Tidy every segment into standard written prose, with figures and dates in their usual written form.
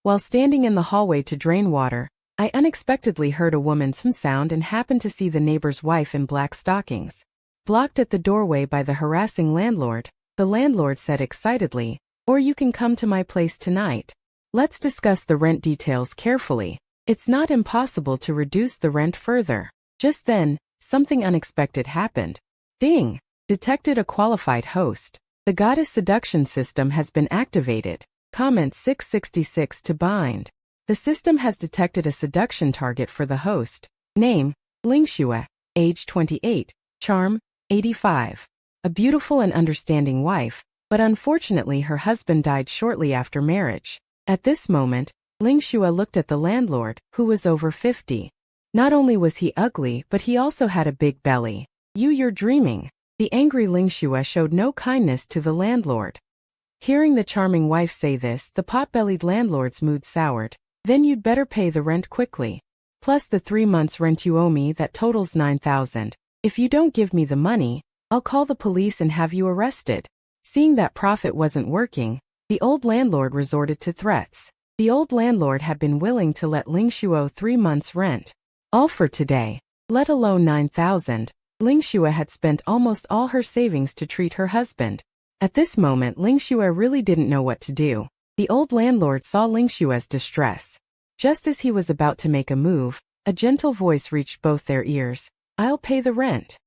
While standing in the hallway to drain water, I unexpectedly heard a woman's sound and happened to see the neighbor's wife in black stockings. Blocked at the doorway by the harassing landlord, the landlord said excitedly, "Or you can come to my place tonight. Let's discuss the rent details carefully. It's not impossible to reduce the rent further." Just then, something unexpected happened. Ding! Detected a qualified host. The goddess seduction system has been activated. Comment 666 to bind. The system has detected a seduction target for the host. Name, Lingxue. Age 28. Charm, 85. A beautiful and understanding wife, but unfortunately her husband died shortly after marriage. At this moment, Lingxue looked at the landlord, who was over 50. Not only was he ugly, but he also had a big belly. You're dreaming. The angry Lingxue showed no kindness to the landlord. Hearing the charming wife say this, the pot-bellied landlord's mood soured. Then you'd better pay the rent quickly. Plus the 3 months rent you owe me that totals 9,000. If you don't give me the money, I'll call the police and have you arrested. Seeing that profit wasn't working, the old landlord resorted to threats. The old landlord had been willing to let Lingxue 3 months rent. All for today. Let alone 9,000. Lingxue had spent almost all her savings to treat her husband. At this moment Lingxue really didn't know what to do. The old landlord saw Lingxue's distress. Just as he was about to make a move, a gentle voice reached both their ears. "I'll pay the rent.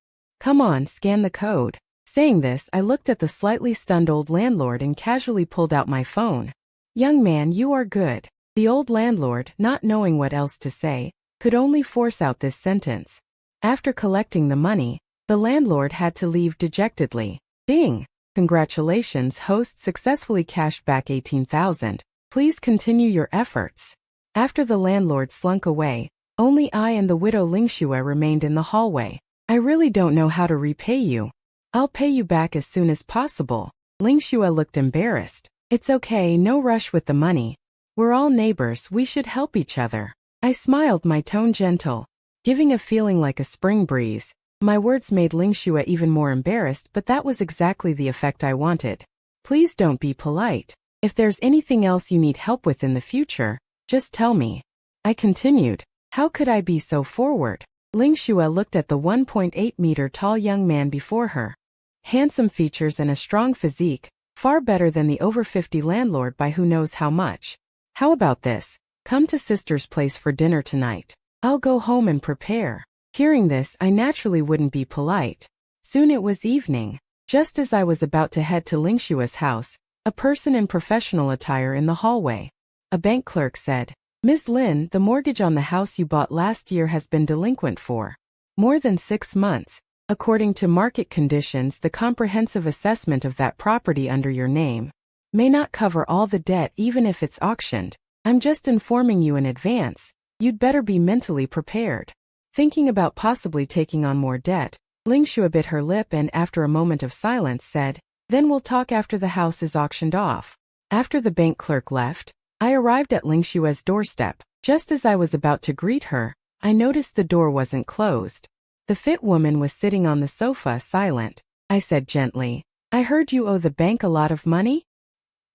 Come on, scan the code." Saying this, I looked at the slightly stunned old landlord and casually pulled out my phone. "Young man, you are good." The old landlord, not knowing what else to say, could only force out this sentence. After collecting the money, the landlord had to leave dejectedly. Ding! Congratulations, host successfully cashed back 18,000. Please continue your efforts. After the landlord slunk away, only I and the widow Lingxue remained in the hallway. "I really don't know how to repay you. I'll pay you back as soon as possible." Lingxue looked embarrassed. "It's okay, no rush with the money. We're all neighbors, we should help each other." I smiled, my tone gentle, giving a feeling like a spring breeze. My words made Lingxue even more embarrassed, but that was exactly the effect I wanted. "Please don't be polite. If there's anything else you need help with in the future, just tell me." I continued. How could I be so forward? Lingxue looked at the 1.8-meter tall young man before her. Handsome features and a strong physique, far better than the over 50 landlord by who knows how much. "How about this? Come to sister's place for dinner tonight. I'll go home and prepare." Hearing this, I naturally wouldn't be polite. Soon it was evening. Just as I was about to head to Lingxue's house, a person in professional attire in the hallway. A bank clerk said, "Ms. Lin, the mortgage on the house you bought last year has been delinquent for more than 6 months. According to market conditions, the comprehensive assessment of that property under your name may not cover all the debt even if it's auctioned. I'm just informing you in advance. You'd better be mentally prepared." Thinking about possibly taking on more debt, Lingxue bit her lip and after a moment of silence said, "Then we'll talk after the house is auctioned off." After the bank clerk left, I arrived at Lingxue's doorstep. Just as I was about to greet her, I noticed the door wasn't closed. The fit woman was sitting on the sofa silent. I said gently, "I heard you owe the bank a lot of money?"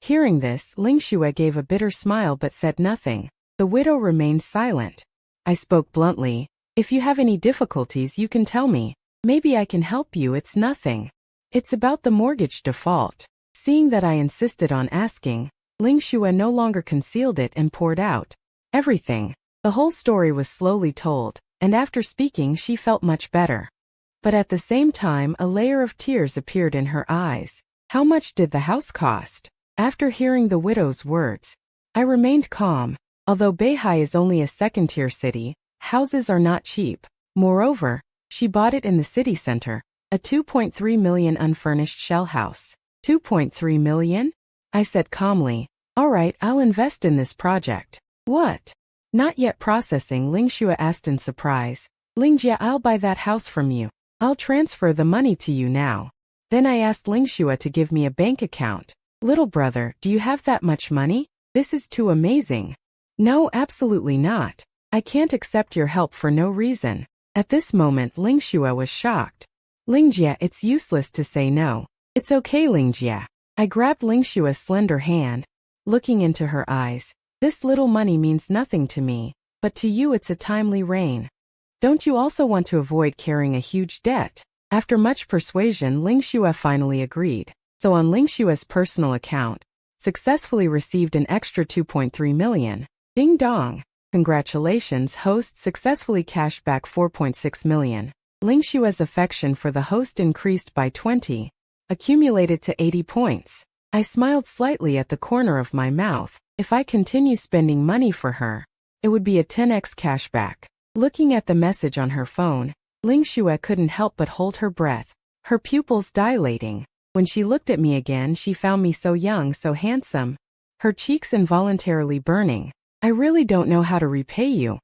Hearing this, Lingxue gave a bitter smile but said nothing. The widow remained silent. I spoke bluntly, "If you have any difficulties you can tell me. Maybe I can help you, it's nothing. It's about the mortgage default." Seeing that I insisted on asking, Lingxue no longer concealed it and poured out everything. The whole story was slowly told, and after speaking she felt much better. But at the same time a layer of tears appeared in her eyes. How much did the house cost? After hearing the widow's words, I remained calm. Although Beihai is only a second-tier city, houses are not cheap. Moreover, she bought it in the city center, a 2.3 million unfurnished shell house. 2.3 million? I said calmly. "All right, I'll invest in this project." "What?" Not yet processing, Lingxue asked in surprise. "Lingjie, I'll buy that house from you. I'll transfer the money to you now." Then I asked Lingxue to give me a bank account. "Little brother, do you have that much money? This is too amazing." "No, absolutely not. I can't accept your help for no reason." At this moment Lingxue was shocked. "Lingjie, it's useless to say no. It's okay, Lingjie." I grabbed Lingxue's slender hand. Looking into her eyes, This little money means nothing to me, but to you it's a timely rain. Don't you also want to avoid carrying a huge debt? After much persuasion, Ling Xue finally agreed. So on Ling Xue's personal account, successfully received an extra 2.3 million. Ding dong. Congratulations, host successfully cashed back 4.6 million. Ling Xue's affection for the host increased by 20, accumulated to 80 points. I smiled slightly at the corner of my mouth. If I continue spending money for her, it would be a 10x cashback. Looking at the message on her phone, Ling Xue couldn't help but hold her breath, her pupils dilating. When she looked at me again, she found me so young, so handsome, her cheeks involuntarily burning. I really don't know how to repay you.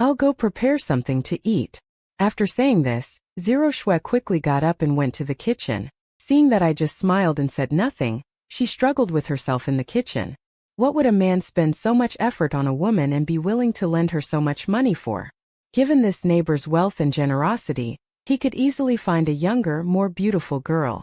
I'll go prepare something to eat. After saying this, Zero Xue quickly got up and went to the kitchen. Seeing that I just smiled and said nothing, she struggled with herself in the kitchen. What would a man spend so much effort on a woman and be willing to lend her so much money for? Given this neighbor's wealth and generosity, he could easily find a younger, more beautiful girl.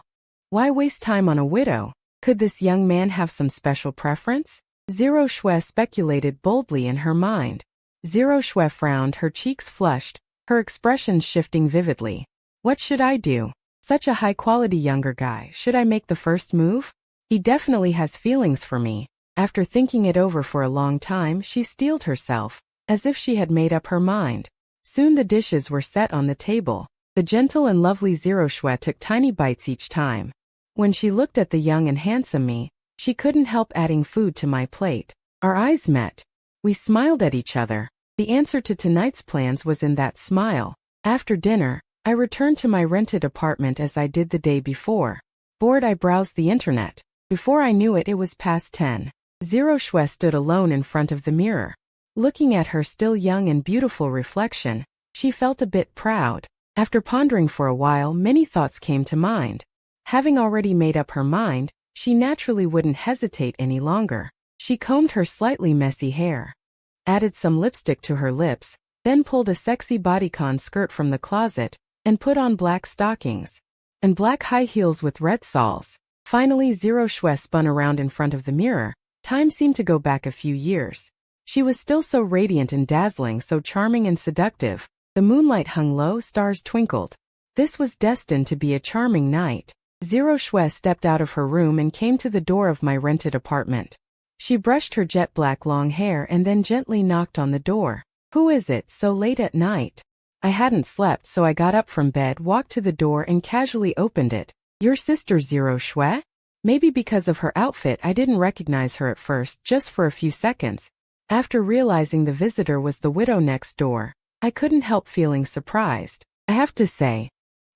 Why waste time on a widow? Could this young man have some special preference? Zero Xue speculated boldly in her mind. Zero Xue frowned, her cheeks flushed, her expressions shifting vividly. What should I do? Such a high-quality younger guy, should I make the first move? He definitely has feelings for me. After thinking it over for a long time, she steeled herself, as if she had made up her mind. Soon the dishes were set on the table. The gentle and lovely Zero Xue took tiny bites each time. When she looked at the young and handsome me, she couldn't help adding food to my plate. Our eyes met. We smiled at each other. The answer to tonight's plans was in that smile. After dinner, I returned to my rented apartment as I did the day before. Bored, I browsed the internet. Before I knew it, it was past 10. Zero Xue stood alone in front of the mirror. Looking at her still young and beautiful reflection, she felt a bit proud. After pondering for a while, many thoughts came to mind. Having already made up her mind, she naturally wouldn't hesitate any longer. She combed her slightly messy hair, added some lipstick to her lips, then pulled a sexy bodycon skirt from the closet, and put on black stockings and black high heels with red soles. Finally, Zero Xue spun around in front of the mirror. Time seemed to go back a few years. She was still so radiant and dazzling, so charming and seductive. The moonlight hung low, stars twinkled. This was destined to be a charming night. Zero Xue stepped out of her room and came to the door of my rented apartment. She brushed her jet black long hair and then gently knocked on the door. Who is it, so late at night? I hadn't slept, so I got up from bed, walked to the door and casually opened it. Your sister, Zero Xue? Maybe because of her outfit I didn't recognize her at first, just for a few seconds. After realizing the visitor was the widow next door, I couldn't help feeling surprised. I have to say,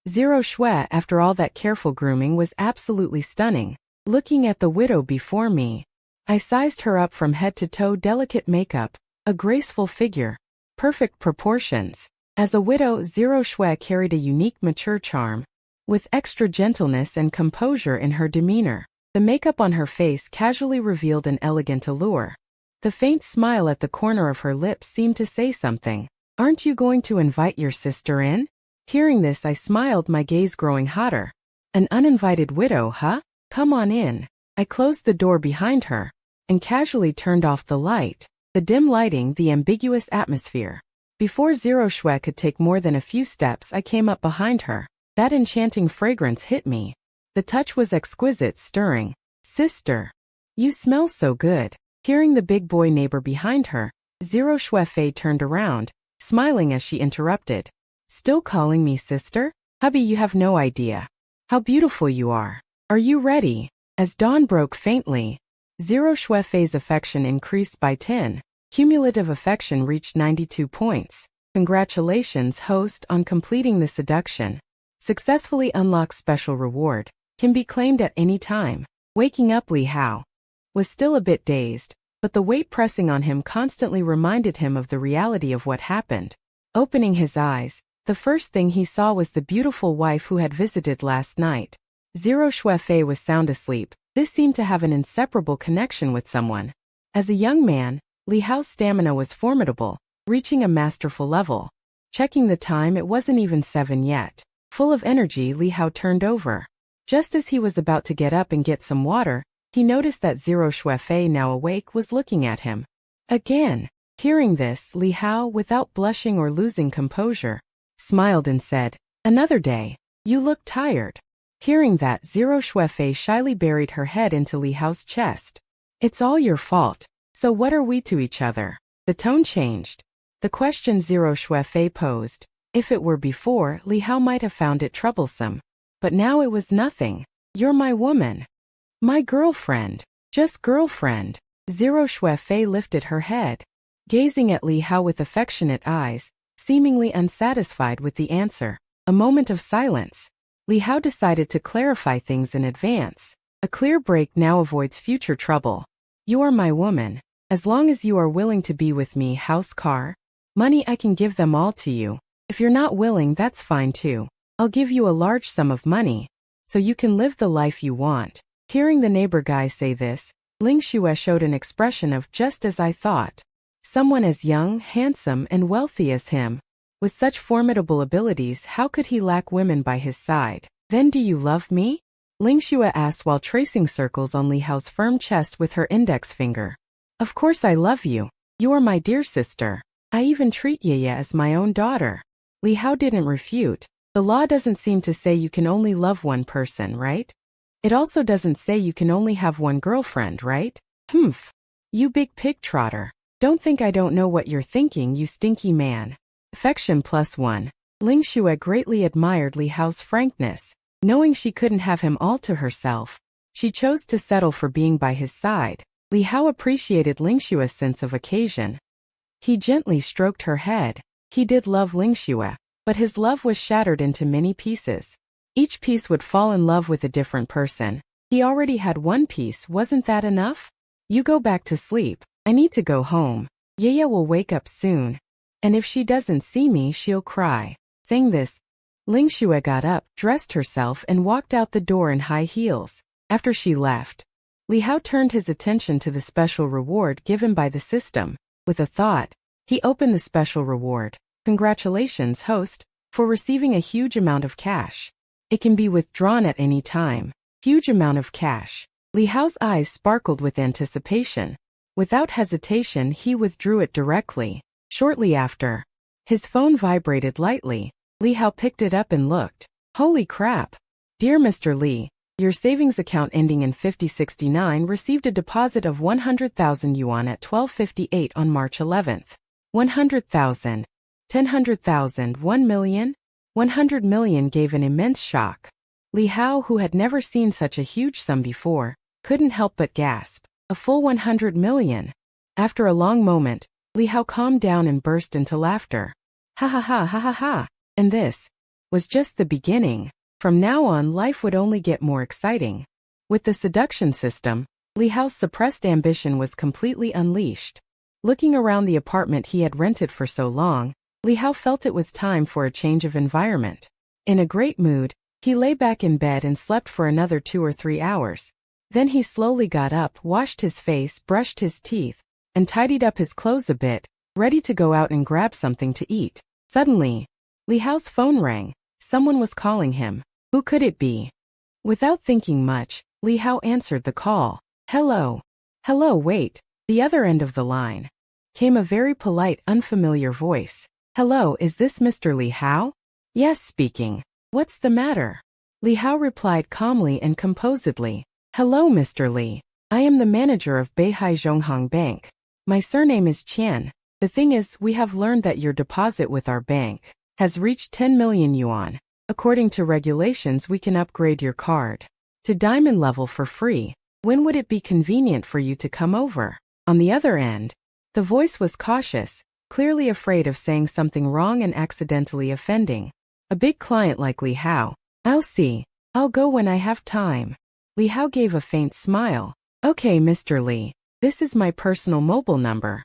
Zero Xue, after all that careful grooming, was absolutely stunning. Looking at the widow before me, I sized her up from head to toe, delicate makeup, a graceful figure, perfect proportions. As a widow, Zero Xue carried a unique mature charm, with extra gentleness and composure in her demeanor. The makeup on her face casually revealed an elegant allure. The faint smile at the corner of her lips seemed to say something. Aren't you going to invite your sister in? Hearing this, I smiled, my gaze growing hotter. An uninvited widow, huh? Come on in. I closed the door behind her and casually turned off the light. The dim lighting, the ambiguous atmosphere. Before Zero Xue could take more than a few steps, I came up behind her. That enchanting fragrance hit me. The touch was exquisite, stirring. Sister, you smell so good. Hearing the big boy neighbor behind her, Zero Xue turned around, smiling as she interrupted. Still calling me sister? Hubby, you have no idea how beautiful you are. Are you ready? As dawn broke faintly, Zero Xue's affection increased by 10. Cumulative affection reached 92 points. Congratulations, host, on completing the seduction. Successfully unlocked special reward. Can be claimed at any time. Waking up, Li Hao was still a bit dazed, but the weight pressing on him constantly reminded him of the reality of what happened. Opening his eyes, the first thing he saw was the beautiful wife who had visited last night. Zero Xue was sound asleep. This seemed to have an inseparable connection with someone. As a young man, Li Hao's stamina was formidable, reaching a masterful level. Checking the time, it wasn't even 7 yet. Full of energy, Li Hao turned over. Just as he was about to get up and get some water, he noticed that Zero Xue, now awake, was looking at him. Again. Hearing this, Li Hao, without blushing or losing composure, smiled and said, "Another day. You look tired." Hearing that, Zero Shuefei shyly buried her head into Li Hao's chest. "It's all your fault. So what are we to each other?" The tone changed. The question Zero Shuefei posed. If it were before, Li Hao might have found it troublesome. But now it was nothing. "You're my woman. My girlfriend. Just girlfriend." Zero Shuefei lifted her head, gazing at Li Hao with affectionate eyes, seemingly unsatisfied with the answer. A moment of silence. Li Hao decided to clarify things in advance. A clear break now avoids future trouble. "You are my woman. As long as you are willing to be with me, house, car, money, I can give them all to you. If you're not willing, that's fine too. I'll give you a large sum of money, so you can live the life you want." Hearing the neighbor guy say this, Ling Xue showed an expression of "just as I thought." Someone as young, handsome, and wealthy as him, with such formidable abilities, how could he lack women by his side? "Then do you love me?" Ling Xue asked while tracing circles on Li Hao's firm chest with her index finger. "Of course I love you. You are my dear sister. I even treat Ye as my own daughter." Li Hao didn't refute. The law doesn't seem to say you can only love one person, right? It also doesn't say you can only have one girlfriend, right? Humph. You big pig trotter. Don't think I don't know what you're thinking, you stinky man. Affection +1. Ling Xue greatly admired Li Hao's frankness. Knowing she couldn't have him all to herself, she chose to settle for being by his side. Li Hao appreciated Ling Xue's sense of occasion. He gently stroked her head. He did love Ling Xue, but his love was shattered into many pieces. Each piece would fall in love with a different person. He already had one piece, wasn't that enough? "You go back to sleep. I need to go home. Ye will wake up soon. And if she doesn't see me, she'll cry." Saying this, Ling Xue got up, dressed herself, and walked out the door in high heels. After she left, Li Hao turned his attention to the special reward given by the system. With a thought, he opened the special reward. "Congratulations, host, for receiving a huge amount of cash. It can be withdrawn at any time." Huge amount of cash. Li Hao's eyes sparkled with anticipation. Without hesitation, he withdrew it directly. Shortly after, his phone vibrated lightly. Li Hao picked it up and looked. Holy crap! "Dear Mr. Li, your savings account ending in 5069 received a deposit of 100,000 yuan at 12:58 on March 11th. 100,000. 10,000,000. 1 million? 100 million gave an immense shock. Li Hao, who had never seen such a huge sum before, couldn't help but gasp. A full 100 million. After a long moment, Li Hao calmed down and burst into laughter. Ha ha ha ha ha ha. And this was just the beginning. From now on, life would only get more exciting. With the seduction system, Li Hao's suppressed ambition was completely unleashed. Looking around the apartment he had rented for so long, Li Hao felt it was time for a change of environment. In a great mood, he lay back in bed and slept for another 2 or 3 hours. Then he slowly got up, washed his face, brushed his teeth, and tidied up his clothes a bit, ready to go out and grab something to eat. Suddenly, Li Hao's phone rang. Someone was calling him. Who could it be? Without thinking much, Li Hao answered the call. Hello. Hello, wait. The other end of the line came a very polite, unfamiliar voice. Hello, is this Mr. Li Hao? Yes, speaking. What's the matter? Li Hao replied calmly and composedly. Hello, Mr. Li. I am the manager of Beihai Zhonghang Bank. My surname is Qian. The thing is, we have learned that your deposit with our bank has reached 10 million yuan. According to regulations, we can upgrade your card to diamond level for free. When would it be convenient for you to come over? On the other end, the voice was cautious, clearly afraid of saying something wrong and accidentally offending a big client like Li Hao. I'll see. I'll go when I have time. Li Hao gave a faint smile. Okay, Mr. Li. This is my personal mobile number.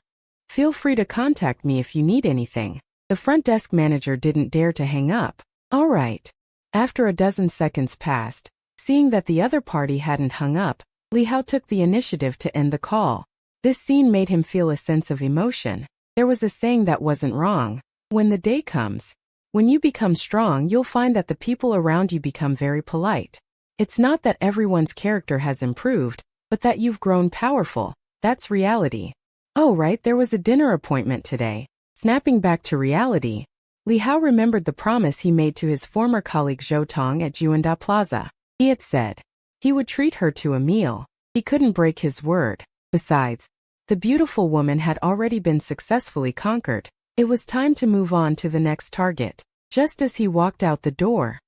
Feel free to contact me if you need anything. The front desk manager didn't dare to hang up. All right. After a dozen seconds passed, seeing that the other party hadn't hung up, Li Hao took the initiative to end the call. This scene made him feel a sense of emotion. There was a saying that wasn't wrong. When the day comes, when you become strong, you'll find that the people around you become very polite. It's not that everyone's character has improved, but that you've grown powerful. That's reality. Oh right, there was a dinner appointment today. Snapping back to reality, Li Hao remembered the promise he made to his former colleague Zhou Tong at Juanda Plaza. He had said he would treat her to a meal. He couldn't break his word. Besides, the beautiful woman had already been successfully conquered. It was time to move on to the next target. Just as he walked out the door,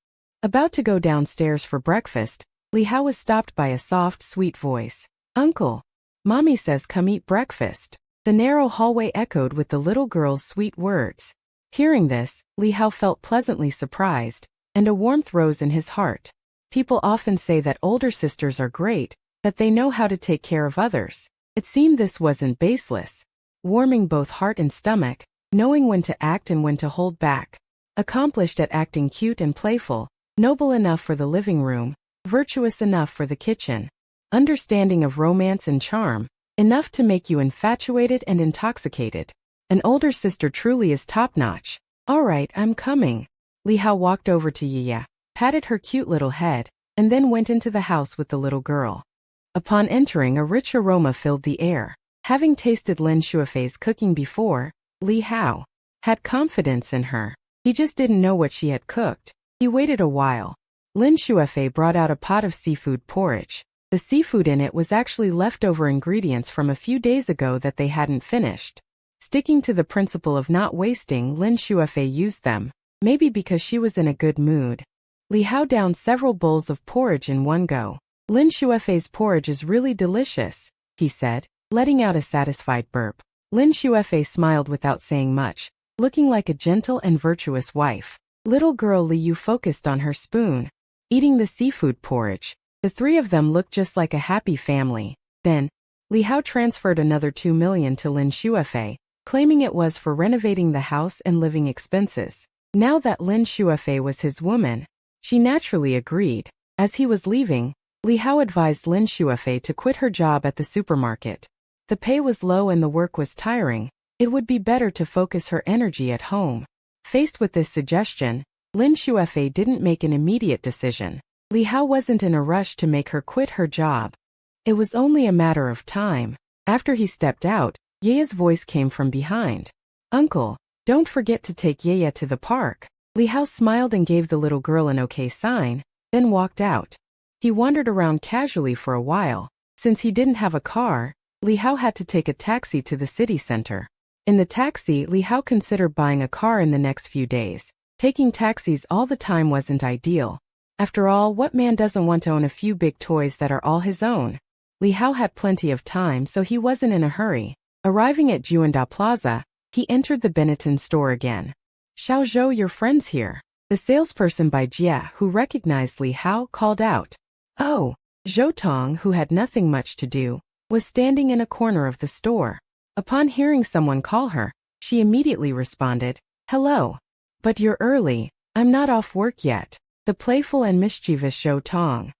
about to go downstairs for breakfast, Li Hao was stopped by a soft, sweet voice. Uncle, Mommy says come eat breakfast. The narrow hallway echoed with the little girl's sweet words. Hearing this, Li Hao felt pleasantly surprised, and a warmth rose in his heart. People often say that older sisters are great, that they know how to take care of others. It seemed this wasn't baseless. Warming both heart and stomach, knowing when to act and when to hold back. Accomplished at acting cute and playful, noble enough for the living room, virtuous enough for the kitchen. Understanding of romance and charm, enough to make you infatuated and intoxicated. An older sister truly is top-notch. All right, I'm coming. Li Hao walked over to Yiya, patted her cute little head, and then went into the house with the little girl. Upon entering, a rich aroma filled the air. Having tasted Lin Shuafei's cooking before, Li Hao had confidence in her. He just didn't know what she had cooked. He waited a while. Lin Shuafei brought out a pot of seafood porridge. The seafood in it was actually leftover ingredients from a few days ago that they hadn't finished. Sticking to the principle of not wasting, Lin Shuafei used them, maybe because she was in a good mood. Li Hao downed several bowls of porridge in one go. Lin Shuafei's porridge is really delicious, he said, letting out a satisfied burp. Lin Shuafei smiled without saying much, looking like a gentle and virtuous wife. Little girl Li Yu focused on her spoon, eating the seafood porridge. The three of them looked just like a happy family. Then, Li Hao transferred another 2 million to Lin Shuafei, claiming it was for renovating the house and living expenses. Now that Lin Shuafei was his woman, she naturally agreed. As he was leaving, Li Hao advised Lin Shuafei to quit her job at the supermarket. The pay was low and the work was tiring. It would be better to focus her energy at home. Faced with this suggestion, Lin Shuafei didn't make an immediate decision. Li Hao wasn't in a rush to make her quit her job. It was only a matter of time. After he stepped out, Yeya's voice came from behind. Uncle, don't forget to take Yeya to the park. Li Hao smiled and gave the little girl an okay sign, then walked out. He wandered around casually for a while. Since he didn't have a car, Li Hao had to take a taxi to the city center. In the taxi, Li Hao considered buying a car in the next few days. Taking taxis all the time wasn't ideal. After all, what man doesn't want to own a few big toys that are all his own? Li Hao had plenty of time, so he wasn't in a hurry. Arriving at Juanda Plaza, he entered the Benetton store again. Xiao Zhou, your friend's here. The salesperson by Jia, who recognized Li Hao, called out. Oh, Zhou Tong, who had nothing much to do, was standing in a corner of the store. Upon hearing someone call her, she immediately responded, Hello. But you're early. I'm not off work yet. The playful and mischievous Zhou Tong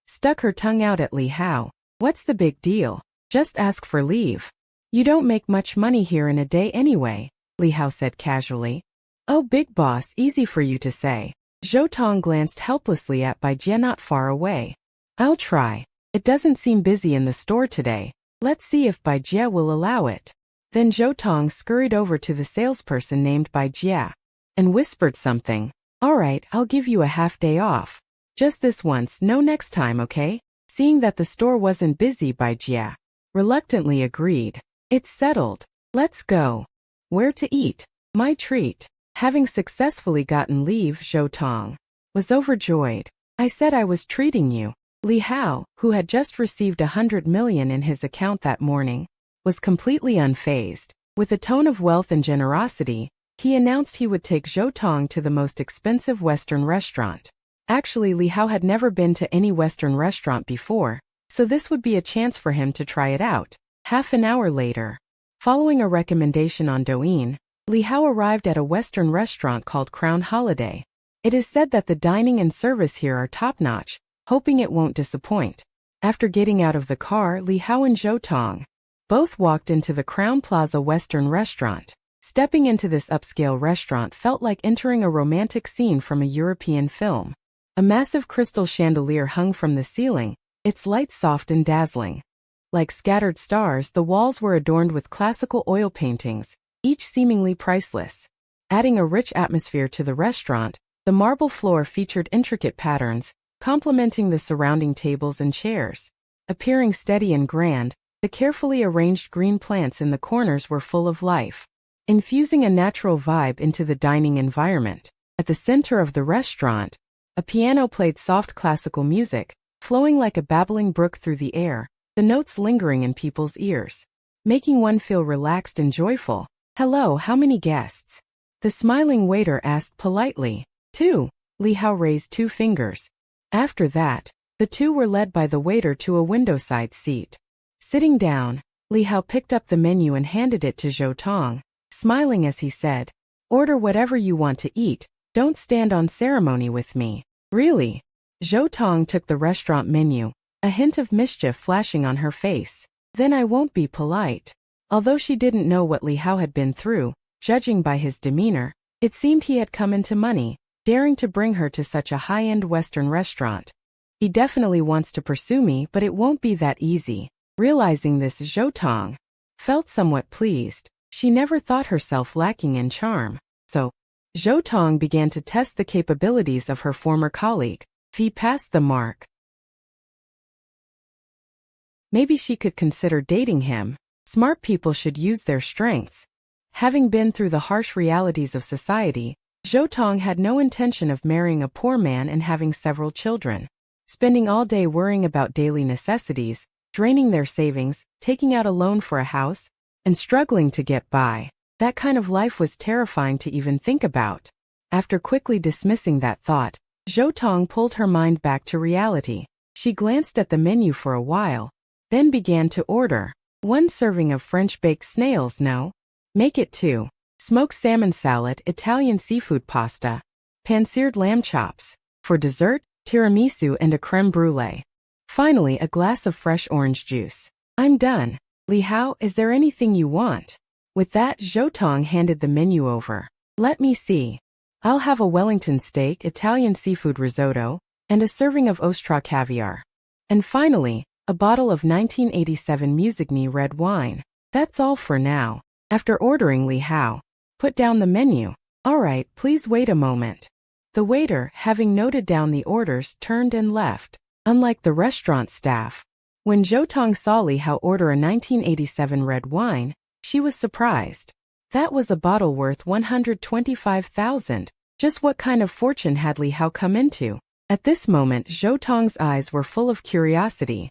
stuck her tongue out at Li Hao. What's the big deal? Just ask for leave. You don't make much money here in a day anyway, Li Hao said casually. Oh, big boss, easy for you to say. Zhou Tong glanced helplessly at Bai Jie not far away. I'll try. It doesn't seem busy in the store today. Let's see if Bai Jie will allow it. Then Zhou Tong scurried over to the salesperson named Bai Jie and whispered something. All right, I'll give you a half day off. Just this once, no next time, okay? Seeing that the store wasn't busy, Bai Jie reluctantly agreed. It's settled. Let's go. Where to eat? My treat. Having successfully gotten leave, Zhou Tong was overjoyed. I said I was treating you. Li Hao, who had just received 100 million in his account that morning, was completely unfazed. With a tone of wealth and generosity, he announced he would take Zhou Tong to the most expensive Western restaurant. Actually, Li Hao had never been to any Western restaurant before, so this would be a chance for him to try it out. Half an hour later, following a recommendation on Douyin, Li Hao arrived at a Western restaurant called Crown Holiday. It is said that the dining and service here are top-notch, hoping it won't disappoint. After getting out of the car, Li Hao and Zhou Tong both walked into the Crown Plaza Western restaurant. Stepping into this upscale restaurant felt like entering a romantic scene from a European film. A massive crystal chandelier hung from the ceiling, its light soft and dazzling. Like scattered stars, the walls were adorned with classical oil paintings, each seemingly priceless. Adding a rich atmosphere to the restaurant, the marble floor featured intricate patterns, complementing the surrounding tables and chairs. Appearing steady and grand, the carefully arranged green plants in the corners were full of life, infusing a natural vibe into the dining environment. At the center of the restaurant, a piano played soft classical music, flowing like a babbling brook through the air, the notes lingering in people's ears, making one feel relaxed and joyful. "Hello, how many guests?" the smiling waiter asked politely. "Two." Li Hao raised 2 fingers. After that, the two were led by the waiter to a windowside seat. Sitting down, Li Hao picked up the menu and handed it to Zhou Tong, smiling as he said, "Order whatever you want to eat, don't stand on ceremony with me." "Really?" Zhou Tong took the restaurant menu, a hint of mischief flashing on her face. "Then I won't be polite." Although she didn't know what Li Hao had been through, judging by his demeanor, it seemed he had come into money, daring to bring her to such a high-end Western restaurant. "He definitely wants to pursue me, but it won't be that easy." Realizing this, Zhou Tong felt somewhat pleased. She never thought herself lacking in charm. So, Zhou Tong began to test the capabilities of her former colleague. If he passed the mark, maybe she could consider dating him. Smart people should use their strengths. Having been through the harsh realities of society, Zhou Tong had no intention of marrying a poor man and having several children. Spending all day worrying about daily necessities, draining their savings, taking out a loan for a house, and struggling to get by. That kind of life was terrifying to even think about. After quickly dismissing that thought, Zhou Tong pulled her mind back to reality. She glanced at the menu for a while, then began to order. 1 serving of French-baked snails, no? Make it 2. Smoked salmon salad, Italian seafood pasta, pan-seared lamb chops. For dessert, tiramisu and a crème brûlée. Finally, a glass of fresh orange juice. "I'm done." "Li Hao, is there anything you want?" With that, Zhou Tong handed the menu over. "Let me see. I'll have a Wellington steak, Italian seafood risotto, and a serving of Ostra caviar. And finally, a bottle of 1987 Musigny red wine. That's all for now." After ordering, Li Hao put down the menu. "All right, please wait a moment." The waiter, having noted down the orders, turned and left. Unlike the restaurant staff, when Zhou Tong saw Li Hao order a 1987 red wine, she was surprised. That was a bottle worth 125,000. Just what kind of fortune had Li Hao come into? At this moment, Zhou Tong's eyes were full of curiosity.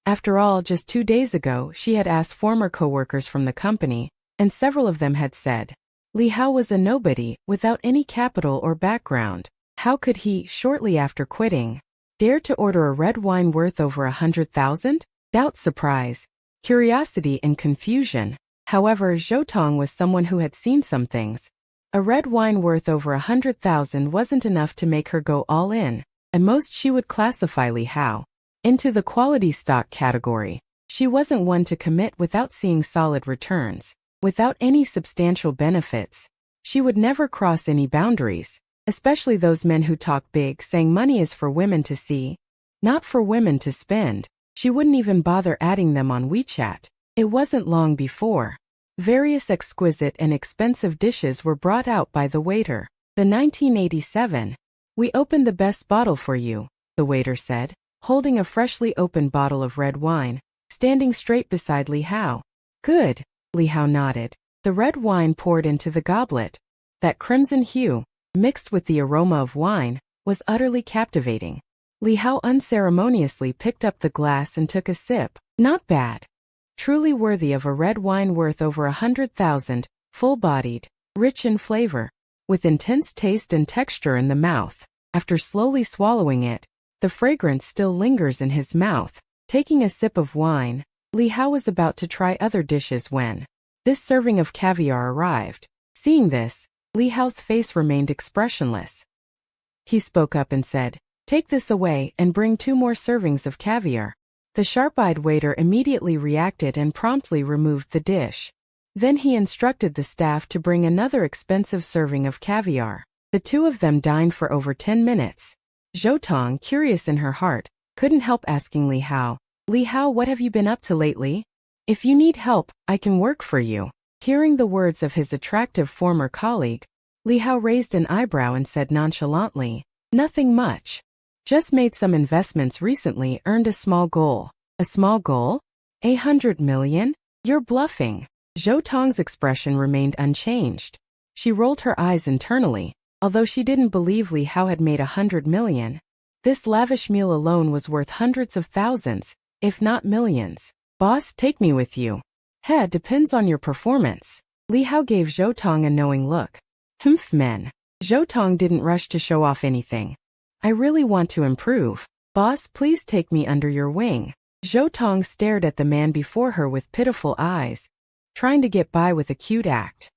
After all, just 2 days ago, she had asked former co-workers from the company, and several of them had said, Li Hao was a nobody, without any capital or background. How could he, shortly after quitting, dare to order a red wine worth over 100,000? Doubt, surprise, curiosity, and confusion. However, Zhou Tong was someone who had seen some things. A red wine worth over 100,000 wasn't enough to make her go all in, and most she would classify Li Hao into the quality stock category. She wasn't one to commit without seeing solid returns. Without any substantial benefits, she would never cross any boundaries, especially those men who talk big, saying money is for women to see, not for women to spend. She wouldn't even bother adding them on WeChat. It wasn't long before various exquisite and expensive dishes were brought out by the waiter. The 1987. "We opened the best bottle for you," the waiter said, holding a freshly opened bottle of red wine, standing straight beside Li Hao. "Good." Li Hao nodded. The red wine poured into the goblet. That crimson hue, mixed with the aroma of wine, was utterly captivating. Li Hao unceremoniously picked up the glass and took a sip. Not bad. Truly worthy of a red wine worth over 100,000, full-bodied, rich in flavor, with intense taste and texture in the mouth. After slowly swallowing it, the fragrance still lingers in his mouth. Taking a sip of wine, Li Hao was about to try other dishes when this serving of caviar arrived. Seeing this, Li Hao's face remained expressionless. He spoke up and said, "Take this away and bring 2 more servings of caviar." The sharp-eyed waiter immediately reacted and promptly removed the dish. Then he instructed the staff to bring another expensive serving of caviar. The 2 of them dined for over 10 minutes. Zhou Tong, curious in her heart, couldn't help asking Li Hao, Li Hao, what have you been up to lately? If you need help, I can work for you. Hearing the words of his attractive former colleague, Li Hao raised an eyebrow and said nonchalantly, nothing much. Just made some investments recently, earned a small goal. A small goal? 100 million? You're bluffing. Zhou Tong's expression remained unchanged. She rolled her eyes internally, although she didn't believe Li Hao had made 100 million. This lavish meal alone was worth hundreds of thousands, if not millions. Boss, take me with you. Depends on your performance. Li Hao gave Zhou Tong a knowing look. Men. Zhou Tong didn't rush to show off anything. I really want to improve. Boss, please take me under your wing. Zhou Tong stared at the man before her with pitiful eyes, trying to get by with a cute act.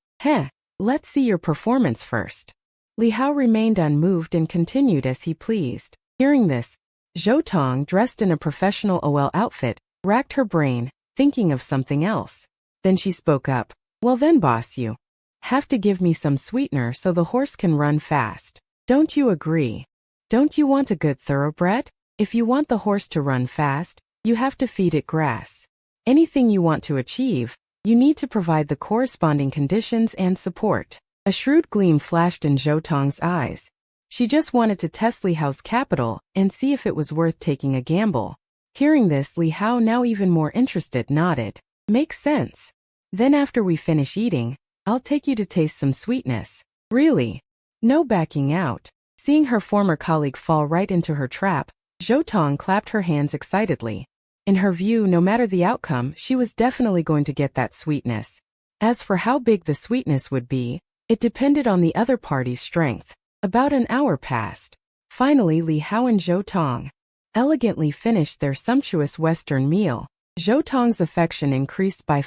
Let's see your performance first. Li Hao remained unmoved and continued as he pleased. Hearing this, Zhou Tong, dressed in a professional OL outfit, racked her brain, thinking of something else. Then she spoke up. Well then, boss, you have to give me some sweetener so the horse can run fast. Don't you agree? Don't you want a good thoroughbred? If you want the horse to run fast, you have to feed it grass. Anything you want to achieve, you need to provide the corresponding conditions and support. A shrewd gleam flashed in Zhou Tong's eyes. She just wanted to test Li Hao's capital and see if it was worth taking a gamble. Hearing this, Li Hao, now even more interested, nodded. Makes sense. Then after we finish eating, I'll take you to taste some sweetness. Really? No backing out. Seeing her former colleague fall right into her trap, Zhou Tong clapped her hands excitedly. In her view, no matter the outcome, she was definitely going to get that sweetness. As for how big the sweetness would be, it depended on the other party's strength. About an hour passed. Finally, Li Hao and Zhou Tong elegantly finished their sumptuous Western meal. Zhou Tong's affection increased by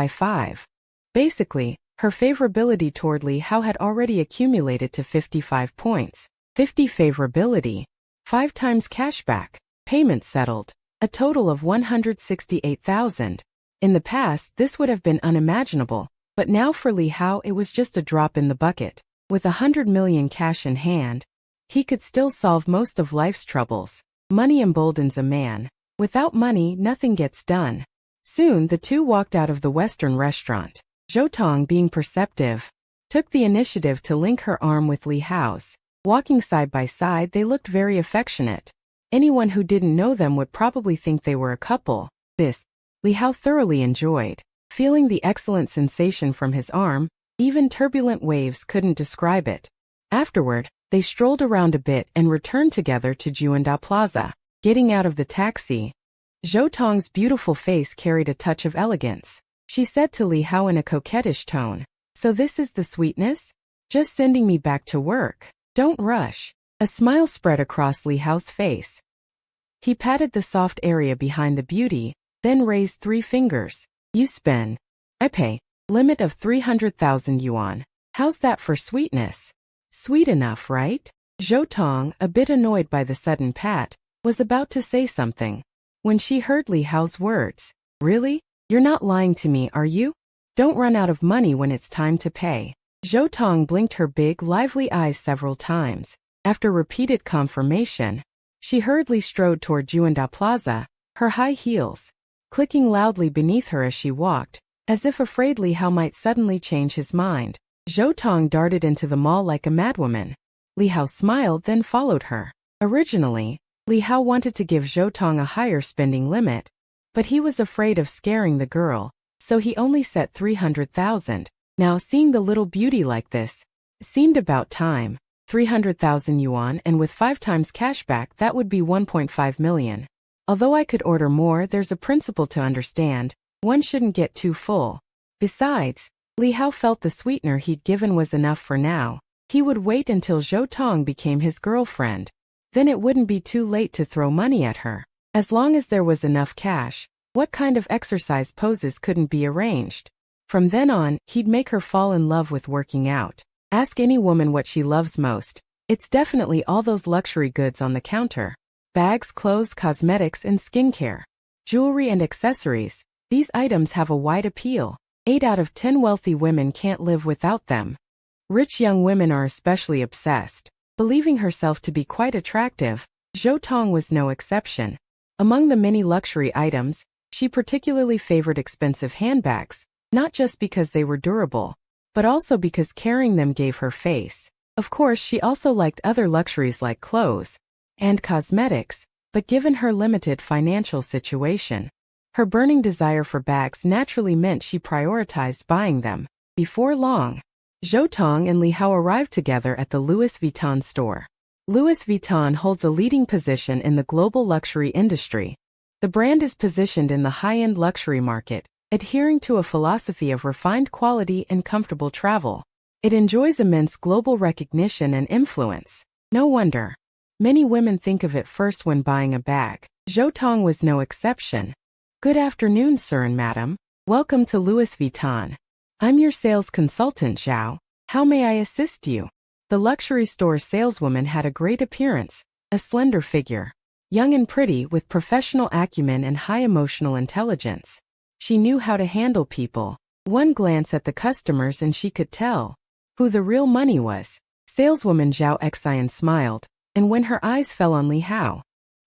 5. Basically, her favorability toward Li Hao had already accumulated to 55 points. 50 favorability. 5 times cashback. Payment settled. A total of 168,000. In the past, this would have been unimaginable, but now for Li Hao it was just a drop in the bucket. With 100 million cash in hand, he could still solve most of life's troubles. Money emboldens a man. Without money, nothing gets done. Soon, the two walked out of the Western restaurant. Zhou Tong, being perceptive, took the initiative to link her arm with Li Hao's. Walking side by side, they looked very affectionate. Anyone who didn't know them would probably think they were a couple. This, Li Hao thoroughly enjoyed. Feeling the excellent sensation from his arm, even turbulent waves couldn't describe it. Afterward, they strolled around a bit and returned together to Juanda Plaza. Getting out of the taxi, Zhou Tong's beautiful face carried a touch of elegance. She said to Li Hao in a coquettish tone, "So this is the sweetness? Just sending me back to work. Don't rush." A smile spread across Li Hao's face. He patted the soft area behind the beauty, then raised 3 fingers. "You spend. I pay. Limit of 300,000 yuan. How's that for sweetness? Sweet enough, right?" Zhou Tong, a bit annoyed by the sudden pat, was about to say something when she heard Li Hao's words. "Really? You're not lying to me, are you? Don't run out of money when it's time to pay." Zhou Tong blinked her big, lively eyes several times. After repeated confirmation, she hurriedly strode toward Juanda Plaza, her high heels clicking loudly beneath her as she walked, as if afraid Li Hao might suddenly change his mind. Zhou Tong darted into the mall like a madwoman. Li Hao smiled, then followed her. Originally, Li Hao wanted to give Zhou Tong a higher spending limit, but he was afraid of scaring the girl, so he only set 300,000. Now seeing the little beauty like this, it seemed about time. 300,000 yuan, and with 5 times cashback that would be 1.5 million. Although I could order more, there's a principle to understand. One shouldn't get too full. Besides, Li Hao felt the sweetener he'd given was enough for now. He would wait until Zhou Tong became his girlfriend. Then it wouldn't be too late to throw money at her. As long as there was enough cash, what kind of exercise poses couldn't be arranged? From then on, he'd make her fall in love with working out. Ask any woman what she loves most. It's definitely all those luxury goods on the counter. Bags, clothes, cosmetics, and skincare. Jewelry and accessories. These items have a wide appeal. 8 out of 10 wealthy women can't live without them. Rich young women are especially obsessed. Believing herself to be quite attractive, Zhou Tong was no exception. Among the many luxury items, she particularly favored expensive handbags, not just because they were durable, but also because carrying them gave her face. Of course, she also liked other luxuries like clothes and cosmetics, but given her limited financial situation, her burning desire for bags naturally meant she prioritized buying them. Before long, Zhou Tong and Li Hao arrived together at the Louis Vuitton store. Louis Vuitton holds a leading position in the global luxury industry. The brand is positioned in the high-end luxury market, adhering to a philosophy of refined quality and comfortable travel. It enjoys immense global recognition and influence. No wonder many women think of it first when buying a bag. Zhou Tong was no exception. Good afternoon, sir and madam. Welcome to Louis Vuitton. I'm your sales consultant, Zhao. How may I assist you? The luxury store saleswoman had a great appearance, a slender figure, young and pretty with professional acumen and high emotional intelligence. She knew how to handle people. One glance at the customers and she could tell who the real money was. Saleswoman Zhao Xian smiled, and when her eyes fell on Li Hao,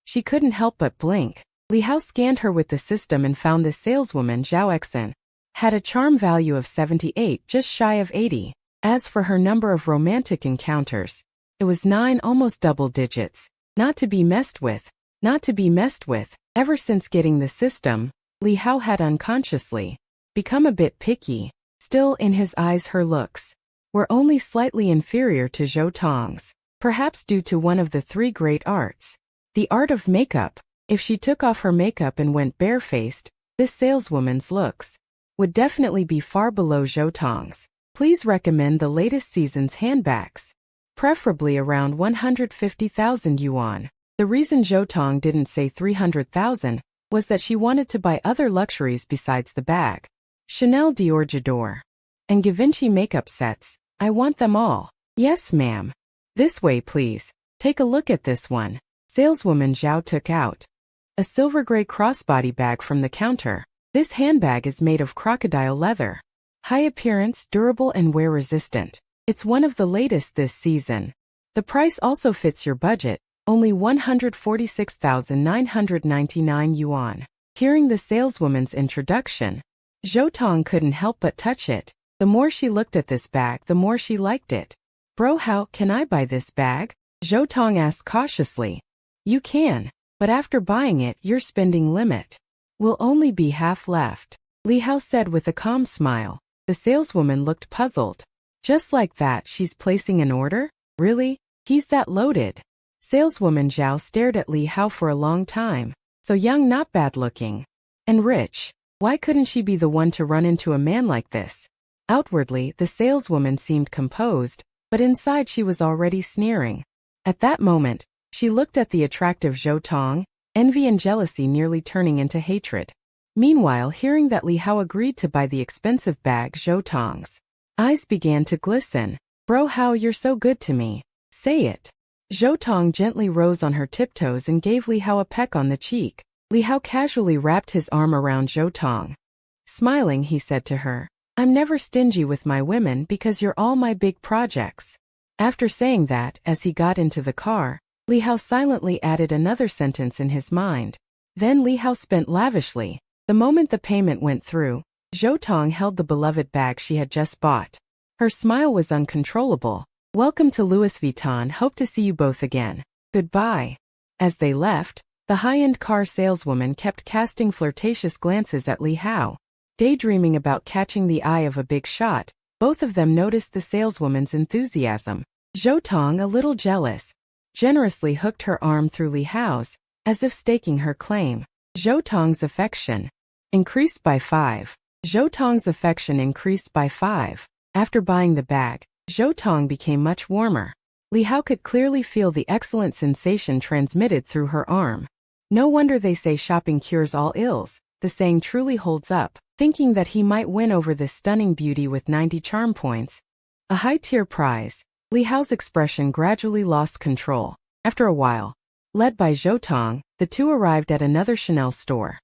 she couldn't help but blink. Li Hao scanned her with the system and found the saleswoman Zhao Xian had a charm value of 78, just shy of 80. As for her number of romantic encounters, it was 9, almost double digits. Not to be messed with. Not to be messed with. Ever since getting the system, Li Hao had unconsciously become a bit picky. Still, in his eyes her looks were only slightly inferior to Zhou Tong's, perhaps due to one of the three great arts, the art of makeup. If she took off her makeup and went barefaced, this saleswoman's looks would definitely be far below Zhou Tong's. Please recommend the latest season's handbags, preferably around 150,000 yuan. The reason Zhou Tong didn't say 300,000 was that she wanted to buy other luxuries besides the bag. Chanel, Dior, J'adore, and Givenchy makeup sets. I want them all. Yes, ma'am. This way, please. Take a look at this one. Saleswoman Zhao took out a silver gray crossbody bag from the counter. This handbag is made of crocodile leather. High appearance, durable and wear-resistant. It's one of the latest this season. The price also fits your budget, only 146,999 yuan. Hearing the saleswoman's introduction, Zhou Tong couldn't help but touch it. The more she looked at this bag, the more she liked it. Bro, how can I buy this bag? Zhou Tong asked cautiously. You can, but after buying it, your spending limit will only be half left, Li Hao said with a calm smile. The saleswoman looked puzzled. Just like that, she's placing an order? Really? He's that loaded? Saleswoman Zhao stared at Li Hao for a long time. So young, not bad looking. And rich. Why couldn't she be the one to run into a man like this? Outwardly, the saleswoman seemed composed, but inside she was already sneering. At that moment, she looked at the attractive Zhou Tong, envy and jealousy nearly turning into hatred. Meanwhile, hearing that Li Hao agreed to buy the expensive bag, Zhou Tong's eyes began to glisten. Bro, how you're so good to me. Say it. Zhou Tong gently rose on her tiptoes and gave Li Hao a peck on the cheek. Li Hao casually wrapped his arm around Zhou Tong. Smiling, he said to her, I'm never stingy with my women because you're all my big projects. After saying that, as he got into the car, Li Hao silently added another sentence in his mind. Then Li Hao spent lavishly. The moment the payment went through, Zhou Tong held the beloved bag she had just bought. Her smile was uncontrollable. Welcome to Louis Vuitton, hope to see you both again. Goodbye. As they left, the high-end car saleswoman kept casting flirtatious glances at Li Hao. Daydreaming about catching the eye of a big shot, both of them noticed the saleswoman's enthusiasm. Zhou Tong, a little jealous, generously hooked her arm through Li Hao's, as if staking her claim. Zhou Tong's affection increased by 5. Zhou Tong's affection increased by 5. After buying the bag, Zhou Tong became much warmer. Li Hao could clearly feel the excellent sensation transmitted through her arm. No wonder they say shopping cures all ills. The saying truly holds up. Thinking that he might win over this stunning beauty with 90 charm points, a high-tier prize, Li Hao's expression gradually lost control. After a while, led by Zhou Tong, the two arrived at another Chanel store.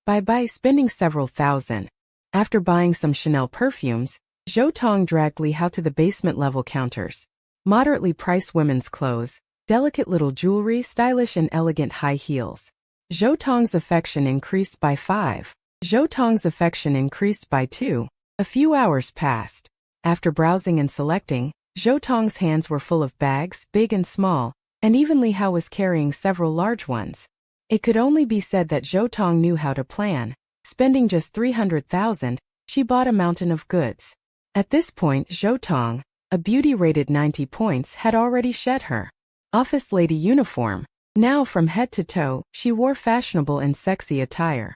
By spending several thousand. After buying some Chanel perfumes, Zhou Tong dragged Li Hao to the basement-level counters. Moderately priced women's clothes, delicate little jewelry, stylish and elegant high heels. Zhou Tong's affection increased by 5. Zhou Tong's affection increased by 2. A few hours passed. After browsing and selecting, Zhou Tong's hands were full of bags, big and small, and even Li Hao was carrying several large ones. It could only be said that Zhou Tong knew how to plan. Spending just 300,000, she bought a mountain of goods. At this point, Zhou Tong, a beauty rated 90 points, had already shed her office lady uniform. Now from head to toe, she wore fashionable and sexy attire.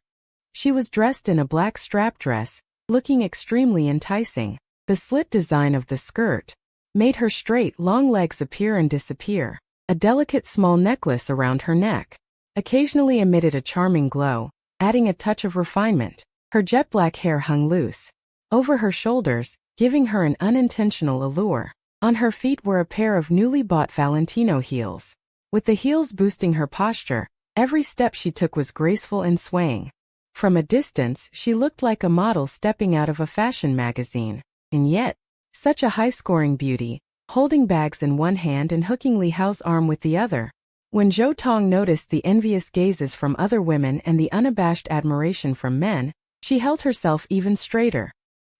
She was dressed in a black strap dress, looking extremely enticing. The slit design of the skirt made her straight, long legs appear and disappear. A delicate small necklace around her neck occasionally emitted a charming glow, adding a touch of refinement. Her jet black hair hung loose over her shoulders, giving her an unintentional allure. On her feet were a pair of newly bought Valentino heels. With the heels boosting her posture, every step she took was graceful and swaying. From a distance, she looked like a model stepping out of a fashion magazine. And yet, such a high-scoring beauty, holding bags in one hand and hooking Li Hao's arm with the other. When Zhou Tong noticed the envious gazes from other women and the unabashed admiration from men, she held herself even straighter.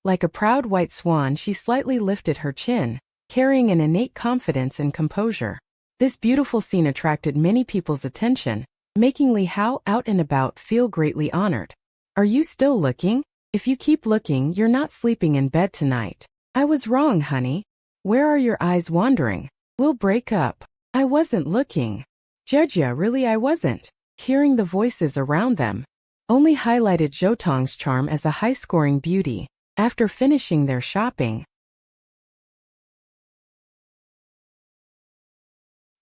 Like a proud white swan, she slightly lifted her chin, carrying an innate confidence and composure. This beautiful scene attracted many people's attention, making Li Hao out and about feel greatly honored. Are you still looking? If you keep looking, you're not sleeping in bed tonight. I was wrong, honey. Where are your eyes wandering? We'll break up. I wasn't looking. Jejia, really I wasn't. Hearing the voices around them only highlighted Zhou Tong's charm as a high-scoring beauty. After finishing their shopping,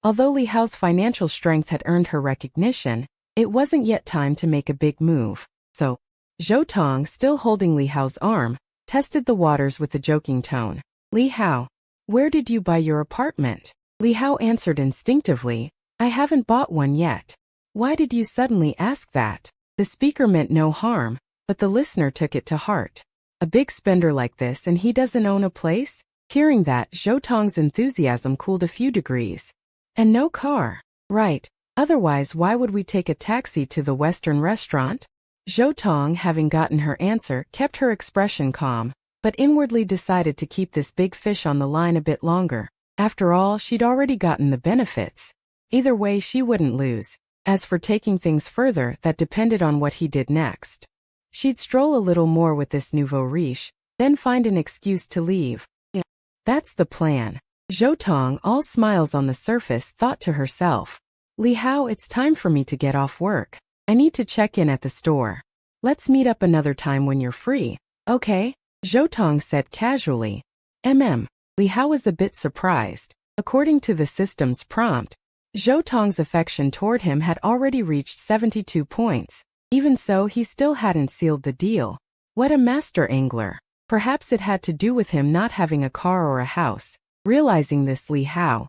although Li Hao's financial strength had earned her recognition, it wasn't yet time to make a big move. So, Zhou Tong, still holding Li Hao's arm, tested the waters with a joking tone. Li Hao, where did you buy your apartment? Li Hao answered instinctively, I haven't bought one yet. Why did you suddenly ask that? The speaker meant no harm, but the listener took it to heart. A big spender like this and he doesn't own a place? Hearing that, Zhou Tong's enthusiasm cooled a few degrees. And no car. Right. Otherwise, why would we take a taxi to the Western restaurant? Zhou Tong, having gotten her answer, kept her expression calm, but inwardly decided to keep this big fish on the line a bit longer. After all, she'd already gotten the benefits. Either way, she wouldn't lose. As for taking things further, that depended on what he did next. She'd stroll a little more with this nouveau riche, then find an excuse to leave. Yeah, that's the plan. Zhou Tong, all smiles on the surface, thought to herself. Li Hao, it's time for me to get off work. I need to check in at the store. Let's meet up another time when you're free. Okay, Zhou Tong said casually. Li Hao was a bit surprised. According to the system's prompt, Zhou Tong's affection toward him had already reached 72 points. Even so, he still hadn't sealed the deal. What a master angler. Perhaps it had to do with him not having a car or a house. Realizing this, Li Hao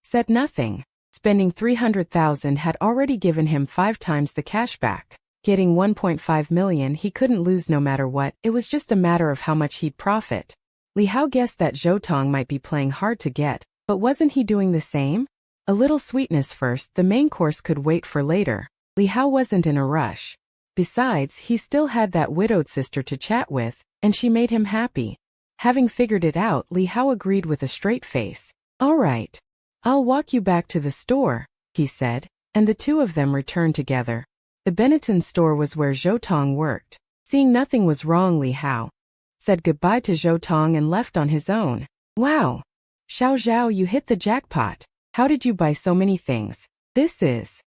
said nothing. Spending 300,000 had already given him 5 times the cashback. Getting 1.5 million he couldn't lose no matter what, it was just a matter of how much he'd profit. Li Hao guessed that Zhou Tong might be playing hard to get, but wasn't he doing the same? A little sweetness first, the main course could wait for later. Li Hao wasn't in a rush. Besides, he still had that widowed sister to chat with, and she made him happy. Having figured it out, Li Hao agreed with a straight face. All right. I'll walk you back to the store, he said, and the two of them returned together. The Benetton store was where Zhou Tong worked. Seeing nothing was wrong, Li Hao said goodbye to Zhou Tong and left on his own. Wow! Xiao Zhao, you hit the jackpot. How did you buy so many things? This is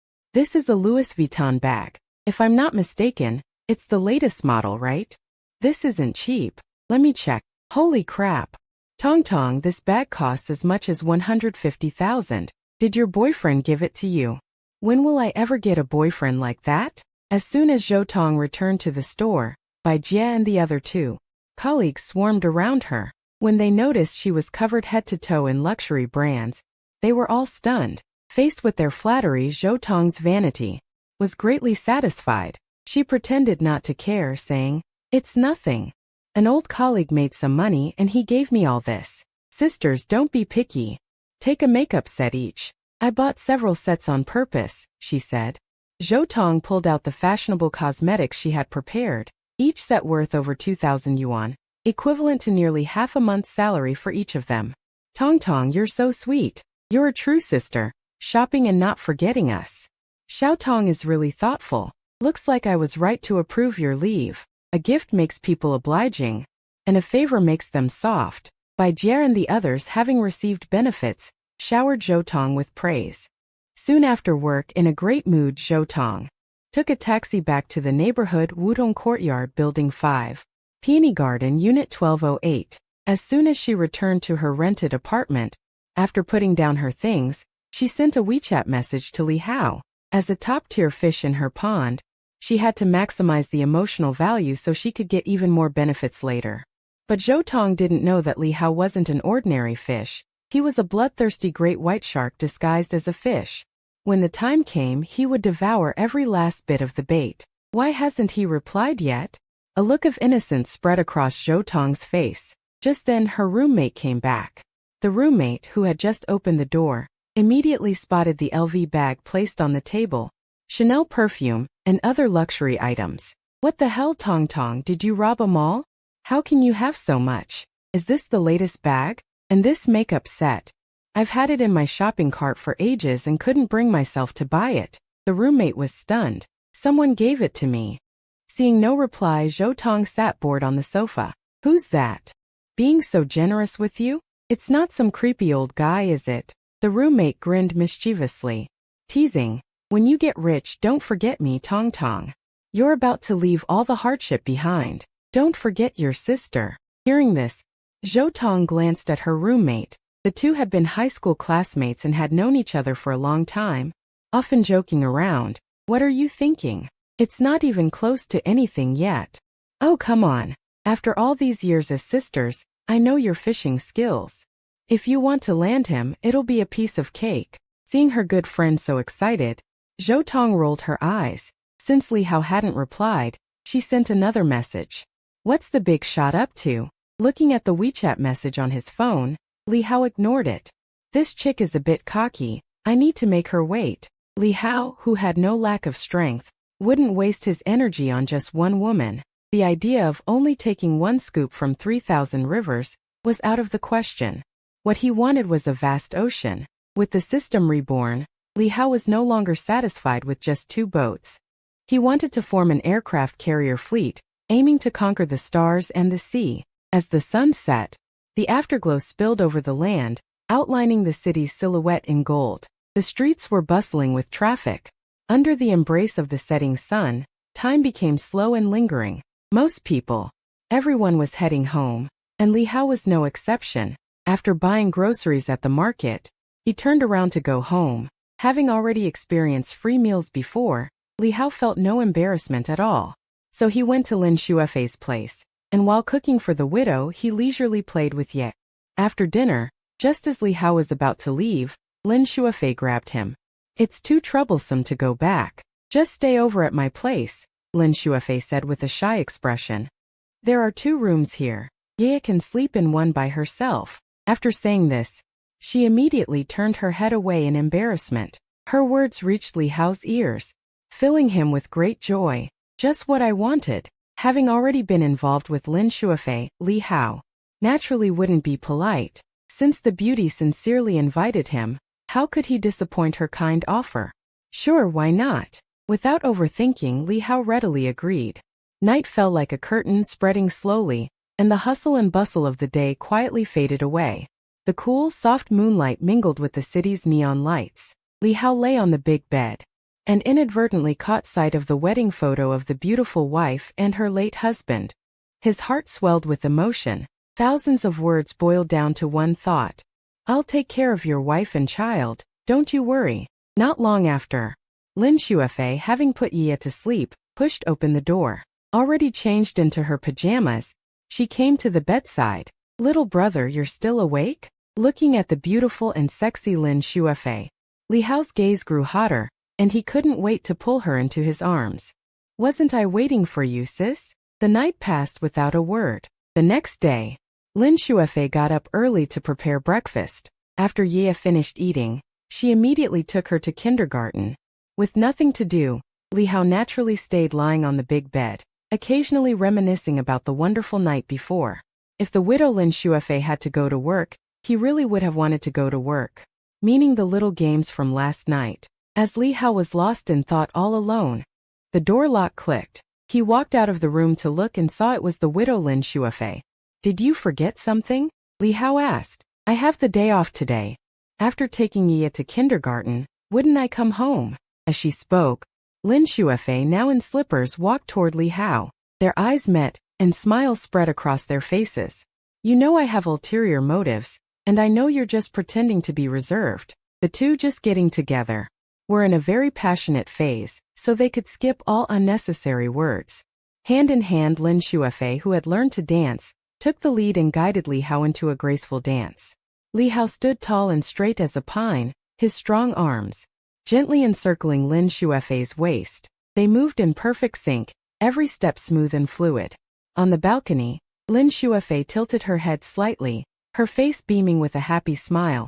a Louis Vuitton bag. If I'm not mistaken, it's the latest model, right? This isn't cheap. Let me check. Holy crap. Tong, this bag costs as much as 150,000. Did your boyfriend give it to you? When will I ever get a boyfriend like that? As soon as Zhou Tong returned to the store, Bai Jie and the other two colleagues swarmed around her. When they noticed she was covered head to toe in luxury brands, they were all stunned. Faced with their flattery, Zhou Tong's vanity was greatly satisfied. She pretended not to care, saying, It's nothing. An old colleague made some money and he gave me all this. Sisters, don't be picky. Take a makeup set each. I bought several sets on purpose, she said. Zhou Tong pulled out the fashionable cosmetics she had prepared, each set worth over 2,000 yuan, equivalent to nearly half a month's salary for each of them. Tong Tong, you're so sweet. You're a true sister, shopping and not forgetting us. Xiao Tong is really thoughtful. Looks like I was right to approve your leave. A gift makes people obliging, and a favor makes them soft. Bai Jie and the others, having received benefits, showered Zhou Tong with praise. Soon after work, in a great mood, Zhou Tong took a taxi back to the neighborhood Wudong Courtyard Building 5, Peony Garden, Unit 1208. As soon as she returned to her rented apartment, after putting down her things, she sent a WeChat message to Li Hao. As a top-tier fish in her pond, she had to maximize the emotional value so she could get even more benefits later. But Zhou Tong didn't know that Li Hao wasn't an ordinary fish. He was a bloodthirsty great white shark disguised as a fish. When the time came, he would devour every last bit of the bait. Why hasn't he replied yet? A look of innocence spread across Zhou Tong's face. Just then, her roommate came back. The roommate, who had just opened the door, immediately spotted the LV bag placed on the table, Chanel perfume, and other luxury items. What the hell, Tong Tong, did you rob a mall? How can you have so much? Is this the latest bag? And this makeup set? I've had it in my shopping cart for ages and couldn't bring myself to buy it. The roommate was stunned. Someone gave it to me. Seeing no reply, Zhou Tong sat bored on the sofa. Who's that? Being so generous with you? It's not some creepy old guy, is it? The roommate grinned mischievously. Teasing. When you get rich, don't forget me, Tong Tong. You're about to leave all the hardship behind. Don't forget your sister. Hearing this, Zhou Tong glanced at her roommate. The two had been high school classmates and had known each other for a long time, often joking around. What are you thinking? It's not even close to anything yet. Oh, come on. After all these years as sisters, I know your fishing skills. If you want to land him, it'll be a piece of cake. Seeing her good friend so excited, Zhou Tong rolled her eyes. Since Li Hao hadn't replied, she sent another message. What's the big shot up to? Looking at the WeChat message on his phone, Li Hao ignored it. This chick is a bit cocky. I need to make her wait. Li Hao, who had no lack of strength, wouldn't waste his energy on just one woman. The idea of only taking one scoop from 3,000 rivers was out of the question. What he wanted was a vast ocean. With the system reborn, Li Hao was no longer satisfied with just 2 boats. He wanted to form an aircraft carrier fleet, aiming to conquer the stars and the sea. As the sun set, the afterglow spilled over the land, outlining the city's silhouette in gold. The streets were bustling with traffic. Under the embrace of the setting sun, time became slow and lingering. Most people, everyone was heading home, and Li Hao was no exception. After buying groceries at the market, he turned around to go home. Having already experienced free meals before, Li Hao felt no embarrassment at all. So he went to Lin Shuefei's place, and while cooking for the widow, he leisurely played with Ye. After dinner, just as Li Hao was about to leave, Lin Shuefei grabbed him. It's too troublesome to go back. Just stay over at my place, Lin Shuefei said with a shy expression. There are 2 rooms here. Ye can sleep in one by herself. After saying this, she immediately turned her head away in embarrassment. Her words reached Li Hao's ears, filling him with great joy. Just what I wanted. Having already been involved with Lin Shuefei, Li Hao naturally wouldn't be polite. Since the beauty sincerely invited him, how could he disappoint her kind offer? Sure, why not? Without overthinking, Li Hao readily agreed. Night fell like a curtain, spreading slowly, and the hustle and bustle of the day quietly faded away. The cool, soft moonlight mingled with the city's neon lights. Li Hao lay on the big bed, and inadvertently caught sight of the wedding photo of the beautiful wife and her late husband. His heart swelled with emotion. Thousands of words boiled down to one thought. I'll take care of your wife and child, don't you worry. Not long after, Lin Shuefei, having put Ye to sleep, pushed open the door. Already changed into her pajamas, she came to the bedside. Little brother, you're still awake? Looking at the beautiful and sexy Lin Shuefei, Li Hao's gaze grew hotter, and he couldn't wait to pull her into his arms. Wasn't I waiting for you, sis? The night passed without a word. The next day, Lin Shuefei got up early to prepare breakfast. After Ye finished eating, She immediately took her to kindergarten. With nothing to do, Li Hao naturally stayed lying on the big bed, occasionally reminiscing about the wonderful night before. If the widow Lin Shuefei had to go to work, he really would have wanted to go to work. Meaning the little games from last night. As Li Hao was lost in thought all alone, the door lock clicked. He walked out of the room to look and saw it was the widow Lin Shuefei. "Did you forget something?" Li Hao asked. "I have the day off today. After taking Ye to kindergarten, wouldn't I come home?" As she spoke, Lin Shuefei, now in slippers, walked toward Li Hao. Their eyes met, and smiles spread across their faces. "You know I have ulterior motives, and I know you're just pretending to be reserved." The two just getting together were in a very passionate phase, so they could skip all unnecessary words. Hand in hand, Lin Shuefei, who had learned to dance, took the lead and guided Li Hao into a graceful dance. Li Hao stood tall and straight as a pine, his strong arms gently encircling Lin Shuefei's waist. They moved in perfect sync, every step smooth and fluid. On the balcony, Lin Shuefei tilted her head slightly, her face beaming with a happy smile,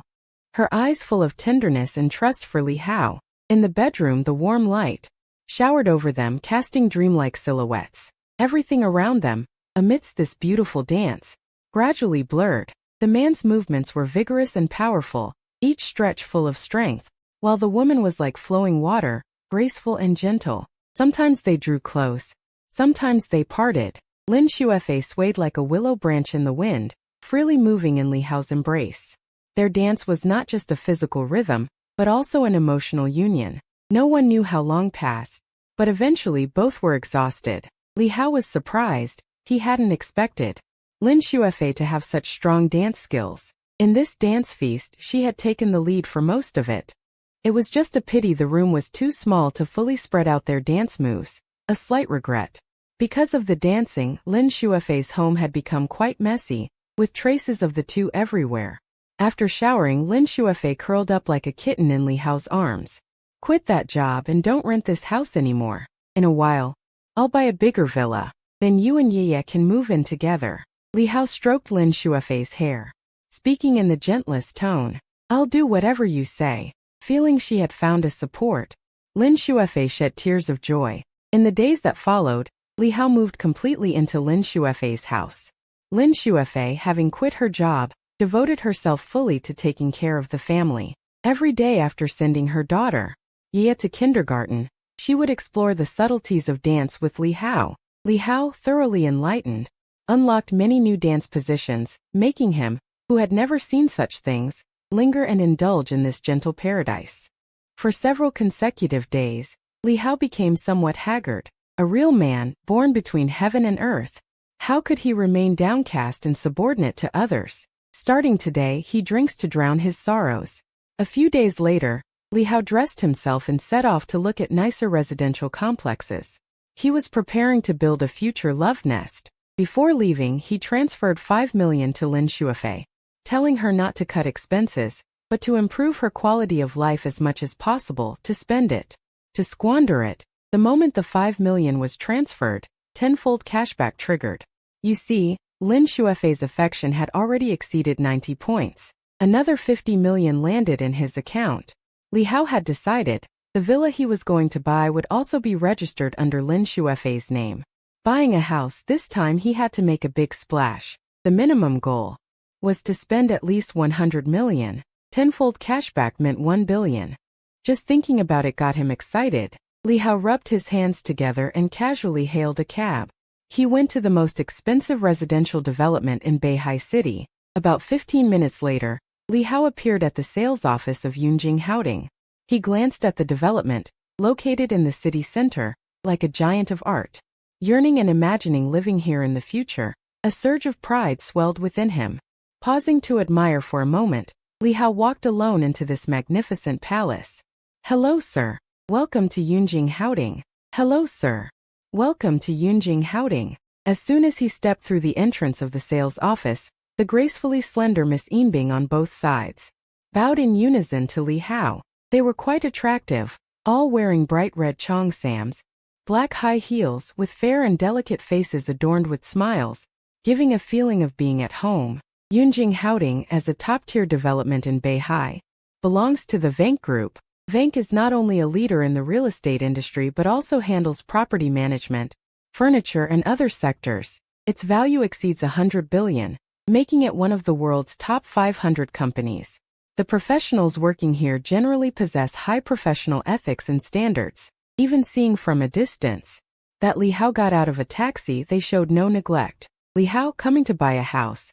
her eyes full of tenderness and trust for Li Hao. In the bedroom, the warm light showered over them, casting dreamlike silhouettes. Everything around them, amidst this beautiful dance, gradually blurred. The man's movements were vigorous and powerful, each stretch full of strength, while the woman was like flowing water, graceful and gentle. Sometimes they drew close, sometimes they parted. Lin Shuefei swayed like a willow branch in the wind, freely moving in Li Hao's embrace. Their dance was not just a physical rhythm, but also an emotional union. No one knew how long passed, but eventually both were exhausted. Li Hao was surprised. He hadn't expected Lin Shuefei to have such strong dance skills. In this dance feast, she had taken the lead for most of it. It was just a pity the room was too small to fully spread out their dance moves, a slight regret. Because of the dancing, Lin Shuefei's home had become quite messy, with traces of the two everywhere. After showering, Lin Shuefei curled up like a kitten in Li Hao's arms. "Quit that job and don't rent this house anymore. In a while, I'll buy a bigger villa. Then you and Ye can move in together." Li Hao stroked Lin Shuefei's hair, speaking in the gentlest tone. "I'll do whatever you say." Feeling she had found a support, Lin Shuefei shed tears of joy. In the days that followed, Li Hao moved completely into Lin Shuefei's house. Lin Shuefei, having quit her job, devoted herself fully to taking care of the family. Every day after sending her daughter, Ye, to kindergarten, she would explore the subtleties of dance with Li Hao. Li Hao, thoroughly enlightened, unlocked many new dance positions, making him, who had never seen such things, linger and indulge in this gentle paradise. For several consecutive days, Li Hao became somewhat haggard. A real man, born between heaven and earth. How could he remain downcast and subordinate to others? Starting today, he drinks to drown his sorrows. A few days later, Li Hao dressed himself and set off to look at nicer residential complexes. He was preparing to build a future love nest. Before leaving, he transferred 5 million to Lin Shuefei, telling her not to cut expenses, but to improve her quality of life as much as possible, to spend it, to squander it. The moment the 5 million was transferred, tenfold cashback triggered. You see, Lin Shuefei's affection had already exceeded 90 points. Another 50 million landed in his account. Li Hao had decided, the villa he was going to buy would also be registered under Lin Shuefei's name. Buying a house, this time he had to make a big splash. The minimum goal was to spend at least 100 million. Tenfold cashback meant 1 billion. Just thinking about it got him excited. Li Hao rubbed his hands together and casually hailed a cab. He went to the most expensive residential development in Beihai City. About 15 minutes later, Li Hao appeared at the sales office of Yunjing Houding. He glanced at the development, located in the city center, like a giant of art. Yearning and imagining living here in the future, a surge of pride swelled within him. Pausing to admire for a moment, Li Hao walked alone into this magnificent palace. "Hello, sir. Welcome to Yunjing Houding." "Hello, sir. Welcome to Yunjing Houding." As soon as he stepped through the entrance of the sales office, the gracefully slender Miss Yinbing on both sides bowed in unison to Li Hao. They were quite attractive, all wearing bright red cheongsams, black high heels with fair and delicate faces adorned with smiles, giving a feeling of being at home. Yunjing Houding, as a top-tier development in Beihai, belongs to the Vank Group. Vank is not only a leader in the real estate industry but also handles property management, furniture and other sectors. Its value exceeds 100 billion, making it one of the world's top 500 companies. The professionals working here generally possess high professional ethics and standards, even seeing from a distance. That Li Hao got out of a taxi, they showed no neglect. Li Hao, coming to buy a house,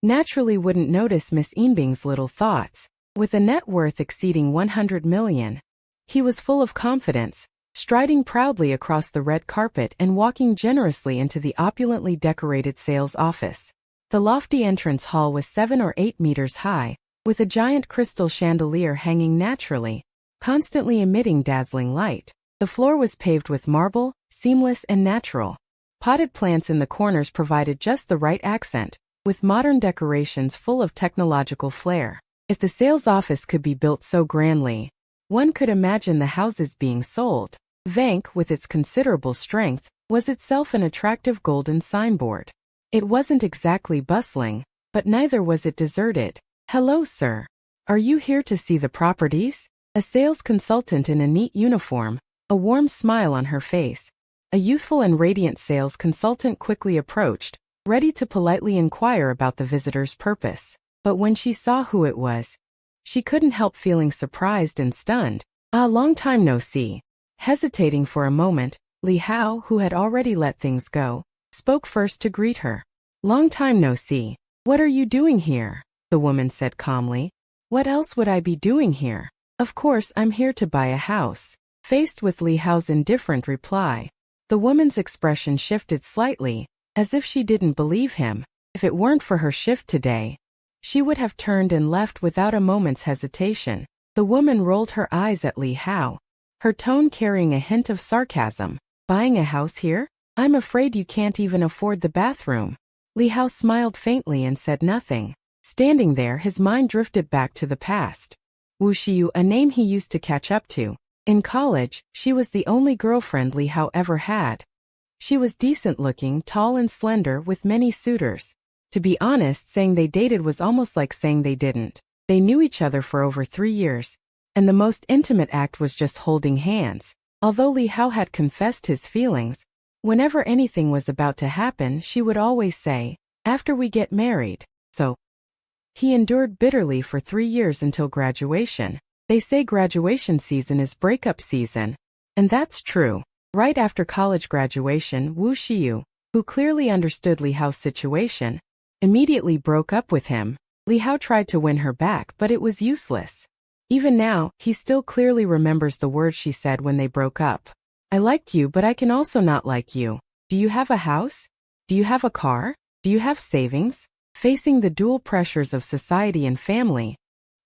naturally wouldn't notice Miss Yinbing's little thoughts. With a net worth exceeding 100 million, he was full of confidence, striding proudly across the red carpet and walking generously into the opulently decorated sales office. The lofty entrance hall was 7 or 8 meters high, with a giant crystal chandelier hanging naturally, constantly emitting dazzling light. The floor was paved with marble, seamless and natural. Potted plants in the corners provided just the right accent, with modern decorations full of technological flair. If the sales office could be built so grandly, one could imagine the houses being sold. Vank, with its considerable strength, was itself an attractive golden signboard. It wasn't exactly bustling, but neither was it deserted. "Hello, sir. Are you here to see the properties?" A sales consultant in a neat uniform, a warm smile on her face. A youthful and radiant sales consultant quickly approached, ready to politely inquire about the visitor's purpose. But when she saw who it was, she couldn't help feeling surprised and stunned. "Ah, long time no see." Hesitating for a moment, Li Hao, who had already let things go, spoke first to greet her. "Long time no see. What are you doing here?" the woman said calmly. "What else would I be doing here? Of course I'm here to buy a house." Faced with Li Hao's indifferent reply, the woman's expression shifted slightly, as if she didn't believe him. If it weren't for her shift today, she would have turned and left without a moment's hesitation. The woman rolled her eyes at Li Hao, her tone carrying a hint of sarcasm. "Buying a house here? I'm afraid you can't even afford the bathroom." Li Hao smiled faintly and said nothing. Standing there, his mind drifted back to the past. Wu Xiyu, a name he used to catch up to. In college, she was the only girlfriend Li Hao ever had. She was decent-looking, tall and slender, with many suitors. To be honest, saying they dated was almost like saying they didn't. They knew each other for over 3 years, and the most intimate act was just holding hands. Although Li Hao had confessed his feelings, whenever anything was about to happen, she would always say, "After we get married." So he endured bitterly for 3 years until graduation. They say graduation season is breakup season, and that's true. Right after college graduation, Wu Xiyu, who clearly understood Li Hao's situation, immediately broke up with him. Li Hao tried to win her back, but it was useless. Even now, he still clearly remembers the words she said when they broke up. "I liked you, but I can also not like you. Do you have a house? Do you have a car? Do you have savings?" Facing the dual pressures of society and family,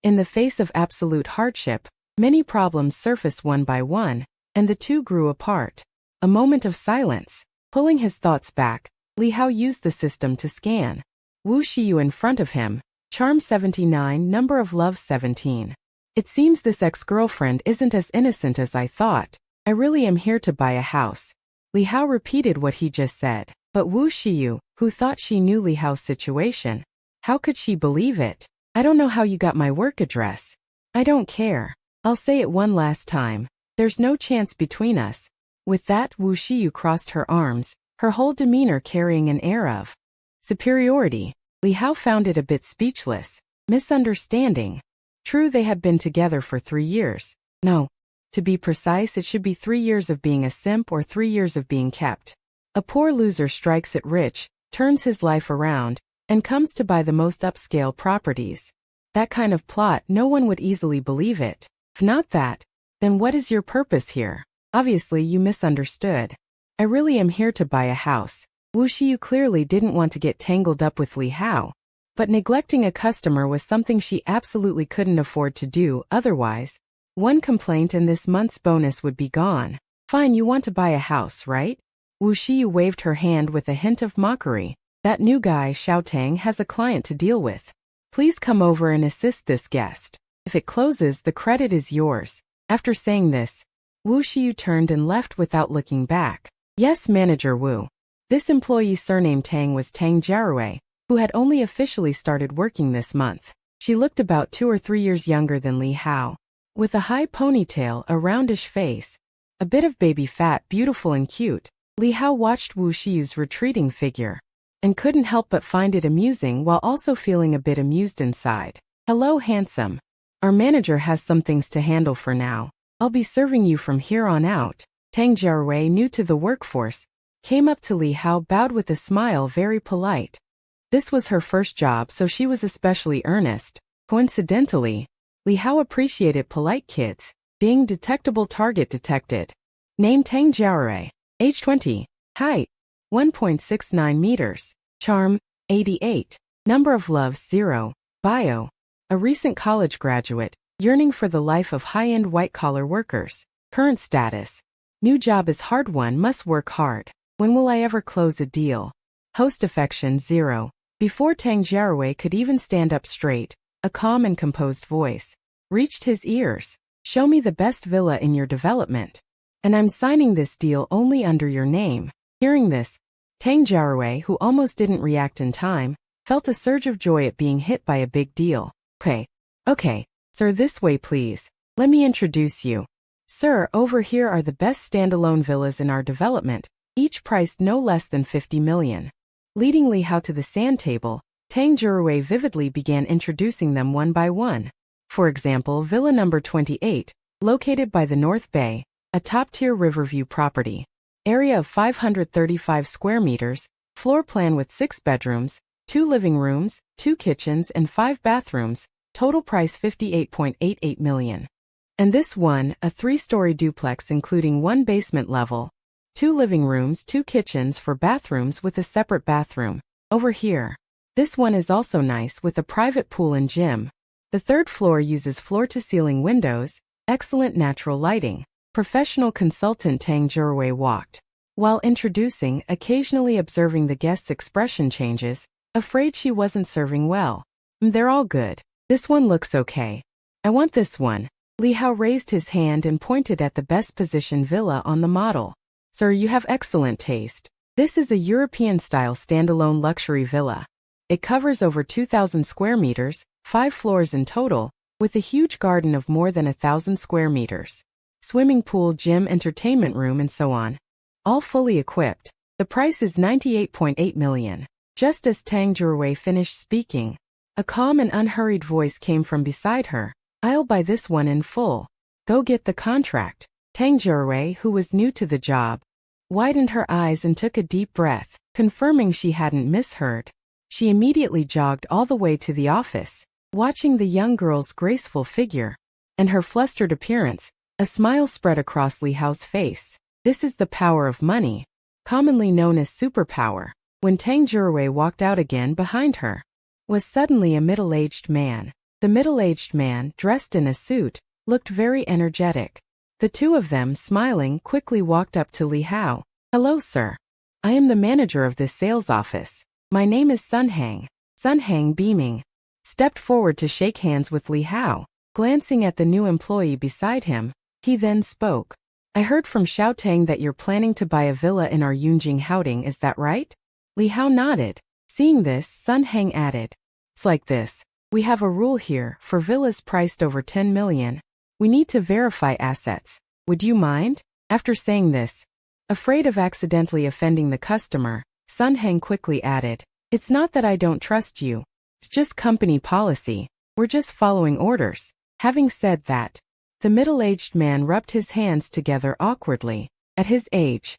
in the face of absolute hardship, many problems surfaced one by one, and the two grew apart. A moment of silence. Pulling his thoughts back, Li Hao used the system to scan Wu Xiyu in front of him. Charm 79, number of love 17. "It seems this ex-girlfriend isn't as innocent as I thought. I really am here to buy a house." Li Hao repeated what he just said. But Wu Xiyu, who thought she knew Li Hao's situation, how could she believe it? "I don't know how you got my work address." "I don't care. I'll say it one last time. There's no chance between us." With that, Wu Xiyu crossed her arms, her whole demeanor carrying an air of superiority. Li Hao found it a bit speechless. Misunderstanding. True, they had been together for 3 years. No. To be precise, it should be 3 years of being a simp or 3 years of being kept. A poor loser strikes it rich, turns his life around, and comes to buy the most upscale properties. That kind of plot, no one would easily believe it. If not that, then what is your purpose here? Obviously you misunderstood. "I really am here to buy a house." Wu Xiyu clearly didn't want to get tangled up with Li Hao, but neglecting a customer was something she absolutely couldn't afford to do, otherwise, one complaint and this month's bonus would be gone. "Fine, you want to buy a house, right?" Wu Xiyu waved her hand with a hint of mockery. "That new guy, Xiaotang, has a client to deal with. Please come over and assist this guest. If it closes, the credit is yours." After saying this, Wu Xiyu turned and left without looking back. "Yes, Manager Wu." This employee surnamed Tang was Tang Jiarui, who had only officially started working this month. She looked about 2 or 3 years younger than Li Hao. With a high ponytail, a roundish face, a bit of baby fat, beautiful and cute, Li Hao watched Wu Shiyu's retreating figure and couldn't help but find it amusing while also feeling a bit amused inside. Hello, handsome. Our manager has some things to handle for now. I'll be serving you from here on out. Tang Jiarui, new to the workforce, came up to Li Hao, bowed with a smile, very polite. This was her first job, so she was especially earnest. Coincidentally, Li Hao appreciated polite kids. Being detectable target detected. Name Tang Jiarui. Age 20. Height 1.69 meters. Charm 88. Number of loves 0. Bio. A recent college graduate, yearning for the life of high-end white-collar workers. Current status. New job is hard, one must work hard. When will I ever close a deal? Host affection 0. Before Tang Jiarui could even stand up straight, a calm and composed voice reached his ears. Show me the best villa in your development. And I'm signing this deal only under your name. Hearing this, Tang Jiarui, who almost didn't react in time, felt a surge of joy at being hit by a big deal. Okay, sir, this way please. Let me introduce you. Sir, over here are the best standalone villas in our development, each priced no less than 50 million. Leading Li Hao to the sand table, Tang Jiarui vividly began introducing them one by one. For example, Villa number 28, located by the North Bay, a top-tier Riverview property. Area of 535 square meters, floor plan with 6 bedrooms, 2 living rooms, 2 kitchens and 5 bathrooms, total price 58.88 million. And this one, a 3-story duplex including 1 basement level, 2 living rooms, 2 kitchens, 4 bathrooms with a separate bathroom. Over here. This one is also nice with a private pool and gym. The 3rd floor uses floor-to-ceiling windows, excellent natural lighting. Professional consultant Tang Jiarui walked. While introducing, occasionally observing the guest's expression changes, afraid she wasn't serving well. They're all good. This one looks okay. I want this one. Li Hao raised his hand and pointed at the best positioned villa on the model. Sir, you have excellent taste. This is a European-style standalone luxury villa. It covers over 2,000 square meters, 5 floors in total, with a huge garden of more than 1,000 square meters. Swimming pool, gym, entertainment room and so on. All fully equipped. The price is 98.8 million. Just as Tang Jiarui finished speaking, a calm and unhurried voice came from beside her. I'll buy this one in full. Go get the contract. Tang Jiarui, who was new to the job, widened her eyes and took a deep breath, confirming she hadn't misheard. She immediately jogged all the way to the office. Watching the young girl's graceful figure and her flustered appearance, a smile spread across Li Hao's face. This is the power of money, commonly known as superpower. When Tang Jiarui walked out again, behind her was suddenly a middle-aged man. The middle-aged man, dressed in a suit, looked very energetic. The two of them, smiling, quickly walked up to Li Hao. Hello, sir. I am the manager of this sales office. My name is Sun Hang. Sun Hang, beaming, stepped forward to shake hands with Li Hao. Glancing at the new employee beside him, he then spoke. I heard from Xiao Tang that you're planning to buy a villa in our Yunjing Haoding, is that right? Li Hao nodded. Seeing this, Sun Hang added. It's like this. We have a rule here, for villas priced over 10 million. We need to verify assets. Would you mind? After saying this, afraid of accidentally offending the customer, Sun Hang quickly added. It's not that I don't trust you. It's just company policy. We're just following orders. Having said that, the middle-aged man rubbed his hands together awkwardly. At his age,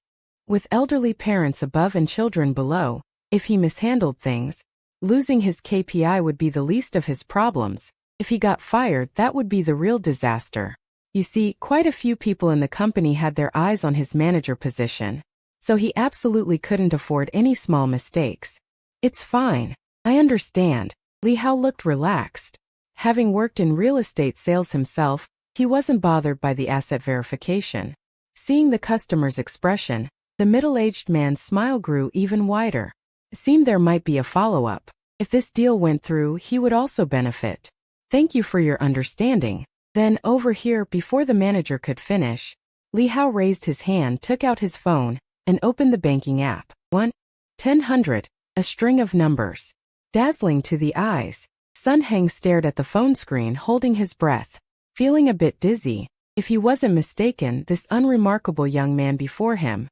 with elderly parents above and children below, if he mishandled things, losing his KPI would be the least of his problems. If he got fired, that would be the real disaster. You see, quite a few people in the company had their eyes on his manager position, so he absolutely couldn't afford any small mistakes. It's fine. I understand. Li Hao looked relaxed. Having worked in real estate sales himself, he wasn't bothered by the asset verification. Seeing the customer's expression, the middle-aged man's smile grew even wider. It seemed there might be a follow-up. If this deal went through, he would also benefit. Thank you for your understanding. Then, over here, before the manager could finish, Li Hao raised his hand, took out his phone, and opened the banking app. 1-1000, a string of numbers. Dazzling to the eyes. Sun Heng stared at the phone screen holding his breath, feeling a bit dizzy. If he wasn't mistaken, this unremarkable young man before him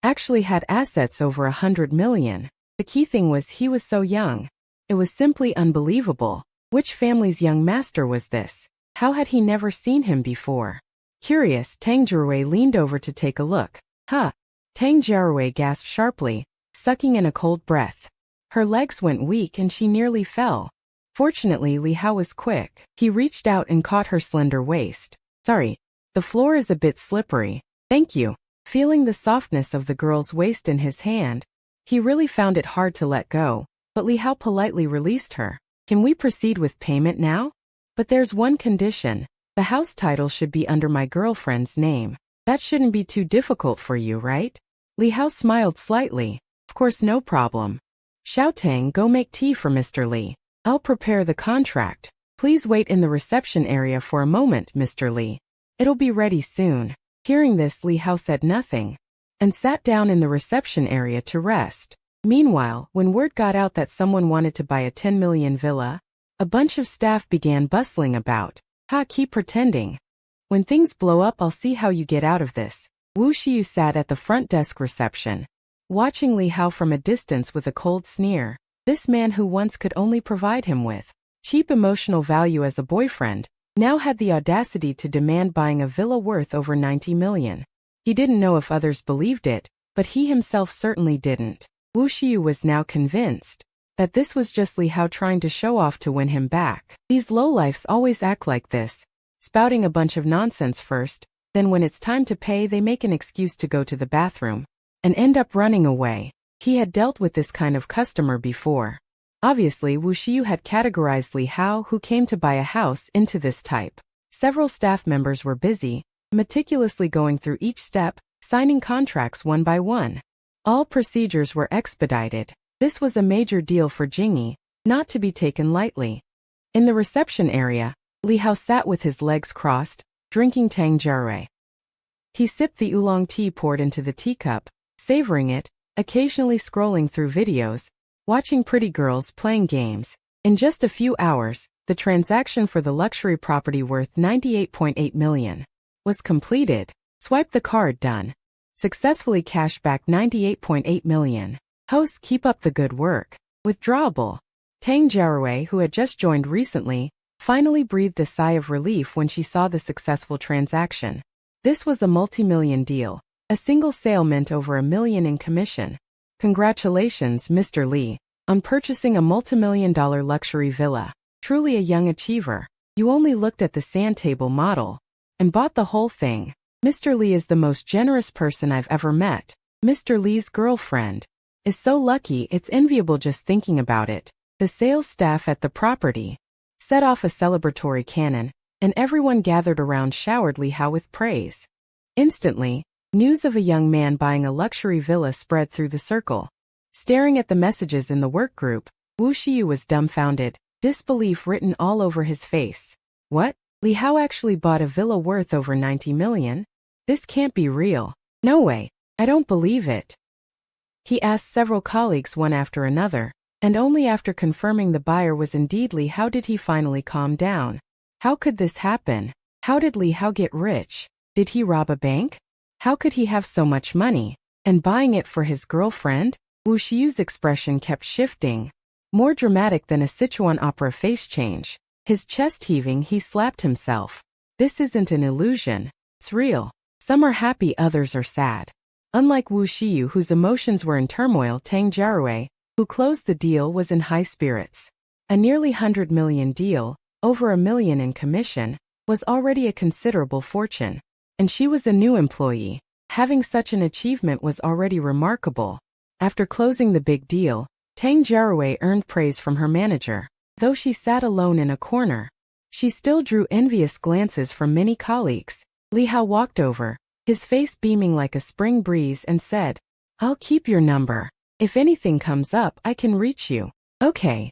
actually had assets over 100 million. The key thing was he was so young. It was simply unbelievable. Which family's young master was this? How had he never seen him before? Curious, Tang Jirui leaned over to take a look. Huh. Tang Jirui gasped sharply, sucking in a cold breath. Her legs went weak and she nearly fell. Fortunately, Li Hao was quick. He reached out and caught her slender waist. Sorry, the floor is a bit slippery. Thank you. Feeling the softness of the girl's waist in his hand, he really found it hard to let go, but Li Hao politely released her. Can we proceed with payment now? But there's one condition. The house title should be under my girlfriend's name. That shouldn't be too difficult for you, right? Li Hao smiled slightly. Of course, no problem. Xiaotang, go make tea for Mr. Li. I'll prepare the contract. Please wait in the reception area for a moment, Mr. Li. It'll be ready soon. Hearing this, Li Hao said nothing and sat down in the reception area to rest. Meanwhile, when word got out that someone wanted to buy a 10 million villa, a bunch of staff began bustling about. Keep pretending. When things blow up, I'll see how you get out of this. Wu Xiyu sat at the front desk reception, watching Li Hao from a distance with a cold sneer. This man who once could only provide him with cheap emotional value as a boyfriend, now had the audacity to demand buying a villa worth over 90 million. He didn't know if others believed it, but he himself certainly didn't. Wu Xiyu was now convinced that this was just Li Hao trying to show off to win him back. These lowlifes always act like this, spouting a bunch of nonsense first, then when it's time to pay they make an excuse to go to the bathroom and end up running away. He had dealt with this kind of customer before. Obviously, Wu Xiyu had categorized Li Hao, who came to buy a house, into this type. Several staff members were busy, meticulously going through each step, signing contracts one by one. All procedures were expedited. This was a major deal for Jingyi, not to be taken lightly. In the reception area, Li Hao sat with his legs crossed, drinking Tang Jirui. He sipped the oolong tea poured into the teacup, savoring it, occasionally scrolling through videos, watching pretty girls playing games. In just a few hours, the transaction for the luxury property worth 98.8 million was completed. Swipe the card, done. Successfully cashed back 98.8 million. Host, keep up the good work. Withdrawable. Tang Jirui, who had just joined recently, finally breathed a sigh of relief when she saw the successful transaction. This was a multi-million deal. A single sale meant over $1 million in commission. Congratulations, Mr. Li, on purchasing a multi-million-dollar luxury villa. Truly a young achiever. You only looked at the sand table model and bought the whole thing. Mr. Li is the most generous person I've ever met. Mr. Li's girlfriend is so lucky it's enviable just thinking about it. The sales staff at the property set off a celebratory cannon, and everyone gathered around showered Li Hao with praise. Instantly, news of a young man buying a luxury villa spread through the circle. Staring at the messages in the work group, Wu Xiyu was dumbfounded, disbelief written all over his face. What? Li Hao actually bought a villa worth over 90 million? This can't be real. No way. I don't believe it. He asked several colleagues one after another, and only after confirming the buyer was indeed Li Hao did he finally calm down. How could this happen? How did Li Hao get rich? Did he rob a bank? How could he have so much money? And buying it for his girlfriend? Wu Xiyu's expression kept shifting. More dramatic than a Sichuan opera face change. His chest heaving, he slapped himself. This isn't an illusion. It's real. Some are happy, others are sad. Unlike Wu Xiyu, whose emotions were in turmoil, Tang Jirui, who closed the deal, was in high spirits. A nearly 100 million deal, over $1 million in commission, was already a considerable fortune. And she was a new employee. Having such an achievement was already remarkable. After closing the big deal, Tang Jirui earned praise from her manager. Though she sat alone in a corner, she still drew envious glances from many colleagues. Li Hao walked over, his face beaming like a spring breeze, and said, "I'll keep your number. If anything comes up, I can reach you." Okay.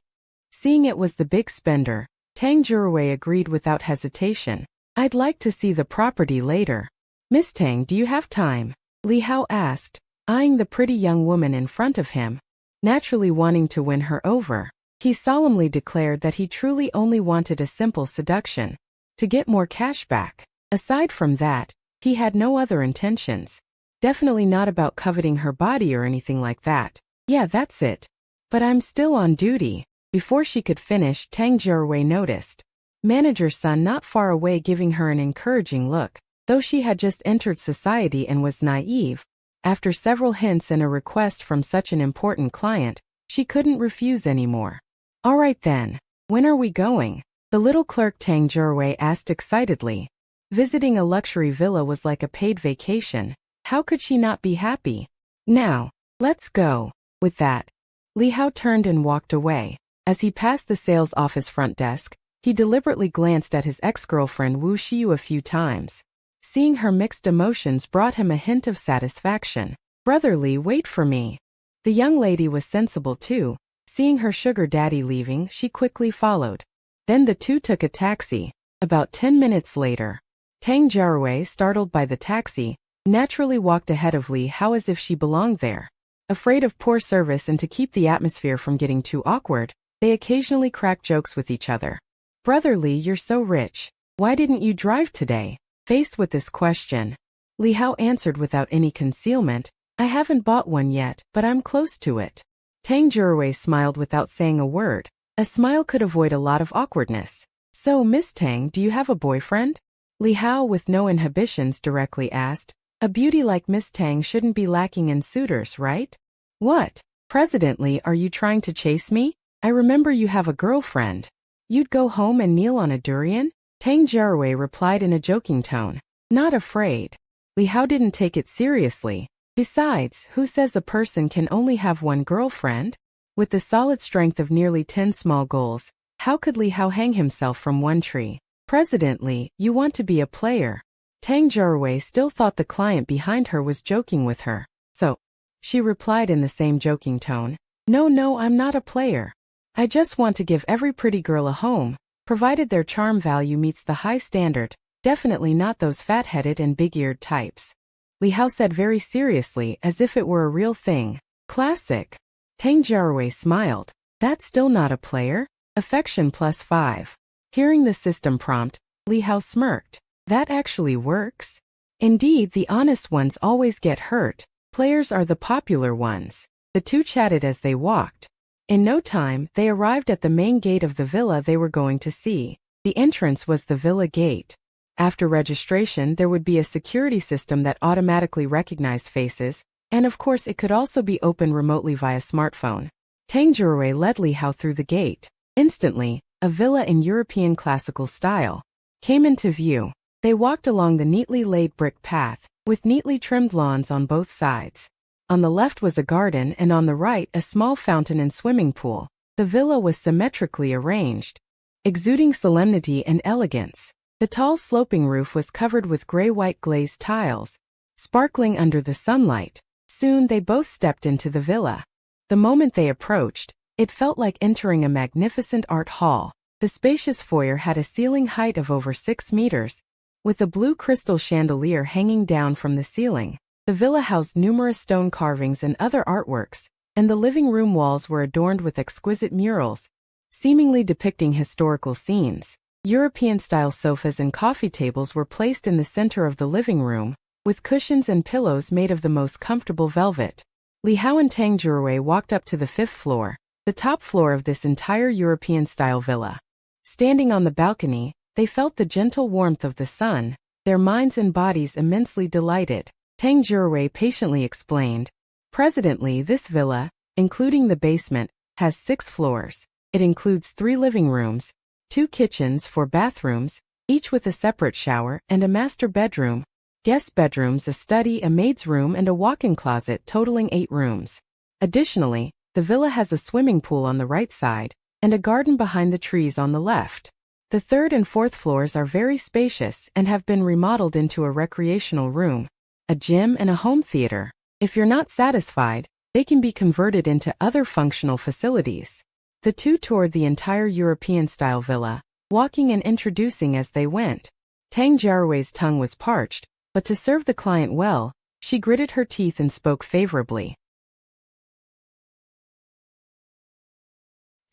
Seeing it was the big spender, Tang Jirui agreed without hesitation. "I'd like to see the property later." "Miss Tang, do you have time?" Li Hao asked, eyeing the pretty young woman in front of him, naturally wanting to win her over. He solemnly declared that he truly only wanted a simple seduction, to get more cash back. Aside from that, he had no other intentions. Definitely not about coveting her body or anything like that. Yeah, that's it. But I'm still on duty. Before she could finish, Tang Jiawei noticed manager's son not far away giving her an encouraging look. Though she had just entered society and was naive, after several hints and a request from such an important client, she couldn't refuse anymore. All right then, when are we going? The little clerk Tang Jiawei asked excitedly. Visiting a luxury villa was like a paid vacation. How could she not be happy? Now, let's go. With that, Li Hao turned and walked away. As he passed the sales office front desk, he deliberately glanced at his ex-girlfriend Wu Xiu a few times. Seeing her mixed emotions brought him a hint of satisfaction. Brotherly, wait for me. The young lady was sensible too. Seeing her sugar daddy leaving, she quickly followed. Then the two took a taxi. About 10 minutes later, Tang Jiawei, startled by the taxi, naturally walked ahead of Li Hao as if she belonged there. Afraid of poor service and to keep the atmosphere from getting too awkward, they occasionally cracked jokes with each other. Brotherly, you're so rich. Why didn't you drive today? Faced with this question, Li Hao answered without any concealment, I haven't bought one yet, but I'm close to it. Tang Jiawei smiled without saying a word. A smile could avoid a lot of awkwardness. So, Miss Tang, do you have a boyfriend? Li Hao, with no inhibitions, directly asked. A beauty like Miss Tang shouldn't be lacking in suitors, right? What? Presidently, are you trying to chase me? I remember you have a girlfriend. You'd go home and kneel on a durian? Tang Jiawei replied in a joking tone. Not afraid. Li Hao didn't take it seriously. Besides, who says a person can only have one girlfriend? With the solid strength of nearly 10 small goals, how could Li Hao hang himself from one tree? Presidently, you want to be a player. Tang Jiawei still thought the client behind her was joking with her. So, she replied in the same joking tone. No, I'm not a player. I just want to give every pretty girl a home, provided their charm value meets the high standard, definitely not those fat-headed and big-eared types. Li Hao said very seriously, as if it were a real thing. Classic. Tang Jiawei smiled. That's still not a player? Affection +5. Hearing the system prompt, Li Hao smirked. That actually works? Indeed, the honest ones always get hurt. Players are the popular ones. The two chatted as they walked. In no time, they arrived at the main gate of the villa they were going to see. The entrance was the villa gate. After registration, there would be a security system that automatically recognized faces, and of course it could also be opened remotely via smartphone. Tang Jiawei led Li Hao through the gate. Instantly, a villa in European classical style came into view. They walked along the neatly laid brick path, with neatly trimmed lawns on both sides. On the left was a garden and on the right a small fountain and swimming pool. The villa was symmetrically arranged, exuding solemnity and elegance. The tall sloping roof was covered with gray-white glazed tiles, sparkling under the sunlight. Soon they both stepped into the villa. The moment they approached, it felt like entering a magnificent art hall. The spacious foyer had a ceiling height of over 6 meters, with a blue crystal chandelier hanging down from the ceiling. The villa housed numerous stone carvings and other artworks, and the living room walls were adorned with exquisite murals, seemingly depicting historical scenes. European-style sofas and coffee tables were placed in the center of the living room, with cushions and pillows made of the most comfortable velvet. Li Hao and Tang Jiawei walked up to the 5th floor, the top floor of this entire European-style villa. Standing on the balcony, they felt the gentle warmth of the sun, their minds and bodies immensely delighted. Tang Jiawei patiently explained. Presidently, this villa, including the basement, has 6 floors. It includes 3 living rooms, 2 kitchens, 4 bathrooms, each with a separate shower, and a master bedroom, guest bedrooms, a study, a maid's room, and a walk-in closet totaling 8 rooms. Additionally, the villa has a swimming pool on the right side, and a garden behind the trees on the left. The 3rd and 4th floors are very spacious and have been remodeled into a recreational room, a gym, and a home theater. If you're not satisfied, they can be converted into other functional facilities. The two toured the entire European-style villa, walking and introducing as they went. Tang Jiawei's tongue was parched, but to serve the client well, she gritted her teeth and spoke favorably.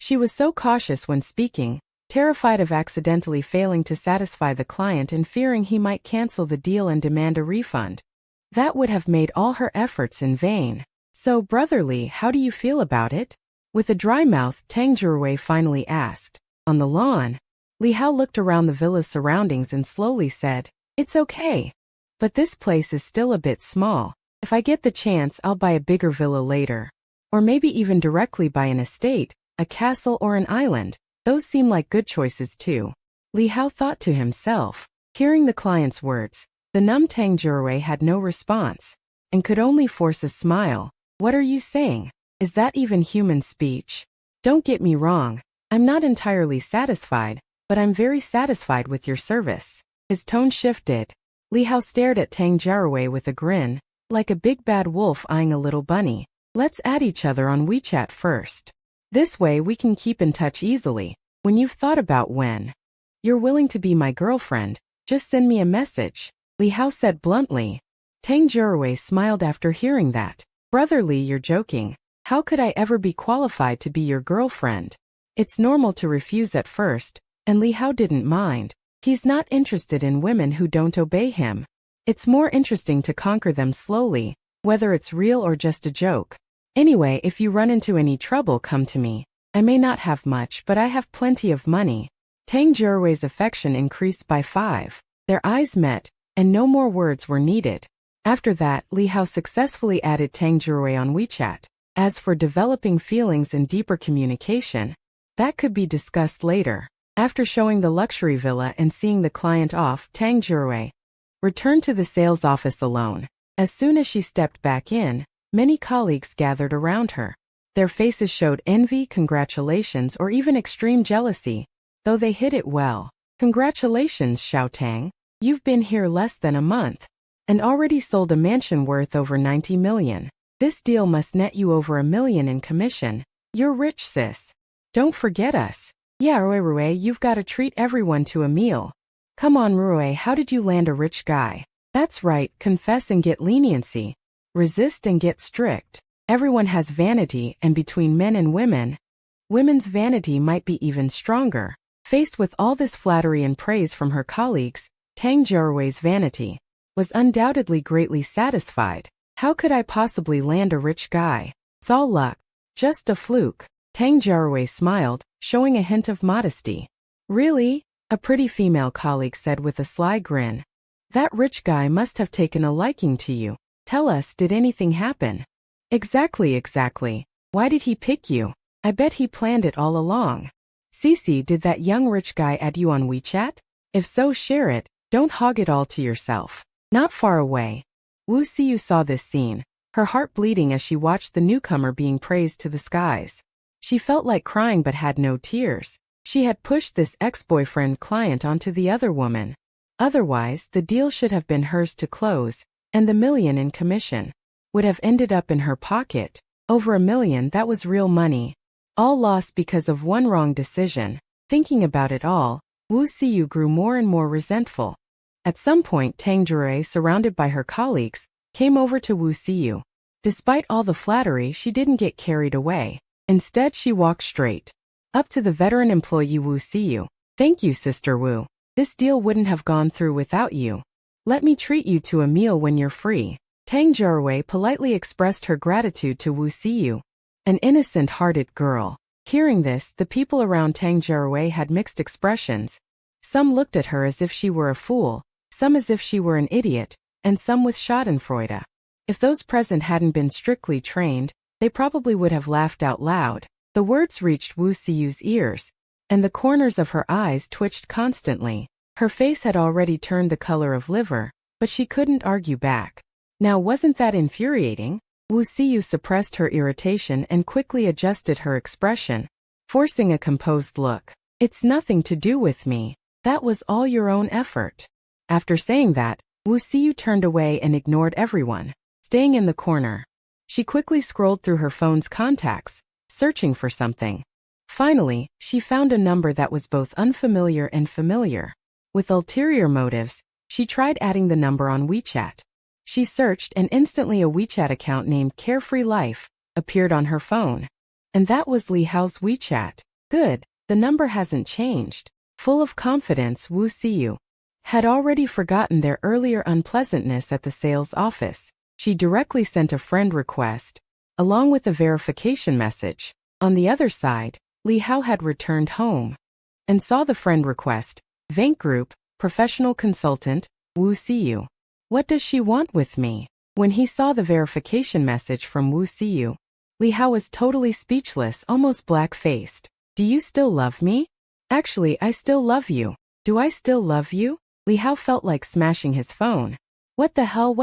She was so cautious when speaking, terrified of accidentally failing to satisfy the client and fearing he might cancel the deal and demand a refund. That would have made all her efforts in vain. So, brotherly, how do you feel about it? With a dry mouth, Tang Jirui finally asked. On the lawn, Li Hao looked around the villa's surroundings and slowly said, "It's okay. But this place is still a bit small. If I get the chance, I'll buy a bigger villa later. Or maybe even directly buy an estate, a castle or an island. Those seem like good choices too." Li Hao thought to himself. Hearing the client's words, the numb Tang Jirui had no response, and could only force a smile. "What are you saying? Is that even human speech? Don't get me wrong, I'm not entirely satisfied, but I'm very satisfied with your service." His tone shifted. Li Hao stared at Tang Jirui with a grin, like a big bad wolf eyeing a little bunny. "Let's add each other on WeChat first. This way we can keep in touch easily. When you've thought about when you're willing to be my girlfriend, just send me a message," Li Hao said bluntly. Tang Jirui smiled after hearing that. "Brotherly, you're joking. How could I ever be qualified to be your girlfriend?" It's normal to refuse at first, and Li Hao didn't mind. He's not interested in women who don't obey him. It's more interesting to conquer them slowly, whether it's real or just a joke. "Anyway, if you run into any trouble, come to me. I may not have much, but I have plenty of money." Tang Jirui's affection increased by 5. Their eyes met, and no more words were needed. After that, Li Hao successfully added Tang Jirui on WeChat. As for developing feelings and deeper communication, that could be discussed later. After showing the luxury villa and seeing the client off, Tang Jirui returned to the sales office alone. As soon as she stepped back in, many colleagues gathered around her. Their faces showed envy, congratulations, or even extreme jealousy, though they hid it well. "Congratulations, Xiao Tang. You've been here less than a month and already sold a mansion worth over 90 million. This deal must net you over $1 million in commission. You're rich, sis. Don't forget us. Yeah, Rui, you've got to treat everyone to a meal. Come on, Rui, how did you land a rich guy? That's right, confess and get leniency. Resist and get strict. Everyone has vanity, and between men and women, women's vanity might be even stronger." Faced with all this flattery and praise from her colleagues, Tang Jirui's vanity was undoubtedly greatly satisfied. "How could I possibly land a rich guy? It's all luck. Just a fluke." Tang Jirui smiled, showing a hint of modesty. "Really?" a pretty female colleague said with a sly grin. "That rich guy must have taken a liking to you. Tell us, did anything happen?" Exactly. Why did he pick you? I bet he planned it all along." "Cece, did that young rich guy add you on WeChat? If so, share it. Don't hog it all to yourself." Not far away, Wu Xiyu saw this scene, her heart bleeding as she watched the newcomer being praised to the skies. She felt like crying but had no tears. She had pushed this ex-boyfriend client onto the other woman. Otherwise, the deal should have been hers to close, and the $1 million in commission would have ended up in her pocket. Over $1 million, that was real money. All lost because of one wrong decision. Thinking about it all, Wu Xiyu grew more and more resentful. At some point, Tang Jirui, surrounded by her colleagues, came over to Wu Xiyu. Despite all the flattery, she didn't get carried away. Instead, she walked straight up to the veteran employee Wu Xiyu. "Thank you, Sister Wu. This deal wouldn't have gone through without you. Let me treat you to a meal when you're free." Tang Jirui politely expressed her gratitude to Wu Xiyu, an innocent-hearted girl. Hearing this, the people around Tang Jirui had mixed expressions. Some looked at her as if she were a fool, some as if she were an idiot, and some with schadenfreude. If those present hadn't been strictly trained, they probably would have laughed out loud. The words reached Wu Xiyu's ears, and the corners of her eyes twitched constantly. Her face had already turned the color of liver, but she couldn't argue back. Now, wasn't that infuriating? Wu Xiyu suppressed her irritation and quickly adjusted her expression, forcing a composed look. "It's nothing to do with me. That was all your own effort." After saying that, Wu Xiyu turned away and ignored everyone. Staying in the corner, she quickly scrolled through her phone's contacts, searching for something. Finally, she found a number that was both unfamiliar and familiar. With ulterior motives, she tried adding the number on WeChat. She searched and instantly a WeChat account named Carefree Life appeared on her phone. And that was Li Hao's WeChat. Good, the number hasn't changed. Full of confidence, Wu Siyu had already forgotten their earlier unpleasantness at the sales office. She directly sent a friend request, along with a verification message. On the other side, Li Hao had returned home and saw the friend request. Vank Group, professional consultant, Wu Siyu. What does she want with me? When he saw the verification message from Wu Siyu, Li Hao was totally speechless, almost black-faced. Do you still love me? Actually, I still love you. Do I still love you? Li Hao felt like smashing his phone. What the hell,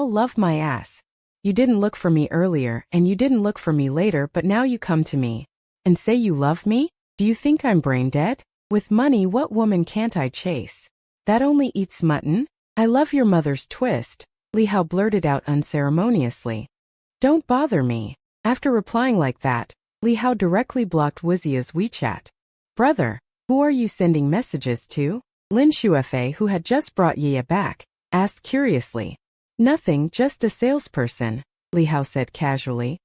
love my ass. You didn't look for me earlier and you didn't look for me later, but now you come to me and say you love me? Do you think I'm brain dead? With money, what woman can't I chase? That only eats mutton? I love your mother's twist, Li Hao blurted out unceremoniously. Don't bother me. After replying like that, Li Hao directly blocked Wuzia's WeChat. Brother, who are you sending messages to? Lin Shuefei, who had just brought Yaya back, asked curiously. Nothing, just a salesperson, Li Hao said casually.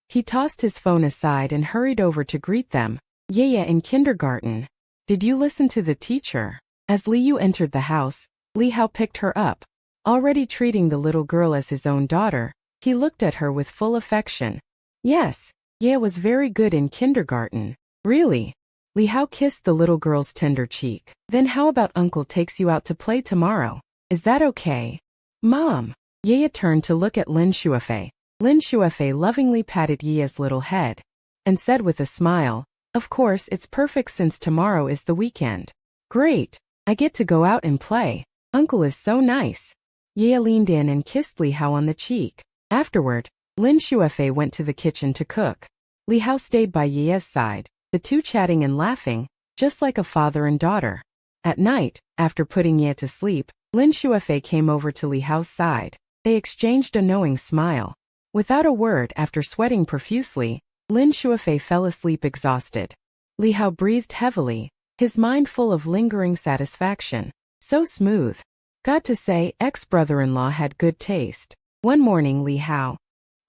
He tossed his phone aside and hurried over to greet them. Yaya in kindergarten. Did you listen to the teacher? As Li Yu entered the house, Li Hao picked her up. Already treating the little girl as his own daughter, he looked at her with full affection. Yes, Yaya was very good in kindergarten. Really? Li Hao kissed the little girl's tender cheek. Then how about Uncle takes you out to play tomorrow? Is that okay? Mom. Yaya turned to look at Lin Shuefei. Lin Shuefei lovingly patted Yaya's little head and said with a smile, of course, it's perfect since tomorrow is the weekend. Great. I get to go out and play. Uncle is so nice. Yaya leaned in and kissed Li Hao on the cheek. Afterward, Lin Shuefei went to the kitchen to cook. Li Hao stayed by Yaya's side, the two chatting and laughing, just like a father and daughter. At night, after putting Yaya to sleep, Lin Shuefei came over to Li Hao's side. They exchanged a knowing smile. Without a word, after sweating profusely, Lin Shuefei fell asleep exhausted. Li Hao breathed heavily, his mind full of lingering satisfaction. So smooth. Got to say, ex-brother-in-law had good taste. One morning Li Hao,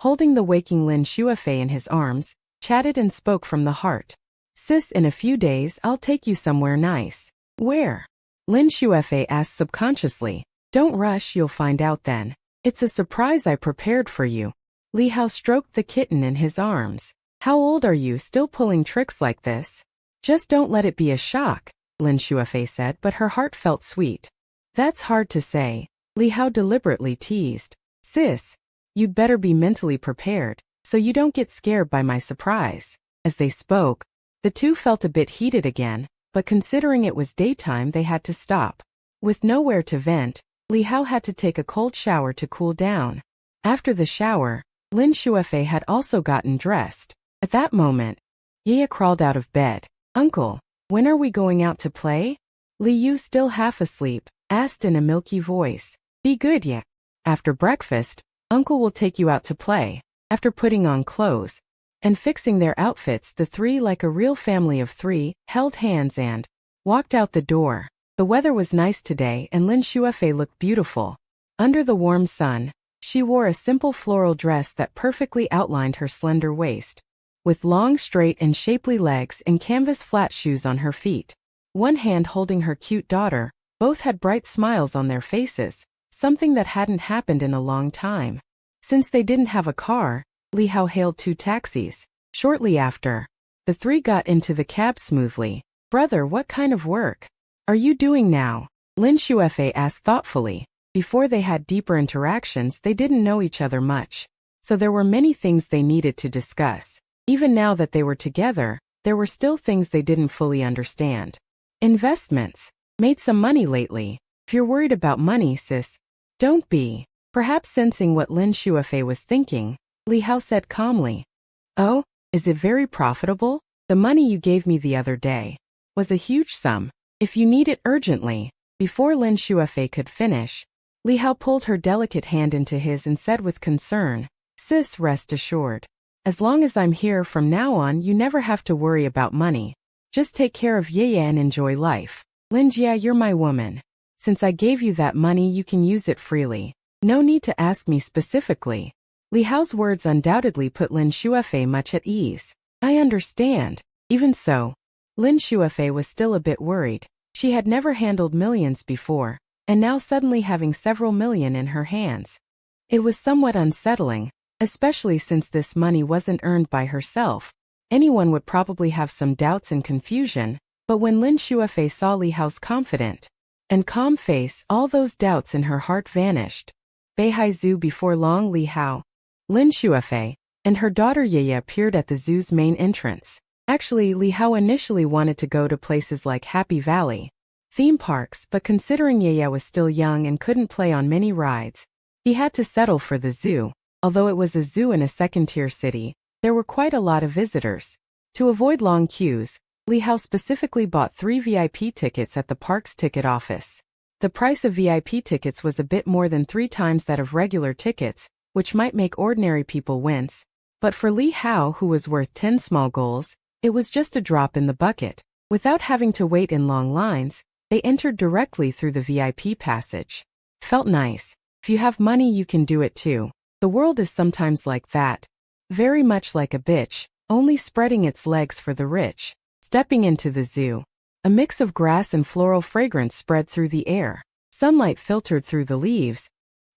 holding the waking Lin Shuefei in his arms, chatted and spoke from the heart. Sis, in a few days I'll take you somewhere nice. Where? Lin Shuefei asked subconsciously. Don't rush, you'll find out then. It's a surprise I prepared for you. Li Hao stroked the kitten in his arms. How old are you, still pulling tricks like this? Just don't let it be a shock, Lin Shuefei said, but her heart felt sweet. That's hard to say, Li Hao deliberately teased. Sis, you'd better be mentally prepared, so you don't get scared by my surprise. As they spoke, the two felt a bit heated again, but considering it was daytime they had to stop. With nowhere to vent, Li Hao had to take a cold shower to cool down. After the shower, Lin Shuefei had also gotten dressed. At that moment, Yaya crawled out of bed. Uncle, when are we going out to play? Li Yu, still half asleep, asked in a milky voice. Be good, ya. After breakfast, Uncle will take you out to play. After putting on clothes and fixing their outfits, the three, like a real family of three, held hands and walked out the door. The weather was nice today and Lin Shuefei looked beautiful. Under the warm sun, she wore a simple floral dress that perfectly outlined her slender waist, with long, straight and shapely legs and canvas flat shoes on her feet. One hand holding her cute daughter, both had bright smiles on their faces, something that hadn't happened in a long time. Since they didn't have a car, Li Hao hailed 2 taxis. Shortly after, the three got into the cab smoothly. Brother, what kind of work are you doing now? Lin Shuefei asked thoughtfully. Before they had deeper interactions, they didn't know each other much, so there were many things they needed to discuss. Even now that they were together, there were still things they didn't fully understand. Investments. Made some money lately. If you're worried about money, sis, don't be. Perhaps sensing what Lin Shuefei was thinking, Li Hao said calmly. Oh, is it very profitable? The money you gave me the other day was a huge sum. If you need it urgently. Before Lin Shuefei could finish, Li Hao pulled her delicate hand into his and said with concern, Sis, rest assured. As long as I'm here from now on, you never have to worry about money. Just take care of Yaya and enjoy life. Lin Jia, you're my woman. Since I gave you that money, you can use it freely. No need to ask me specifically. Li Hao's words undoubtedly put Lin Shuefei much at ease. I understand. Even so, Lin Shuafei was still a bit worried. She had never handled millions before, and now suddenly having several million in her hands. It was somewhat unsettling, especially since this money wasn't earned by herself. Anyone would probably have some doubts and confusion, but when Lin Shuafei saw Li Hao's confident and calm face, all those doubts in her heart vanished. Beihai Zoo. Before long, Li Hao, Lin Shuafei, and her daughter Ye appeared at the zoo's main entrance. Actually, Li Hao initially wanted to go to places like Happy Valley theme parks, but considering Ye was still young and couldn't play on many rides, he had to settle for the zoo. Although it was a zoo in a second-tier city, there were quite a lot of visitors. To avoid long queues, Li Hao specifically bought 3 VIP tickets at the park's ticket office. The price of VIP tickets was a bit more than 3 times that of regular tickets, which might make ordinary people wince. But for Li Hao, who was worth 10 small goals, it was just a drop in the bucket. Without having to wait in long lines, they entered directly through the VIP passage. Felt nice. If you have money, you can do it too. The world is sometimes like that. Very much like a bitch, only spreading its legs for the rich. Stepping into the zoo. A mix of grass and floral fragrance spread through the air. Sunlight filtered through the leaves,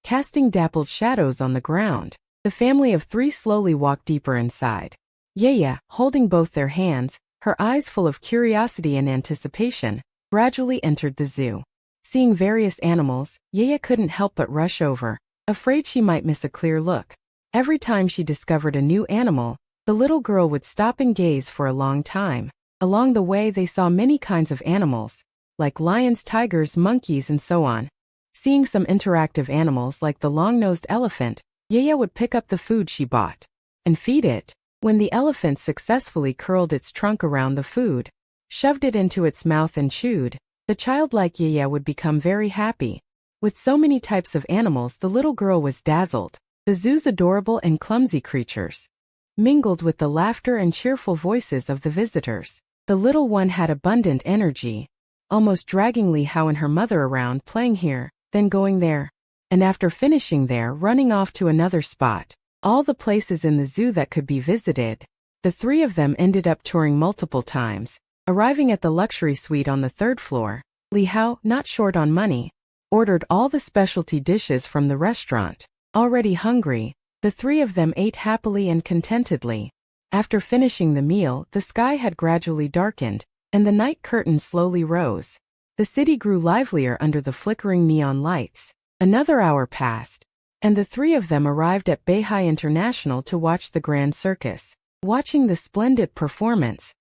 casting dappled shadows on the ground. The family of 3 slowly walked deeper inside. Ye, holding both their hands, her eyes full of curiosity and anticipation, gradually entered the zoo. Seeing various animals, Ye couldn't help but rush over, afraid she might miss a clear look. Every time she discovered a new animal, the little girl would stop and gaze for a long time. Along the way, they saw many kinds of animals, like lions, tigers, monkeys, and so on. Seeing some interactive animals like the long-nosed elephant, Ye would pick up the food she bought and feed it. When the elephant successfully curled its trunk around the food, shoved it into its mouth and chewed, the childlike Ye would become very happy. With so many types of animals, the little girl was dazzled. The zoo's adorable and clumsy creatures mingled with the laughter and cheerful voices of the visitors. The little one had abundant energy, almost dragging Li Hao and her mother around, playing here, then going there, and after finishing there, running off to another spot. All the places in the zoo that could be visited. The 3 of them ended up touring multiple times. Arriving at the luxury suite on the 3rd floor, Li Hao, not short on money, ordered all the specialty dishes from the restaurant. Already hungry, the 3 of them ate happily and contentedly. After finishing the meal, the sky had gradually darkened, and the night curtain slowly rose. The city grew livelier under the flickering neon lights. Another hour passed, and the 3 of them arrived at Beihai International to watch the Grand Circus. Watching the splendid performance,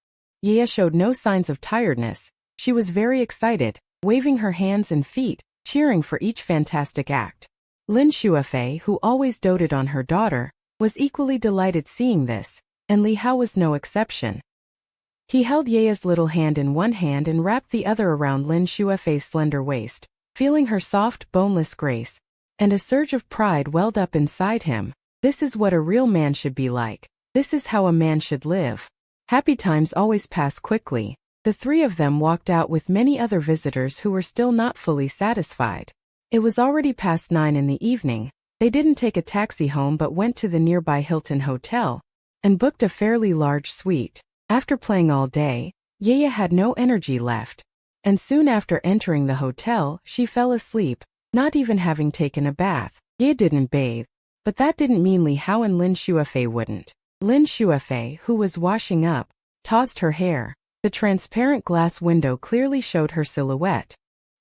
Ye showed no signs of tiredness. She was very excited, waving her hands and feet, cheering for each fantastic act. Lin Shuafei, who always doted on her daughter, was equally delighted seeing this, and Li Hao was no exception. He held Ye's little hand in one hand and wrapped the other around Lin Shuafei's slender waist, feeling her soft, boneless grace, and a surge of pride welled up inside him. This is what a real man should be like. This is how a man should live. Happy times always pass quickly. The 3 of them walked out with many other visitors who were still not fully satisfied. It was already past 9 in the evening. They didn't take a taxi home but went to the nearby Hilton Hotel and booked a fairly large suite. After playing all day, Ye had no energy left, and soon after entering the hotel, she fell asleep, not even having taken a bath. Ye didn't bathe, but that didn't mean Li Hao and Lin Shuafei wouldn't. Lin Shuafei, who was washing up, tossed her hair. The transparent glass window clearly showed her silhouette.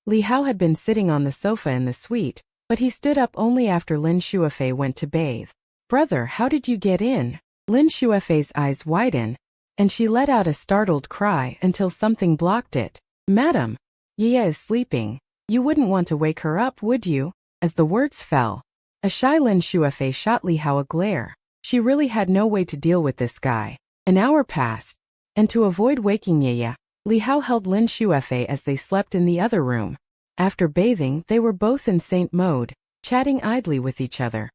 Li Hao had been sitting on the sofa in the suite, but he stood up only after Lin Shuafei went to bathe. "Brother, how did you get in?" Lin Shuafei's eyes widened, and she let out a startled cry until something blocked it. "Madam, Ye is sleeping. You wouldn't want to wake her up, would you?" As the words fell, a shy Lin Shuafei shot Li Hao a glare. She really had no way to deal with this guy. An hour passed, and to avoid waking Ye, Li Hao held Lin Shuafei as they slept in the other room. After bathing, they were both in saint mode, chatting idly with each other.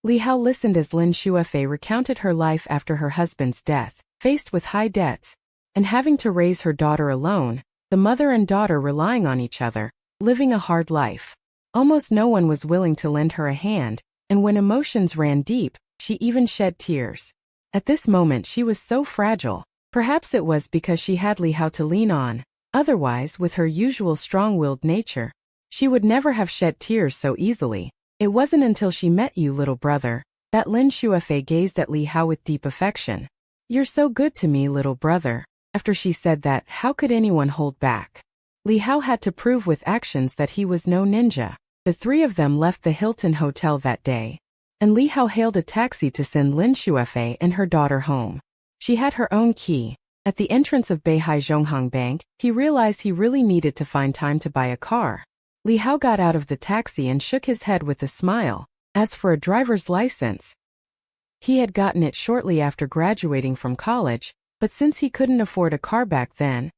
Li Hao listened as Lin Shuafei recounted her life after her husband's death, faced with high debts, and having to raise her daughter alone, the mother and daughter relying on each other, living a hard life. Almost no one was willing to lend her a hand, and when emotions ran deep, she even shed tears. At this moment she was so fragile. Perhaps it was because she had Li Hao to lean on. Otherwise, with her usual strong-willed nature, she would never have shed tears so easily. It wasn't until she met you, little brother, that Lin Shuefei gazed at Li Hao with deep affection. You're so good to me, little brother. After she said that, how could anyone hold back? Li Hao had to prove with actions that he was no ninja. The three of them left the Hilton Hotel that day, and Li Hao hailed a taxi to send Lin Shuefei and her daughter home. She had her own key. At the entrance of Beihai Zhonghang Bank, he realized he really needed to find time to buy a car. Li Hao got out of the taxi and shook his head with a smile. As for a driver's license, he had gotten it shortly after graduating from college, but since he couldn't afford a car back then,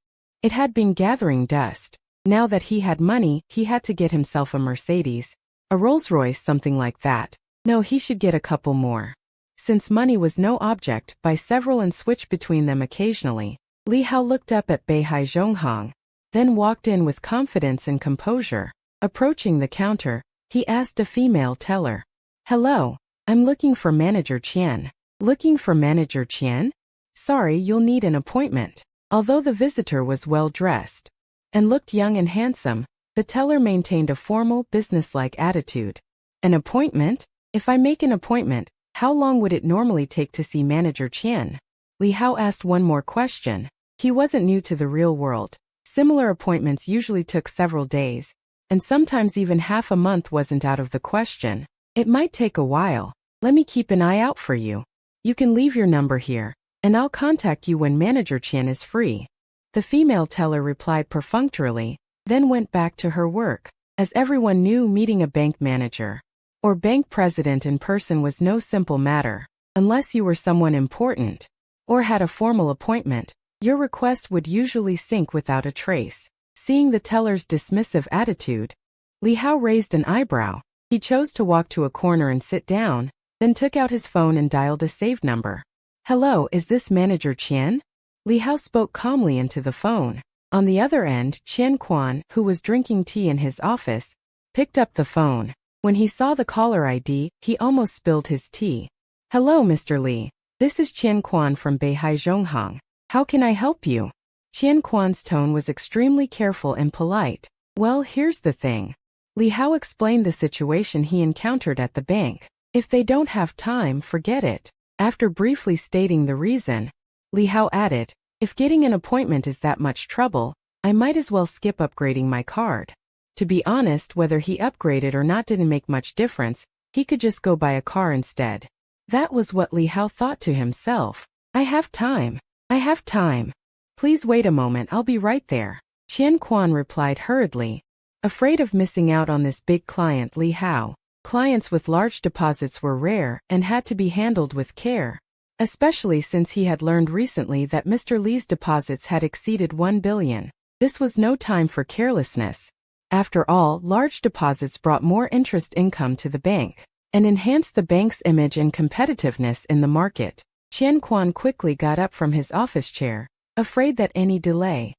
it had been gathering dust. Now that he had money, he had to get himself a Mercedes, a Rolls-Royce, something like that. No, he should get a couple more. Since money was no object, buy several and switch between them occasionally. Li Hao looked up at Beihai Zhonghang, then walked in with confidence and composure. Approaching the counter, he asked a female teller, "Hello, I'm looking for Manager Qian." "Looking for Manager Qian? Sorry, you'll need an appointment." Although the visitor was well-dressed and looked young and handsome, the teller maintained a formal, businesslike attitude. "An appointment? If I make an appointment, how long would it normally take to see Manager Qian?" Li Hao asked one more question. He wasn't new to the real world. Similar appointments usually took several days, and sometimes even half a month wasn't out of the question. "It might take a while. Let me keep an eye out for you. You can leave your number here, and I'll contact you when Manager Qian is free." The female teller replied perfunctorily, then went back to her work. As everyone knew, meeting a bank manager or bank president in person was no simple matter. Unless you were someone important or had a formal appointment, your request would usually sink without a trace. Seeing the teller's dismissive attitude, Li Hao raised an eyebrow. He chose to walk to a corner and sit down, then took out his phone and dialed a saved number. "Hello, is this Manager Qian?" Li Hao spoke calmly into the phone. On the other end, Qian Quan, who was drinking tea in his office, picked up the phone. When he saw the caller ID, he almost spilled his tea. "Hello, Mr. Li. This is Qian Quan from Beihai Zhonghang. How can I help you?" Qian Quan's tone was extremely careful and polite. "Well, here's the thing." Li Hao explained the situation he encountered at the bank. "If they don't have time, forget it." After briefly stating the reason, Li Hao added, "If getting an appointment is that much trouble, I might as well skip upgrading my card." To be honest, whether he upgraded or not didn't make much difference. He could just go buy a car instead. That was what Li Hao thought to himself. "I have time. I have time. Please wait a moment, I'll be right there." Qian Quan replied hurriedly. Afraid of missing out on this big client, Li Hao, clients with large deposits were rare and had to be handled with care, especially since he had learned recently that Mr. Li's deposits had exceeded 1 billion. This was no time for carelessness. After all, large deposits brought more interest income to the bank and enhanced the bank's image and competitiveness in the market. Qian Quan quickly got up from his office chair, afraid that any delay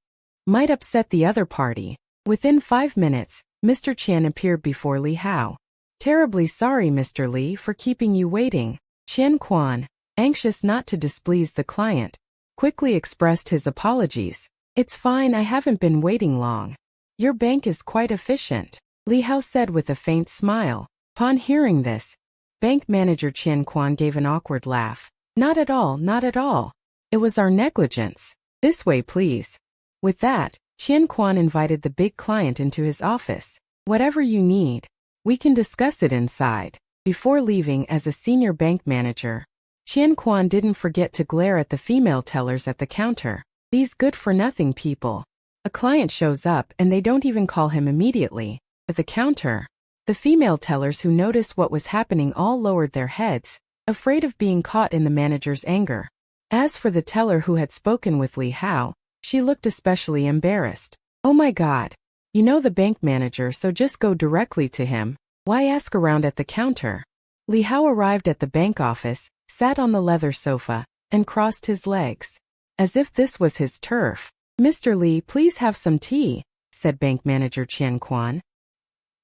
might upset the other party. Within 5 minutes, Mr. Qian appeared before Li Hao. "Terribly sorry, Mr. Li, for keeping you waiting." Qian Quan, anxious not to displease the client, quickly expressed his apologies. "It's fine, I haven't been waiting long. Your bank is quite efficient," Li Hao said with a faint smile. Upon hearing this, bank manager Qian Quan gave an awkward laugh. "Not at all, not at all. It was our negligence. This way, please." With that, Qian Quan invited the big client into his office. "Whatever you need, we can discuss it inside." Before leaving as a senior bank manager, Qian Quan didn't forget to glare at the female tellers at the counter. These good-for-nothing people. A client shows up and they don't even call him immediately. At the counter, the female tellers who noticed what was happening all lowered their heads, afraid of being caught in the manager's anger. As for the teller who had spoken with Li Hao, she looked especially embarrassed. "Oh my God. You know the bank manager, so just go directly to him. Why ask around at the counter?" Li Hao arrived at the bank office, sat on the leather sofa, and crossed his legs, as if this was his turf. "Mr. Li, please have some tea," said bank manager Qian Quan.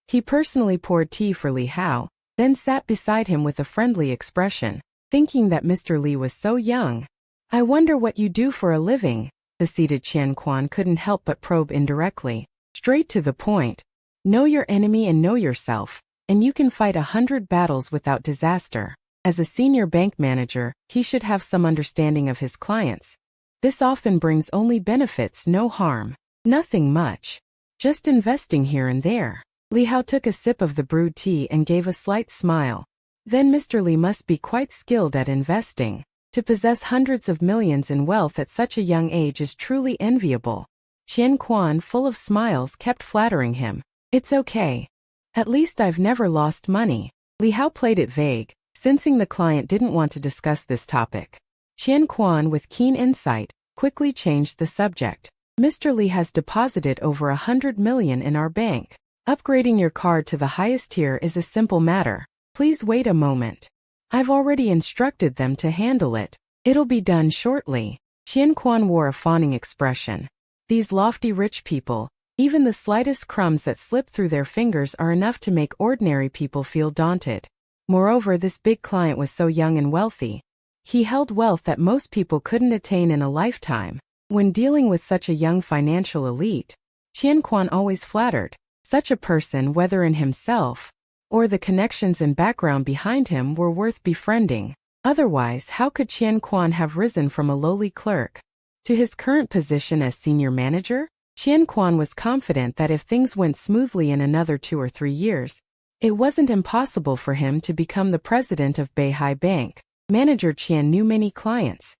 He personally poured tea for Li Hao, then sat beside him with a friendly expression. Thinking that Mr. Li was so young, I wonder what you do for a living. The seated Qian Quan couldn't help but probe indirectly. Straight to the point. Know your enemy and know yourself, and you can fight 100 battles without disaster. As a senior bank manager, he should have some understanding of his clients. This often brings only benefits, no harm. Nothing much. Just investing here and there. Li Hao took a sip of the brewed tea and gave a slight smile. Then Mr. Li must be quite skilled at investing. To possess hundreds of millions in wealth at such a young age is truly enviable. Qian Quan, full of smiles, kept flattering him. It's okay. At least I've never lost money. Li Hao played it vague, sensing the client didn't want to discuss this topic. Qian Quan, with keen insight, quickly changed the subject. Mr. Li has deposited over 100 million in our bank. Upgrading your card to the highest tier is a simple matter. Please wait a moment. I've already instructed them to handle it. It'll be done shortly. Qian Quan wore a fawning expression. These lofty rich people, even the slightest crumbs that slip through their fingers are enough to make ordinary people feel daunted. Moreover, this big client was so young and wealthy. He held wealth that most people couldn't attain in a lifetime. When dealing with such a young financial elite, Qian Quan always flattered. Such a person, whether in himself or the connections and background behind him, were worth befriending. Otherwise, how could Qian Quan have risen from a lowly clerk to his current position as senior manager? Qian Quan was confident that if things went smoothly in another 2 or 3 years, it wasn't impossible for him to become the president of Beihai Bank. Manager Qian knew many clients.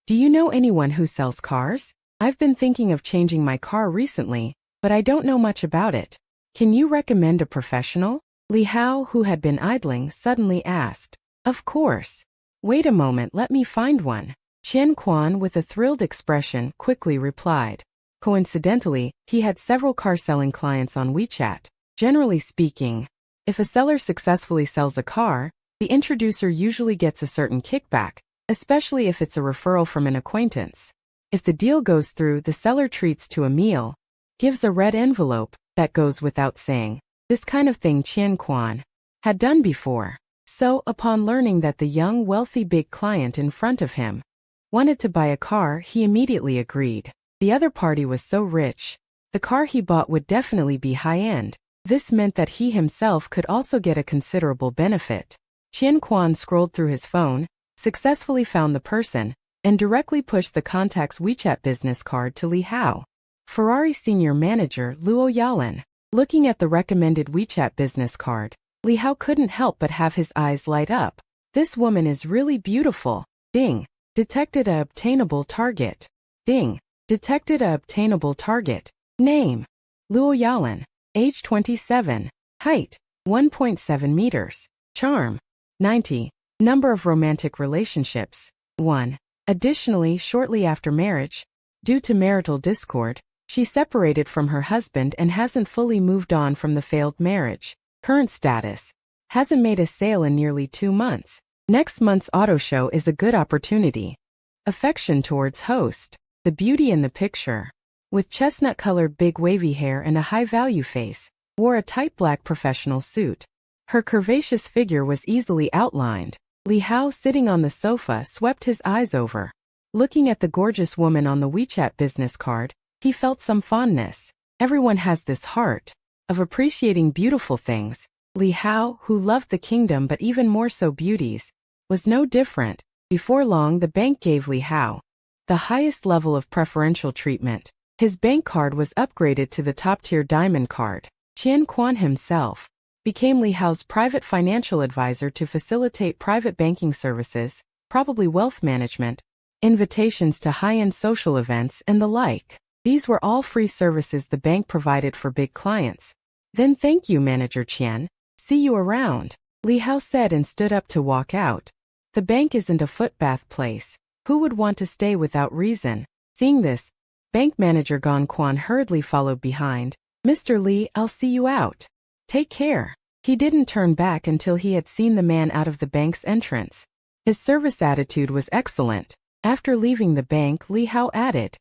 Do you know anyone who sells cars? I've been thinking of changing my car recently, but I don't know much about it. Can you recommend a professional? Li Hao, who had been idling, suddenly asked. Of course. Wait a moment, let me find one. Qian Quan, with a thrilled expression, quickly replied. Coincidentally, he had several car-selling clients on WeChat. Generally speaking, if a seller successfully sells a car, the introducer usually gets a certain kickback, especially if it's a referral from an acquaintance. If the deal goes through, the seller treats to a meal, gives a red envelope. That goes without saying. This kind of thing Qian Quan had done before. So, upon learning that the young, wealthy big client in front of him wanted to buy a car, he immediately agreed. The other party was so rich. The car he bought would definitely be high-end. This meant that he himself could also get a considerable benefit. Qian Quan scrolled through his phone, successfully found the person, and directly pushed the contact's WeChat business card to Li Hao. Ferrari senior manager Luo Yalan. Looking at the recommended WeChat business card, Li Hao couldn't help but have his eyes light up. This woman is really beautiful. Ding. Detected a obtainable target. Ding. Detected a obtainable target. Name. Luo Yalan. Age 27. Height. 1.7 meters. Charm. 90. Number of romantic relationships. 1. Additionally, shortly after marriage, due to marital discord, she separated from her husband and hasn't fully moved on from the failed marriage. Current status. Hasn't made a sale in nearly 2 months. Next month's auto show is a good opportunity. Affection towards host. The beauty in the picture. With chestnut-colored big wavy hair and a high-value face, wore a tight black professional suit. Her curvaceous figure was easily outlined. Li Hao, sitting on the sofa, swept his eyes over. Looking at the gorgeous woman on the WeChat business card, he felt some fondness. Everyone has this heart of appreciating beautiful things. Li Hao, who loved the kingdom but even more so beauties, was no different. Before long, the bank gave Li Hao the highest level of preferential treatment. His bank card was upgraded to the top-tier diamond card. Qian Quan himself became Li Hao's private financial advisor to facilitate private banking services, probably wealth management, invitations to high-end social events, and the like. These were all free services the bank provided for big clients. Then thank you, Manager Qian. See you around. Li Hao said and stood up to walk out. The bank isn't a footbath place. Who would want to stay without reason? Seeing this, Bank Manager Gan Quan hurriedly followed behind. Mr. Li, I'll see you out. Take care. He didn't turn back until he had seen the man out of the bank's entrance. His service attitude was excellent. After leaving the bank, Li Hao added,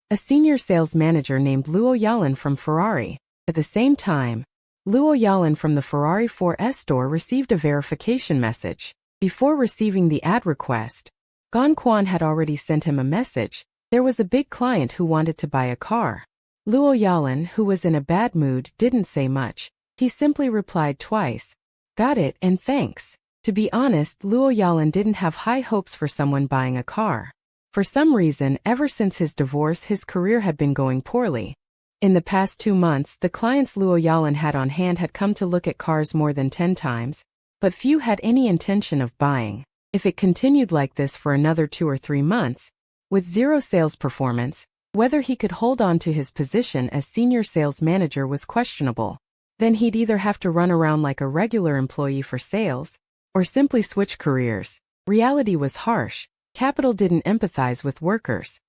a senior sales manager named Luo Yalan from Ferrari. At the same time, Luo Yalan from the Ferrari 4S store received a verification message. Before receiving the ad request, Gon Quan had already sent him a message. There was a big client who wanted to buy a car. Luo Yalan, who was in a bad mood, didn't say much. He simply replied twice. Got it and thanks. To be honest, Luo Yalan didn't have high hopes for someone buying a car. For some reason, ever since his divorce, his career had been going poorly. In the past 2 months, the clients Luo Yalan had on hand had come to look at cars more than 10 times, but few had any intention of buying. If it continued like this for another 2 or 3 months, with zero sales performance, whether he could hold on to his position as senior sales manager was questionable. Then he'd either have to run around like a regular employee for sales, or simply switch careers. Reality was harsh. Capital didn't empathize with workers.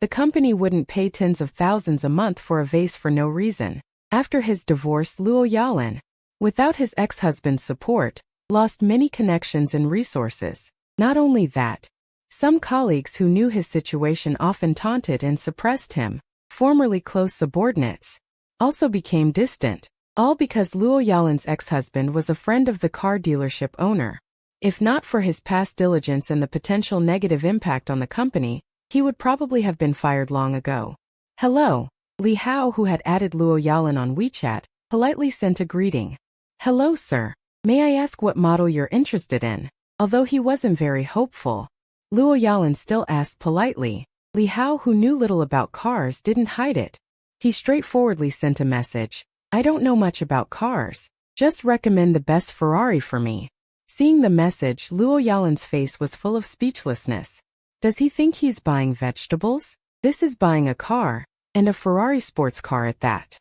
The company wouldn't pay tens of thousands a month for a vase for no reason. After his divorce, Luo Yalan, without his ex-husband's support, lost many connections and resources. Not only that, some colleagues who knew his situation often taunted and suppressed him. Formerly close subordinates also became distant, all because Luo Yalan's ex-husband was a friend of the car dealership owner. If not for his past diligence and the potential negative impact on the company, he would probably have been fired long ago. Hello. Li Hao, who had added Luo Yalan on WeChat, politely sent a greeting. Hello, sir. May I ask what model you're interested in? Although he wasn't very hopeful, Luo Yalan still asked politely. Li Hao, who knew little about cars, didn't hide it. He straightforwardly sent a message. I don't know much about cars. Just recommend the best Ferrari for me. Seeing the message, Luo Yalan's face was full of speechlessness. Does he think he's buying vegetables? This is buying a car, and a Ferrari sports car at that.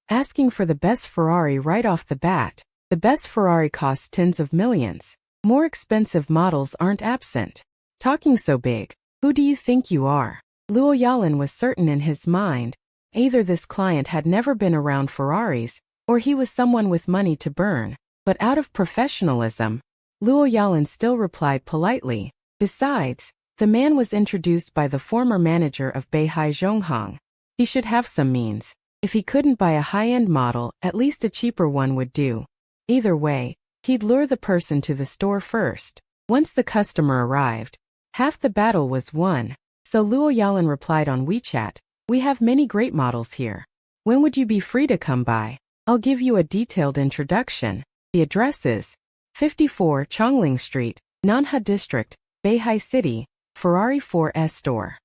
Asking for the best Ferrari right off the bat. The best Ferrari costs tens of millions. More expensive models aren't absent. Talking so big, who do you think you are? Luo Yalan was certain in his mind. Either this client had never been around Ferraris, or he was someone with money to burn. But out of professionalism, Luo Yalan still replied politely. Besides, the man was introduced by the former manager of Beihai Zhonghang. He should have some means. If he couldn't buy a high-end model, at least a cheaper one would do. Either way, he'd lure the person to the store first. Once the customer arrived, half the battle was won. So Luo Yalan replied on WeChat, we have many great models here. When would you be free to come by? I'll give you a detailed introduction. The address is 54 Chongling Street, Nanha District, Beihai City, Ferrari 4S store.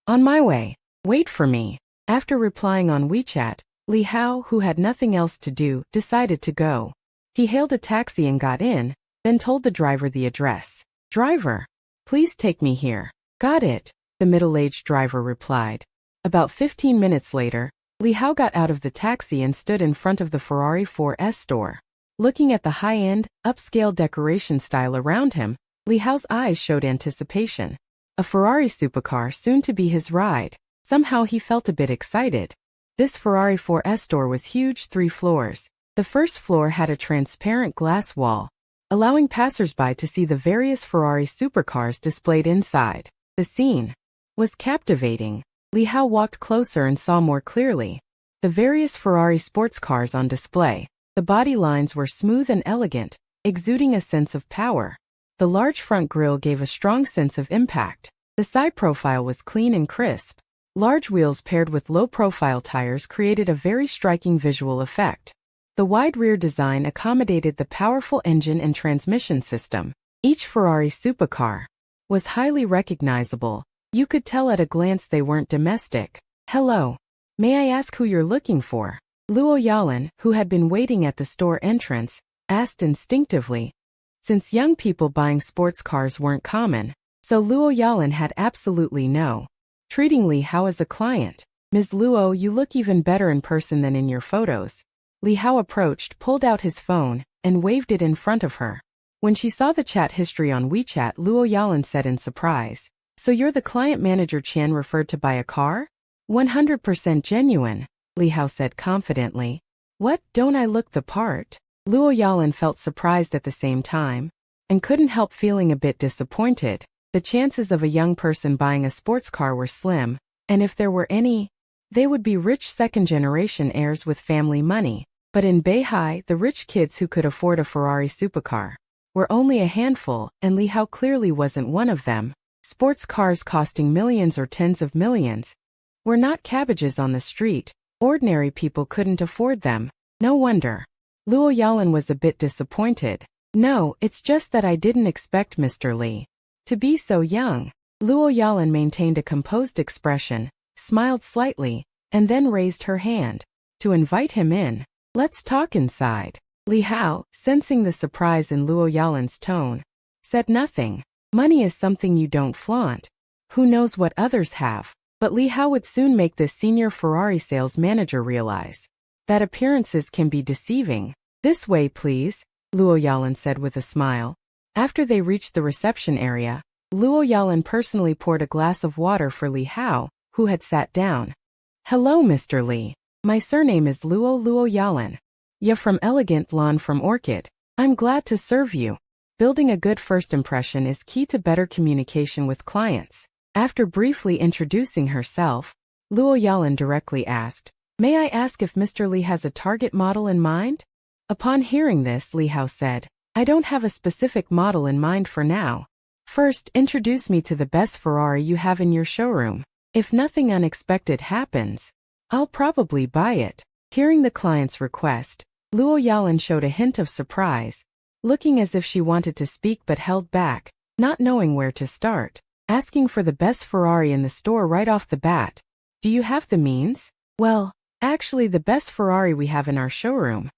On my way. Wait for me. After replying on WeChat, Li Hao, who had nothing else to do, decided to go. He hailed a taxi and got in, then told the driver the address. Driver, please take me here. Got it, the middle-aged driver replied. About 15 minutes later, Li Hao got out of the taxi and stood in front of the Ferrari 4S store. Looking at the high-end, upscale decoration style around him, Li Hao's eyes showed anticipation. A Ferrari supercar soon to be his ride. Somehow he felt a bit excited. This Ferrari 4S store was huge, 3 floors. The first floor had a transparent glass wall, allowing passers-by to see the various Ferrari supercars displayed inside. The scene was captivating. Li Hao walked closer and saw more clearly the various Ferrari sports cars on display. The body lines were smooth and elegant, exuding a sense of power. The large front grille gave a strong sense of impact. The side profile was clean and crisp. Large wheels paired with low-profile tires created a very striking visual effect. The wide rear design accommodated the powerful engine and transmission system. Each Ferrari supercar was highly recognizable. You could tell at a glance they weren't domestic. Hello. May I ask who you're looking for? Luo Yalan, who had been waiting at the store entrance, asked instinctively. Since young people buying sports cars weren't common, so Luo Yalan had absolutely no. Treating Li Hao as a client. Ms. Luo, you look even better in person than in your photos. Li Hao approached, pulled out his phone, and waved it in front of her. When she saw the chat history on WeChat, Luo Yalan said in surprise. So you're the client manager Qian referred to buy a car? 100% genuine, Li Hao said confidently. What, don't I look the part? Luo Yalan felt surprised at the same time, and couldn't help feeling a bit disappointed. The chances of a young person buying a sports car were slim, and if there were any, they would be rich second-generation heirs with family money. But in Beihai, the rich kids who could afford a Ferrari supercar were only a handful, and Li Hao clearly wasn't one of them. sports cars costing millions or tens of millions, were not cabbages on the street. Ordinary people couldn't afford them. No wonder. Luo Yalan was a bit disappointed. No, it's just that I didn't expect Mr. Li to be so young. Luo Yalan maintained a composed expression, smiled slightly, and then raised her hand to invite him in. Let's talk inside. Li Hao, sensing the surprise in Luo Yalan's tone, said nothing. Money is something you don't flaunt. Who knows what others have? But Li Hao would soon make this senior Ferrari sales manager realize that appearances can be deceiving. This way, please, Luo Yalan said with a smile. After they reached the reception area, Luo Yalan personally poured a glass of water for Li Hao, who had sat down. Hello, Mr. Li. My surname is Luo Yalan. Ya from Elegant Lawn from Orchid. I'm glad to serve you. Building a good first impression is key to better communication with clients. After briefly introducing herself, Luo Yalan directly asked, May I ask if Mr. Li has a target model in mind? Upon hearing this, Li Hao said, I don't have a specific model in mind for now. First, introduce me to the best Ferrari you have in your showroom. If nothing unexpected happens, I'll probably buy it. Hearing the client's request, Luo Yalan showed a hint of surprise, looking as if she wanted to speak but held back, not knowing where to start. Asking for the best Ferrari in the store right off the bat. Do you have the means? Well, actually the best Ferrari we have in our showroom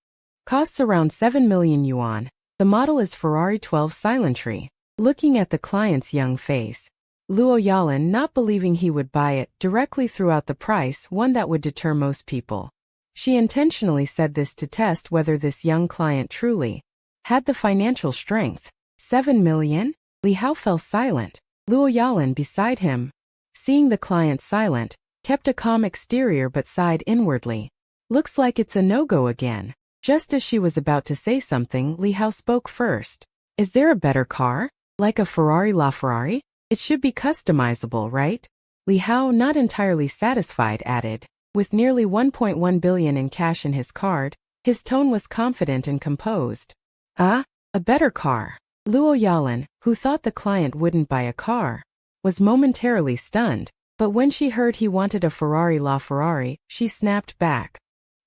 costs around 7 million yuan. The model is Ferrari 12 Silentry. Looking at the client's young face, Luo Yalan, not believing he would buy it, directly threw out the price, one that would deter most people. She intentionally said this to test whether this young client truly had the financial strength. 7 million? Li Hao fell silent. Luo Yalan beside him, seeing the client silent, kept a calm exterior but sighed inwardly. Looks like it's a no-go again. Just as she was about to say something, Li Hao spoke first. Is there a better car? Like a Ferrari LaFerrari? It should be customizable, right? Li Hao, not entirely satisfied, added. With nearly 1.1 billion in cash in his card, his tone was confident and composed. A better car. Luo Yalan, who thought the client wouldn't buy a car, was momentarily stunned, but when she heard he wanted a Ferrari LaFerrari, she snapped back.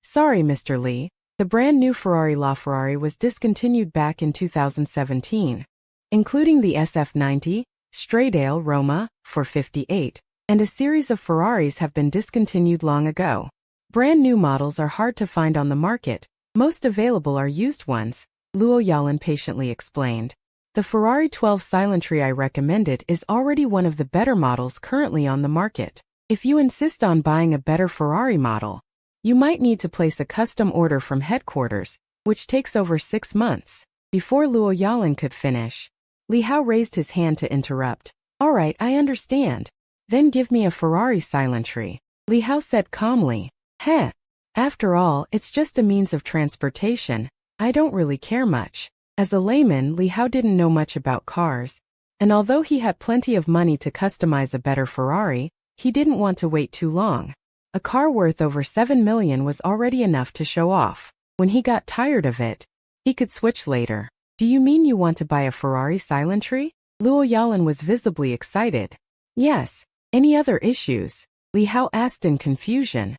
Sorry, Mr. Li, the brand new Ferrari LaFerrari was discontinued back in 2017, including the SF90, Straydale Roma, 458, and a series of Ferraris have been discontinued long ago. Brand new models are hard to find on the market, most available are used ones, Luo Yalan patiently explained. The Ferrari 12 Silentry I recommended is already one of the better models currently on the market. If you insist on buying a better Ferrari model, you might need to place a custom order from headquarters, which takes over 6 months. Before Luo Yalan could finish, Li Hao raised his hand to interrupt. All right, I understand. Then give me a Ferrari Silentry, Li Hao said calmly. Heh. After all, it's just a means of transportation. I don't really care much. As a layman, Li Hao didn't know much about cars, and although he had plenty of money to customize a better Ferrari, he didn't want to wait too long. A car worth over 7 million was already enough to show off. When he got tired of it, he could switch later. Do you mean you want to buy a Ferrari Silentry? Luo Yalan was visibly excited. Yes. Any other issues? Li Hao asked in confusion.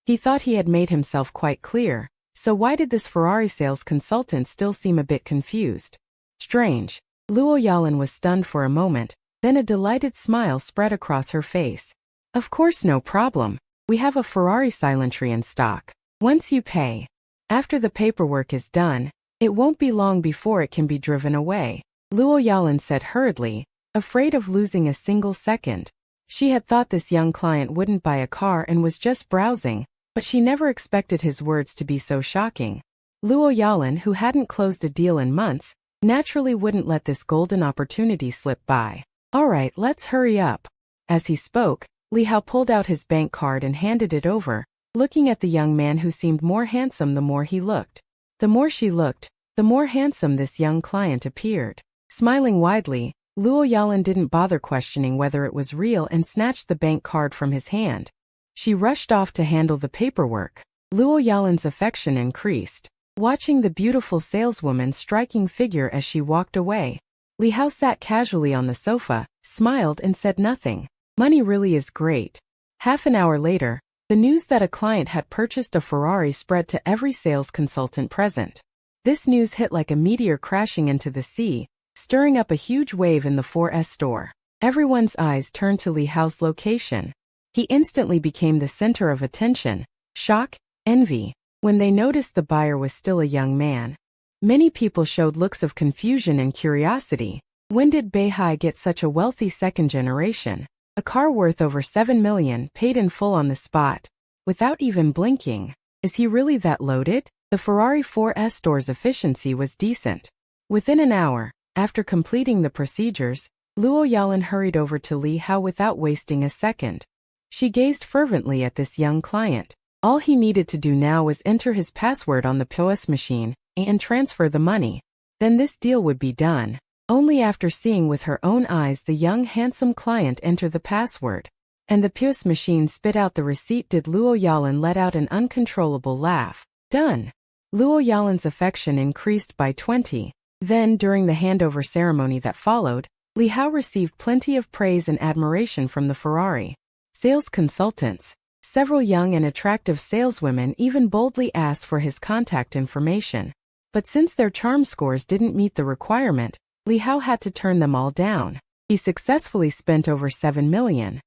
He thought he had made himself quite clear. So why did this Ferrari sales consultant still seem a bit confused? Strange. Luo Yalan was stunned for a moment, then a delighted smile spread across her face. Of course, no problem. We have a Ferrari Silentry in stock. Once you pay. After the paperwork is done, it won't be long before it can be driven away. Luo Yalan said hurriedly, afraid of losing a single second. She had thought this young client wouldn't buy a car and was just browsing, but she never expected his words to be so shocking. Luo Yalan, who hadn't closed a deal in months, naturally wouldn't let this golden opportunity slip by. All right, let's hurry up. As he spoke, Li Hao pulled out his bank card and handed it over, looking at the young man who seemed more handsome the more he looked. The more she looked, the more handsome this young client appeared. Smiling widely, Luo Yalan didn't bother questioning whether it was real and snatched the bank card from his hand. She rushed off to handle the paperwork. Luo Yalan's affection increased, watching the beautiful saleswoman's striking figure as she walked away. Li Hao sat casually on the sofa, smiled and said nothing. Money really is great. Half an hour later, the news that a client had purchased a Ferrari spread to every sales consultant present. This news hit like a meteor crashing into the sea, stirring up a huge wave in the 4S store. Everyone's eyes turned to Li Hao's location. He instantly became the center of attention, shock, envy, when they noticed the buyer was still a young man. Many people showed looks of confusion and curiosity. When did Beihai get such a wealthy second generation? A car worth over 7 million, paid in full on the spot, without even blinking. Is he really that loaded? The Ferrari 4S store's efficiency was decent. Within an hour, after completing the procedures, Luo Yalan hurried over to Li Hao without wasting a second. She gazed fervently at this young client. All he needed to do now was enter his password on the POS machine and transfer the money. Then this deal would be done. Only after seeing with her own eyes the young handsome client enter the password and the POS machine spit out the receipt did Luo Yalan let out an uncontrollable laugh. Done. Luo Yalan's affection increased by 20. Then, during the handover ceremony that followed, Li Hao received plenty of praise and admiration from the Ferrari sales consultants. Several young and attractive saleswomen even boldly asked for his contact information. But since their charm scores didn't meet the requirement, Li Hao had to turn them all down. He successfully spent over 7 million.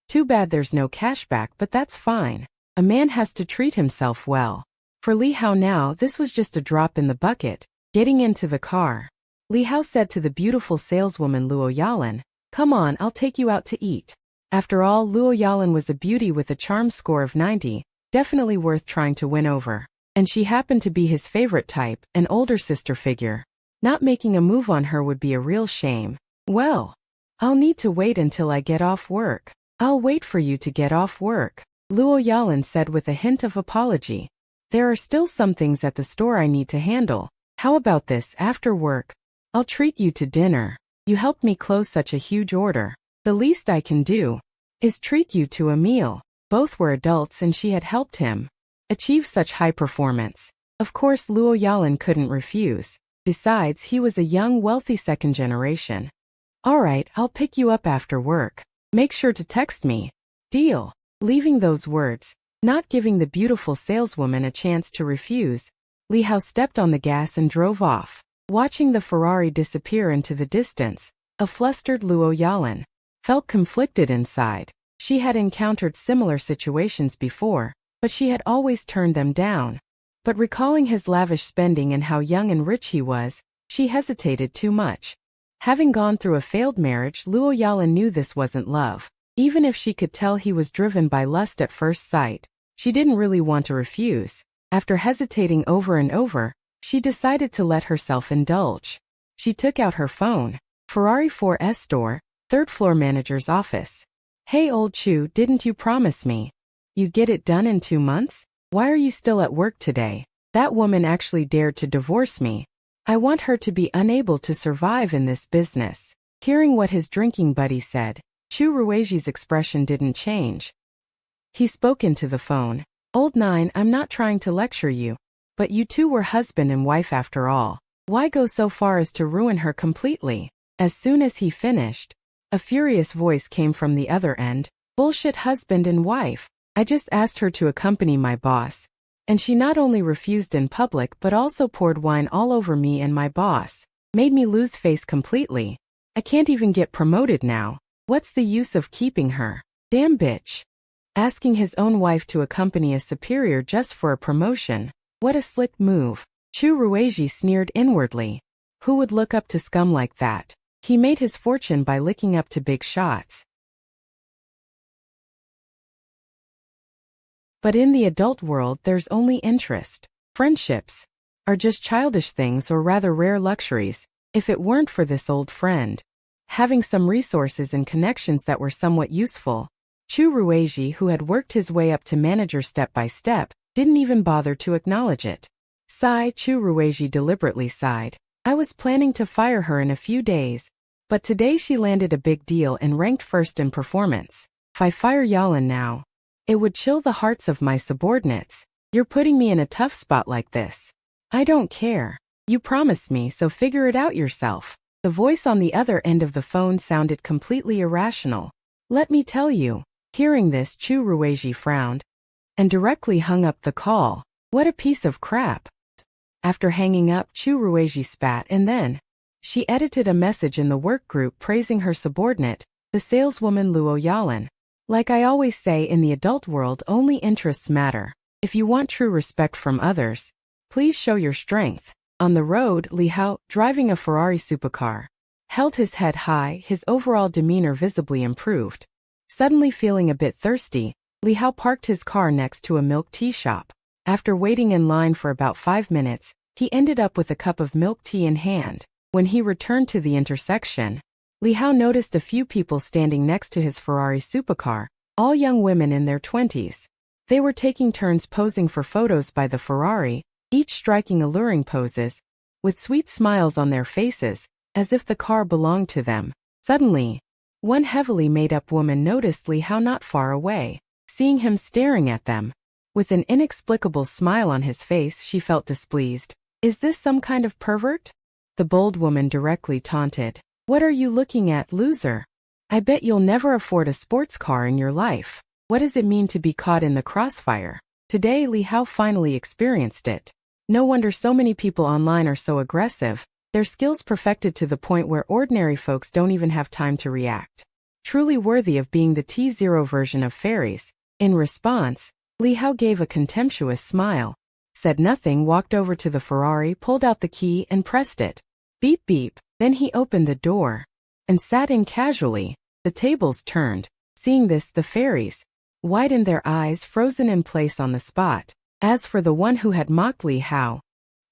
Too bad there's no cashback, but that's fine. A man has to treat himself well. For Li Hao now, this was just a drop in the bucket. Getting into the car, Li Hao said to the beautiful saleswoman Luo Yalan, "Come on, I'll take you out to eat." After all, Luo Yalan was a beauty with a charm score of 90, definitely worth trying to win over. And she happened to be his favorite type, an older sister figure. Not making a move on her would be a real shame. "Well, I'll need to wait until I get off work." "I'll wait for you to get off work," Luo Yalan said with a hint of apology. "There are still some things at the store I need to handle. How about this after work? I'll treat you to dinner. You helped me close such a huge order. The least I can do is treat you to a meal." Both were adults and she had helped him achieve such high performance. Of course, Luo Yalan couldn't refuse. Besides, he was a young, wealthy second generation. "All right, I'll pick you up after work. Make sure to text me." "Deal." Leaving those words, not giving the beautiful saleswoman a chance to refuse, Li Hao stepped on the gas and drove off. Watching the Ferrari disappear into the distance, a flustered Luo Yalan felt conflicted inside. She had encountered similar situations before, but she had always turned them down. But recalling his lavish spending and how young and rich he was, she hesitated too much. Having gone through a failed marriage, Luo Yalan knew this wasn't love. Even if she could tell he was driven by lust at first sight, she didn't really want to refuse. After hesitating over and over, she decided to let herself indulge. She took out her phone. Ferrari 4S store, third floor manager's office. "Hey old Chu, didn't you promise me you'd get it done in 2 months? Why are you still at work today? That woman actually dared to divorce me. I want her to be unable to survive in this business." Hearing what his drinking buddy said, Chu Ruiji's expression didn't change. He spoke into the phone. "Old Nine, I'm not trying to lecture you, but you two were husband and wife after all. Why go so far as to ruin her completely?" As soon as he finished, a furious voice came from the other end. "Bullshit husband and wife. I just asked her to accompany my boss, and she not only refused in public but also poured wine all over me and my boss. Made me lose face completely. I can't even get promoted now. What's the use of keeping her? Damn bitch." Asking his own wife to accompany a superior just for a promotion. What a slick move. Chu Ruiji sneered inwardly. Who would look up to scum like that? He made his fortune by licking up to big shots. But in the adult world there's only interest. Friendships are just childish things, or rather rare luxuries. If it weren't for this old friend having some resources and connections that were somewhat useful, Chu Ruiji, who had worked his way up to manager step by step, didn't even bother to acknowledge it. Sigh, Chu Ruiji deliberately sighed. "I was planning to fire her in a few days, but today she landed a big deal and ranked first in performance. If I fire Yalan now, it would chill the hearts of my subordinates. You're putting me in a tough spot like this. I don't care. You promised me, so figure it out yourself." The voice on the other end of the phone sounded completely irrational. Let me tell you. Hearing this, Chu Rueji frowned and directly hung up the call. What a piece of crap. After hanging up, Chu Rueji spat and then she edited a message in the work group praising her subordinate, the saleswoman Luo Yalan. Like I always say, in the adult world, only interests matter. If you want true respect from others, please show your strength. On the road, Li Hao, driving a Ferrari supercar, held his head high, his overall demeanor visibly improved. Suddenly feeling a bit thirsty, Li Hao parked his car next to a milk tea shop. After waiting in line for about 5 minutes, he ended up with a cup of milk tea in hand. When he returned to the intersection, Li Hao noticed a few people standing next to his Ferrari supercar, all young women in their 20s. They were taking turns posing for photos by the Ferrari, each striking alluring poses, with sweet smiles on their faces, as if the car belonged to them. Suddenly, one heavily made-up woman noticed Li Hao not far away. Seeing him staring at them, with an inexplicable smile on his face, she felt displeased. Is this some kind of pervert? The bold woman directly taunted. What are you looking at, loser? I bet you'll never afford a sports car in your life. What does it mean to be caught in the crossfire? Today, Li Hao finally experienced it. No wonder so many people online are so aggressive, their skills perfected to the point where ordinary folks don't even have time to react. Truly worthy of being the T0 version of fairies. In response, Li Hao gave a contemptuous smile, said nothing, walked over to the Ferrari, pulled out the key and pressed it. Beep beep. Then he opened the door and sat in casually. The tables turned. Seeing this, the fairies widened their eyes, frozen in place on the spot. As for the one who had mocked Li Hao,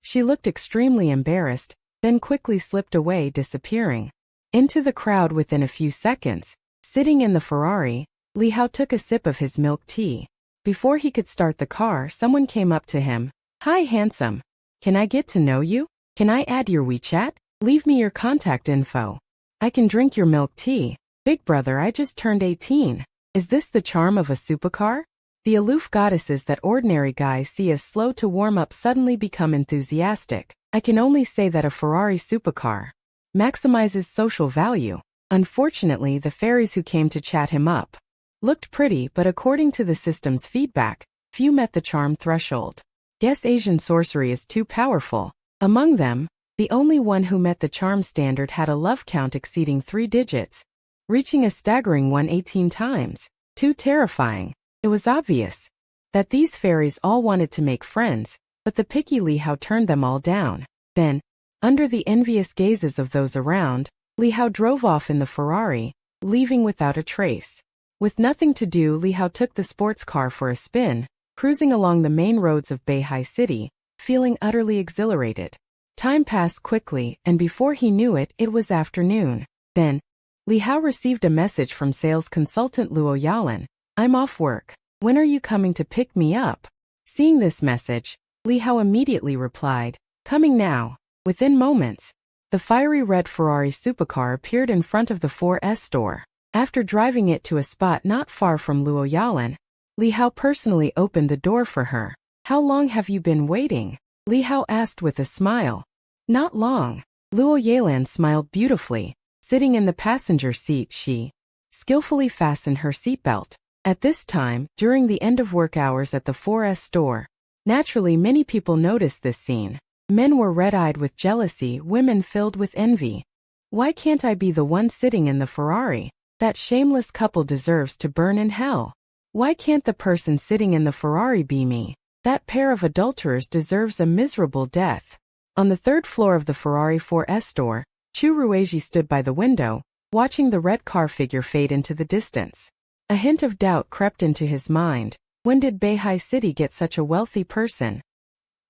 she looked extremely embarrassed, then quickly slipped away, disappearing into the crowd within a few seconds. Sitting in the Ferrari, Li Hao took a sip of his milk tea. Before he could start the car, someone came up to him. Hi, handsome. Can I get to know you? Can I add your WeChat? Leave me your contact info. I can drink your milk tea. Big brother, I just turned 18. Is this the charm of a supercar? The aloof goddesses that ordinary guys see as slow to warm up suddenly become enthusiastic. I can only say that a Ferrari supercar maximizes social value. Unfortunately, the fairies who came to chat him up looked pretty, but according to the system's feedback, few met the charm threshold. Guess Asian sorcery is too powerful. Among them, the only one who met the charm standard had a love count exceeding 3 digits, reaching a staggering 118 times. Too terrifying. It was obvious that these fairies all wanted to make friends, but the picky Li Hao turned them all down. Then, under the envious gazes of those around, Li Hao drove off in the Ferrari, leaving without a trace. With nothing to do, Li Hao took the sports car for a spin, cruising along the main roads of Beihai City, feeling utterly exhilarated. Time passed quickly, and before he knew it, it was afternoon. Then, Li Hao received a message from sales consultant Luo Yalan. I'm off work. When are you coming to pick me up? Seeing this message, Li Hao immediately replied, coming now. Within moments, the fiery red Ferrari supercar appeared in front of the 4S store. After driving it to a spot not far from Luo Yalan, Li Hao personally opened the door for her. How long have you been waiting? Li Hao asked with a smile. Not long. Luo Yalan smiled beautifully. Sitting in the passenger seat, she skillfully fastened her seatbelt. At this time, during the end of work hours at the 4S store, naturally many people noticed this scene. Men were red-eyed with jealousy, women filled with envy. Why can't I be the one sitting in the Ferrari? That shameless couple deserves to burn in hell. Why can't the person sitting in the Ferrari be me? That pair of adulterers deserves a miserable death. On the 3rd floor of the Ferrari 4S store, Chu Rueji stood by the window, watching the red car figure fade into the distance. A hint of doubt crept into his mind. When did Beihai City get such a wealthy person?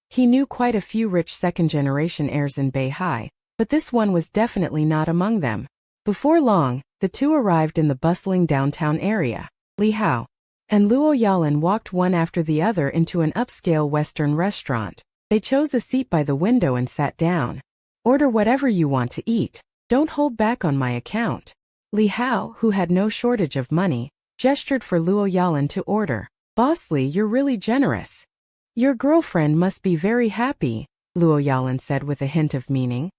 He knew quite a few rich second-generation heirs in Beihai, but this one was definitely not among them. Before long, the two arrived in the bustling downtown area. Li Hao and Luo Yalan walked one after the other into an upscale Western restaurant. They chose a seat by the window and sat down. Order whatever you want to eat. Don't hold back on my account. Li Hao, who had no shortage of money, gestured for Luo Yalan to order. Boss Li, you're really generous. Your girlfriend must be very happy, Luo Yalan said with a hint of meaning.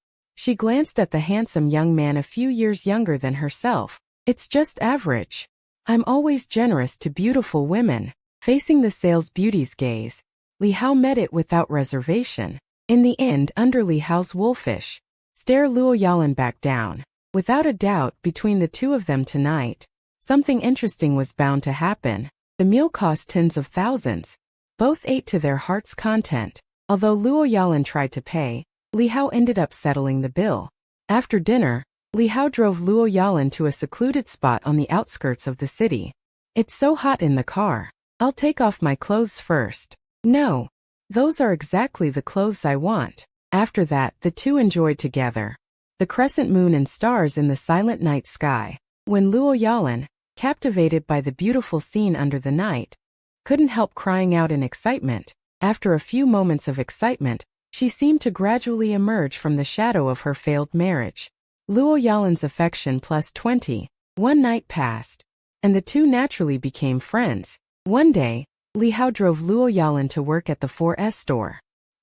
She glanced at the handsome young man a few years younger than herself. It's just average. I'm always generous to beautiful women. Facing the sales beauty's gaze, Li Hao met it without reservation. In the end, under Li Hao's wolfish stare, Luo Yalan backed down. Without a doubt, between the two of them tonight, something interesting was bound to happen. The meal cost tens of thousands. Both ate to their heart's content. Although Luo Yalan tried to pay, Li Hao ended up settling the bill. After dinner, Li Hao drove Luo Yalan to a secluded spot on the outskirts of the city. It's so hot in the car. I'll take off my clothes first. No. Those are exactly the clothes I want. After that, the two enjoyed together the crescent moon and stars in the silent night sky. When Luo Yalan, captivated by the beautiful scene under the night, couldn't help crying out in excitement. After a few moments of excitement, she seemed to gradually emerge from the shadow of her failed marriage. Luo Yalan's affection plus 20. One night passed, and the two naturally became friends. One day, Li Hao drove Luo Yalan to work at the 4S store.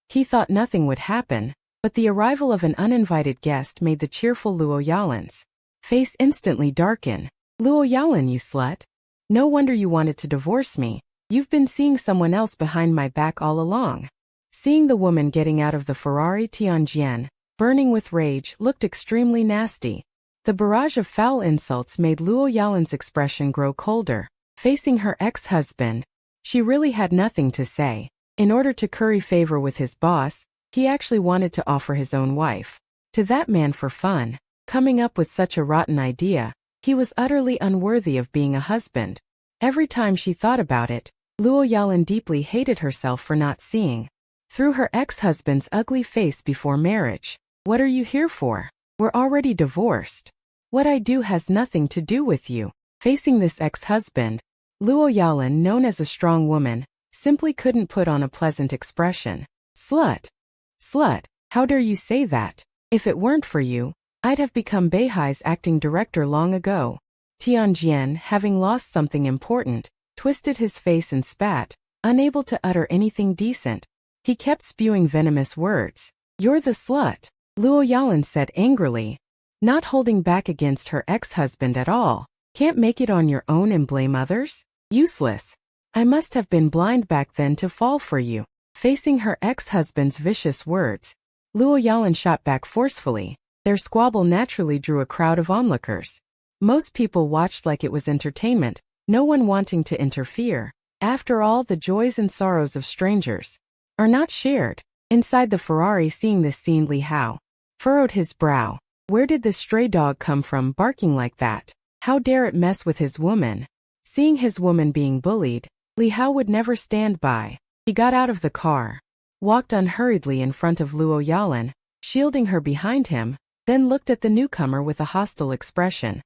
He thought nothing would happen, but the arrival of an uninvited guest made the cheerful Luo Yalan's face instantly darken. Luo Yalan, you slut. No wonder you wanted to divorce me. You've been seeing someone else behind my back all along. Seeing the woman getting out of the Ferrari, Tianjian, burning with rage, looked extremely nasty. The barrage of foul insults made Luo Yalan's expression grow colder. Facing her ex-husband, she really had nothing to say. In order to curry favor with his boss, he actually wanted to offer his own wife to that man for fun. Coming up with such a rotten idea, he was utterly unworthy of being a husband. Every time she thought about it, Luo Yalan deeply hated herself for not seeing through her ex-husband's ugly face before marriage. What are you here for? We're already divorced. What I do has nothing to do with you. Facing this ex-husband, Luo Yalan, known as a strong woman, simply couldn't put on a pleasant expression. Slut. Slut, how dare you say that? If it weren't for you, I'd have become Beihai's acting director long ago. Tianjian, having lost something important, twisted his face and spat, unable to utter anything decent. He kept spewing venomous words. You're the slut, Luo Yalan said angrily, not holding back against her ex-husband at all. Can't make it on your own and blame others? Useless. I must have been blind back then to fall for you. Facing her ex-husband's vicious words, Luo Yalan shot back forcefully. Their squabble naturally drew a crowd of onlookers. Most people watched like it was entertainment, no one wanting to interfere. After all, the joys and sorrows of strangers are not shared. Inside the Ferrari, seeing this scene, Li Hao furrowed his brow. Where did this stray dog come from barking like that? How dare it mess with his woman? Seeing his woman being bullied, Li Hao would never stand by. He got out of the car, walked unhurriedly in front of Luo Yalan, shielding her behind him, then looked at the newcomer with a hostile expression.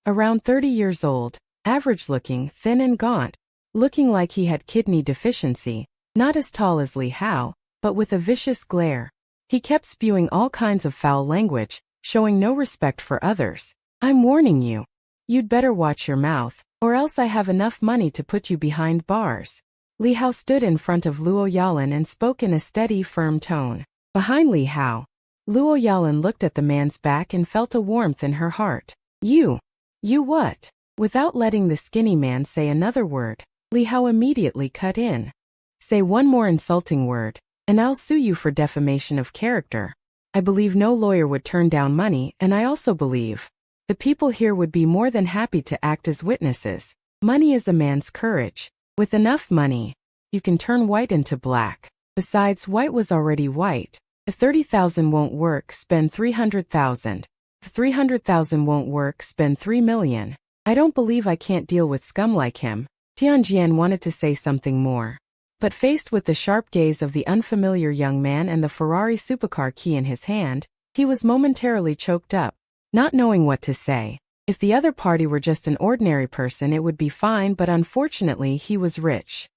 Around 30 years old, average-looking, thin and gaunt, looking like he had kidney deficiency, not as tall as Li Hao, but with a vicious glare. He kept spewing all kinds of foul language, showing no respect for others. I'm warning you. You'd better watch your mouth, or else I have enough money to put you behind bars. Li Hao stood in front of Luo Yalan and spoke in a steady, firm tone. Behind Li Hao, Luo Yalan looked at the man's back and felt a warmth in her heart. You what? Without letting the skinny man say another word, Li Hao immediately cut in. Say one more insulting word, and I'll sue you for defamation of character. I believe no lawyer would turn down money, and I also believe the people here would be more than happy to act as witnesses. Money is a man's courage. With enough money, you can turn white into black. Besides, white was already white. If 30,000 won't work, spend 300,000. If 300,000 won't work, spend 3 million. I don't believe I can't deal with scum like him. Tianjian wanted to say something more, but faced with the sharp gaze of the unfamiliar young man and the Ferrari supercar key in his hand, he was momentarily choked up, not knowing what to say. If the other party were just an ordinary person, it would be fine, but unfortunately he was rich.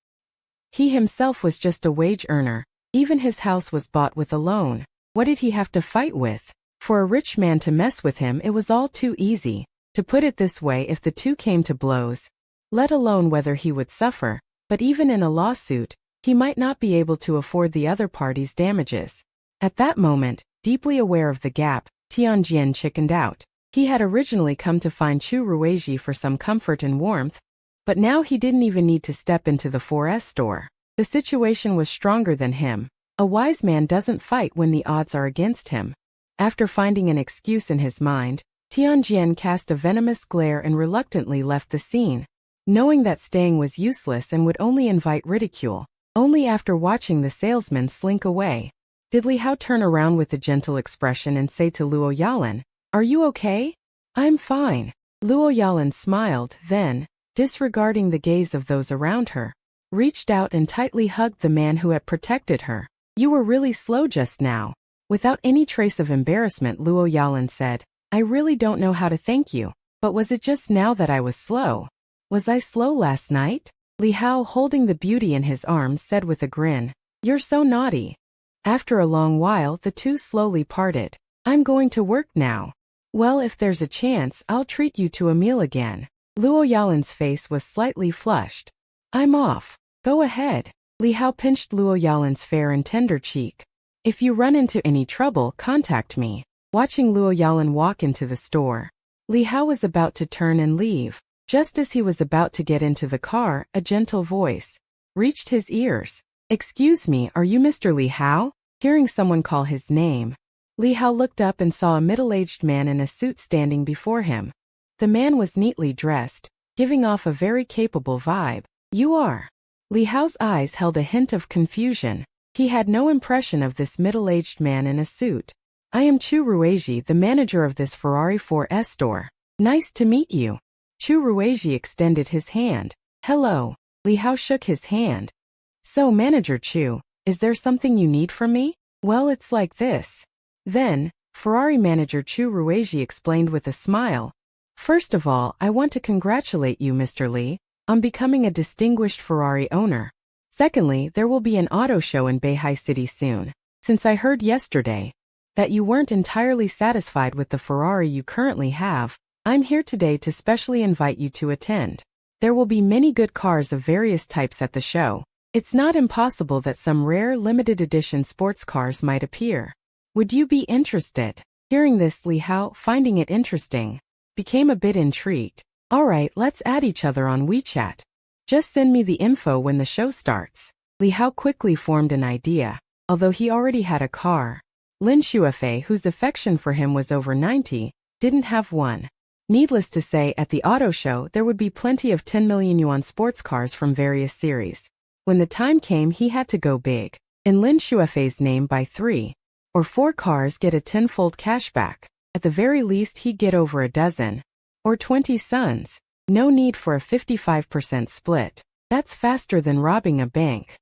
He himself was just a wage earner. Even his house was bought with a loan. What did he have to fight with? For a rich man to mess with him, it was all too easy. To put it this way, if the two came to blows, let alone whether he would suffer, but even in a lawsuit, he might not be able to afford the other party's damages. At that moment, deeply aware of the gap, Tianjian chickened out. He had originally come to find Chu Ruizhi for some comfort and warmth, but now he didn't even need to step into the 4S store. The situation was stronger than him. A wise man doesn't fight when the odds are against him. After finding an excuse in his mind, Tianjian cast a venomous glare and reluctantly left the scene, knowing that staying was useless and would only invite ridicule. Only after watching the salesman slink away did Li Hao turn around with a gentle expression and say to Luo Yalan, "Are you okay?" "I'm fine." Luo Yalan smiled, then, disregarding the gaze of those around her, reached out and tightly hugged the man who had protected her. "You were really slow just now." Without any trace of embarrassment, Luo Yalan said, "I really don't know how to thank you, but was it just now that I was slow?" "Was I slow last night?" Li Hao, holding the beauty in his arms, said with a grin, "You're so naughty." After a long while, the two slowly parted. "I'm going to work now." "Well, if there's a chance, I'll treat you to a meal again." Luo Yalan's face was slightly flushed. "I'm off." "Go ahead." Li Hao pinched Luo Yalan's fair and tender cheek. "If you run into any trouble, contact me." Watching Luo Yalan walk into the store, Li Hao was about to turn and leave. Just as he was about to get into the car, a gentle voice reached his ears. "Excuse me, are you Mr. Li Hao?" Hearing someone call his name, Li Hao looked up and saw a middle-aged man in a suit standing before him. The man was neatly dressed, giving off a very capable vibe. "You are?" Li Hao's eyes held a hint of confusion. He had no impression of this middle-aged man in a suit. "I am Chu Ruizhi, the manager of this Ferrari 4S store. Nice to meet you." Chu Ruizhi extended his hand. "Hello." Li Hao shook his hand. "So, Manager Chu, is there something you need from me?" "Well, it's like this." Then, Ferrari manager Chu Ruizhi explained with a smile. "First of all, I want to congratulate you, Mr. Li, on becoming a distinguished Ferrari owner. Secondly, there will be an auto show in Beihai City soon. Since I heard yesterday that you weren't entirely satisfied with the Ferrari you currently have, I'm here today to specially invite you to attend. There will be many good cars of various types at the show. It's not impossible that some rare limited edition sports cars might appear. Would you be interested?" Hearing this, Li Hao, finding it interesting, became a bit intrigued. "All right, let's add each other on WeChat. Just send me the info when the show starts." Li Hao quickly formed an idea. Although he already had a car, Lin Shuafei, whose affection for him was over 90, didn't have one. Needless to say, at the auto show there would be plenty of 10 million yuan sports cars from various series. When the time came, he had to go big. In Lin Shuafei's name, buy 3 or 4 cars, get a 10-fold cashback. At the very least, he'd get over a dozen or 20 sons. No need for a 55% split. That's faster than robbing a bank.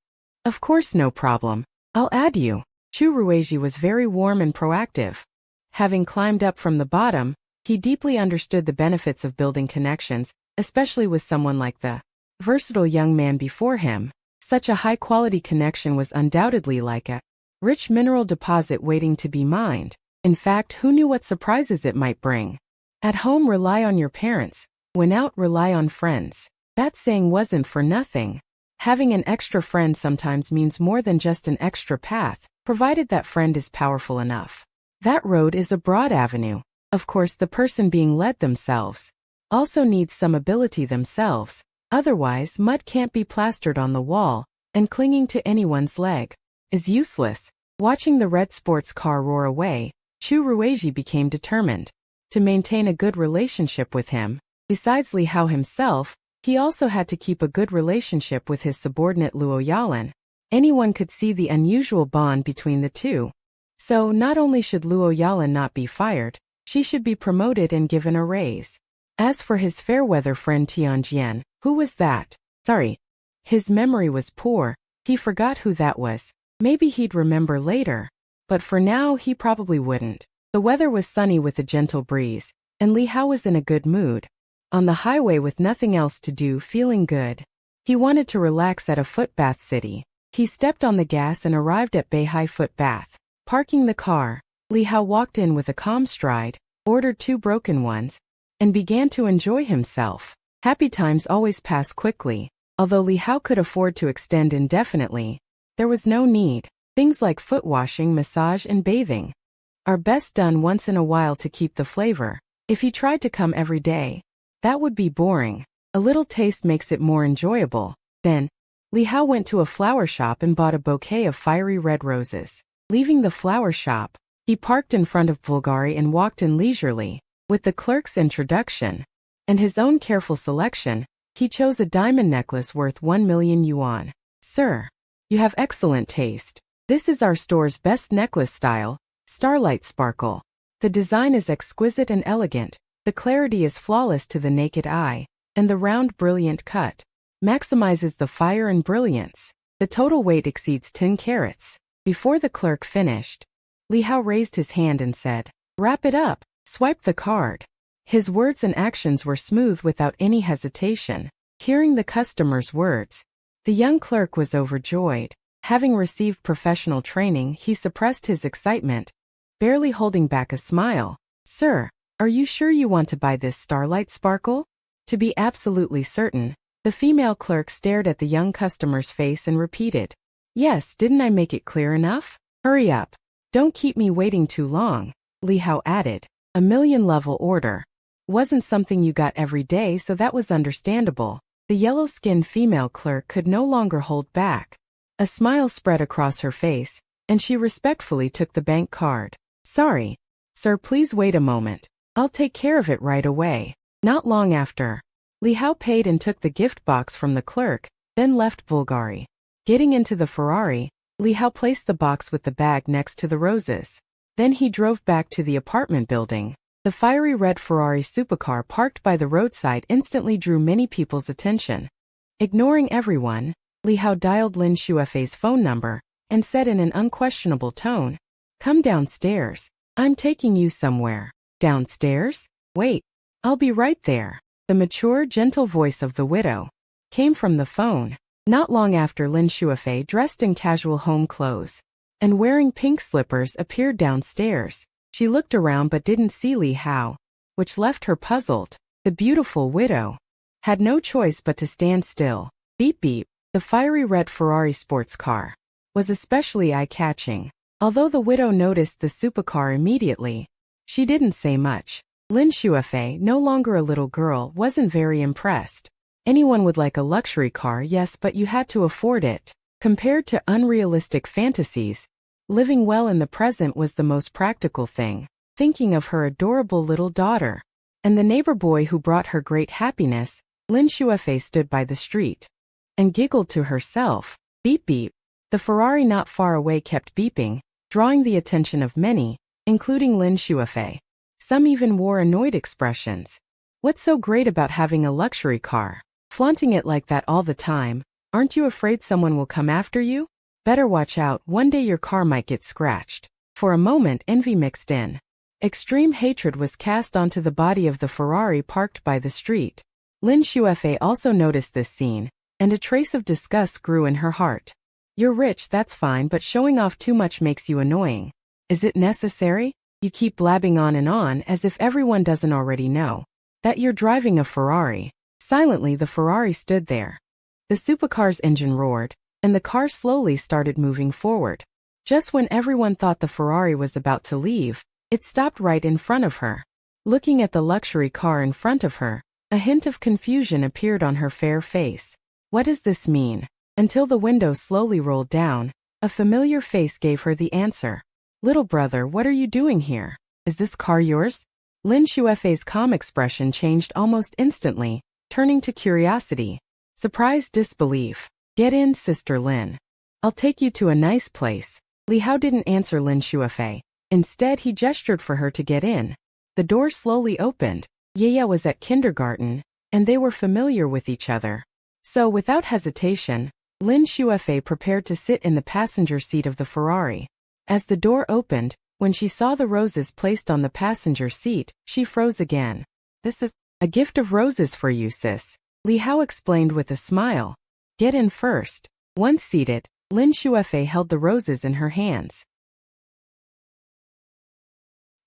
"Of course, no problem. I'll add you." Chu Ruizhi was very warm and proactive. Having climbed up from the bottom, he deeply understood the benefits of building connections, especially with someone like the versatile young man before him. Such a high-quality connection was undoubtedly like a rich mineral deposit waiting to be mined. In fact, who knew what surprises it might bring? At home, rely on your parents. When out, rely on friends. That saying wasn't for nothing. Having an extra friend sometimes means more than just an extra path, provided that friend is powerful enough. That road is a broad avenue. Of course, the person being led themselves also needs some ability themselves. Otherwise, mud can't be plastered on the wall, and clinging to anyone's leg is useless. Watching the red sports car roar away, Chu Ruizhi became determined to maintain a good relationship with him. Besides Li Hao himself, he also had to keep a good relationship with his subordinate Luo Yalan. Anyone could see the unusual bond between the two. So, not only should Luo Yalan not be fired, she should be promoted and given a raise. As for his fair-weather friend Tianjian, who was that? Sorry. His memory was poor. He forgot who that was. Maybe he'd remember later. But for now, he probably wouldn't. The weather was sunny with a gentle breeze, and Li Hao was in a good mood. On the highway with nothing else to do, feeling good. He wanted to relax at a footbath city. He stepped on the gas and arrived at Beihai Footbath. Parking the car, Li Hao walked in with a calm stride, ordered 2 broken ones, and began to enjoy himself. Happy times always pass quickly. Although Li Hao could afford to extend indefinitely, there was no need. Things like foot washing, massage, and bathing are best done once in a while to keep the flavor. If you tried to come every day, that would be boring. A little taste makes it more enjoyable. Then, Li Hao went to a flower shop and bought a bouquet of fiery red roses. Leaving the flower shop, he parked in front of Bulgari and walked in leisurely. With the clerk's introduction and his own careful selection, he chose a diamond necklace worth 1 million yuan. Sir, you have excellent taste. This is our store's best necklace style, Starlight Sparkle. The design is exquisite and elegant, the clarity is flawless to the naked eye, and the round brilliant cut maximizes the fire and brilliance. The total weight exceeds 10 carats. Before the clerk finished, Li Hao raised his hand and said, "Wrap it up, swipe the card." His words and actions were smooth without any hesitation. Hearing the customer's words, the young clerk was overjoyed. Having received professional training, he suppressed his excitement, barely holding back a smile. "Sir, are you sure you want to buy this Starlight Sparkle?" To be absolutely certain, the female clerk stared at the young customer's face and repeated, "Yes, didn't I make it clear enough? Hurry up. Don't keep me waiting too long." Li Hao added, "A million-level order wasn't something you got every day, so that was understandable." The yellow-skinned female clerk could no longer hold back. A smile spread across her face, and she respectfully took the bank card. "Sorry, sir, please wait a moment. I'll take care of it right away." Not long after, Li Hao paid and took the gift box from the clerk, then left Bulgari. Getting into the Ferrari, Li Hao placed the box with the bag next to the roses. Then he drove back to the apartment building. The fiery red Ferrari supercar parked by the roadside instantly drew many people's attention. Ignoring everyone, Li Hao dialed Lin Shuefei's phone number and said in an unquestionable tone, "Come downstairs. I'm taking you somewhere." "Downstairs? Wait. I'll be right there." The mature, gentle voice of the widow came from the phone. Not long after, Lin Shuefei, dressed in casual home clothes and wearing pink slippers, appeared downstairs. She looked around but didn't see Li Hao, which left her puzzled. The beautiful widow had no choice but to stand still. Beep beep. The fiery red Ferrari sports car was especially eye-catching. Although the widow noticed the supercar immediately, she didn't say much. Lin Shuefei, no longer a little girl, wasn't very impressed. Anyone would like a luxury car, yes, but you had to afford it. Compared to unrealistic fantasies, living well in the present was the most practical thing. Thinking of her adorable little daughter and the neighbor boy who brought her great happiness, Lin Shuefei stood by the street and giggled to herself. Beep beep. The Ferrari not far away kept beeping, drawing the attention of many, including Lin Shuefei. Some even wore annoyed expressions. "What's so great about having a luxury car? Flaunting it like that all the time? Aren't you afraid someone will come after you? Better watch out, one day your car might get scratched." For a moment, envy mixed in. Extreme hatred was cast onto the body of the Ferrari parked by the street. Lin Shuefei also noticed this scene, and a trace of disgust grew in her heart. "You're rich, that's fine, but showing off too much makes you annoying. Is it necessary? You keep blabbing on as if everyone doesn't already know that you're driving a Ferrari." Silently, the Ferrari stood there. The supercar's engine roared, and the car slowly started moving forward. Just when everyone thought the Ferrari was about to leave, it stopped right in front of her. Looking at the luxury car in front of her, a hint of confusion appeared on her fair face. What does this mean? Until the window slowly rolled down, a familiar face gave her the answer. "Little brother, what are you doing here? Is this car yours?" Lin Shuefei's calm expression changed almost instantly, turning to curiosity, surprised disbelief. "Get in, Sister Lin. I'll take you to a nice place." Li Hao didn't answer Lin Shuefei. Instead, he gestured for her to get in. The door slowly opened. Yaya was at kindergarten, and they were familiar with each other. So, without hesitation, Lin Shuefei prepared to sit in the passenger seat of the Ferrari. As the door opened, when she saw the roses placed on the passenger seat, she froze again. "This is a gift of roses for you, sis," Li Hao explained with a smile. "Get in first." Once seated, Lin Shuefei held the roses in her hands.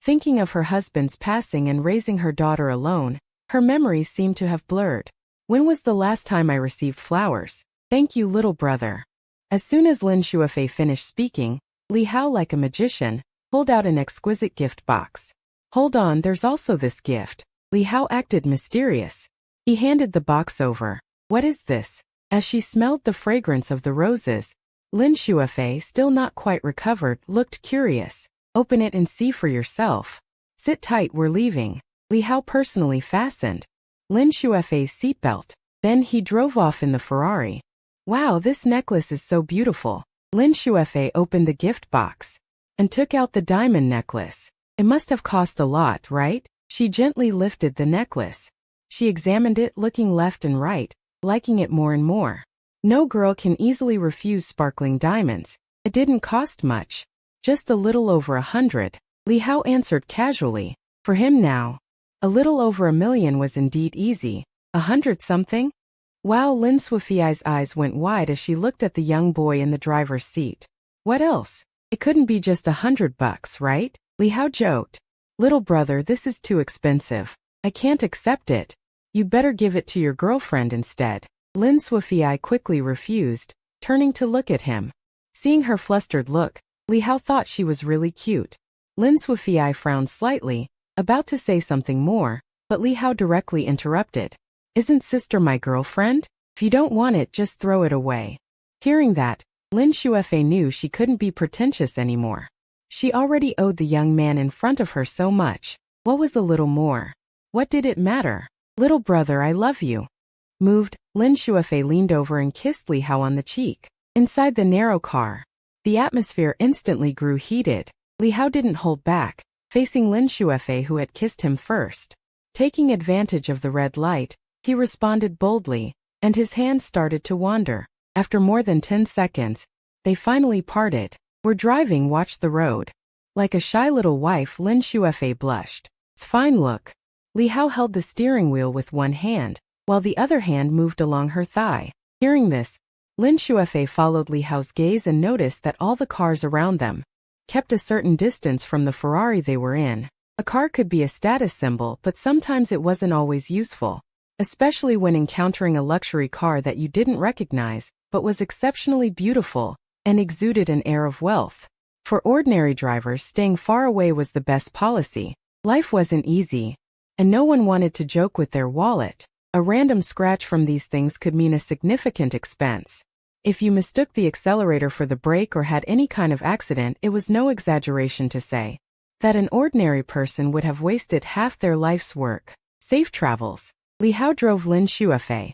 Thinking of her husband's passing and raising her daughter alone, her memories seemed to have blurred. "When was the last time I received flowers? Thank you, little brother." As soon as Lin Shuefei finished speaking, Li Hao, like a magician, pulled out an exquisite gift box. Hold on, there's also this gift. Li Hao acted mysterious. He handed the box over. What is this? As she smelled the fragrance of the roses, Lin Shuefei, still not quite recovered, looked curious. Open it and see for yourself. Sit tight, we're leaving. Li Hao personally fastened Lin Shuefei's seatbelt. Then he drove off in the Ferrari. Wow, this necklace is so beautiful. Lin Shuefei opened the gift box and took out the diamond necklace. It must have cost a lot, right? She gently lifted the necklace. She examined it, looking left and right, liking it more and more. No girl can easily refuse sparkling diamonds. It didn't cost much. Just a little over 100. Li Hao answered casually. For him now, a little over 1,000,000 was indeed easy. 100-something? Wow, Lin Shuefei's eyes went wide as she looked at the young boy in the driver's seat. What else? It couldn't be just $100, right? Li Hao joked. Little brother, this is too expensive. I can't accept it. You better give it to your girlfriend instead. Lin Shuefei quickly refused, turning to look at him. Seeing her flustered look, Li Hao thought she was really cute. Lin Shuefei frowned slightly, about to say something more, but Li Hao directly interrupted. Isn't sister my girlfriend? If you don't want it, just throw it away. Hearing that, Lin Shuefei knew she couldn't be pretentious anymore. She already owed the young man in front of her so much. What was a little more? What did it matter? Little brother, I love you. Moved, Lin Shuefei leaned over and kissed Li Hao on the cheek. Inside the narrow car, the atmosphere instantly grew heated. Li Hao didn't hold back, facing Lin Shuefei who had kissed him first. Taking advantage of the red light, he responded boldly, and his hands started to wander. After more than 10 seconds, they finally parted. We're driving, watch the road. Like a shy little wife, Lin Shuefei blushed. It's fine look. Li Hao held the steering wheel with one hand, while the other hand moved along her thigh. Hearing this, Lin Shuefei followed Li Hao's gaze and noticed that all the cars around them kept a certain distance from the Ferrari they were in. A car could be a status symbol, but sometimes it wasn't always useful, especially when encountering a luxury car that you didn't recognize, but was exceptionally beautiful and exuded an air of wealth. For ordinary drivers, staying far away was the best policy. Life wasn't easy, and no one wanted to joke with their wallet. A random scratch from these things could mean a significant expense. If you mistook the accelerator for the brake or had any kind of accident, it was no exaggeration to say that an ordinary person would have wasted half their life's work. Safe travels. Li Hao drove Lin Shuefei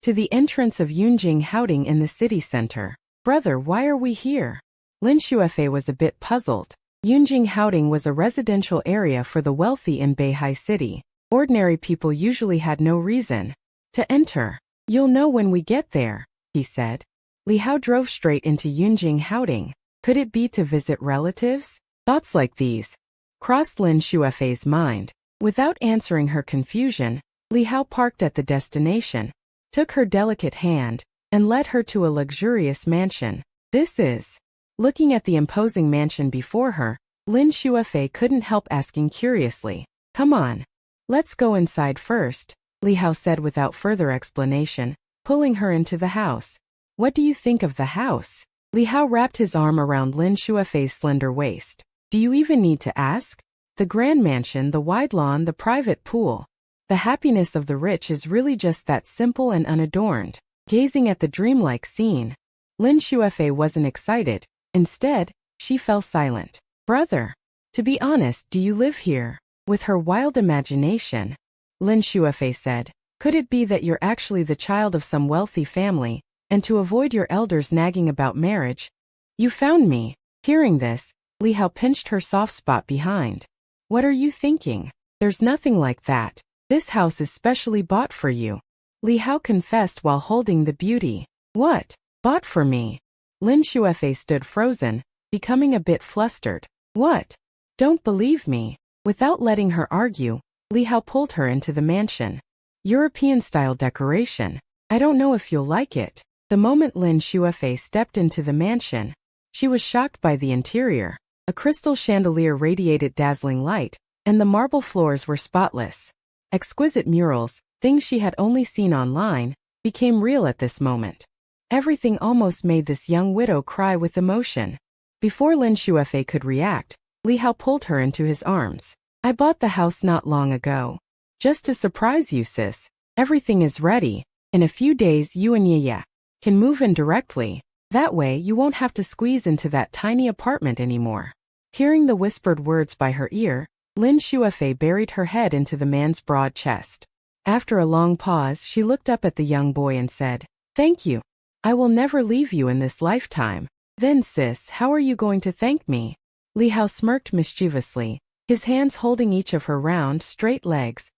to the entrance of Yunjing Houding in the city center. Brother, why are we here? Lin Shuefei was a bit puzzled. Yunjing Houding was a residential area for the wealthy in Beihai City. Ordinary people usually had no reason to enter. You'll know when we get there, he said. Li Hao drove straight into Yunjing Houding. Could it be to visit relatives? Thoughts like these crossed Lin Shuefei's mind. Without answering her confusion, Li Hao parked at the destination, took her delicate hand, and led her to a luxurious mansion. This is. Looking at the imposing mansion before her, Lin Shuefei couldn't help asking curiously. Come on. Let's go inside first, Li Hao said without further explanation, pulling her into the house. What do you think of the house? Li Hao wrapped his arm around Lin Shuefei's slender waist. Do you even need to ask? The grand mansion, the wide lawn, the private pool. The happiness of the rich is really just that, simple and unadorned. Gazing at the dreamlike scene, Lin Shuefei wasn't excited. Instead, she fell silent. Brother, to be honest, do you live here? With her wild imagination, Lin Shuefei said, could it be that you're actually the child of some wealthy family, and to avoid your elders nagging about marriage, you found me? Hearing this, Li Hao pinched her soft spot behind. What are you thinking? There's nothing like that. This house is specially bought for you, Li Hao confessed while holding the beauty. What? Bought for me? Lin Shuefei stood frozen, becoming a bit flustered. What? Don't believe me. Without letting her argue, Li Hao pulled her into the mansion. European-style decoration. I don't know if you'll like it. The moment Lin Shuefei stepped into the mansion, she was shocked by the interior. A crystal chandelier radiated dazzling light, and the marble floors were spotless. Exquisite murals, things she had only seen online, became real at this moment. Everything almost made this young widow cry with emotion. Before Lin Shuefei could react, Li Hao pulled her into his arms. I bought the house not long ago. Just to surprise you, sis. Everything is ready. In a few days you and Yaya can move in directly. That way you won't have to squeeze into that tiny apartment anymore. Hearing the whispered words by her ear, Lin Shuefei buried her head into the man's broad chest. After a long pause, she looked up at the young boy and said, "Thank you. I will never leave you in this lifetime." "Then, sis, how are you going to thank me?" Li Hao smirked mischievously, his hands holding each of her round, straight legs,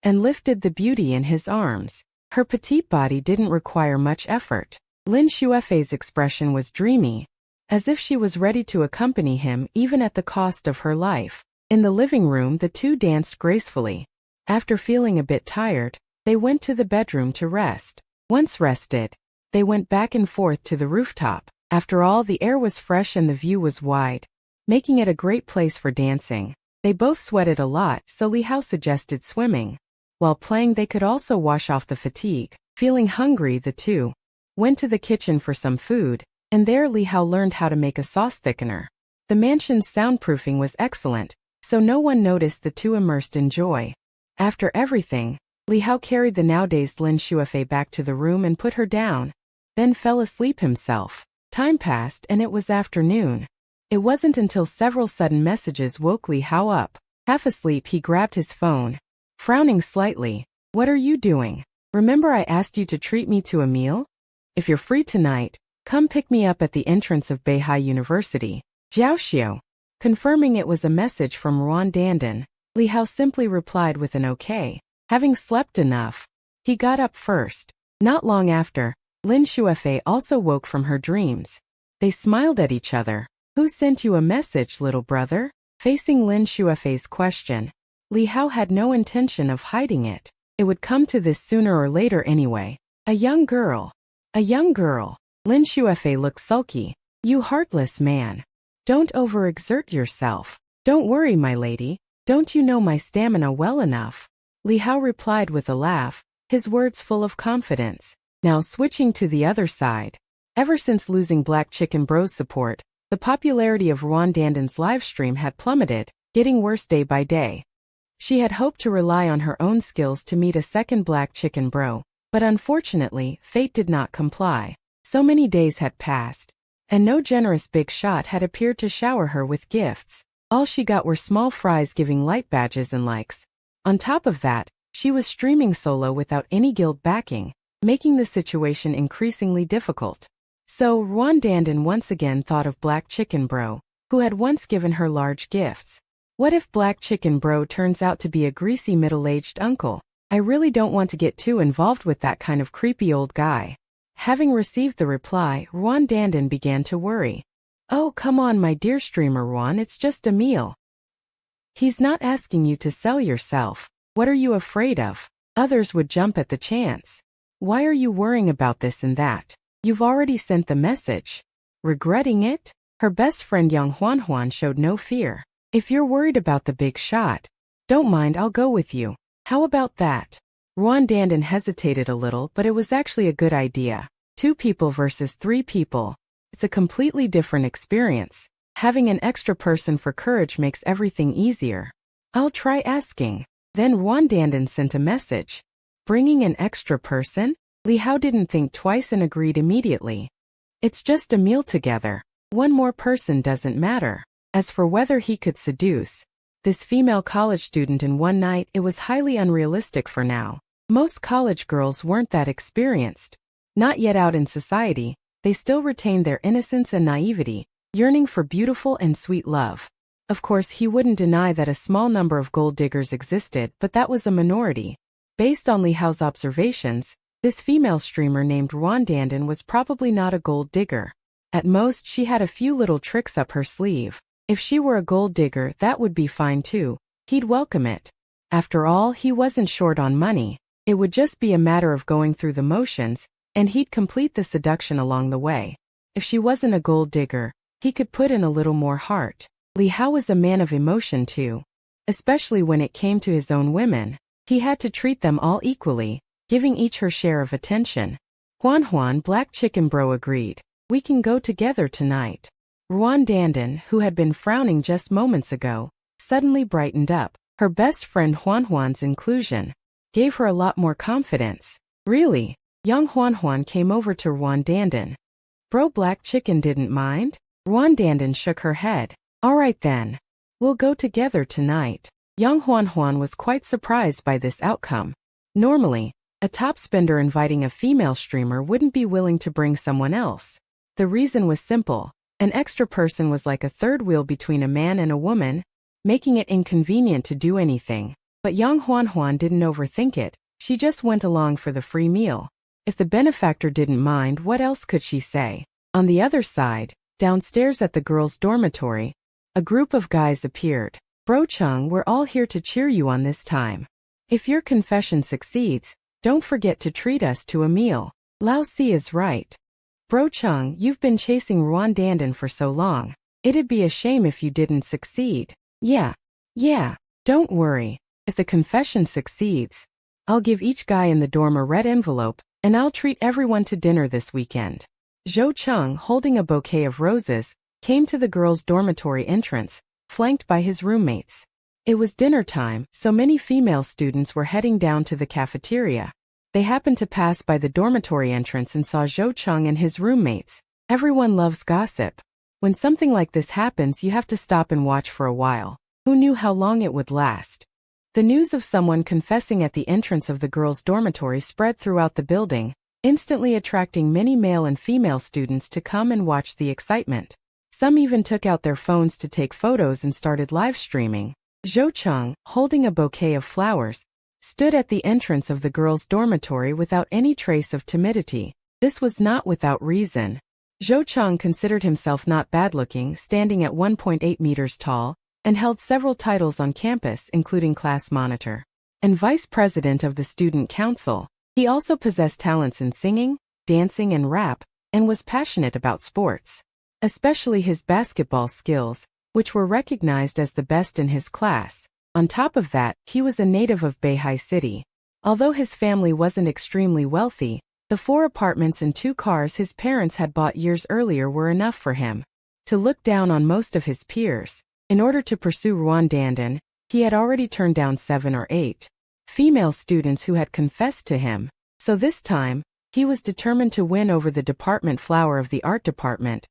and lifted the beauty in his arms. Her petite body didn't require much effort. Lin Shuefei's expression was dreamy, as if she was ready to accompany him even at the cost of her life. In the living room, the two danced gracefully. After feeling a bit tired, they went to the bedroom to rest. Once rested, they went back and forth to the rooftop. After all, the air was fresh and the view was wide, making it a great place for dancing. They both sweated a lot, so Li Hao suggested swimming. While playing, they could also wash off the fatigue. Feeling hungry, the two went to the kitchen for some food, and there Li Hao learned how to make a sauce thickener. The mansion's soundproofing was excellent, so no one noticed the two immersed in joy. After everything, Li Hao carried the now-dazed Lin Shuefei back to the room and put her down, then fell asleep himself. Time passed and it was afternoon. It wasn't until several sudden messages woke Li Hao up. Half asleep, he grabbed his phone, frowning slightly. "What are you doing? Remember I asked you to treat me to a meal? If you're free tonight, come pick me up at the entrance of Beihai University. Jiaoxiu." Confirming it was a message from Ruan Dandan, Li Hao simply replied with an okay. Having slept enough, he got up first. Not long after, Lin Shuefei also woke from her dreams. They smiled at each other. "Who sent you a message, little brother?" Facing Lin Shuefei's question, Li Hao had no intention of hiding it. It would come to this sooner or later anyway. A young girl. A young girl. Lin Shuefei looked sulky. "You heartless man. Don't overexert yourself." "Don't worry, my lady. Don't you know my stamina well enough?" Li Hao replied with a laugh, his words full of confidence. Now switching to the other side. Ever since losing Black Chicken Bro's support, the popularity of Ruan Dandan's livestream had plummeted, getting worse day by day. She had hoped to rely on her own skills to meet a second Black Chicken Bro, but unfortunately, fate did not comply. So many days had passed, and no generous big shot had appeared to shower her with gifts. All she got were small fries giving light badges and likes. On top of that, she was streaming solo without any guild backing, making the situation increasingly difficult. So Ruan Dandan once again thought of Black Chicken Bro, who had once given her large gifts. What if Black Chicken Bro turns out to be a greasy middle-aged uncle? I really don't want to get too involved with that kind of creepy old guy. Having received the reply, Ruan Dandan began to worry. "Oh, come on, my dear streamer Ruan, it's just a meal. He's not asking you to sell yourself. What are you afraid of? Others would jump at the chance. Why are you worrying about this and that? You've already sent the message. Regretting it?" Her best friend Yang Huan showed no fear. "If you're worried about the big shot, don't mind, I'll go with you. How about that?" Ruan Dandan hesitated a little, but it was actually a good idea. 2 people versus 3 people. It's a completely different experience. Having an extra person for courage makes everything easier. "I'll try asking." Then Ruan Dandan sent a message. Bringing an extra person? Li Hao didn't think twice and agreed immediately. It's just a meal together. One more person doesn't matter. As for whether he could seduce this female college student in one night, it was highly unrealistic for now. Most college girls weren't that experienced. Not yet out in society, they still retained their innocence and naivety, yearning for beautiful and sweet love. Of course, he wouldn't deny that a small number of gold diggers existed, but that was a minority. Based on Li Hao's observations, this female streamer named Ruan Dandan was probably not a gold digger. At most, she had a few little tricks up her sleeve. If she were a gold digger, that would be fine too. He'd welcome it. After all, he wasn't short on money. It would just be a matter of going through the motions, and he'd complete the seduction along the way. If she wasn't a gold digger, he could put in a little more heart. Li Hao was a man of emotion too. Especially when it came to his own women. He had to treat them all equally, giving each her share of attention. Huan Black Chicken Bro agreed. "We can go together tonight." Ruan Dandan, who had been frowning just moments ago, suddenly brightened up. Her best friend Huan's inclusion gave her a lot more confidence. Really? Young Huan came over to Ruan Dandan. Bro, Black Chicken didn't mind? Ruan Dandan shook her head. Alright then. We'll go together tonight. Young Huan was quite surprised by this outcome. Normally, a top spender inviting a female streamer wouldn't be willing to bring someone else. The reason was simple. An extra person was like a third wheel between a man and a woman, making it inconvenient to do anything. But Young Huan didn't overthink it. She just went along for the free meal. If the benefactor didn't mind, what else could she say? On the other side, downstairs at the girls' dormitory, a group of guys appeared. Bro Chung, we're all here to cheer you on this time. If your confession succeeds, don't forget to treat us to a meal. Lao Si is right. Bro Chung, you've been chasing Ruan Dandan for so long. It'd be a shame if you didn't succeed. Yeah. Don't worry. If the confession succeeds, I'll give each guy in the dorm a red envelope, and I'll treat everyone to dinner this weekend. Zhou Chung, holding a bouquet of roses, came to the girls' dormitory entrance, flanked by his roommates. It was dinner time, so many female students were heading down to the cafeteria. They happened to pass by the dormitory entrance and saw Zhou Chung and his roommates. Everyone loves gossip. When something like this happens, you have to stop and watch for a while. Who knew how long it would last? The news of someone confessing at the entrance of the girls' dormitory spread throughout the building, instantly attracting many male and female students to come and watch the excitement. Some even took out their phones to take photos and started live streaming. Zhou Chung, holding a bouquet of flowers, stood at the entrance of the girls' dormitory without any trace of timidity. This was not without reason. Zhou Chung considered himself not bad-looking, standing at 1.8 meters tall, and held several titles on campus, including class monitor and vice president of the student council. He also possessed talents in singing, dancing, and rap, and was passionate about sports, especially his basketball skills, which were recognized as the best in his class. On top of that, he was a native of Beihai City. Although his family wasn't extremely wealthy, the 4 apartments and 2 cars his parents had bought years earlier were enough for him to look down on most of his peers. In order to pursue Ruan Dandan, he had already turned down 7 or 8 female students who had confessed to him. So this time, he was determined to win over the department flower of the art department.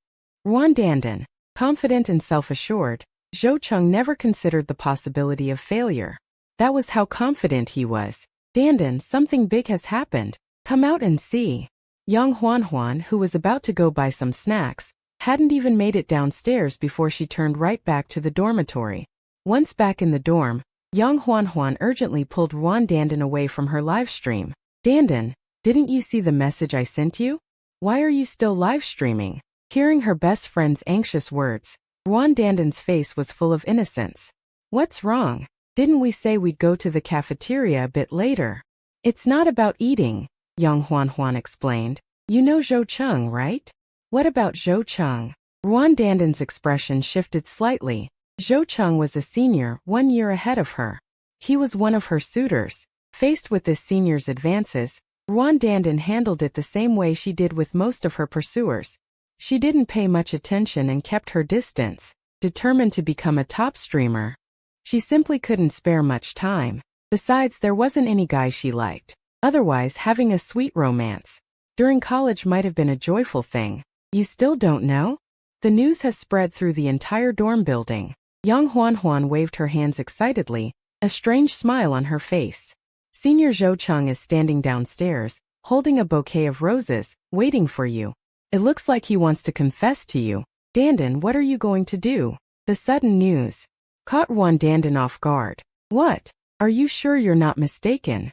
Ruan Dandan, confident and self-assured, Zhou Chung never considered the possibility of failure. That was how confident he was. Dandan, something big has happened. Come out and see. Young Huan, who was about to go buy some snacks, hadn't even made it downstairs before she turned right back to the dormitory. Once back in the dorm, young Huan urgently pulled Ruan Dandan away from her live stream. Dandan, didn't you see the message I sent you? Why are you still live streaming? Hearing her best friend's anxious words, Ruan Dandan's face was full of innocence. What's wrong? Didn't we say we'd go to the cafeteria a bit later? It's not about eating, young Huan explained. You know Zhou Chung, right? What about Zhou Chung? Ruan Dandan's expression shifted slightly. Zhou Chung was a senior, 1 year ahead of her. He was one of her suitors. Faced with this senior's advances, Ruan Dandan handled it the same way she did with most of her pursuers. She didn't pay much attention and kept her distance, determined to become a top streamer. She simply couldn't spare much time. Besides, there wasn't any guy she liked. Otherwise, having a sweet romance during college might have been a joyful thing. You still don't know? The news has spread through the entire dorm building. Young Huan waved her hands excitedly, a strange smile on her face. Senior Zhou Chung is standing downstairs, holding a bouquet of roses, waiting for you. It looks like he wants to confess to you. Dandan, what are you going to do? The sudden news caught Ruan Dandan off guard. What? Are you sure you're not mistaken?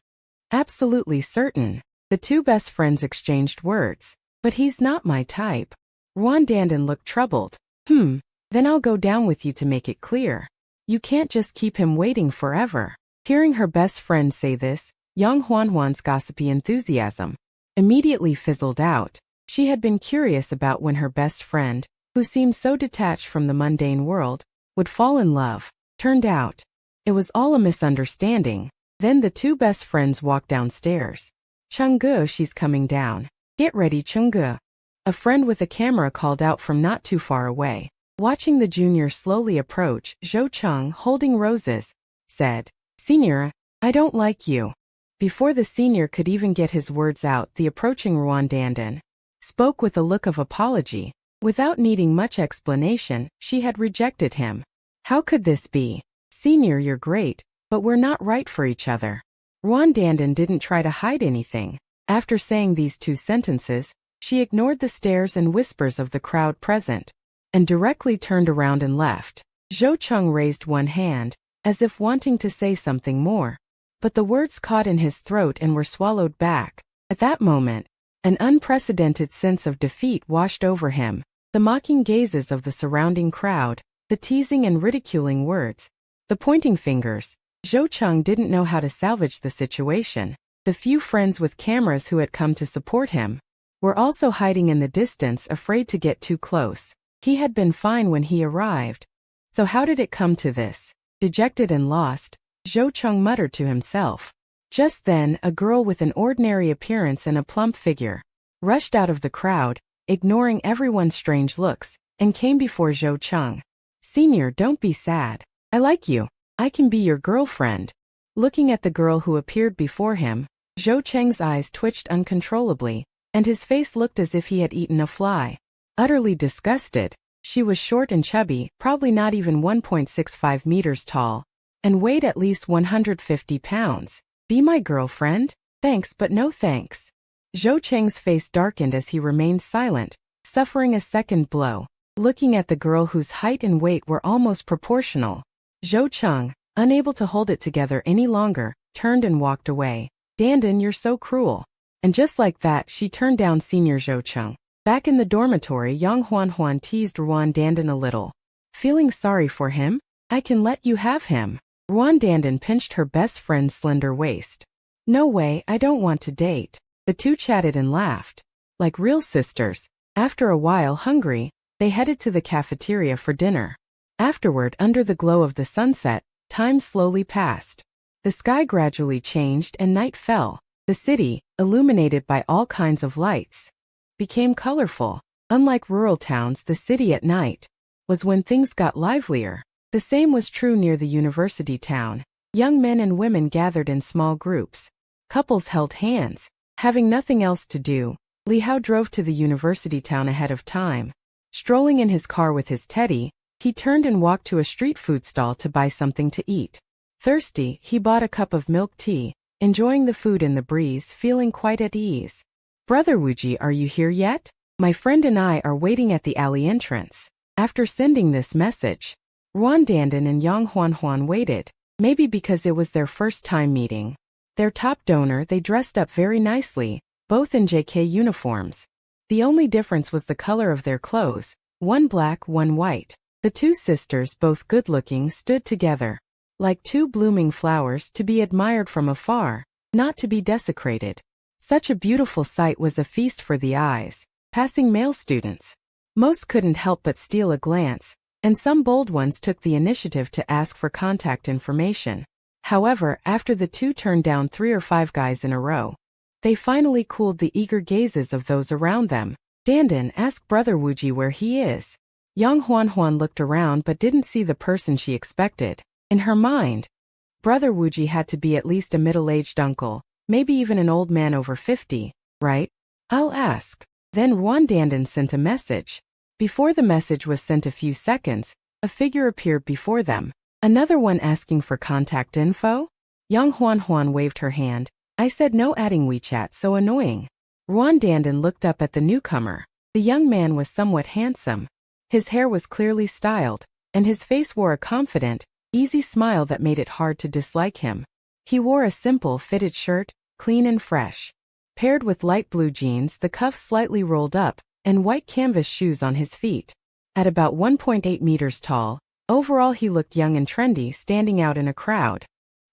Absolutely certain. The 2 best friends exchanged words. But he's not my type. Ruan Dandan looked troubled. Then I'll go down with you to make it clear. You can't just keep him waiting forever. Hearing her best friend say this, young Huan's gossipy enthusiasm immediately fizzled out. She had been curious about when her best friend, who seemed so detached from the mundane world, would fall in love. Turned out, it was all a misunderstanding. Then the 2 best friends walked downstairs. Changge, she's coming down. Get ready, Changge. A friend with a camera called out from not too far away. Watching the junior slowly approach, Zhou Cheng, holding roses, said, "Senior, I don't like you." Before the senior could even get his words out, the approaching Ruan Dandan spoke with a look of apology. Without needing much explanation, she had rejected him. How could this be? "Senior, you're great, but we're not right for each other." Ruan Dandan didn't try to hide anything. After saying these 2 sentences, she ignored the stares and whispers of the crowd present, and directly turned around and left. Zhou Cheng raised one hand, as if wanting to say something more, but the words caught in his throat and were swallowed back. At that moment, an unprecedented sense of defeat washed over him. The mocking gazes of the surrounding crowd, the teasing and ridiculing words, the pointing fingers. Zhou Cheng didn't know how to salvage the situation. The few friends with cameras who had come to support him were also hiding in the distance, afraid to get too close. He had been fine when he arrived. So how did it come to this? Dejected and lost, Zhou Cheng muttered to himself. Just then, a girl with an ordinary appearance and a plump figure rushed out of the crowd, ignoring everyone's strange looks, and came before Zhou Cheng. "Senior, don't be sad. I like you. I can be your girlfriend." Looking at the girl who appeared before him, Zhou Cheng's eyes twitched uncontrollably, and his face looked as if he had eaten a fly. Utterly disgusted, she was short and chubby, probably not even 1.65 meters tall, and weighed at least 150 pounds. "Be my girlfriend? Thanks, but no thanks." Zhou Cheng's face darkened as he remained silent, suffering a second blow. Looking at the girl whose height and weight were almost proportional, Zhou Cheng, unable to hold it together any longer, turned and walked away. "Dandan, you're so cruel." And just like that, she turned down senior Zhou Cheng. Back in the dormitory, Yang Huan teased Ruan Dandan a little. "Feeling sorry for him? I can let you have him." Ruan Dandan pinched her best friend's slender waist. "No way, I don't want to date." The 2 chatted and laughed. Like real sisters. After a while, hungry, they headed to the cafeteria for dinner. Afterward, under the glow of the sunset, time slowly passed. The sky gradually changed and night fell. The city, illuminated by all kinds of lights, became colorful. Unlike rural towns, the city at night was when things got livelier. The same was true near the university town. Young men and women gathered in small groups. Couples held hands. Having nothing else to do, Li Hao drove to the university town ahead of time. Strolling in his car with his teddy, he turned and walked to a street food stall to buy something to eat. Thirsty, he bought a cup of milk tea, enjoying the food in the breeze, feeling quite at ease. "Brother Wuji, are you here yet? My friend and I are waiting at the alley entrance." After sending this message, Ruan Dandan and Yang Huan waited, maybe because it was their first time meeting. Their top donor, they dressed up very nicely, both in JK uniforms. The only difference was the color of their clothes, one black, one white. The 2 sisters, both good-looking, stood together, like 2 blooming flowers, to be admired from afar, not to be desecrated. Such a beautiful sight was a feast for the eyes. Passing male students, most couldn't help but steal a glance, and some bold ones took the initiative to ask for contact information. However, after the 2 turned down 3 or 5 guys in a row, they finally cooled the eager gazes of those around them. "Dandan, ask Brother Wuji where he is." Yang Huan looked around but didn't see the person she expected. In her mind, Brother Wuji had to be at least a middle-aged uncle, maybe even an old man over 50, right? "I'll ask." Then Ruan Dandan sent a message. Before the message was sent a few seconds, a figure appeared before them. "Another one asking for contact info?" Yang Huan waved her hand. "I said no adding WeChat, so annoying." Ruan Dandan looked up at the newcomer. The young man was somewhat handsome. His hair was clearly styled, and his face wore a confident, easy smile that made it hard to dislike him. He wore a simple, fitted shirt, clean and fresh, paired with light blue jeans, the cuffs slightly rolled up, and white canvas shoes on his feet. At about 1.8 meters tall, overall he looked young and trendy, standing out in a crowd.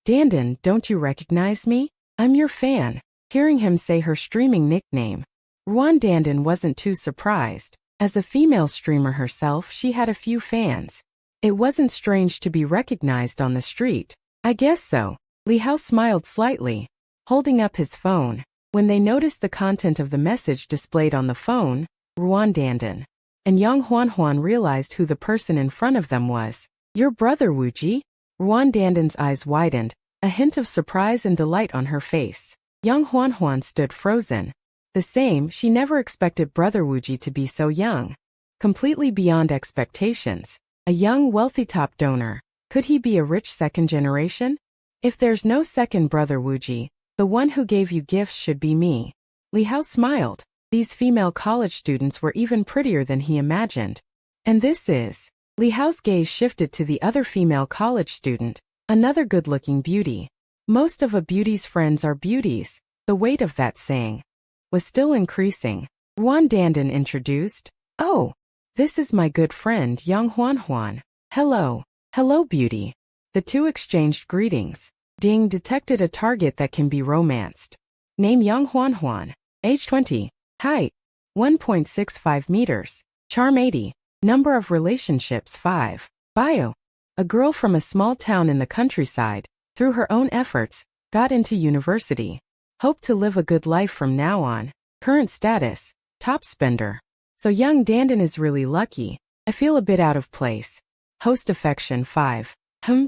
"Dandan, don't you recognize me? I'm your fan." Hearing him say her streaming nickname, Ruan Dandan wasn't too surprised. As a female streamer herself, she had a few fans. It wasn't strange to be recognized on the street. "I guess so." Li Hao smiled slightly, holding up his phone. When they noticed the content of the message displayed on the phone, Ruan Dandan and Yang Huanhuan realized who the person in front of them was. Your brother, Wuji? Ruan Dandan's eyes widened, a hint of surprise and delight on her face. Yang Huanhuan stood frozen. The same, she never expected brother Wuji to be so young. Completely beyond expectations. A young, wealthy top donor. Could he be a rich second generation? If there's no second brother Wuji, the one who gave you gifts should be me. Li Hao smiled. These female college students were even prettier than he imagined. And this is... Li Hao's gaze shifted to the other female college student, another good-looking beauty. Most of a beauty's friends are beauties, the weight of that saying was still increasing. Ruan Dandan introduced, "Oh, this is my good friend Yang Huanhuan. Hello. Hello, beauty." The two exchanged greetings. Ding detected a target that can be romanced. Name Yang Huanhuan. Age 20. Height 1.65 meters. Charm 80. Number of relationships 5. Bio. A girl from a small town in the countryside, through her own efforts, got into university. Hope to live a good life from now on. Current status, top spender. So young Dandan is really lucky. I feel a bit out of place. Host affection 5.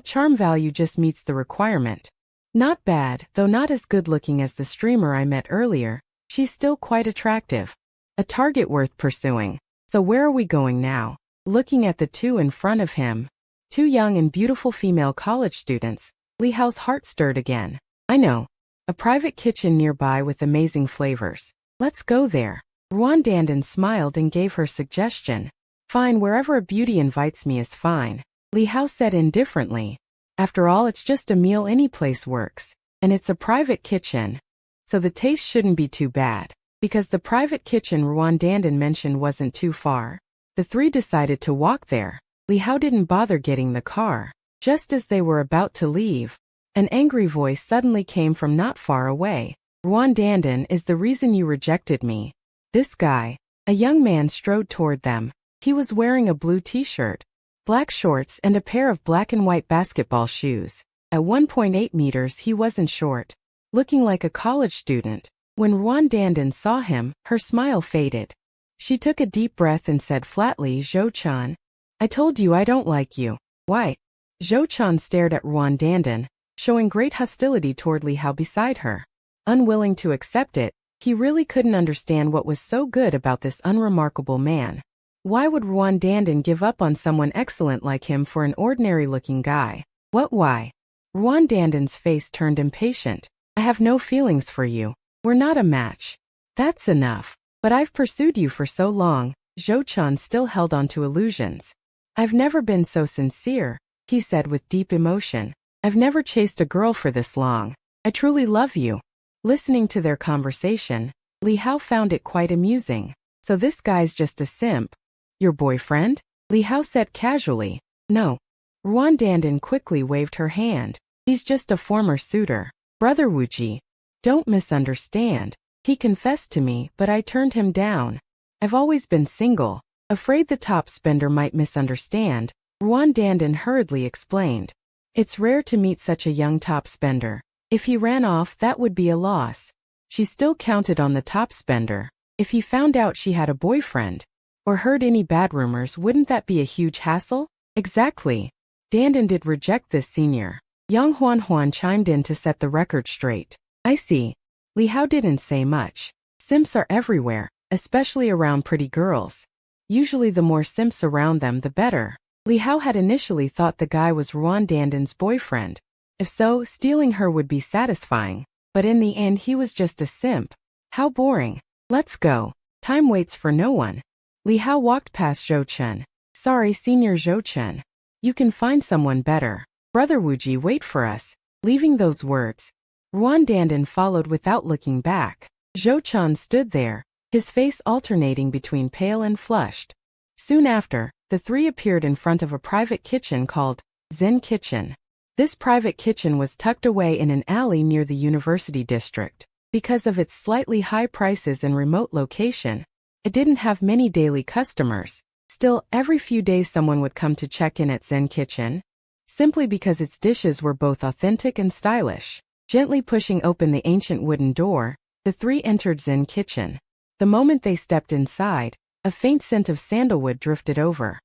Charm value just meets the requirement. Not bad, though not as good looking as the streamer I met earlier. She's still quite attractive. A target worth pursuing. So where are we going now? Looking at the two in front of him. Two young and beautiful female college students. Li Hao's heart stirred again. I know. A private kitchen nearby with amazing flavors. Let's go there. Ruan Dandan smiled and gave her suggestion. Fine, wherever a beauty invites me is fine. Li Hao said indifferently. After all, it's just a meal any place works. And it's a private kitchen. So the taste shouldn't be too bad. Because the private kitchen Ruan Dandan mentioned wasn't too far. The three decided to walk there. Li Hao didn't bother getting the car. Just as they were about to leave, an angry voice suddenly came from not far away. Ruan Dandan is the reason you rejected me. This guy, a young man, strode toward them. He was wearing a blue t-shirt, black shorts and a pair of black and white basketball shoes. At 1.8 meters he wasn't short, looking like a college student. When Ruan Dandan saw him, her smile faded. She took a deep breath and said flatly, "Zhou-chan, I told you I don't like you." Why? Zhou-chan stared at Ruan Dandan, showing great hostility toward Li Hao beside her. Unwilling to accept it, he really couldn't understand what was so good about this unremarkable man. Why would Ruan Dandan give up on someone excellent like him for an ordinary-looking guy? What why? Ruan Dandan's face turned impatient. I have no feelings for you. We're not a match. That's enough. But I've pursued you for so long. Zhou-chan still held on to illusions. I've never been so sincere, he said with deep emotion. I've never chased a girl for this long. I truly love you. Listening to their conversation, Li Hao found it quite amusing. So this guy's just a simp. Your boyfriend? Li Hao said casually. No. Ruan Dandan quickly waved her hand. He's just a former suitor. Brother Wuji. Don't misunderstand. He confessed to me, but I turned him down. I've always been single. Afraid the top spender might misunderstand, Ruan Dandan hurriedly explained. It's rare to meet such a young top spender. If he ran off, that would be a loss. She still counted on the top spender. If he found out she had a boyfriend, or heard any bad rumors, wouldn't that be a huge hassle? Exactly. Dandan did reject this senior. Yang Huanhuan chimed in to set the record straight. I see. Li Hao didn't say much. Simps are everywhere, especially around pretty girls. Usually the more simps around them the better. Li Hao had initially thought the guy was Ruan Dandan's boyfriend. If so, stealing her would be satisfying. But in the end he was just a simp. How boring. Let's go. Time waits for no one. Li Hao walked past Zhou-chan. Sorry, Senior Zhou-chan. You can find someone better. Brother Wuji, wait for us. Leaving those words, Ruan Dandan followed without looking back. Zhou-chan stood there, his face alternating between pale and flushed. Soon after, the three appeared in front of a private kitchen called Zen Kitchen. This private kitchen was tucked away in an alley near the university district. Because of its slightly high prices and remote location, it didn't have many daily customers. Still, every few days someone would come to check in at Zen Kitchen, simply because its dishes were both authentic and stylish. Gently pushing open the ancient wooden door, the three entered Zen Kitchen. The moment they stepped inside, A faint scent of sandalwood drifted over.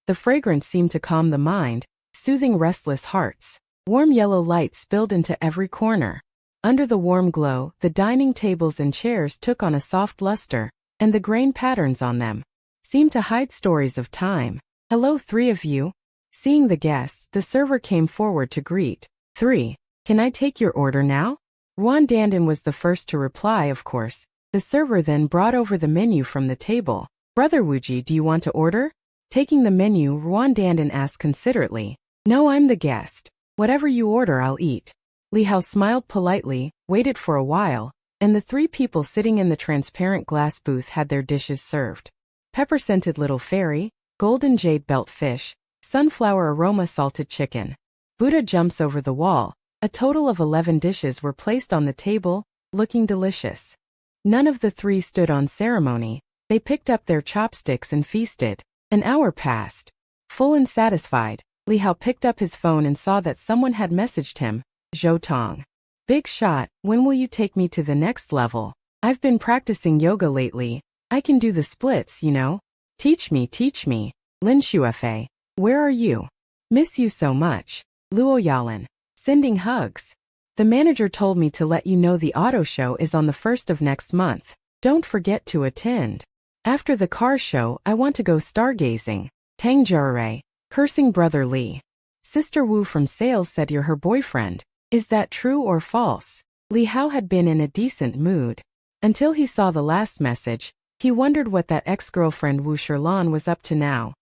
The fragrance seemed to calm the mind, soothing restless hearts. Warm yellow light spilled into every corner. Under the warm glow, the dining tables and chairs took on a soft luster, and the grain patterns on them seemed to hide stories of time. "Hello, three of you." Seeing the guests, the server came forward to greet. "Three. Can I take your order now?" Ruan Dandan was the first to reply, of course. The server then brought over the menu from the table. "Brother Wuji, do you want to order?" Taking the menu, Ruan Dandan asked considerately. "No, I'm the guest. Whatever you order, I'll eat." Li Hao smiled politely, waited for a while, and the three people sitting in the transparent glass booth had their dishes served. Pepper-scented little fairy, golden jade belt fish, sunflower aroma salted chicken. Buddha jumps over the wall. A total of 11 dishes were placed on the table, looking delicious. None of the three stood on ceremony. They picked up their chopsticks and feasted. An hour passed. Full and satisfied, Li Hao picked up his phone and saw that someone had messaged him. "Zhou Tong. Big shot, when will you take me to the next level? I've been practicing yoga lately. I can do the splits, you know. Teach me, teach me. Lin Shuefei. Where are you? Miss you so much. Luo Yalan. Sending hugs. The manager told me to let you know the auto show is on the 1st of next month. Don't forget to attend. After the car show, I want to go stargazing. Tang Jare. Cursing brother Li. Sister Wu from sales said you're her boyfriend. Is that true or false?" Li Hao had been in a decent mood. Until he saw the last message, he wondered what that ex-girlfriend Wu Shirlan was up to now.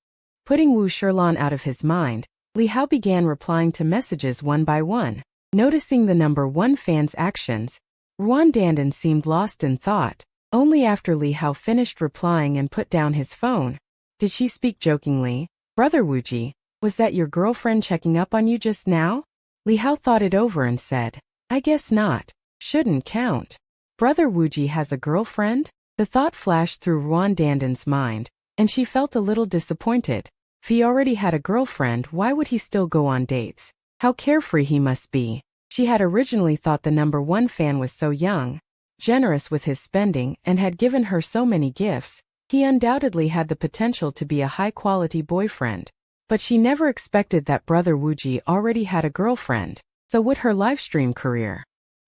Putting Wu Shirlan out of his mind, Li Hao began replying to messages one by one. Noticing the number 1 fan's actions, Ruan Dandan seemed lost in thought. Only after Li Hao finished replying and put down his phone did she speak jokingly. "Brother Wuji, was that your girlfriend checking up on you just now?" Li Hao thought it over and said, "I guess not. Shouldn't count. Brother Wuji has a girlfriend?" The thought flashed through Ruan Dandan's mind, and she felt a little disappointed. If he already had a girlfriend, why would he still go on dates? How carefree he must be. She had originally thought the number 1 fan was so young, generous with his spending, and had given her so many gifts. He undoubtedly had the potential to be a high-quality boyfriend. But she never expected that Brother Wuji already had a girlfriend. So would her livestream career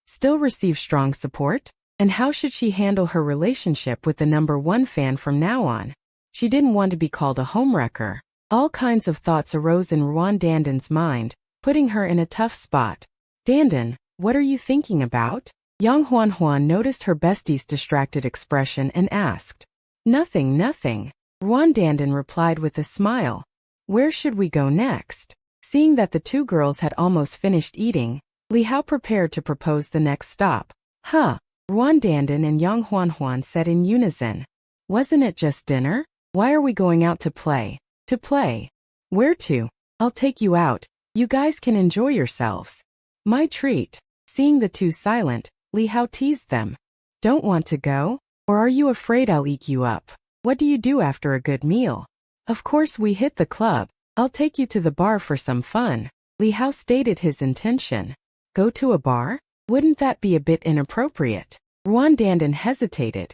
still receive strong support? And how should she handle her relationship with the number 1 fan from now on? She didn't want to be called a homewrecker. All kinds of thoughts arose in Ruan Dandan's mind, putting her in a tough spot. "Dandan, what are you thinking about?" Yang Huan noticed her bestie's distracted expression and asked. "Nothing, nothing." Ruan Dandan replied with a smile. "Where should we go next?" Seeing that the two girls had almost finished eating, Li Hao prepared to propose the next stop. "Huh," Ruan Dandan and Yang Huan said in unison. "Wasn't it just dinner? Why are we going out to play?" "To play? Where to?" "I'll take you out. You guys can enjoy yourselves." "My treat." Seeing the two silent, Li Hao teased them. "Don't want to go? Or are you afraid I'll eat you up? What do you do after a good meal?" "Of course we hit the club. I'll take you to the bar for some fun." Li Hao stated his intention. Go to a bar? Wouldn't that be a bit inappropriate? Ruan Dandan hesitated.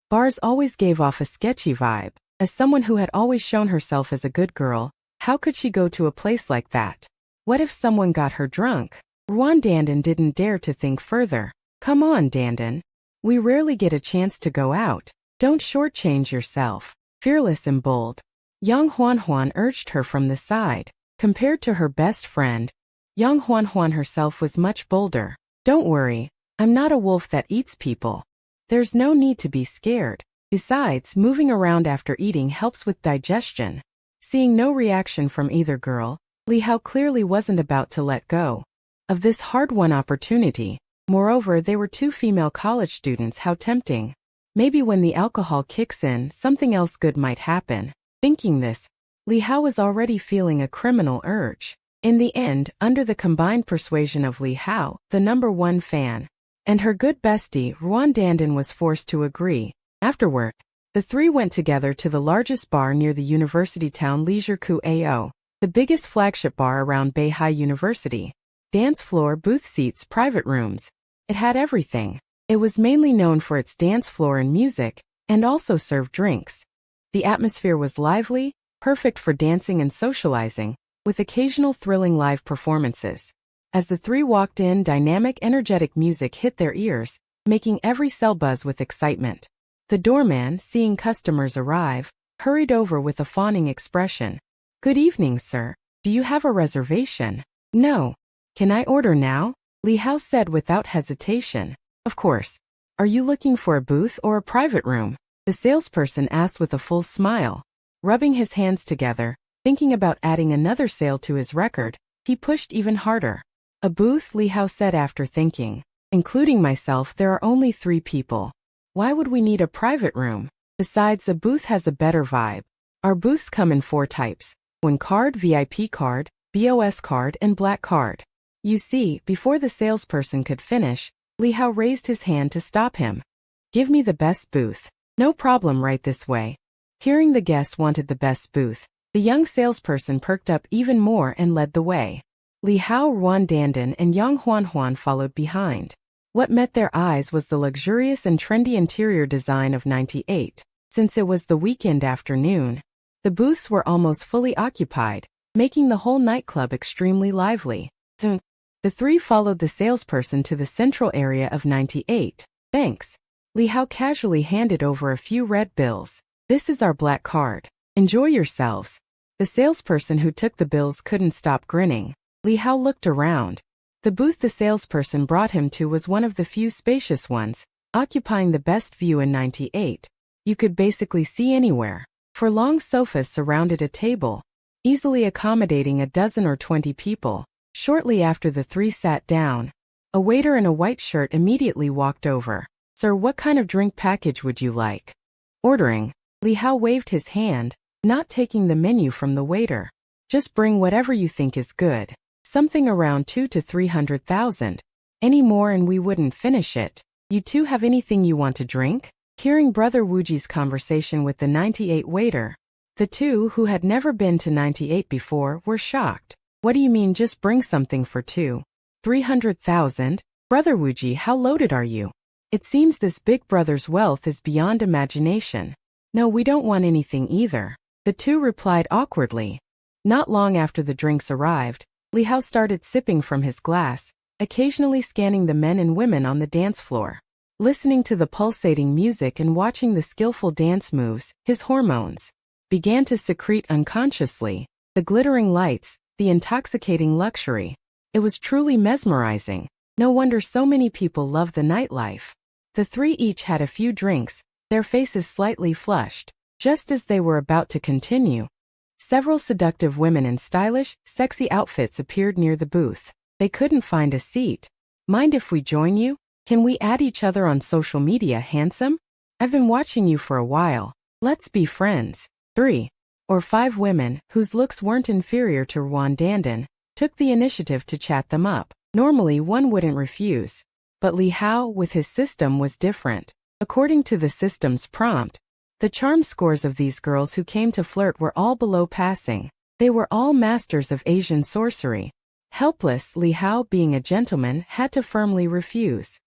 Bars always gave off a sketchy vibe. As someone who had always shown herself as a good girl, how could she go to a place like that? What if someone got her drunk? Ruan Dandan didn't dare to think further. "Come on, Dandan. We rarely get a chance to go out. Don't shortchange yourself." Fearless and bold, Yang Huan urged her from the side. Compared to her best friend, Yang Huan herself was much bolder. "Don't worry, I'm not a wolf that eats people. There's no need to be scared. Besides, moving around after eating helps with digestion." Seeing no reaction from either girl, Li Hao clearly wasn't about to let go of this hard-won opportunity. Moreover, they were two female college students. How tempting. Maybe when the alcohol kicks in, something else good might happen. Thinking this, Li Hao was already feeling a criminal urge. In the end, under the combined persuasion of Li Hao, the number one fan, and her good bestie, Ruan Dandan, was forced to agree. Afterward, the three went together to the largest bar near the university town Leisure Ku Ao, the biggest flagship bar around Beihai University. Dance floor, booth seats, private rooms. It had everything. It was mainly known for its dance floor and music, and also served drinks. The atmosphere was lively, perfect for dancing and socializing, with occasional thrilling live performances. As the three walked in, dynamic, energetic music hit their ears, making every cell buzz with excitement. The doorman, seeing customers arrive, hurried over with a fawning expression. "Good evening, sir. Do you have a reservation?" "No. Can I order now?" Li Hao said without hesitation. "Of course. Are you looking for a booth or a private room?" The salesperson asked with a full smile. Rubbing his hands together, thinking about adding another sale to his record, he pushed even harder. "A booth," Li Hao said after thinking. "Including myself, there are only 3 people. Why would we need a private room? Besides, a booth has a better vibe. Our booths come in 4 types: 1 card, VIP card, BOS card, and black card." You see, before the salesperson could finish, Li Hao raised his hand to stop him. "Give me the best booth." "No problem, right this way." Hearing the guest wanted the best booth, the young salesperson perked up even more and led the way. Li Hao, Ruan Dandan, and Yang Huan followed behind. What met their eyes was the luxurious and trendy interior design of 98. Since it was the weekend afternoon, the booths were almost fully occupied, making the whole nightclub extremely lively. Soon, the 3 followed the salesperson to the central area of 98. "Thanks." Li Hao casually handed over a few red bills. "This is our black card. Enjoy yourselves." The salesperson who took the bills couldn't stop grinning. Li Hao looked around. The booth the salesperson brought him to was one of the few spacious ones, occupying the best view in 98. You could basically see anywhere. 4 long sofas surrounded a table, easily accommodating a dozen or 20 people. Shortly after the 3 sat down, a waiter in a white shirt immediately walked over. "Sir, what kind of drink package would you like?" Ordering, Li Hao waved his hand, not taking the menu from the waiter. "Just bring whatever you think is good. Something around 2 to 300,000. Any more and we wouldn't finish it. You 2 have anything you want to drink?" Hearing Brother Wuji's conversation with the 98 waiter, the 2 who had never been to 98 before were shocked. "What do you mean just bring something for 2? 300,000? Brother Wuji, how loaded are you? It seems this big brother's wealth is beyond imagination." "No, we don't want anything either," the 2 replied awkwardly. Not long after the drinks arrived, Li Hao started sipping from his glass, occasionally scanning the men and women on the dance floor. Listening to the pulsating music and watching the skillful dance moves, his hormones began to secrete unconsciously. The glittering lights, the intoxicating luxury. It was truly mesmerizing. No wonder so many people love the nightlife. The 3 each had a few drinks, their faces slightly flushed. Just as they were about to continue, several seductive women in stylish, sexy outfits appeared near the booth. They couldn't find a seat. "Mind if we join you? Can we add each other on social media, handsome? I've been watching you for a while. Let's be friends." 3 or 5 women, whose looks weren't inferior to Ruan Dandan, took the initiative to chat them up. Normally one wouldn't refuse. But Li Hao, with his system, was different. According to the system's prompt, the charm scores of these girls who came to flirt were all below passing. They were all masters of Asian sorcery. Helpless, Li Hao, being a gentleman, had to firmly refuse.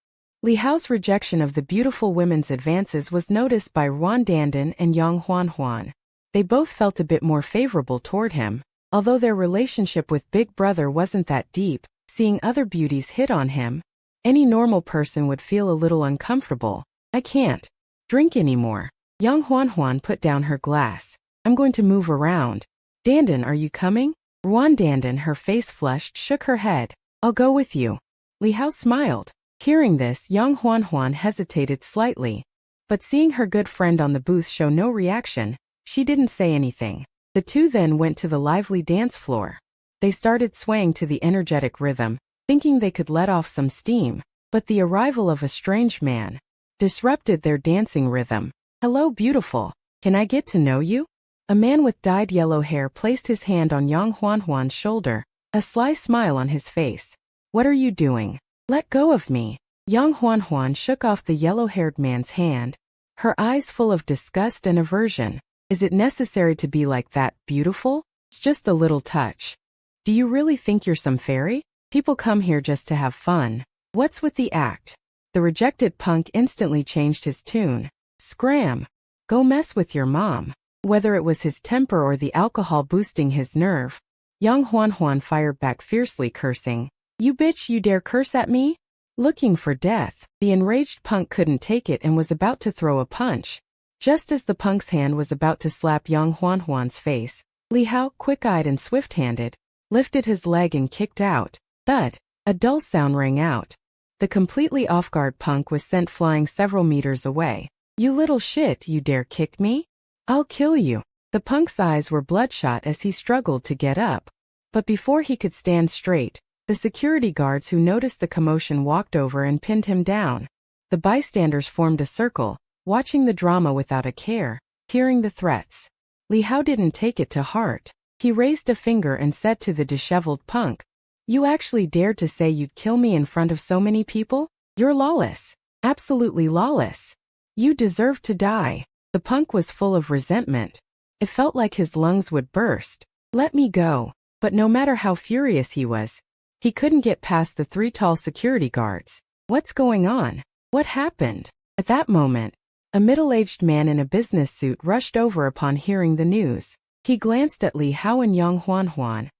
Li Hao's rejection of the beautiful women's advances was noticed by Ruan Dandan and Yang Huan. They both felt a bit more favorable toward him. Although their relationship with Big Brother wasn't that deep, seeing other beauties hit on him, any normal person would feel a little uncomfortable. "I can't drink anymore." Yang Huan put down her glass. "I'm going to move around." "Dandan, are you coming?" Ruan Dandan, her face flushed, shook her head. "I'll go with you." Li Hao smiled. Hearing this, Yang Huan hesitated slightly. But seeing her good friend on the booth show no reaction, she didn't say anything. The 2 then went to the lively dance floor. They started swaying to the energetic rhythm, thinking they could let off some steam. But the arrival of a strange man disrupted their dancing rhythm. "Hello, beautiful. Can I get to know you?" A man with dyed yellow hair placed his hand on Yang Huan's shoulder, a sly smile on his face. "What are you doing? Let go of me." Yang Huan shook off the yellow-haired man's hand, her eyes full of disgust and aversion. "Is it necessary to be like that, beautiful? It's just a little touch. Do you really think you're some fairy? People come here just to have fun. What's with the act?" The rejected punk instantly changed his tune. "Scram! Go mess with your mom." Whether it was his temper or the alcohol boosting his nerve, Yang Huan fired back fiercely, cursing, "You bitch, you dare curse at me?" Looking for death, the enraged punk couldn't take it and was about to throw a punch. Just as the punk's hand was about to slap Yang Huan's face, Li Hao, quick-eyed and swift-handed, lifted his leg and kicked out. Thud! A dull sound rang out. The completely off-guard punk was sent flying several meters away. "You little shit, you dare kick me? I'll kill you." The punk's eyes were bloodshot as he struggled to get up. But before he could stand straight, the security guards who noticed the commotion walked over and pinned him down. The bystanders formed a circle, watching the drama without a care, hearing the threats. Li Hao didn't take it to heart. He raised a finger and said to the disheveled punk, "You actually dared to say you'd kill me in front of so many people? You're lawless. Absolutely lawless. You deserve to die." The punk was full of resentment. It felt like his lungs would burst. "Let me go." But no matter how furious he was, he couldn't get past the three tall security guards. What's going on? What happened? At that moment, a middle-aged man in a business suit rushed over upon hearing the news. He glanced at Li Hao and Yang Huan,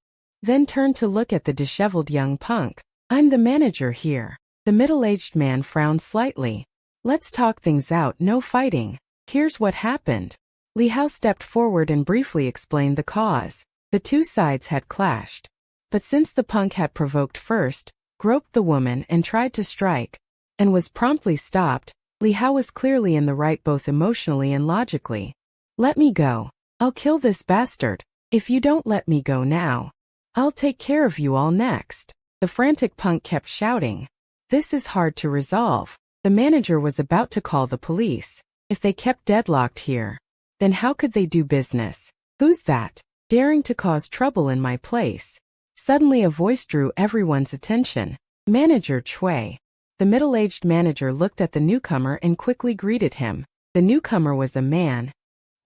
then turned to look at the disheveled young punk. "I'm the manager here." The middle-aged man frowned slightly. "Let's talk things out, no fighting. Here's what happened." Li Hao stepped forward and briefly explained the cause. The two sides had clashed. But since the punk had provoked first, groped the woman and tried to strike, and was promptly stopped, Li Hao was clearly in the right both emotionally and logically. "Let me go. I'll kill this bastard. If you don't let me go now, I'll take care of you all next." The frantic punk kept shouting. "This is hard to resolve." The manager was about to call the police. If they kept deadlocked here, then how could they do business? "Who's that, daring to cause trouble in my place?" Suddenly a voice drew everyone's attention. "Manager Chui." The middle-aged manager looked at the newcomer and quickly greeted him. The newcomer was a man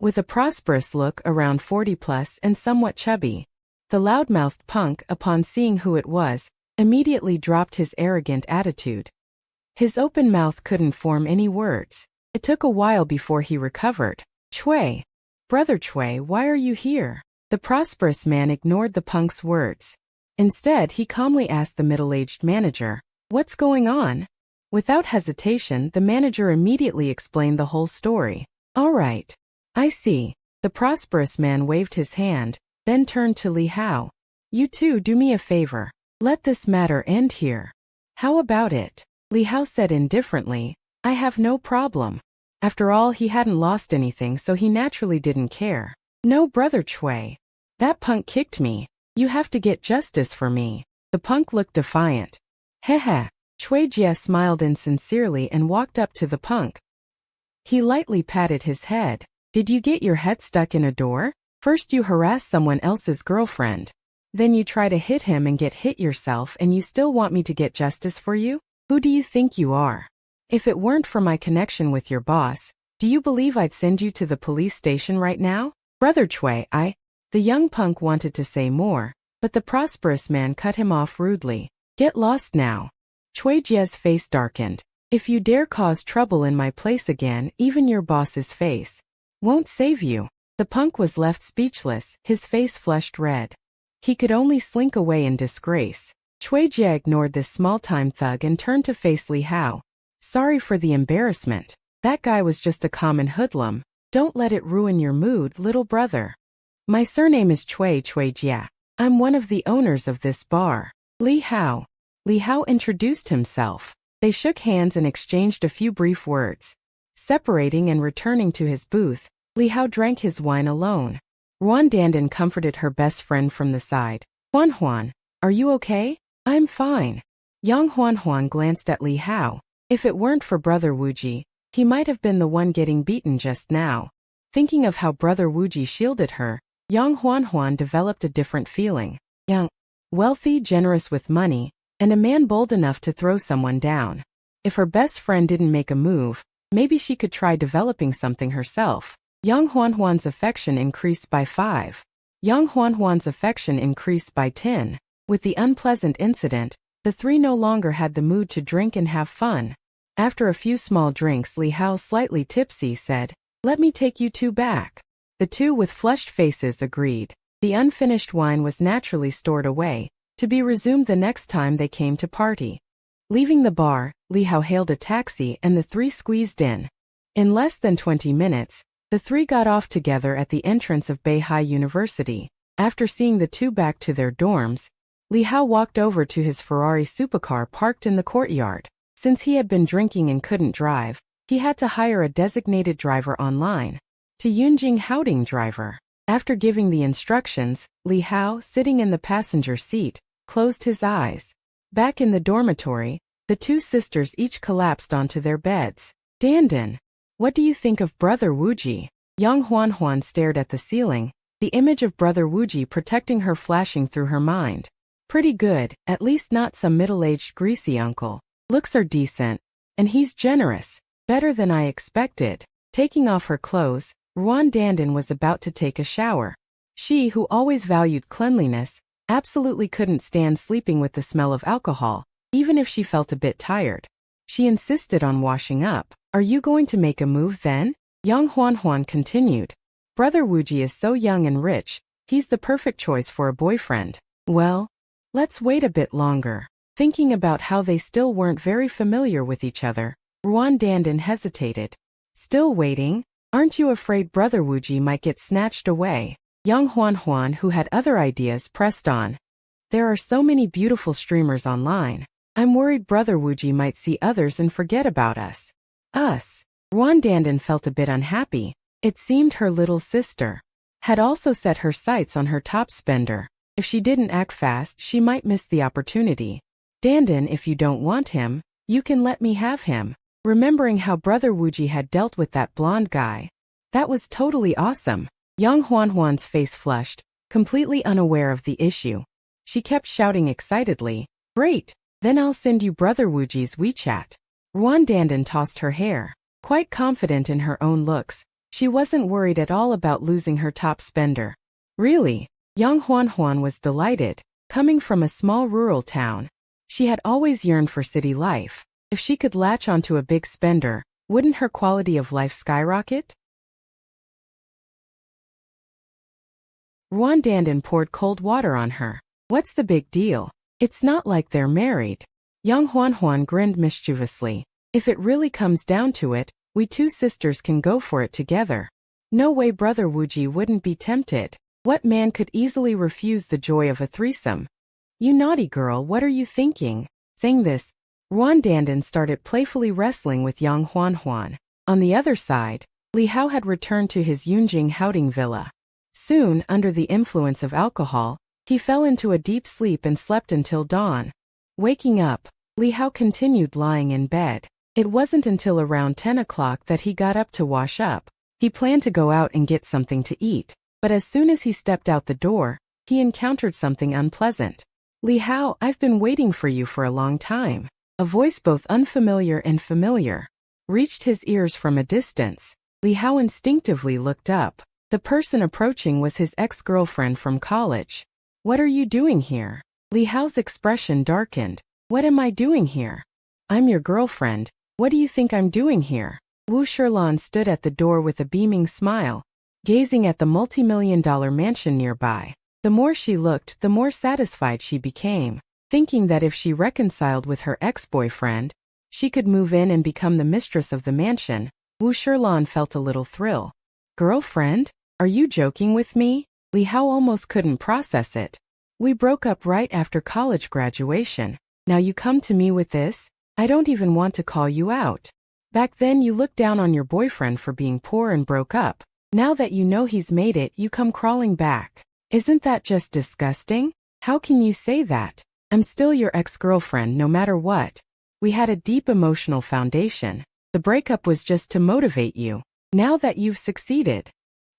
with a prosperous look, around 40+ and somewhat chubby. The loud-mouthed punk, upon seeing who it was, immediately dropped his arrogant attitude. His open mouth couldn't form any words. It took a while before he recovered. "Chui. Brother Chui, why are you here?" The prosperous man ignored the punk's words. Instead, he calmly asked the middle-aged manager, "What's going on?" Without hesitation, the manager immediately explained the whole story. "All right. I see." The prosperous man waved his hand, then turned to Li Hao. "You two do me a favor. Let this matter end here." "How about it?" Li Hao said indifferently. "I have no problem." After all, he hadn't lost anything, so he naturally didn't care. "No, Brother Chui. That punk kicked me. You have to get justice for me." The punk looked defiant. "Hehe." Chui Jia smiled insincerely and walked up to the punk. He lightly patted his head. "Did you get your head stuck in a door? First you harass someone else's girlfriend. Then you try to hit him and get hit yourself, and you still want me to get justice for you? Who do you think you are? If it weren't for my connection with your boss, do you believe I'd send you to the police station right now?" "Brother Chui, The young punk wanted to say more, but the prosperous man cut him off rudely. "Get lost now." Chui Jia's face darkened. "If you dare cause trouble in my place again, even your boss's face won't save you." The punk was left speechless, his face flushed red. He could only slink away in disgrace. Chui Jia ignored this small-time thug and turned to face Li Hao. "Sorry for the embarrassment. That guy was just a common hoodlum. Don't let it ruin your mood, little brother. My surname is Chui Jia. I'm one of the owners of this bar. Li Hao." Li Hao introduced himself. They shook hands and exchanged a few brief words. Separating and returning to his booth, Li Hao drank his wine alone. Ruan Dandan comforted her best friend from the side. "Huan, are you okay?" "I'm fine." Yang Huan glanced at Li Hao. If it weren't for Brother Wuji, he might have been the one getting beaten just now. Thinking of how Brother Wuji shielded her, Yang Huan developed a different feeling. Young, wealthy, generous with money, and a man bold enough to throw someone down. If her best friend didn't make a move, maybe she could try developing something herself. Yang Huan's affection increased by 5. Yang Huan's affection increased by 10. With the unpleasant incident, the three no longer had the mood to drink and have fun. After a few small drinks, Li Hao, slightly tipsy, said, "Let me take you two back." The two with flushed faces agreed. The unfinished wine was naturally stored away, to be resumed the next time they came to party. Leaving the bar, Li Hao hailed a taxi and the three squeezed in. In less than 20 minutes, the three got off together at the entrance of Beihai University. After seeing the two back to their dorms, Li Hao walked over to his Ferrari supercar parked in the courtyard. Since he had been drinking and couldn't drive, he had to hire a designated driver online. To Yunjing Haoding driver. After giving the instructions, Li Hao, sitting in the passenger seat, closed his eyes. Back in the dormitory, the two sisters each collapsed onto their beds. Dandan, what do you think of Brother Wuji? Yang Huan stared at the ceiling, the image of Brother Wuji protecting her flashing through her mind. Pretty good, at least not some middle-aged greasy uncle. Looks are decent. And he's generous. Better than I expected. Taking off her clothes, Ruan Dandan was about to take a shower. She, who always valued cleanliness, absolutely couldn't stand sleeping with the smell of alcohol, even if she felt a bit tired. She insisted on washing up. Are you going to make a move then? Yang Huan continued. Brother Wuji is so young and rich, he's the perfect choice for a boyfriend. Well, let's wait a bit longer. Thinking about how they still weren't very familiar with each other, Ruan Dandan hesitated. Still waiting? Aren't you afraid Brother Wuji might get snatched away? Yang Huan, who had other ideas, pressed on. There are so many beautiful streamers online. I'm worried Brother Wuji might see others and forget about us. Us? Ruan Dandan felt a bit unhappy. It seemed her little sister had also set her sights on her top spender. If she didn't act fast, she might miss the opportunity. Dandan, if you don't want him, you can let me have him. Remembering how Brother Wuji had dealt with that blonde guy. That was totally awesome. Yang Huan's face flushed, completely unaware of the issue. She kept shouting excitedly, Great, then I'll send you Brother Wuji's WeChat. Ruan Dandan tossed her hair. Quite confident in her own looks, she wasn't worried at all about losing her top spender. Really? Yang Huan was delighted. Coming from a small rural town, she had always yearned for city life. If she could latch onto a big spender, wouldn't her quality of life skyrocket? Ruan Dandan poured cold water on her. What's the big deal? It's not like they're married. Yang Huan grinned mischievously. If it really comes down to it, we two sisters can go for it together. No way Brother Wuji wouldn't be tempted. What man could easily refuse the joy of a threesome? You naughty girl, what are you thinking? Saying this, Ruan Dandan started playfully wrestling with Yang Huan. On the other side, Li Hao had returned to his Yunjing Haoding villa. Soon, under the influence of alcohol, he fell into a deep sleep and slept until dawn. Waking up, Li Hao continued lying in bed. It wasn't until around 10 o'clock that he got up to wash up. He planned to go out and get something to eat, but as soon as he stepped out the door, he encountered something unpleasant. Li Hao, I've been waiting for you for a long time. A voice both unfamiliar and familiar reached his ears from a distance. Li Hao instinctively looked up. The person approaching was his ex-girlfriend from college. What are you doing here? Li Hao's expression darkened. What am I doing here? I'm your girlfriend. What do you think I'm doing here? Wu Shilan stood at the door with a beaming smile, gazing at the multi-million-dollar mansion nearby. The more she looked, the more satisfied she became, thinking that if she reconciled with her ex-boyfriend, she could move in and become the mistress of the mansion. Wu Shilan felt a little thrill. Girlfriend? Are you joking with me? Li Hao almost couldn't process it. We broke up right after college graduation. Now you come to me with this? I don't even want to call you out. Back then you looked down on your boyfriend for being poor and broke up. Now that you know he's made it, you come crawling back. Isn't that just disgusting? How can you say that? I'm still your ex-girlfriend no matter what. We had a deep emotional foundation. The breakup was just to motivate you. Now that you've succeeded,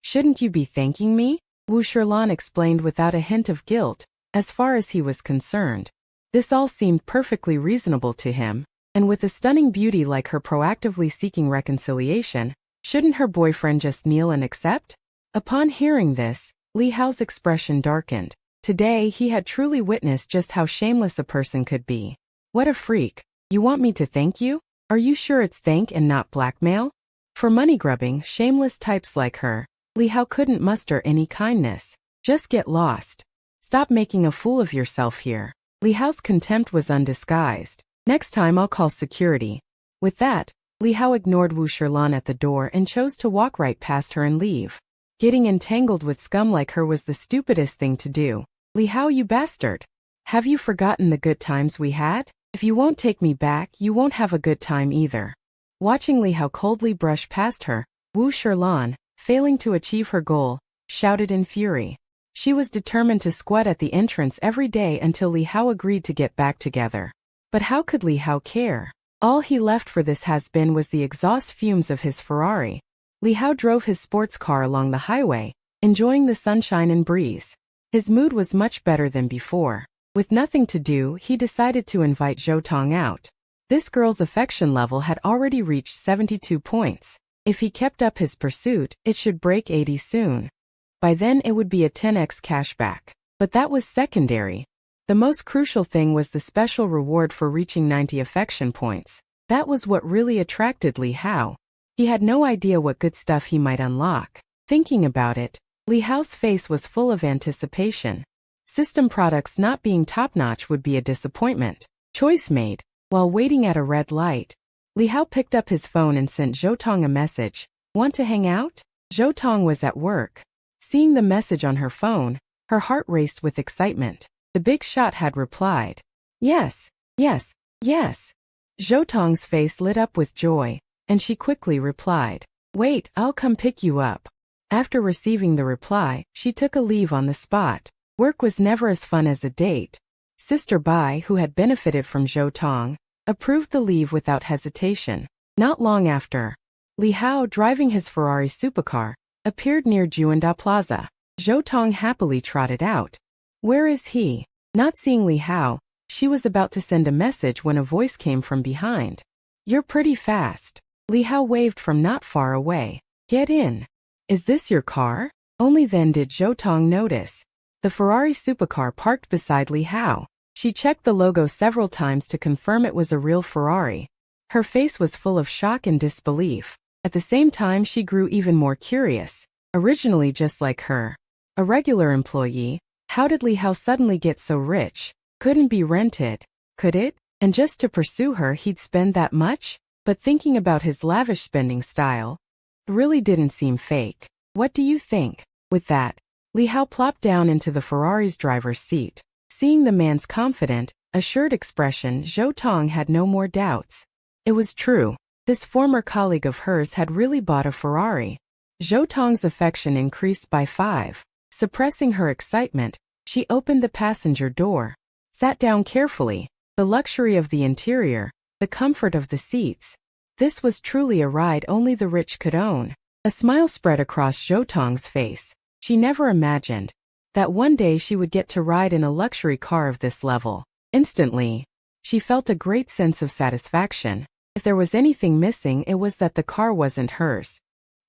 shouldn't you be thanking me? Wu Shilan explained without a hint of guilt, as far as he was concerned. This all seemed perfectly reasonable to him, and with a stunning beauty like her proactively seeking reconciliation, shouldn't her boyfriend just kneel and accept? Upon hearing this, Li Hao's expression darkened. Today he had truly witnessed just how shameless a person could be. What a freak. You want me to thank you? Are you sure it's thank and not blackmail? For money grubbing, shameless types like her, Li Hao couldn't muster any kindness. Just get lost. Stop making a fool of yourself here. Li Hao's contempt was undisguised. Next time I'll call security. With that, Li Hao ignored Wu Shilan at the door and chose to walk right past her and leave. Getting entangled with scum like her was the stupidest thing to do. Li Hao, you bastard. Have you forgotten the good times we had? If you won't take me back, you won't have a good time either. Watching Li Hao coldly brush past her, Wu Shilan, failing to achieve her goal, shouted in fury. She was determined to squat at the entrance every day until Li Hao agreed to get back together. But how could Li Hao care? All he left for this has-been was the exhaust fumes of his Ferrari. Li Hao drove his sports car along the highway, enjoying the sunshine and breeze. His mood was much better than before. With nothing to do, he decided to invite Zhou Tong out. This girl's affection level had already reached 72 points. If he kept up his pursuit, it should break 80 soon. By then it would be a 10x cashback. But that was secondary. The most crucial thing was the special reward for reaching 90 affection points. That was what really attracted Li Hao. He had no idea what good stuff he might unlock. Thinking about it, Li Hao's face was full of anticipation. System products not being top-notch would be a disappointment. Choice made. While waiting at a red light, Li Hao picked up his phone and sent Zhou Tong a message. Want to hang out? Zhou Tong was at work. Seeing the message on her phone, her heart raced with excitement. The big shot had replied. Yes, yes, yes. Zhou Tong's face lit up with joy, and she quickly replied. Wait, I'll come pick you up. After receiving the reply, she took a leave on the spot. Work was never as fun as a date. Sister Bai, who had benefited from Zhou Tong, approved the leave without hesitation. Not long after, Li Hao, driving his Ferrari supercar, appeared near Juanda Plaza. Zhou Tong happily trotted out. Where is he? Not seeing Li Hao, she was about to send a message when a voice came from behind. You're pretty fast. Li Hao waved from not far away. Get in. Is this your car? Only then did Zhou Tong notice. The Ferrari supercar parked beside Li Hao. She checked the logo several times to confirm it was a real Ferrari. Her face was full of shock and disbelief. At the same time, she grew even more curious. Originally just like her, a regular employee, how did Li Hao suddenly get so rich? Couldn't be rented, could it? And just to pursue her he'd spend that much? But thinking about his lavish spending style, really didn't seem fake. What do you think? With that, Li Hao plopped down into the Ferrari's driver's seat. Seeing the man's confident, assured expression, Zhou Tong had no more doubts. It was true. This former colleague of hers had really bought a Ferrari. Zhou Tong's affection increased by 5. Suppressing her excitement, she opened the passenger door, sat down carefully. The luxury of the interior, the comfort of the seats. This was truly a ride only the rich could own. A smile spread across Zhou Tong's face. She never imagined that one day she would get to ride in a luxury car of this level. Instantly, she felt a great sense of satisfaction. If there was anything missing, it was that the car wasn't hers.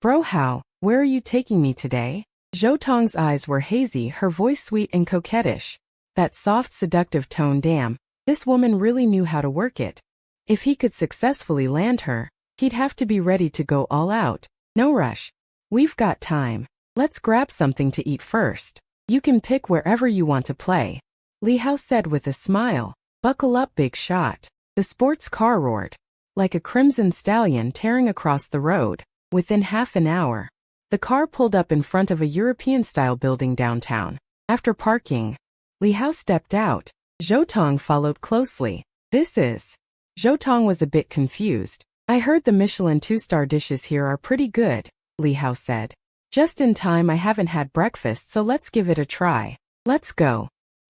Bro Hao, where are you taking me today? Zhou Tong's eyes were hazy, her voice sweet and coquettish. That soft, seductive tone, damn, this woman really knew how to work it. If he could successfully land her, he'd have to be ready to go all out. No rush. We've got time. Let's grab something to eat first. You can pick wherever you want to play. Li Hao said with a smile. Buckle up, big shot. The sports car roared like a crimson stallion tearing across the road. Within half an hour, the car pulled up in front of a European-style building downtown. After parking, Li Hao stepped out. Zhou Tong followed closely. This is... Zhou Tong was a bit confused. I heard the Michelin 2-star dishes here are pretty good, Li Hao said. Just in time, I haven't had breakfast, so let's give it a try. Let's go.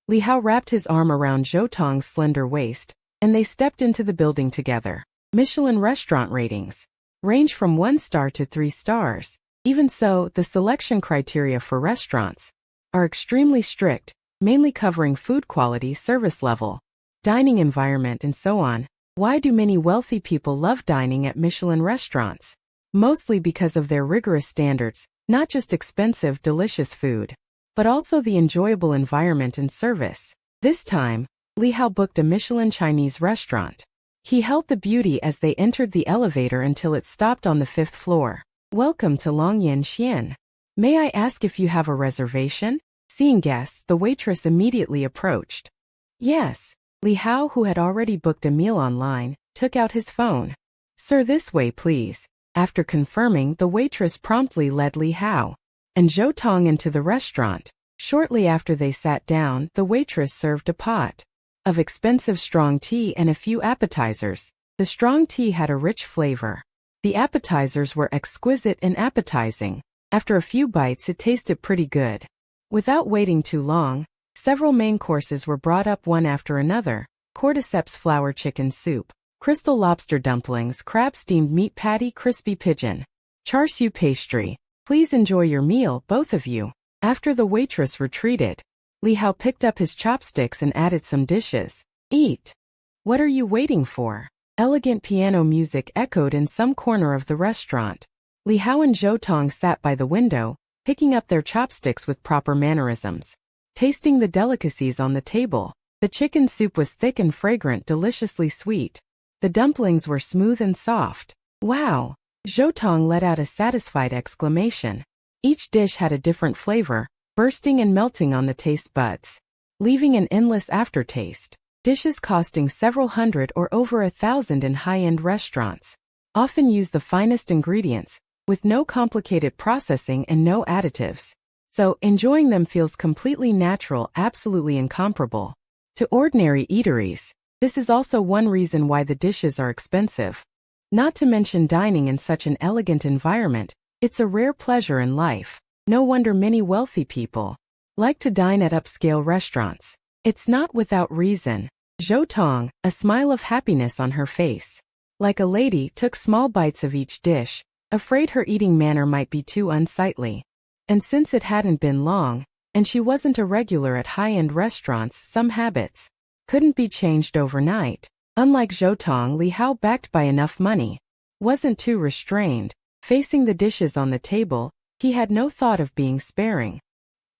Li Hao wrapped his arm around Zhou Tong's slender waist, and they stepped into the building together. Michelin restaurant ratings range from 1 star to 3 stars. Even so, the selection criteria for restaurants are extremely strict, mainly covering food quality, service level, dining environment, and so on. Why do many wealthy people love dining at Michelin restaurants? Mostly because of their rigorous standards, not just expensive, delicious food, but also the enjoyable environment and service. This time, Li Hao booked a Michelin Chinese restaurant. He held the beauty as they entered the elevator until it stopped on the 5th floor. Welcome to Longyan Xian. May I ask if you have a reservation? Seeing guests, the waitress immediately approached. Yes. Li Hao, who had already booked a meal online, took out his phone. Sir, this way please. After confirming, the waitress promptly led Li Hao and Zhou Tong into the restaurant. Shortly after they sat down, the waitress served a pot of expensive strong tea and a few appetizers. The strong tea had a rich flavor. The appetizers were exquisite and appetizing. After a few bites, it tasted pretty good. Without waiting too long, several main courses were brought up one after another: cordyceps flour chicken soup, crystal lobster dumplings, crab steamed meat patty, crispy pigeon, char siu pastry. Please enjoy your meal, both of you. After the waitress retreated, Li Hao picked up his chopsticks and added some dishes. Eat. What are you waiting for? Elegant piano music echoed in some corner of the restaurant. Li Hao and Zhou Tong sat by the window, picking up their chopsticks with proper mannerisms. Tasting the delicacies on the table, the chicken soup was thick and fragrant, deliciously sweet. The dumplings were smooth and soft. Wow! Zhou Tong let out a satisfied exclamation. Each dish had a different flavor, bursting and melting on the taste buds, leaving an endless aftertaste. Dishes costing several hundred or over 1,000 in high-end restaurants often use the finest ingredients, with no complicated processing and no additives. So, enjoying them feels completely natural, absolutely incomparable to ordinary eateries. This is also one reason why the dishes are expensive. Not to mention dining in such an elegant environment, it's a rare pleasure in life. No wonder many wealthy people like to dine at upscale restaurants. It's not without reason. Zhou Tong, a smile of happiness on her face, like a lady, took small bites of each dish, afraid her eating manner might be too unsightly. And since it hadn't been long, and she wasn't a regular at high-end restaurants, some habits couldn't be changed overnight. Unlike Zhou Tong, Li Hao, backed by enough money, wasn't too restrained. Facing the dishes on the table, he had no thought of being sparing.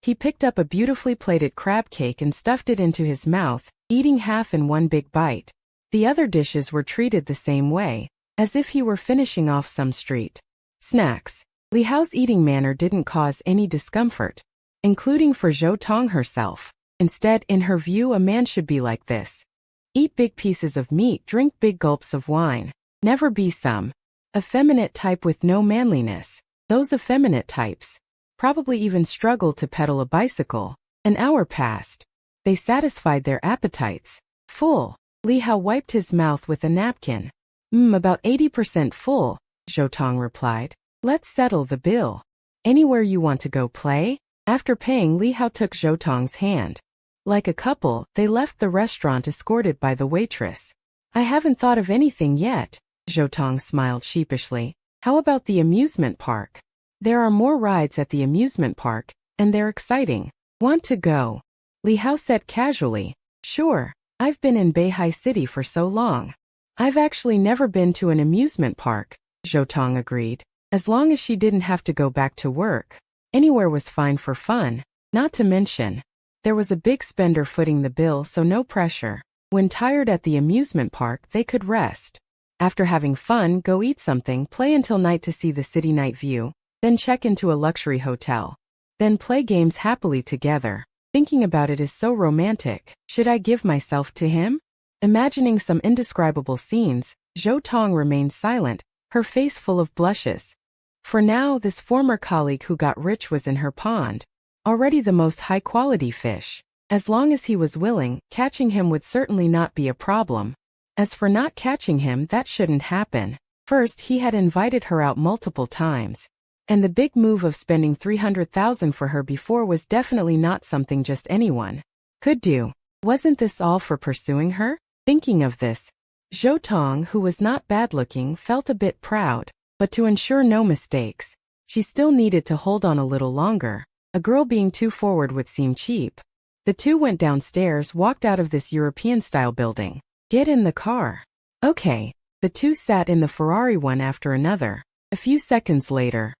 He picked up a beautifully plated crab cake and stuffed it into his mouth, eating half in one big bite. The other dishes were treated the same way, as if he were finishing off some street snacks. Li Hao's eating manner didn't cause any discomfort, including for Zhou Tong herself. Instead, in her view, a man should be like this. Eat big pieces of meat, drink big gulps of wine. Never be some effeminate type with no manliness. Those effeminate types probably even struggle to pedal a bicycle. An hour passed. They satisfied their appetites. Full. Li Hao wiped his mouth with a napkin. About 80% full, Zhou Tong replied. Let's settle the bill. Anywhere you want to go play? After paying, Li Hao took Zhou Tong's hand. Like a couple, they left the restaurant escorted by the waitress. I haven't thought of anything yet, Zhou Tong smiled sheepishly. How about the amusement park? There are more rides at the amusement park, and they're exciting. Want to go? Li Hao said casually. Sure, I've been in Beihai City for so long. I've actually never been to an amusement park, Zhou Tong agreed. As long as she didn't have to go back to work, anywhere was fine for fun. Not to mention, there was a big spender footing the bill, so no pressure. When tired at the amusement park, they could rest. After having fun, go eat something, play until night to see the city night view, then check into a luxury hotel. Then play games happily together. Thinking about it is so romantic. Should I give myself to him? Imagining some indescribable scenes, Zhou Tong remained silent, her face full of blushes. For now, this former colleague who got rich was in her pond, already the most high-quality fish. As long as he was willing, catching him would certainly not be a problem. As for not catching him, that shouldn't happen. First, he had invited her out multiple times, and the big move of spending 300,000 for her before was definitely not something just anyone could do. Wasn't this all for pursuing her? Thinking of this, Zhou Tong, who was not bad-looking, felt a bit proud, but to ensure no mistakes, she still needed to hold on a little longer. A girl being too forward would seem cheap. The two went downstairs, walked out of this European-style building. Get in the car. Okay. The two sat in the Ferrari one after another. A few seconds later,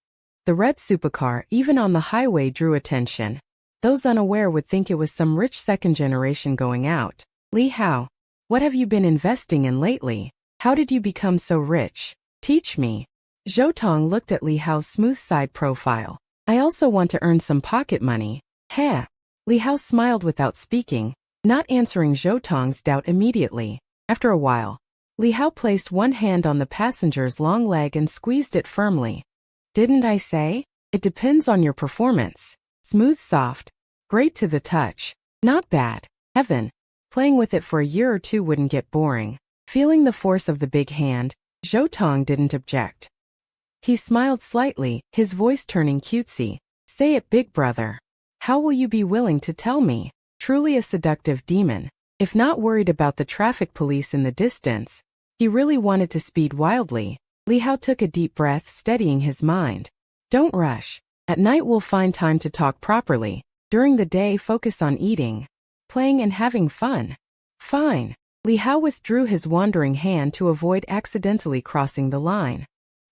the red supercar, even on the highway, drew attention. Those unaware would think it was some rich second generation going out. Li Hao, what have you been investing in lately? How did you become so rich? Teach me. Zhou Tong looked at Li Hao's smooth side profile. I also want to earn some pocket money. Heh. Li Hao smiled without speaking, not answering Zhou Tong's doubt immediately. After a while, Li Hao placed one hand on the passenger's long leg and squeezed it firmly. Didn't I say? It depends on your performance. Smooth, soft, great to the touch. Not bad. Heaven. Playing with it for a year or two wouldn't get boring. Feeling the force of the big hand, Zhou Tong didn't object. He smiled slightly, his voice turning cutesy. Say it, big brother. How will you be willing to tell me? Truly a seductive demon. If not worried about the traffic police in the distance, he really wanted to speed wildly. Li Hao took a deep breath, steadying his mind. Don't rush. At night we'll find time to talk properly. During the day focus on eating, playing and having fun. Fine. Li Hao withdrew his wandering hand to avoid accidentally crossing the line.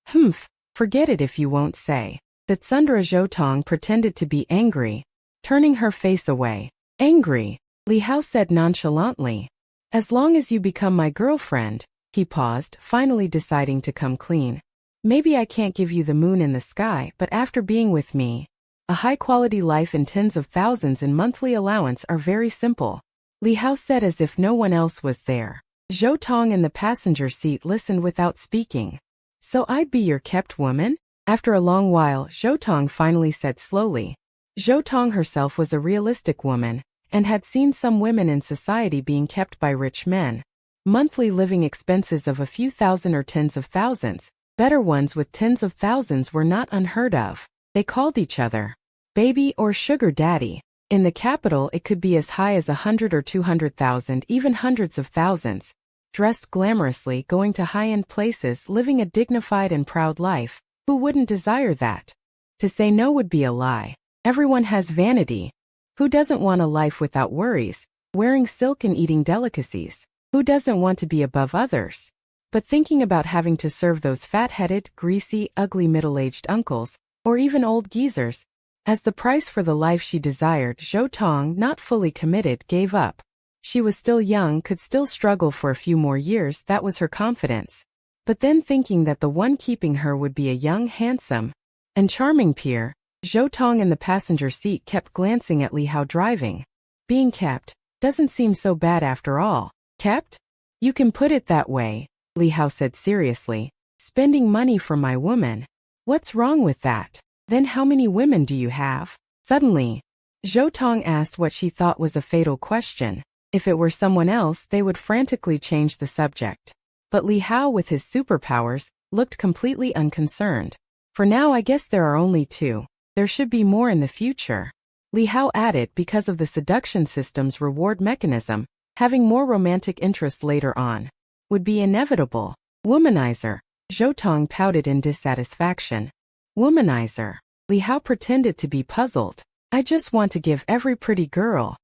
Humph. Forget it if you won't say. The Tsundere Zhou Tong pretended to be angry, turning her face away. Angry, Li Hao said nonchalantly. As long as you become my girlfriend. He paused, finally deciding to come clean. Maybe I can't give you the moon in the sky, but after being with me, a high-quality life and tens of thousands in monthly allowance are very simple. Li Hao said as if no one else was there. Zhou Tong in the passenger seat listened without speaking. So I'd be your kept woman? After a long while, Zhou Tong finally said slowly. Zhou Tong herself was a realistic woman, and had seen some women in society being kept by rich men. Monthly living expenses of a few thousand or tens of thousands. Better ones with tens of thousands were not unheard of. They called each other baby or sugar daddy. In the capital it could be as high as 100 or 200,000, even hundreds of thousands. Dressed glamorously, going to high-end places, living a dignified and proud life. Who wouldn't desire that? To say no would be a lie. Everyone has vanity. Who doesn't want a life without worries, wearing silk and eating delicacies? Who doesn't want to be above others? But thinking about having to serve those fat-headed, greasy, ugly middle-aged uncles, or even old geezers, as the price for the life she desired, Zhou Tong, not fully committed, gave up. She was still young, could still struggle for a few more years, that was her confidence. But then thinking that the one keeping her would be a young, handsome, and charming peer, Zhou Tong in the passenger seat kept glancing at Li Hao driving. Being kept doesn't seem so bad after all. Kept? You can put it that way, Li Hao said seriously. Spending money for my woman. What's wrong with that? Then how many women do you have? Suddenly, Zhou Tong asked what she thought was a fatal question. If it were someone else, they would frantically change the subject. But Li Hao, with his superpowers, looked completely unconcerned. For now I guess there are only two. There should be more in the future. Li Hao added, because of the seduction system's reward mechanism, having more romantic interest later on would be inevitable. Womanizer. Zhou Tong pouted in dissatisfaction. Womanizer. Li Hao pretended to be puzzled. I just want to give every pretty girl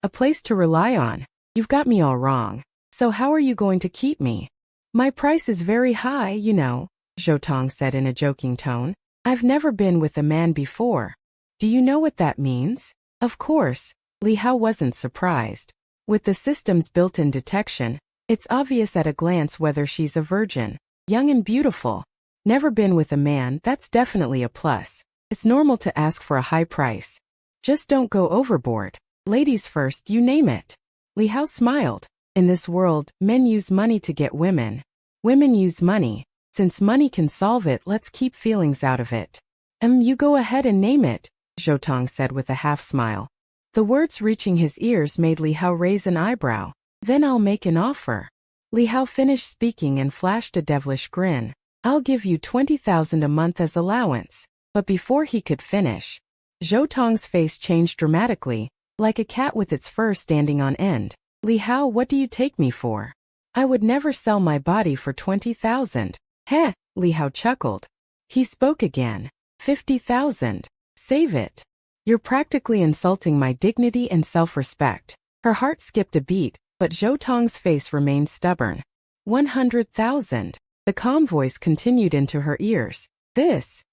a place to rely on. You've got me all wrong. So how are you going to keep me? My price is very high, you know, Zhou Tong said in a joking tone. I've never been with a man before. Do you know what that means? Of course. Li Hao wasn't surprised. With the system's built-in detection, it's obvious at a glance whether she's a virgin, young and beautiful. Never been with a man, that's definitely a plus. It's normal to ask for a high price. Just don't go overboard. Ladies first, you name it. Li Hao smiled. In this world, men use money to get women. Women use money. Since money can solve it, let's keep feelings out of it. You go ahead and name it, Zhou Tong said with a half-smile. The words reaching his ears made Li Hao raise an eyebrow. Then I'll make an offer. Li Hao finished speaking and flashed a devilish grin. I'll give you 20,000 a month as allowance. But before he could finish, Zhou Tong's face changed dramatically, like a cat with its fur standing on end. Li Hao, what do you take me for? I would never sell my body for 20,000. Heh, Li Hao chuckled. He spoke again. 50,000. Save it. You're practically insulting my dignity and self-respect. Her heart skipped a beat, but Zhou Tong's face remained stubborn. 100,000. The calm voice continued into her ears. This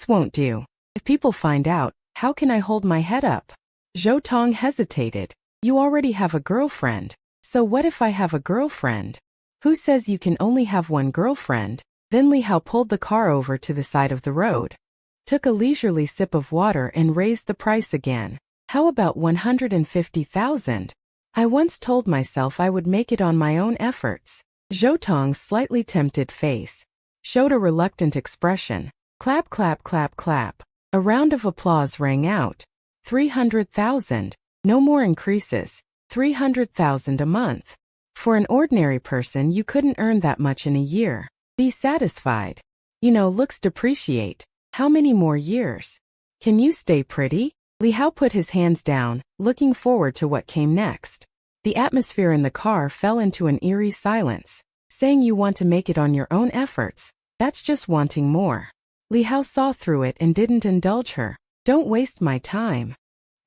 won't do. If people find out, how can I hold my head up? Zhou Tong hesitated. You already have a girlfriend. So what if I have a girlfriend? Who says you can only have one girlfriend? Then Li Hao pulled the car over to the side of the road. took a leisurely sip of water and raised the price again. How about 150,000? I once told myself I would make it on my own efforts. Zhou Tong's slightly tempted face showed a reluctant expression. Clap, clap, clap, clap. A round of applause rang out. 300,000. No more increases. 300,000 a month. For an ordinary person, you couldn't earn that much in a year. Be satisfied. Looks depreciate. How many more years? Can you stay pretty? Li Hao put his hands down, looking forward to what came next. The atmosphere in the car fell into an eerie silence. Saying you want to make it on your own efforts, that's just wanting more. Li Hao saw through it and didn't indulge her. Don't waste my time.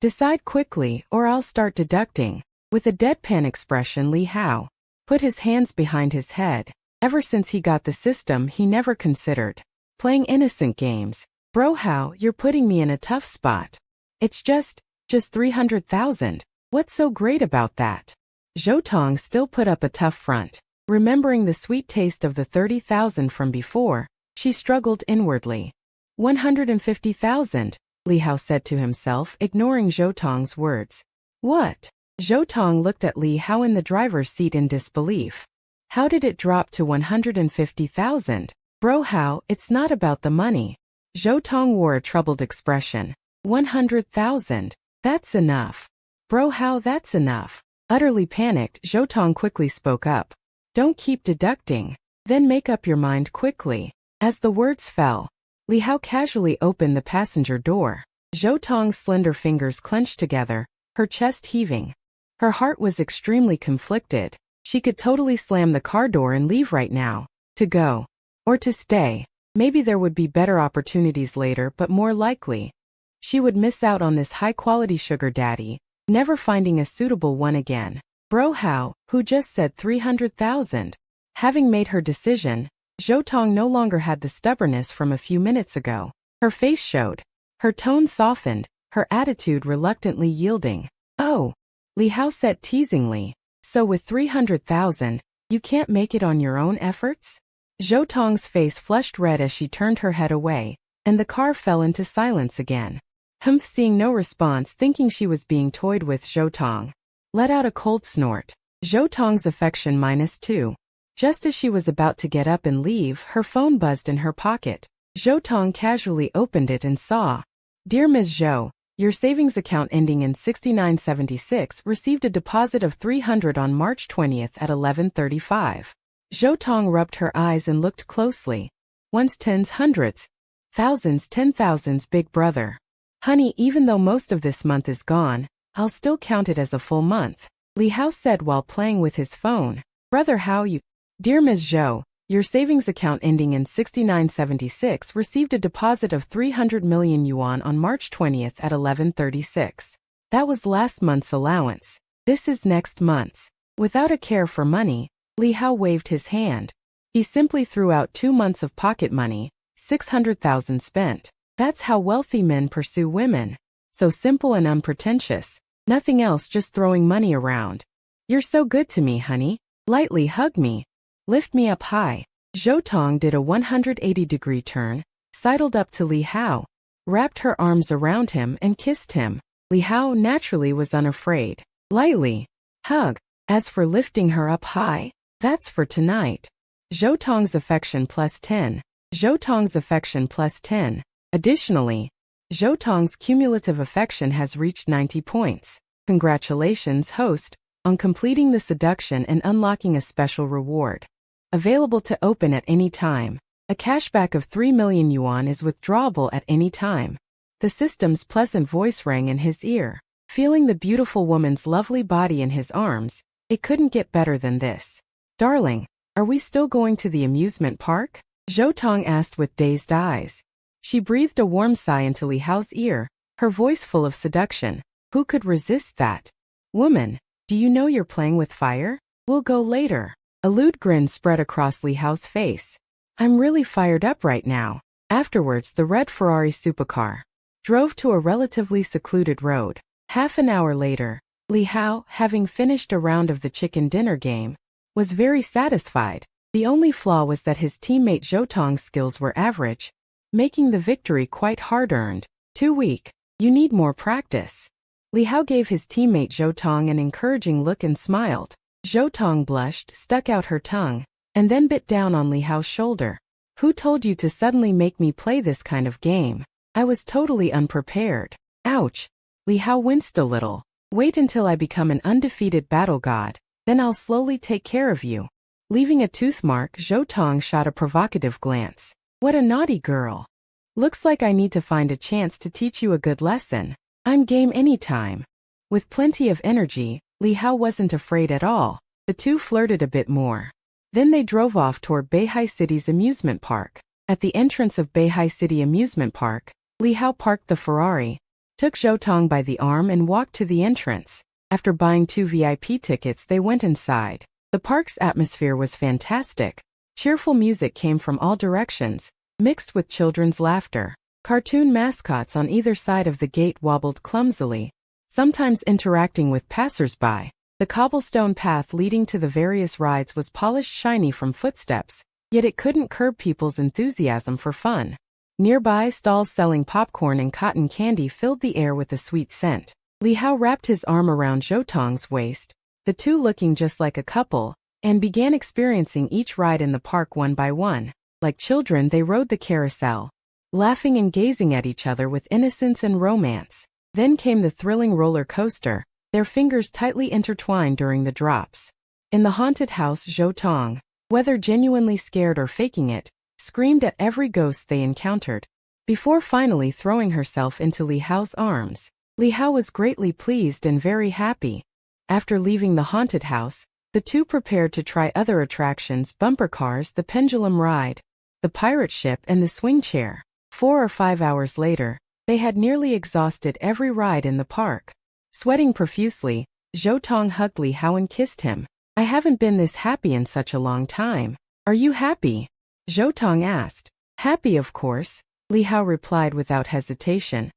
Decide quickly or I'll start deducting. With a deadpan expression, Li Hao put his hands behind his head. Ever since he got the system, he never considered playing innocent games. Bro, Hao, you're putting me in a tough spot. It's just 300,000. What's so great about that? Zhou Tong still put up a tough front. Remembering the sweet taste of the 30,000 from before, she struggled inwardly. 150,000, Li Hao said to himself, ignoring Zhou Tong's words. What? Zhou Tong looked at Li Hao in the driver's seat in disbelief. How did it drop to 150,000? Bro, Hao, it's not about the money. Zhou Tong wore a troubled expression. 100,000. That's enough. Bro, Hao, that's enough. Utterly panicked, Zhou Tong quickly spoke up. Don't keep deducting. Then make up your mind quickly. As the words fell, Li Hao casually opened the passenger door. Zhou Tong's slender fingers clenched together, her chest heaving. Her heart was extremely conflicted. She could totally slam the car door and leave right now. To go. Or to stay. Maybe there would be better opportunities later, but more likely, she would miss out on this high-quality sugar daddy, never finding a suitable one again. Bro Hao, who just said 300,000. Having made her decision, Zhou Tong no longer had the stubbornness from a few minutes ago. Her face showed. Her tone softened, her attitude reluctantly yielding. Oh, Li Hao said teasingly. So with 300,000, you can't make it on your own efforts? Zhou Tong's face flushed red as she turned her head away, and the car fell into silence again. Humph, seeing no response, thinking she was being toyed with, Zhou Tong let out a cold snort. Zhou Tong's affection -2. Just as she was about to get up and leave, her phone buzzed in her pocket. Zhou Tong casually opened it and saw. Dear Ms. Zhou, your savings account ending in 6976 received a deposit of 300 on March 20th at 11:35. Zhou Tong rubbed her eyes and looked closely. Ones, tens, hundreds, thousands, 10,000s, big brother. Honey, even though most of this month is gone, I'll still count it as a full month, Li Hao said while playing with his phone. Brother Hao, you. Dear Ms. Zhou, your savings account ending in 6976 received a deposit of 300 million yuan on March 20th at 11:36. That was last month's allowance. This is next month's. Without a care for money, Li Hao waved his hand. He simply threw out 2 months of pocket money, 600,000 spent. That's how wealthy men pursue women. So simple and unpretentious. Nothing else, just throwing money around. You're so good to me, honey. Lightly hug me. Lift me up high. Zhou Tong did a 180-degree turn, sidled up to Li Hao, wrapped her arms around him and kissed him. Li Hao naturally was unafraid. Lightly hug. As for lifting her up high, that's for tonight. Zhou Tong's affection +10. Zhou Tong's affection +10. Additionally, Zhou Tong's cumulative affection has reached 90 points. Congratulations, host, on completing the seduction and unlocking a special reward. Available to open at any time. A cashback of 3 million yuan is withdrawable at any time. The system's pleasant voice rang in his ear. Feeling the beautiful woman's lovely body in his arms, it couldn't get better than this. Darling, are we still going to the amusement park? Zhou Tong asked with dazed eyes. She breathed a warm sigh into Li Hao's ear, her voice full of seduction. Who could resist that? Woman, do you know you're playing with fire? We'll go later. A lewd grin spread across Li Hao's face. I'm really fired up right now. Afterwards, the red Ferrari supercar drove to a relatively secluded road. Half an hour later, Li Hao, having finished a round of the chicken dinner game, was very satisfied. The only flaw was that his teammate Zhou Tong's skills were average. making the victory quite hard-earned. Too weak. You need more practice. Li Hao gave his teammate Zhou Tong an encouraging look and smiled. Zhou Tong blushed, stuck out her tongue, and then bit down on Li Hao's shoulder. Who told you to suddenly make me play this kind of game? I was totally unprepared. Ouch. Li Hao winced a little. Wait until I become an undefeated battle god, then I'll slowly take care of you. Leaving a tooth mark, Zhou Tong shot a provocative glance. What a naughty girl. Looks like I need to find a chance to teach you a good lesson. I'm game anytime. With plenty of energy, Li Hao wasn't afraid at all. The two flirted a bit more. Then they drove off toward Beihai City's amusement park. At the entrance of Beihai City Amusement Park, Li Hao parked the Ferrari, took Zhou Tong by the arm and walked to the entrance. After buying 2 VIP tickets, they went inside. The park's atmosphere was fantastic. Cheerful music came from all directions, mixed with children's laughter. Cartoon mascots on either side of the gate wobbled clumsily, sometimes interacting with passers-by. The cobblestone path leading to the various rides was polished shiny from footsteps, yet it couldn't curb people's enthusiasm for fun. Nearby, stalls selling popcorn and cotton candy filled the air with a sweet scent. Li Hao wrapped his arm around Zhou Tong's waist, the two looking just like a couple, and began experiencing each ride in the park one by one. Like children, they rode the carousel, laughing and gazing at each other with innocence and romance. Then came the thrilling roller coaster, their fingers tightly intertwined during the drops. In the haunted house, Zhou Tong, whether genuinely scared or faking it, screamed at every ghost they encountered, before finally throwing herself into Li Hao's arms. Li Hao was greatly pleased and very happy. After leaving the haunted house, the two prepared to try other attractions: bumper cars, the pendulum ride, the pirate ship, and the swing chair. 4 or 5 hours later, they had nearly exhausted every ride in the park. Sweating profusely, Zhou Tong hugged Li Hao and kissed him. I haven't been this happy in such a long time. Are you happy? Zhou Tong asked. Happy, of course, Li Hao replied without hesitation.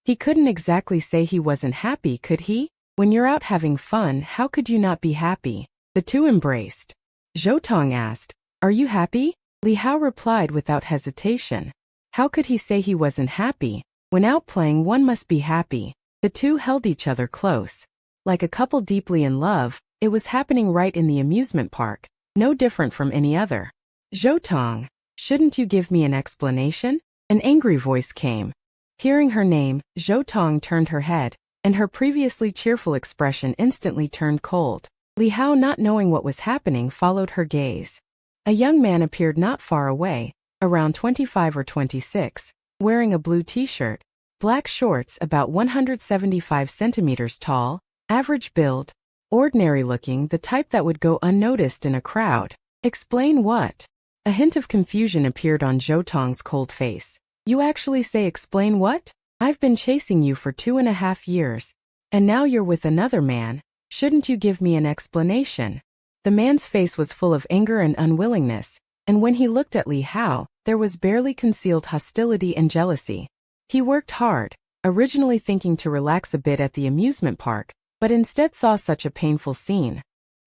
He couldn't exactly say he wasn't happy, could he? When you're out having fun, how could you not be happy? The two embraced. Zhou Tong asked, Are you happy? Li Hao replied without hesitation. How could he say he wasn't happy? When out playing, one must be happy. The two held each other close. Like a couple deeply in love, it was happening right in the amusement park, no different from any other. Zhou Tong, shouldn't you give me an explanation? An angry voice came. Hearing her name, Zhou Tong turned her head, and her previously cheerful expression instantly turned cold. Li Hao, not knowing what was happening, followed her gaze. A young man appeared not far away, around 25 or 26, wearing a blue t-shirt, black shorts, about 175 centimeters tall, average build, ordinary looking, the type that would go unnoticed in a crowd. Explain what? A hint of confusion appeared on Zhou Tong's cold face. You actually say explain what? I've been chasing you for 2.5 years, and now you're with another man. Shouldn't you give me an explanation? The man's face was full of anger and unwillingness, and when he looked at Li Hao, there was barely concealed hostility and jealousy. He worked hard, originally thinking to relax a bit at the amusement park, but instead saw such a painful scene.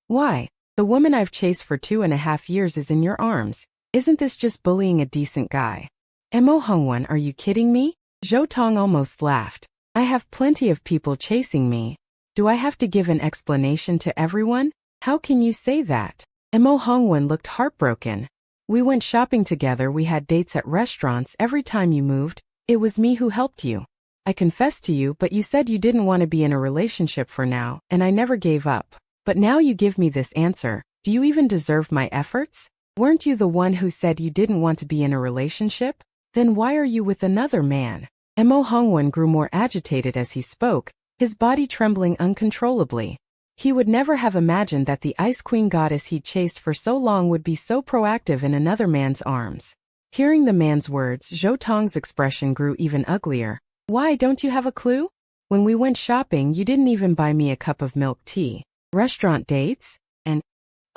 Why? The woman I've chased for 2.5 years is in your arms. Isn't this just bullying a decent guy? Mo Hongwon, are you kidding me? Zhou Tong almost laughed. I have plenty of people chasing me. Do I have to give an explanation to everyone? How can you say that? Mo Hongwon looked heartbroken. We went shopping together, we had dates at restaurants. Every time you moved, it was me who helped you. I confessed to you, but you said you didn't want to be in a relationship for now, and I never gave up. But now you give me this answer. Do you even deserve my efforts? Weren't you the one who said you didn't want to be in a relationship? Then why are you with another man? Mo Hongwon grew more agitated as he spoke, his body trembling uncontrollably. He would never have imagined that the Ice Queen goddess he'd chased for so long would be so proactive in another man's arms. Hearing the man's words, Zhou Tong's expression grew even uglier. Why, don't you have a clue? When we went shopping, you didn't even buy me a cup of milk tea. Restaurant dates? And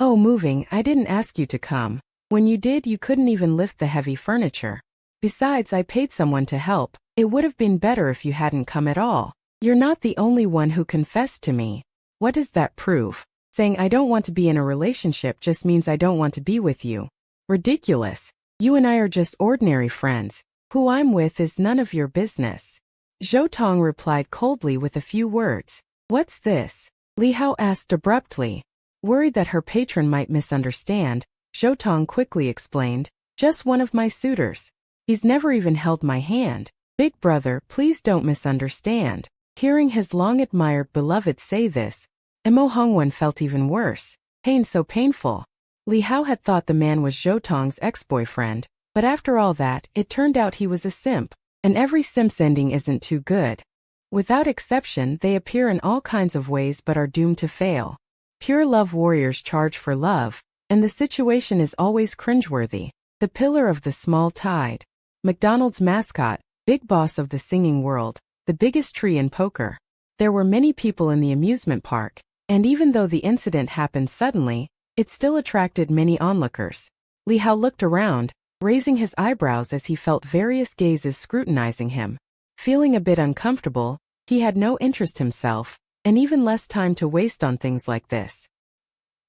oh, moving, I didn't ask you to come. When you did, you couldn't even lift the heavy furniture. Besides, I paid someone to help. It would have been better if you hadn't come at all. You're not the only one who confessed to me. What does that prove? Saying I don't want to be in a relationship just means I don't want to be with you. Ridiculous. You and I are just ordinary friends. Who I'm with is none of your business. Zhou Tong replied coldly with a few words. What's this? Li Hao asked abruptly. Worried that her patron might misunderstand, Zhou Tong quickly explained, just one of my suitors. He's never even held my hand. Big brother, please don't misunderstand. Hearing his long-admired beloved say this, Mo Hongwen felt even worse. Pain so painful. Li Hao had thought the man was Zhou Tong's ex-boyfriend, but after all that, it turned out he was a simp, and every simp's ending isn't too good. Without exception, they appear in all kinds of ways but are doomed to fail. Pure love warriors charge for love, and the situation is always cringeworthy. The pillar of the small tide. McDonald's mascot, big boss of the singing world, the biggest tree in poker. There were many people in the amusement park, and even though the incident happened suddenly, it still attracted many onlookers. Li Hao looked around, raising his eyebrows as he felt various gazes scrutinizing him. Feeling a bit uncomfortable, he had no interest himself, and even less time to waste on things like this.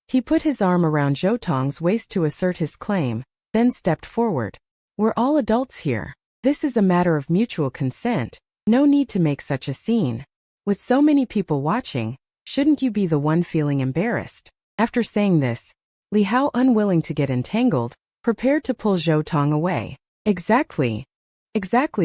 He put his arm around Zhou Tong's waist to assert his claim, then stepped forward. We're all adults here. This is a matter of mutual consent. No need to make such a scene. With so many people watching, shouldn't you be the one feeling embarrassed? After saying this, Li Hao, unwilling to get entangled, prepared to pull Zhou Tong away. Exactly,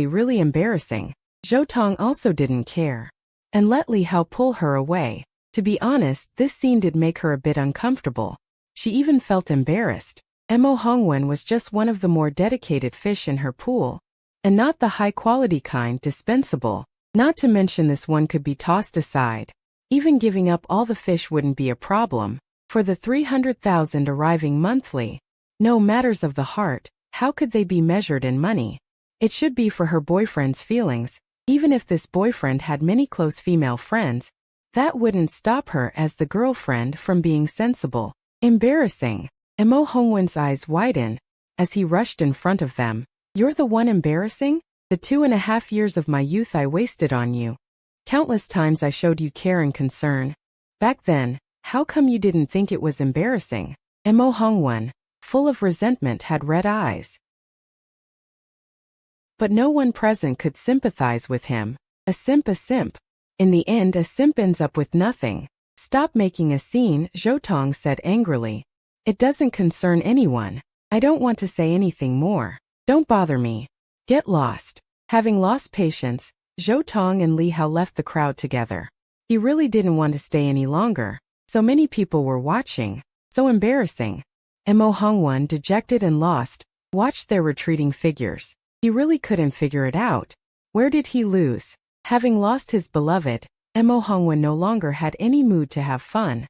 really embarrassing. Zhou Tong also didn't care, and let Li Hao pull her away. To be honest, this scene did make her a bit uncomfortable. She even felt embarrassed. Mo Hongwen was just one of the more dedicated fish in her pool, and not the high-quality kind dispensable. Not to mention this one could be tossed aside. Even giving up all the fish wouldn't be a problem. For the 300,000 arriving monthly, no matters of the heart, how could they be measured in money? It should be for her boyfriend's feelings. Even if this boyfriend had many close female friends, that wouldn't stop her as the girlfriend from being sensible. Embarrassing. Mo Hongwen's eyes widened as he rushed in front of them. You're the one embarrassing? The 2.5 years of my youth I wasted on you. Countless times I showed you care and concern. Back then, how come you didn't think it was embarrassing? Mo Hongwen, full of resentment, had red eyes. But no one present could sympathize with him. A simp. In the end, a simp ends up with nothing. Stop making a scene, Zhou Tong said angrily. It doesn't concern anyone. I don't want to say anything more. Don't bother me. Get lost. Having lost patience, Zhou Tong and Li Hao left the crowd together. He really didn't want to stay any longer. So many people were watching. So embarrassing. Mo Hongwen, dejected and lost, watched their retreating figures. He really couldn't figure it out. Where did he lose? Having lost his beloved, Mo Hongwen no longer had any mood to have fun.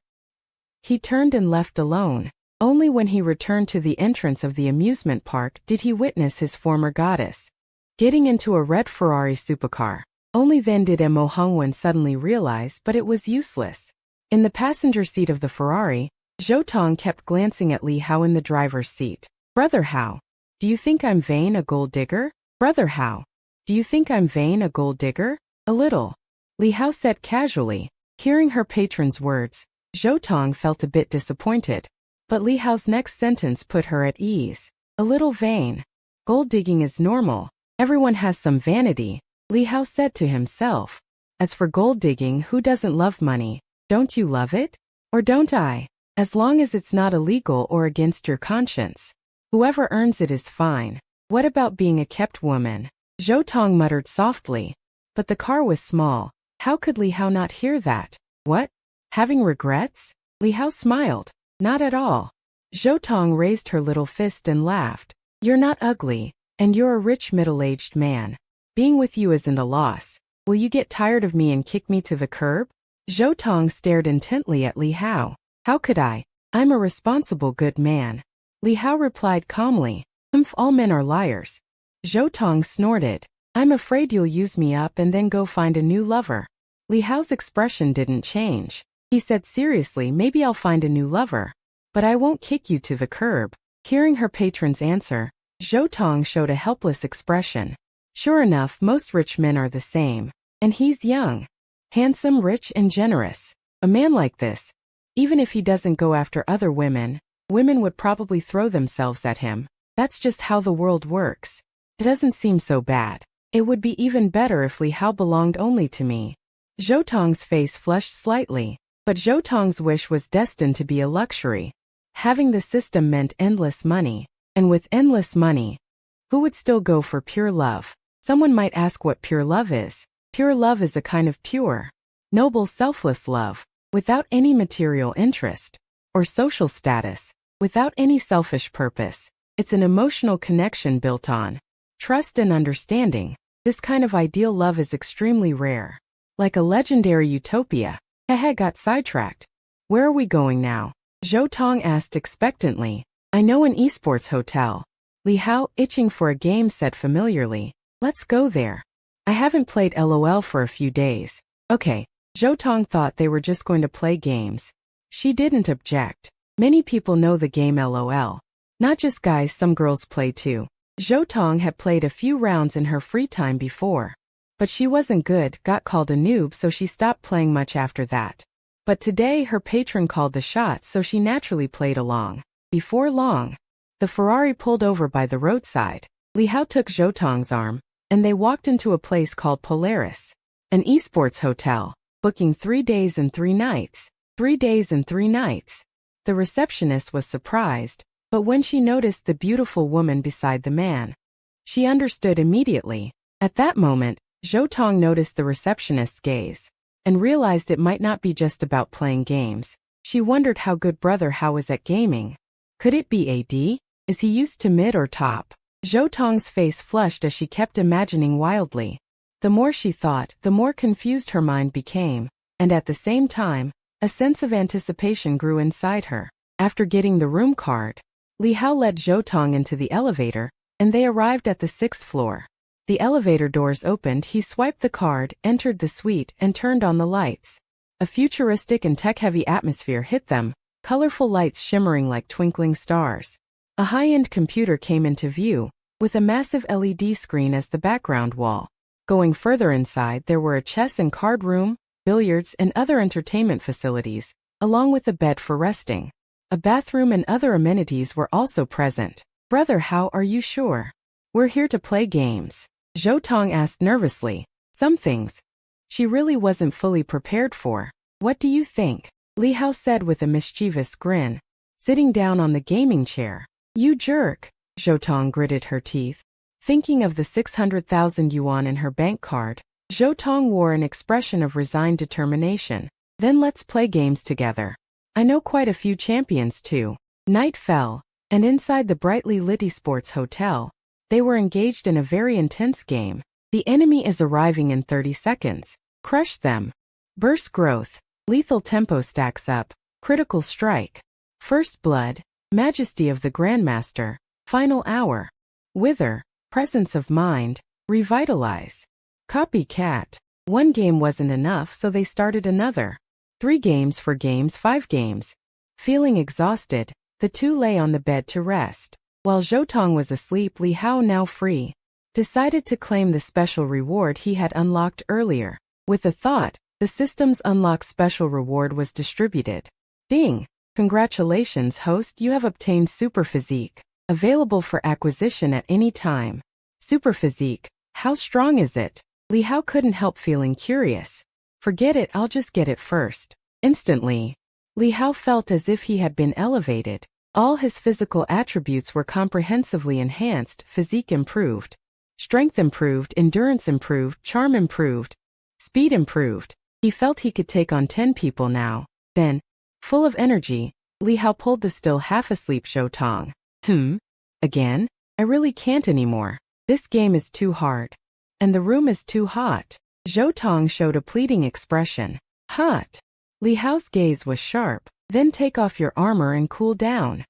He turned and left alone. Only when he returned to the entrance of the amusement park did he witness his former goddess getting into a red Ferrari supercar. Only then did Mo Hongwen suddenly realize, but it was useless. In the passenger seat of the Ferrari, Zhou Tong kept glancing at Li Hao in the driver's seat. Brother Hao, do you think I'm vain, a gold digger? Brother Hao, do you think I'm vain, a gold digger? A little. Li Hao said casually. Hearing her patron's words, Zhou Tong felt a bit disappointed. But Li Hao's next sentence put her at ease. A little vain. Gold digging is normal. Everyone has some vanity, Li Hao said to himself. As for gold digging, who doesn't love money? Don't you love it? Or don't I? As long as it's not illegal or against your conscience. Whoever earns it is fine. What about being a kept woman? Zhou Tong muttered softly. But the car was small. How could Li Hao not hear that? What? Having regrets? Li Hao smiled. Not at all. Zhou Tong raised her little fist and laughed. You're not ugly, and you're a rich middle-aged man. Being with you isn't a loss. Will you get tired of me and kick me to the curb? Zhou Tong stared intently at Li Hao. How could I? I'm a responsible good man. Li Hao replied calmly. All men are liars. Zhou Tong snorted. I'm afraid you'll use me up and then go find a new lover. Li Hao's expression didn't change. He said seriously, maybe I'll find a new lover. But I won't kick you to the curb. Hearing her patron's answer, Zhou Tong showed a helpless expression. Sure enough, most rich men are the same. And he's young, handsome, rich, and generous. A man like this, even if he doesn't go after other women, women would probably throw themselves at him. That's just how the world works. It doesn't seem so bad. It would be even better if Li Hao belonged only to me. Zhou Tong's face flushed slightly, but Zhou Tong's wish was destined to be a luxury. Having the system meant endless money, and with endless money, who would still go for pure love? Someone might ask what pure love is. Pure love is a kind of pure, noble, selfless love, without any material interest or social status, without any selfish purpose. It's an emotional connection built on trust and understanding. This kind of ideal love is extremely rare. Like a legendary utopia. Got sidetracked. Where are we going now? Zhou Tong asked expectantly. I know an esports hotel. Li Hao, itching for a game, said familiarly. Let's go there. I haven't played LOL for a few days. Okay. Zhou Tong thought they were just going to play games. She didn't object. Many people know the game LOL. Not just guys, some girls play too. Zhou Tong had played a few rounds in her free time before. But she wasn't good, got called a noob, so she stopped playing much after that. But today her patron called the shots, so she naturally played along. Before long, the Ferrari pulled over by the roadside. Li Hao took Zhou Tong's arm, and they walked into a place called Polaris, an esports hotel, booking 3 days and 3 nights. 3 days and 3 nights. The receptionist was surprised, but when she noticed the beautiful woman beside the man, she understood immediately. At that moment, Zhou Tong noticed the receptionist's gaze and realized it might not be just about playing games. She wondered how good Brother Hao was at gaming. Could it be AD? Is he used to mid or top? Zhou Tong's face flushed as she kept imagining wildly. The more she thought, the more confused her mind became, and at the same time, a sense of anticipation grew inside her. After getting the room card, Li Hao led Zhou Tong into the elevator, and they arrived at the 6th floor. The elevator doors opened, he swiped the card, entered the suite, and turned on the lights. A futuristic and tech-heavy atmosphere hit them, colorful lights shimmering like twinkling stars. A high-end computer came into view, with a massive LED screen as the background wall. Going further inside, there were a chess and card room, billiards, and other entertainment facilities, along with a bed for resting. A bathroom and other amenities were also present. Brother Hao, are you sure? We're here to play games. Zhou Tong asked nervously. Some things she really wasn't fully prepared for. What do you think? Li Hao said with a mischievous grin, sitting down on the gaming chair. You jerk. Zhou Tong gritted her teeth. Thinking of the 600,000 yuan in her bank card, Zhou Tong wore an expression of resigned determination. Then let's play games together. I know quite a few champions too. Night fell, and inside the brightly lit esports hotel, they were engaged in a very intense game. The enemy is arriving in 30 seconds. Crush them. Burst growth. Lethal tempo stacks up. Critical strike. First blood. Majesty of the Grandmaster. Final hour. Wither. Presence of mind. Revitalize. Copycat. One game wasn't enough, so they started another. 3 games, 4 games, 5 games. Feeling exhausted, the two lay on the bed to rest. While Zhou Tong was asleep, Li Hao, now free, decided to claim the special reward he had unlocked earlier. With a thought, the system's unlocked special reward was distributed. Ding! Congratulations, host, you have obtained Super Physique. Available for acquisition at any time. Super Physique, how strong is it? Li Hao couldn't help feeling curious. Forget it, I'll just get it first. Instantly, Li Hao felt as if he had been elevated. All his physical attributes were comprehensively enhanced, physique improved, strength improved, endurance improved, charm improved, speed improved. He felt he could take on 10 people now. Then, full of energy, Li Hao pulled the still half-asleep Zhou Tong. Again? I really can't anymore. This game is too hard. And the room is too hot. Zhou Tong showed a pleading expression. Hot. Li Hao's gaze was sharp. Then take off your armor and cool down.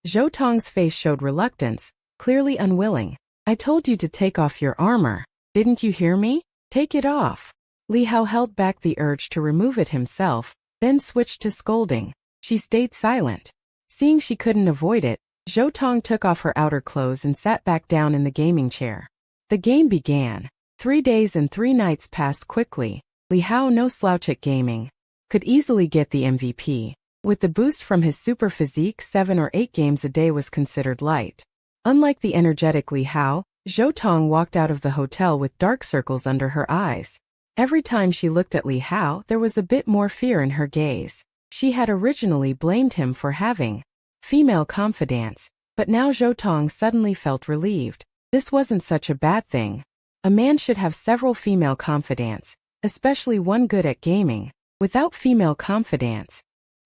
Zhou Tong's face showed reluctance, clearly unwilling. I told you to take off your armor. Didn't you hear me? Take it off. Li Hao held back the urge to remove it himself, then switched to scolding. She stayed silent. Seeing she couldn't avoid it, Zhou Tong took off her outer clothes and sat back down in the gaming chair. The game began. 3 days and 3 nights passed quickly. Li Hao, no slouch at gaming, could easily get the MVP. With the boost from his super physique, 7 or 8 games a day was considered light. Unlike the energetic Li Hao, Zhou Tong walked out of the hotel with dark circles under her eyes. Every time she looked at Li Hao, there was a bit more fear in her gaze. She had originally blamed him for having female confidants, but now Zhou Tong suddenly felt relieved. This wasn't such a bad thing. A man should have several female confidants, especially one good at gaming. Without female confidants,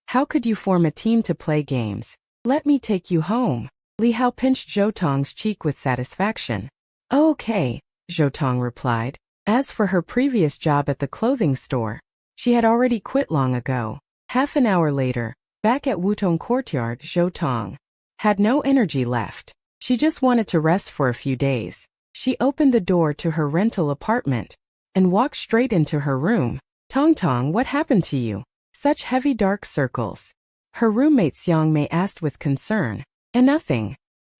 how could you form a team to play games? Let me take you home. Li Hao pinched Zhou Tong's cheek with satisfaction. Oh, okay, Zhou Tong replied. As for her previous job at the clothing store, she had already quit long ago. Half an hour later, back at Wutong Courtyard, Zhou Tong had no energy left. She just wanted to rest for a few days. She opened the door to her rental apartment and walked straight into her room. Tong, what happened to you? Such heavy dark circles. Her roommate Xiang Mei asked with concern. And nothing.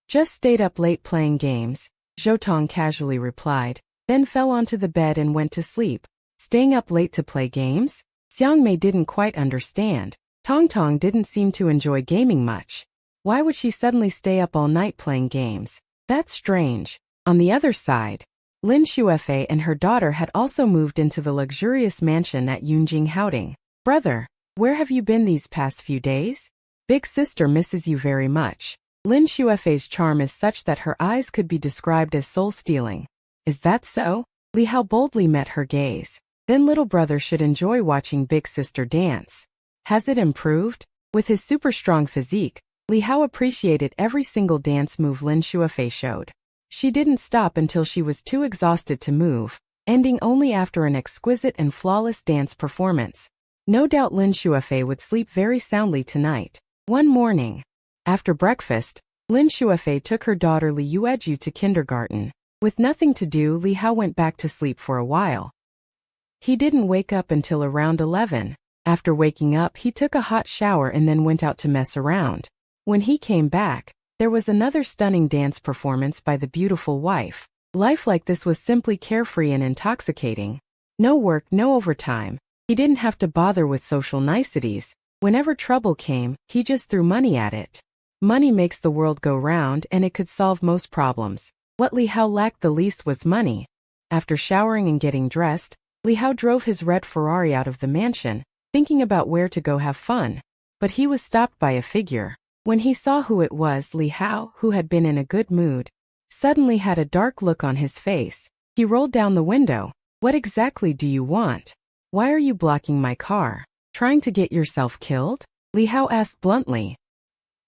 Just stayed up late playing games, Zhou Tong casually replied, then fell onto the bed and went to sleep. Staying up late to play games? Xiang Mei didn't quite understand. Tong didn't seem to enjoy gaming much. Why would she suddenly stay up all night playing games? That's strange. On the other side, Lin Shuefei and her daughter had also moved into the luxurious mansion at Yunjing Haoding. Brother, where have you been these past few days? Big sister misses you very much. Lin Shuefei's charm is such that her eyes could be described as soul-stealing. Is that so? Li Hao boldly met her gaze. Then little brother should enjoy watching big sister dance. Has it improved? With his super strong physique, Li Hao appreciated every single dance move Lin Shuefei showed. She didn't stop until she was too exhausted to move, ending only after an exquisite and flawless dance performance. No doubt Lin Shuefei would sleep very soundly tonight. One morning, after breakfast, Lin Shuefei took her daughter Li Yueju to kindergarten. With nothing to do, Li Hao went back to sleep for a while. He didn't wake up until around 11. After waking up, he took a hot shower and then went out to mess around. When he came back, there was another stunning dance performance by the beautiful wife. Life like this was simply carefree and intoxicating. No work, no overtime. He didn't have to bother with social niceties. Whenever trouble came, he just threw money at it. Money makes the world go round and it could solve most problems. What Li Hao lacked the least was money. After showering and getting dressed, Li Hao drove his red Ferrari out of the mansion, thinking about where to go have fun. But he was stopped by a figure. When he saw who it was, Li Hao, who had been in a good mood, suddenly had a dark look on his face. He rolled down the window. What exactly do you want? Why are you blocking my car? Trying to get yourself killed? Li Hao asked bluntly.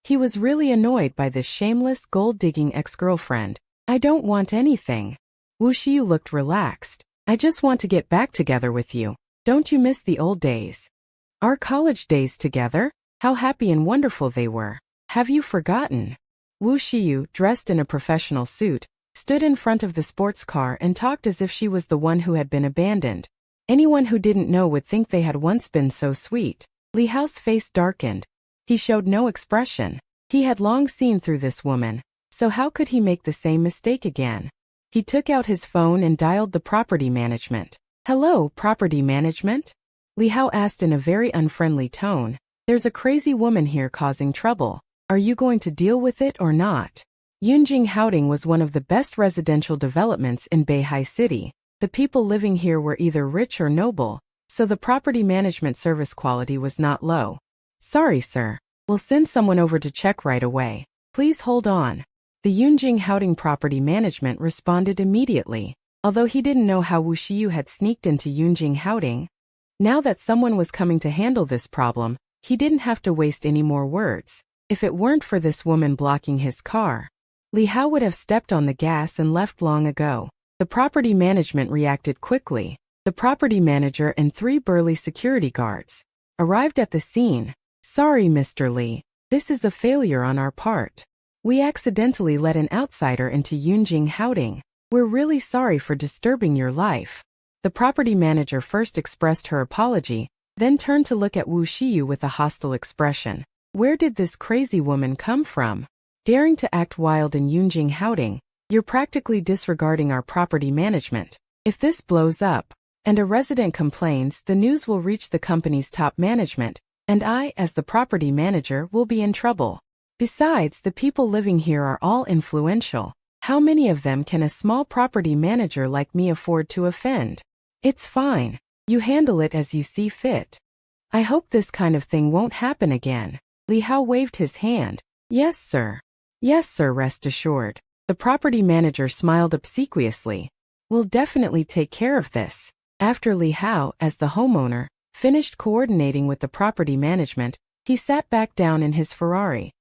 He was really annoyed by this shameless, gold-digging ex-girlfriend. I don't want anything. Wu Xiyu looked relaxed. I just want to get back together with you. Don't you miss the old days? Our college days together? How happy and wonderful they were. Have you forgotten? Wu Xiyu, dressed in a professional suit, stood in front of the sports car and talked as if she was the one who had been abandoned. Anyone who didn't know would think they had once been so sweet. Li Hao's face darkened. He showed no expression. He had long seen through this woman, so how could he make the same mistake again? He took out his phone and dialed the property management. Hello, property management? Li Hao asked in a very unfriendly tone. There's a crazy woman here causing trouble. Are you going to deal with it or not? Yunjing Haoding was one of the best residential developments in Beihai City. The people living here were either rich or noble, so the property management service quality was not low. Sorry, sir. We'll send someone over to check right away. Please hold on. The Yunjing Haoding property management responded immediately. Although he didn't know how Wu Xiyu had sneaked into Yunjing Haoding, now that someone was coming to handle this problem, he didn't have to waste any more words. If it weren't for this woman blocking his car, Li Hao would have stepped on the gas and left long ago. The property management reacted quickly. The property manager and 3 burly security guards arrived at the scene. Sorry, Mr. Li. This is a failure on our part. We accidentally let an outsider into Yunjing Haoding. We're really sorry for disturbing your life. The property manager first expressed her apology, then turned to look at Wu Xiyu with a hostile expression. Where did this crazy woman come from? Daring to act wild in Yunjing Haoding, you're practically disregarding our property management. If this blows up, and a resident complains, the news will reach the company's top management, and I, as the property manager, will be in trouble. Besides, the people living here are all influential. How many of them can a small property manager like me afford to offend? It's fine. You handle it as you see fit. I hope this kind of thing won't happen again. Li Hao waved his hand. Yes, sir. Yes, sir, rest assured. The property manager smiled obsequiously. We'll definitely take care of this. After Li Hao, as the homeowner, finished coordinating with the property management, he sat back down in his Ferrari.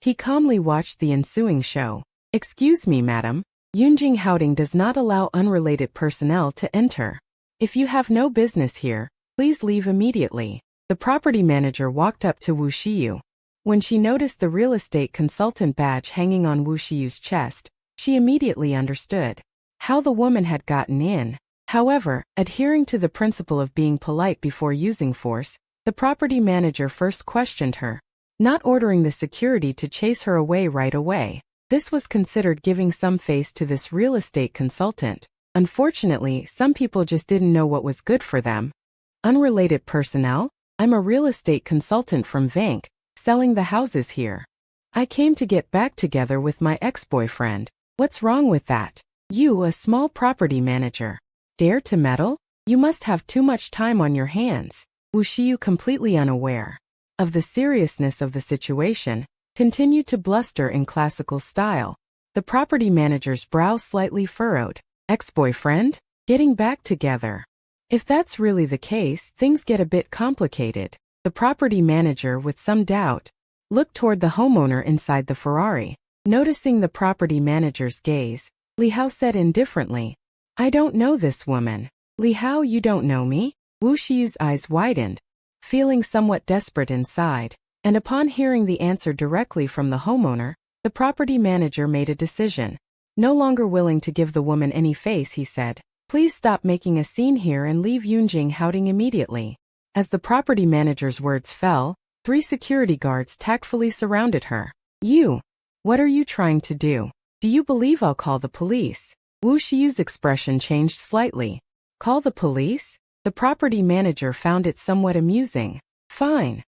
He calmly watched the ensuing show. Excuse me, madam. Yunjing Houding does not allow unrelated personnel to enter. If you have no business here, please leave immediately. The property manager walked up to Wu Xiyu. When she noticed the real estate consultant badge hanging on Wu Xiyu's chest, she immediately understood how the woman had gotten in. However, adhering to the principle of being polite before using force, the property manager first questioned her, not ordering the security to chase her away right away. This was considered giving some face to this real estate consultant. Unfortunately, some people just didn't know what was good for them. Unrelated personnel? I'm a real estate consultant from Vank, selling the houses here. I came to get back together with my ex-boyfriend. What's wrong with that? You, a small property manager, dare to meddle? You must have too much time on your hands. Wu Xiyu, completely unaware of the seriousness of the situation, continued to bluster in classical style. The property manager's brow slightly furrowed. Ex-boyfriend? Getting back together. If that's really the case, things get a bit complicated. The property manager, with some doubt, looked toward the homeowner inside the Ferrari. Noticing the property manager's gaze, Li Hao said indifferently, I don't know this woman. Li Hao, you don't know me? Wu Xiyu's eyes widened, feeling somewhat desperate inside, and upon hearing the answer directly from the homeowner, the property manager made a decision. No longer willing to give the woman any face, he said, please stop making a scene here and leave Yunjing Houding immediately. As the property manager's words fell, 3 security guards tactfully surrounded her. You! What are you trying to do? Do you believe I'll call the police? Wu Xiyu's expression changed slightly. Call the police? The property manager found it somewhat amusing. Fine.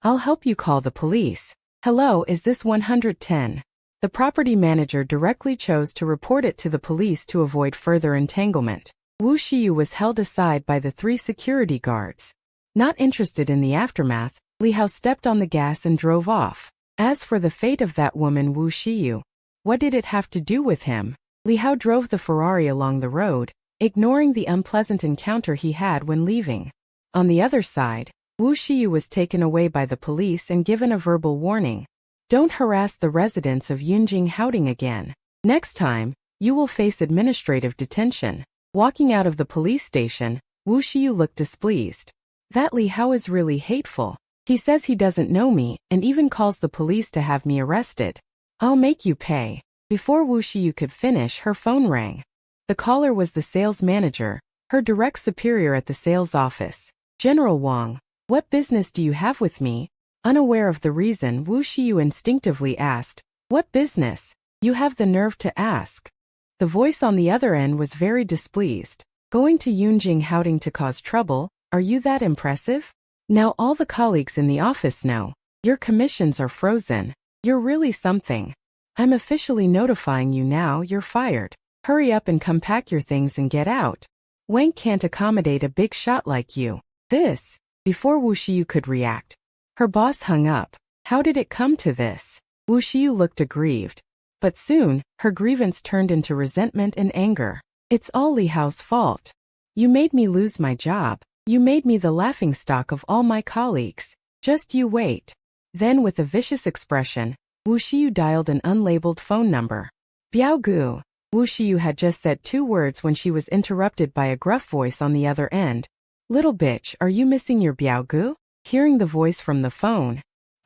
I'll help you call the police. Hello, is this 110? The property manager directly chose to report it to the police to avoid further entanglement. Wu Xiyu was held aside by the 3 security guards. Not interested in the aftermath, Li Hao stepped on the gas and drove off. As for the fate of that woman Wu Xiyu, what did it have to do with him? Li Hao drove the Ferrari along the road, ignoring the unpleasant encounter he had when leaving. On the other side, Wu Xiyu was taken away by the police and given a verbal warning. Don't harass the residents of Yunjing Houding again. Next time, you will face administrative detention. Walking out of the police station, Wu Xiyu looked displeased. That Li Hao is really hateful. He says he doesn't know me and even calls the police to have me arrested. I'll make you pay. Before Wu Xiyu could finish, her phone rang. The caller was the sales manager, her direct superior at the sales office. General Wang, what business do you have with me? Unaware of the reason, Wu Xiyu instinctively asked, what business? You have the nerve to ask. The voice on the other end was very displeased. Going to Yunjing Houding to cause trouble? Are you that impressive? Now all the colleagues in the office know. Your commissions are frozen. You're really something. I'm officially notifying you now, you're fired. Hurry up and come pack your things and get out. Wang can't accommodate a big shot like you. This. Before Wu Xiyu could react, her boss hung up. How did it come to this? Wu Xiyu looked aggrieved. But soon, her grievance turned into resentment and anger. It's all Li Hao's fault. You made me lose my job. You made me the laughingstock of all my colleagues. Just you wait. Then with a vicious expression, Wu Xiyu dialed an unlabeled phone number. Biao Gu. Wu Xiyu had just said 2 words when she was interrupted by a gruff voice on the other end. Little bitch, are you missing your Biao Gu? Hearing the voice from the phone,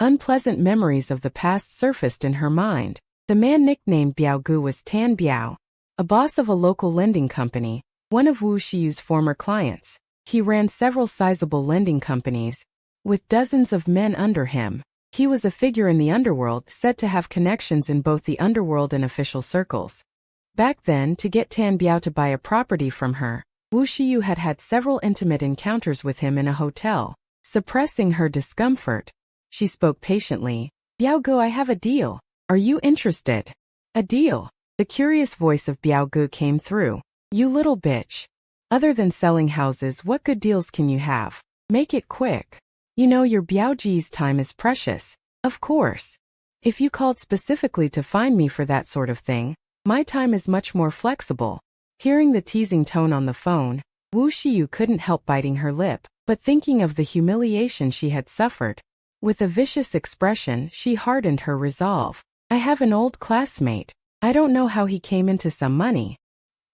unpleasant memories of the past surfaced in her mind. The man nicknamed Biao Gu was Tan Biao, a boss of a local lending company, one of Wu Xiyu's former clients. He ran several sizable lending companies, with dozens of men under him. He was a figure in the underworld said to have connections in both the underworld and official circles. Back then, to get Tan Biao to buy a property from her, Wu Xiyu had had several intimate encounters with him in a hotel. Suppressing her discomfort, she spoke patiently. Biao Gu, I have a deal. Are you interested? A deal? The curious voice of Biao Gu came through. You little bitch. Other than selling houses, what good deals can you have? Make it quick. You know your Biao-ji's time is precious. Of course. If you called specifically to find me for that sort of thing, my time is much more flexible. Hearing the teasing tone on the phone, Wu Xiyu couldn't help biting her lip, but thinking of the humiliation she had suffered. With a vicious expression, she hardened her resolve. I have an old classmate. I don't know how he came into some money.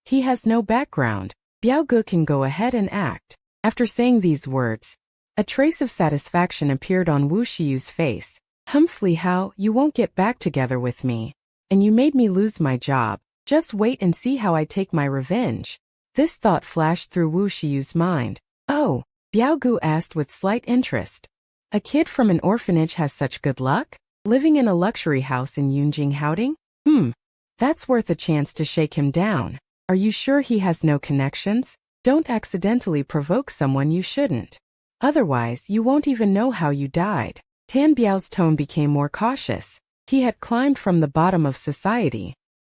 He has no background. Biao Gu can go ahead and act. After saying these words, a trace of satisfaction appeared on Wu Xiyu's face. Li Hao, you won't get back together with me. And you made me lose my job. Just wait and see how I take my revenge. This thought flashed through Wu Xiyu's mind. Oh, Biao Gu asked with slight interest. A kid from an orphanage has such good luck? Living in a luxury house in Yunjing Haoding? That's worth a chance to shake him down. Are you sure he has no connections? Don't accidentally provoke someone you shouldn't. Otherwise, you won't even know how you died. Tan Biao's tone became more cautious. He had climbed from the bottom of society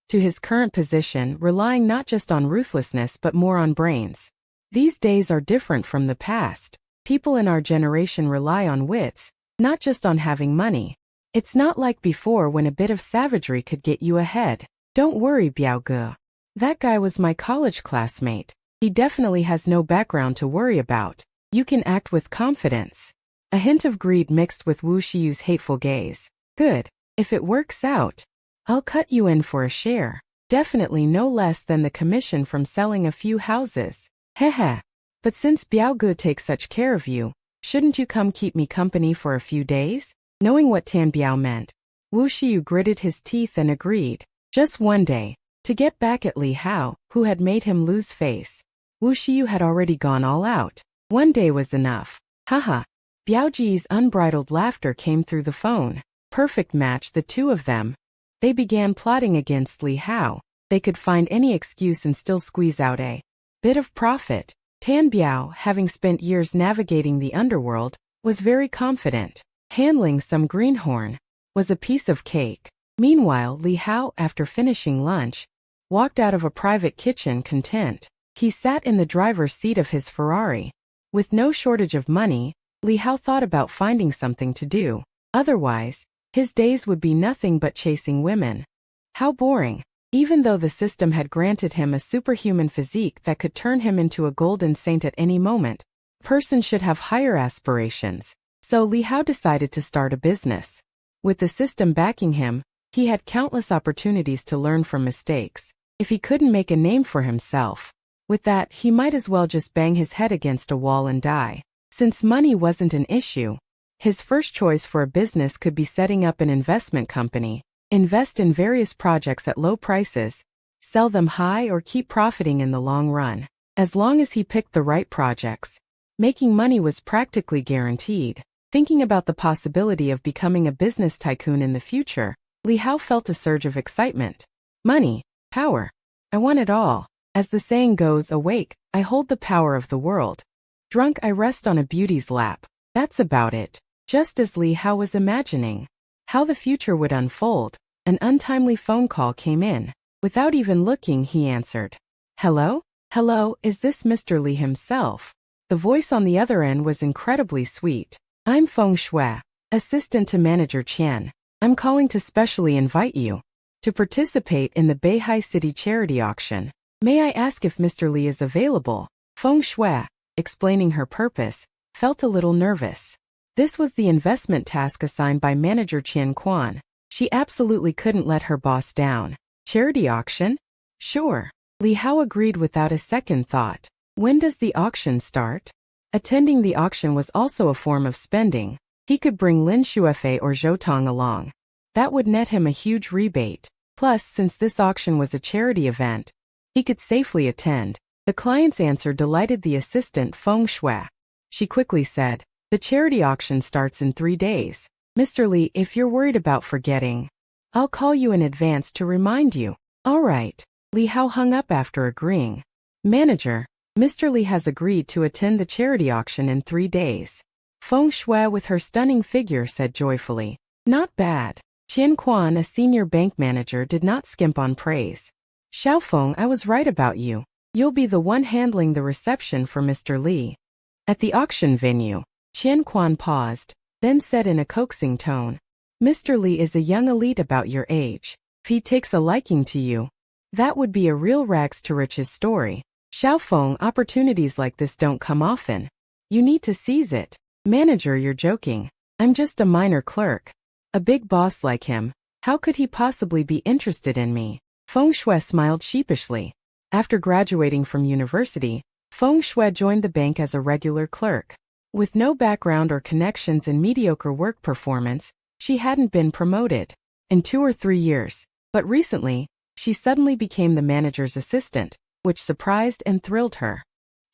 to his current position, relying not just on ruthlessness but more on brains. These days are different from the past. People in our generation rely on wits, not just on having money. It's not like before when a bit of savagery could get you ahead. Don't worry, Biao Gu. That guy was my college classmate. He definitely has no background to worry about. You can act with confidence. A hint of greed mixed with Wu Xiyu's hateful gaze. Good. If it works out, I'll cut you in for a share. Definitely no less than the commission from selling a few houses. Hehe. But since Biao Gu takes such care of you, shouldn't you come keep me company for a few days? Knowing what Tan Biao meant, Wu Xiyu gritted his teeth and agreed. Just one day, to get back at Li Hao, who had made him lose face. Wu Xiyu had already gone all out. One day was enough. Haha. Biao-ji's unbridled laughter came through the phone. Perfect match, the two of them. They began plotting against Li Hao. They could find any excuse and still squeeze out a bit of profit. Tan Biao, having spent years navigating the underworld, was very confident. Handling some greenhorn was a piece of cake. Meanwhile, Li Hao, after finishing lunch, walked out of a private kitchen content. He sat in the driver's seat of his Ferrari. With no shortage of money, Li Hao thought about finding something to do. Otherwise, his days would be nothing but chasing women. How boring. Even though the system had granted him a superhuman physique that could turn him into a golden saint at any moment, a person should have higher aspirations. So Li Hao decided to start a business. With the system backing him, he had countless opportunities to learn from mistakes. If he couldn't make a name for himself, with that, he might as well just bang his head against a wall and die. Since money wasn't an issue, his first choice for a business could be setting up an investment company, invest in various projects at low prices, sell them high or keep profiting in the long run. As long as he picked the right projects, making money was practically guaranteed. Thinking about the possibility of becoming a business tycoon in the future, Li Hao felt a surge of excitement. Money, power. I want it all. As the saying goes, awake, I hold the power of the world. Drunk, I rest on a beauty's lap. That's about it. Just as Li Hao was imagining how the future would unfold, an untimely phone call came in. Without even looking, he answered. Hello? Hello, is this Mr. Li himself? The voice on the other end was incredibly sweet. I'm Feng Shui, assistant to Manager Qian. I'm calling to specially invite you to participate in the Beihai City charity auction. May I ask if Mr. Li is available? Feng Shui, explaining her purpose, felt a little nervous. This was the investment task assigned by Manager Qian Quan. She absolutely couldn't let her boss down. Charity auction? Sure. Li Hao agreed without a second thought. When does the auction start? Attending the auction was also a form of spending. He could bring Lin Shuefei or Zhou Tong along. That would net him a huge rebate. Plus, since this auction was a charity event, he could safely attend. The client's answer delighted the assistant Feng Shui. She quickly said, the charity auction starts in 3 days. Mr. Li, if you're worried about forgetting, I'll call you in advance to remind you. All right. Li Hao hung up after agreeing. Manager, Mr. Li has agreed to attend the charity auction in 3 days. Feng Shui with her stunning figure said joyfully. Not bad. Qian Quan, a senior bank manager, did not skimp on praise. Xiaofeng, I was right about you. You'll be the one handling the reception for Mr. Li. At the auction venue, Qian Quan paused, then said in a coaxing tone, Mr. Li is a young elite about your age. If he takes a liking to you, that would be a real rags to riches story. Xiaofeng, opportunities like this don't come often. You need to seize it. Manager, you're joking. I'm just a minor clerk. A big boss like him, how could he possibly be interested in me? Feng Shui smiled sheepishly. After graduating from university, Feng Shui joined the bank as a regular clerk. With no background or connections and mediocre work performance, she hadn't been promoted in 2 or 3 years. But recently, she suddenly became the manager's assistant, which surprised and thrilled her.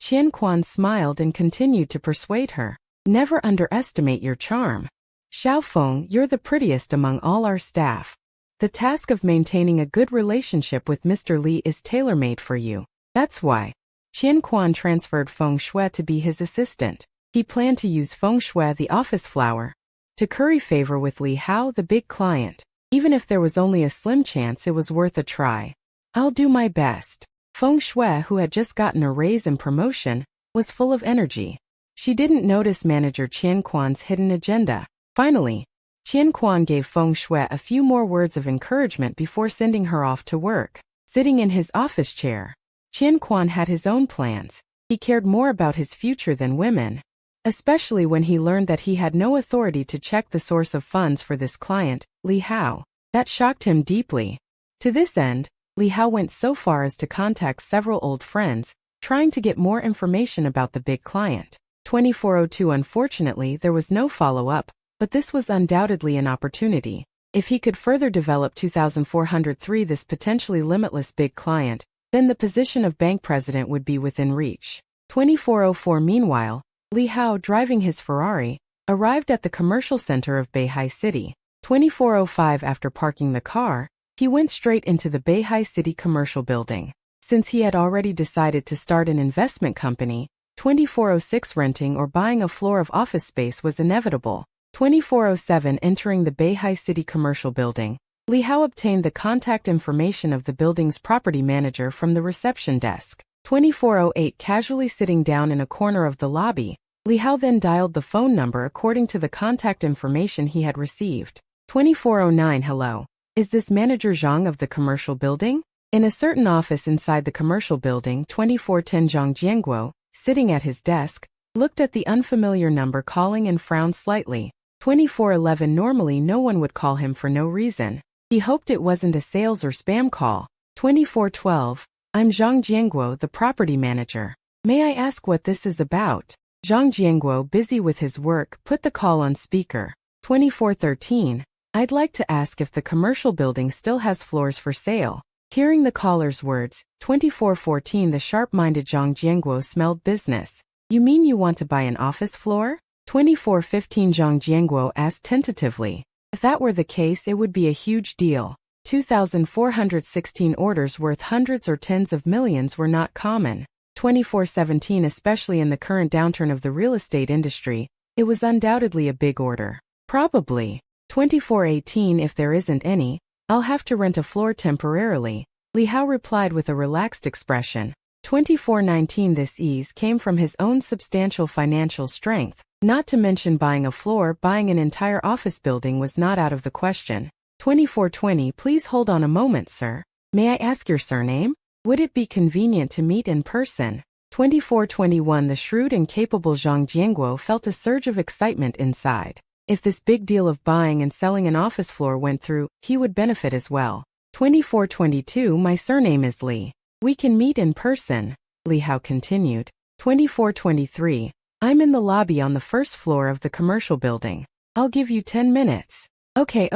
Qian Quan smiled and continued to persuade her. Never underestimate your charm. Xiaofeng, you're the prettiest among all our staff. The task of maintaining a good relationship with Mr. Li is tailor-made for you. That's why Qian Quan transferred Feng Shui to be his assistant. He planned to use Feng Shui, the office flower, to curry favor with Li Hao, the big client. Even if there was only a slim chance, it was worth a try. I'll do my best. Feng Shui, who had just gotten a raise and promotion, was full of energy. She didn't notice manager Qian Quan's hidden agenda. Finally, Qian Quan gave Feng Shui a few more words of encouragement before sending her off to work. Sitting in his office chair, Qian Quan had his own plans. He cared more about his future than women, especially when he learned that he had no authority to check the source of funds for this client, Li Hao. That shocked him deeply. To this end, Li Hao went so far as to contact several old friends, trying to get more information about the big client. 2402. Unfortunately, there was no follow-up, but this was undoubtedly an opportunity. If he could further develop 2403, this potentially limitless big client, then the position of bank president would be within reach. 2404. Meanwhile, Li Hao, driving his Ferrari, arrived at the commercial center of Beihai City. 2405. After parking the car, he went straight into the Beihai City commercial building. Since he had already decided to start an investment company, 2406, renting or buying a floor of office space was inevitable. 2407. Entering the Beihai City commercial building, Li Hao obtained the contact information of the building's property manager from the reception desk. 2408. Casually sitting down in a corner of the lobby, Li Hao then dialed the phone number according to the contact information he had received. 2409. Hello. Is this Manager Zhang of the commercial building? In a certain office inside the commercial building, 2410. Zhang Jianguo, sitting at his desk, looked at the unfamiliar number calling and frowned slightly. 2411. Normally no one would call him for no reason. He hoped it wasn't a sales or spam call. 2412. I'm Zhang Jianguo, the property manager. May I ask what this is about? Zhang Jianguo, busy with his work, put the call on speaker. 2413. I'd like to ask if the commercial building still has floors for sale. Hearing the caller's words, 2414. The sharp-minded Zhang Jianguo smelled business. You mean you want to buy an office floor? 2415. Zhang Jianguo asked tentatively. If that were the case, it would be a huge deal. 2,416 orders worth hundreds or tens of millions were not common. 2417. Especially in the current downturn of the real estate industry, it was undoubtedly a big order. Probably. 2418. If there isn't any, I'll have to rent a floor temporarily, Li Hao replied with a relaxed expression. 2419. This ease came from his own substantial financial strength. Not to mention buying a floor, buying an entire office building was not out of the question. 2420. Please hold on a moment, sir. May I ask your surname? Would it be convenient to meet in person? 2421. The shrewd and capable Zhang Jianguo felt a surge of excitement inside. If this big deal of buying and selling an office floor went through, he would benefit as well. 2422. My surname is Li. We can meet in person, Li Hao continued. 2423. I'm in the lobby on the first floor of the commercial building. I'll give you 10 minutes. Okay.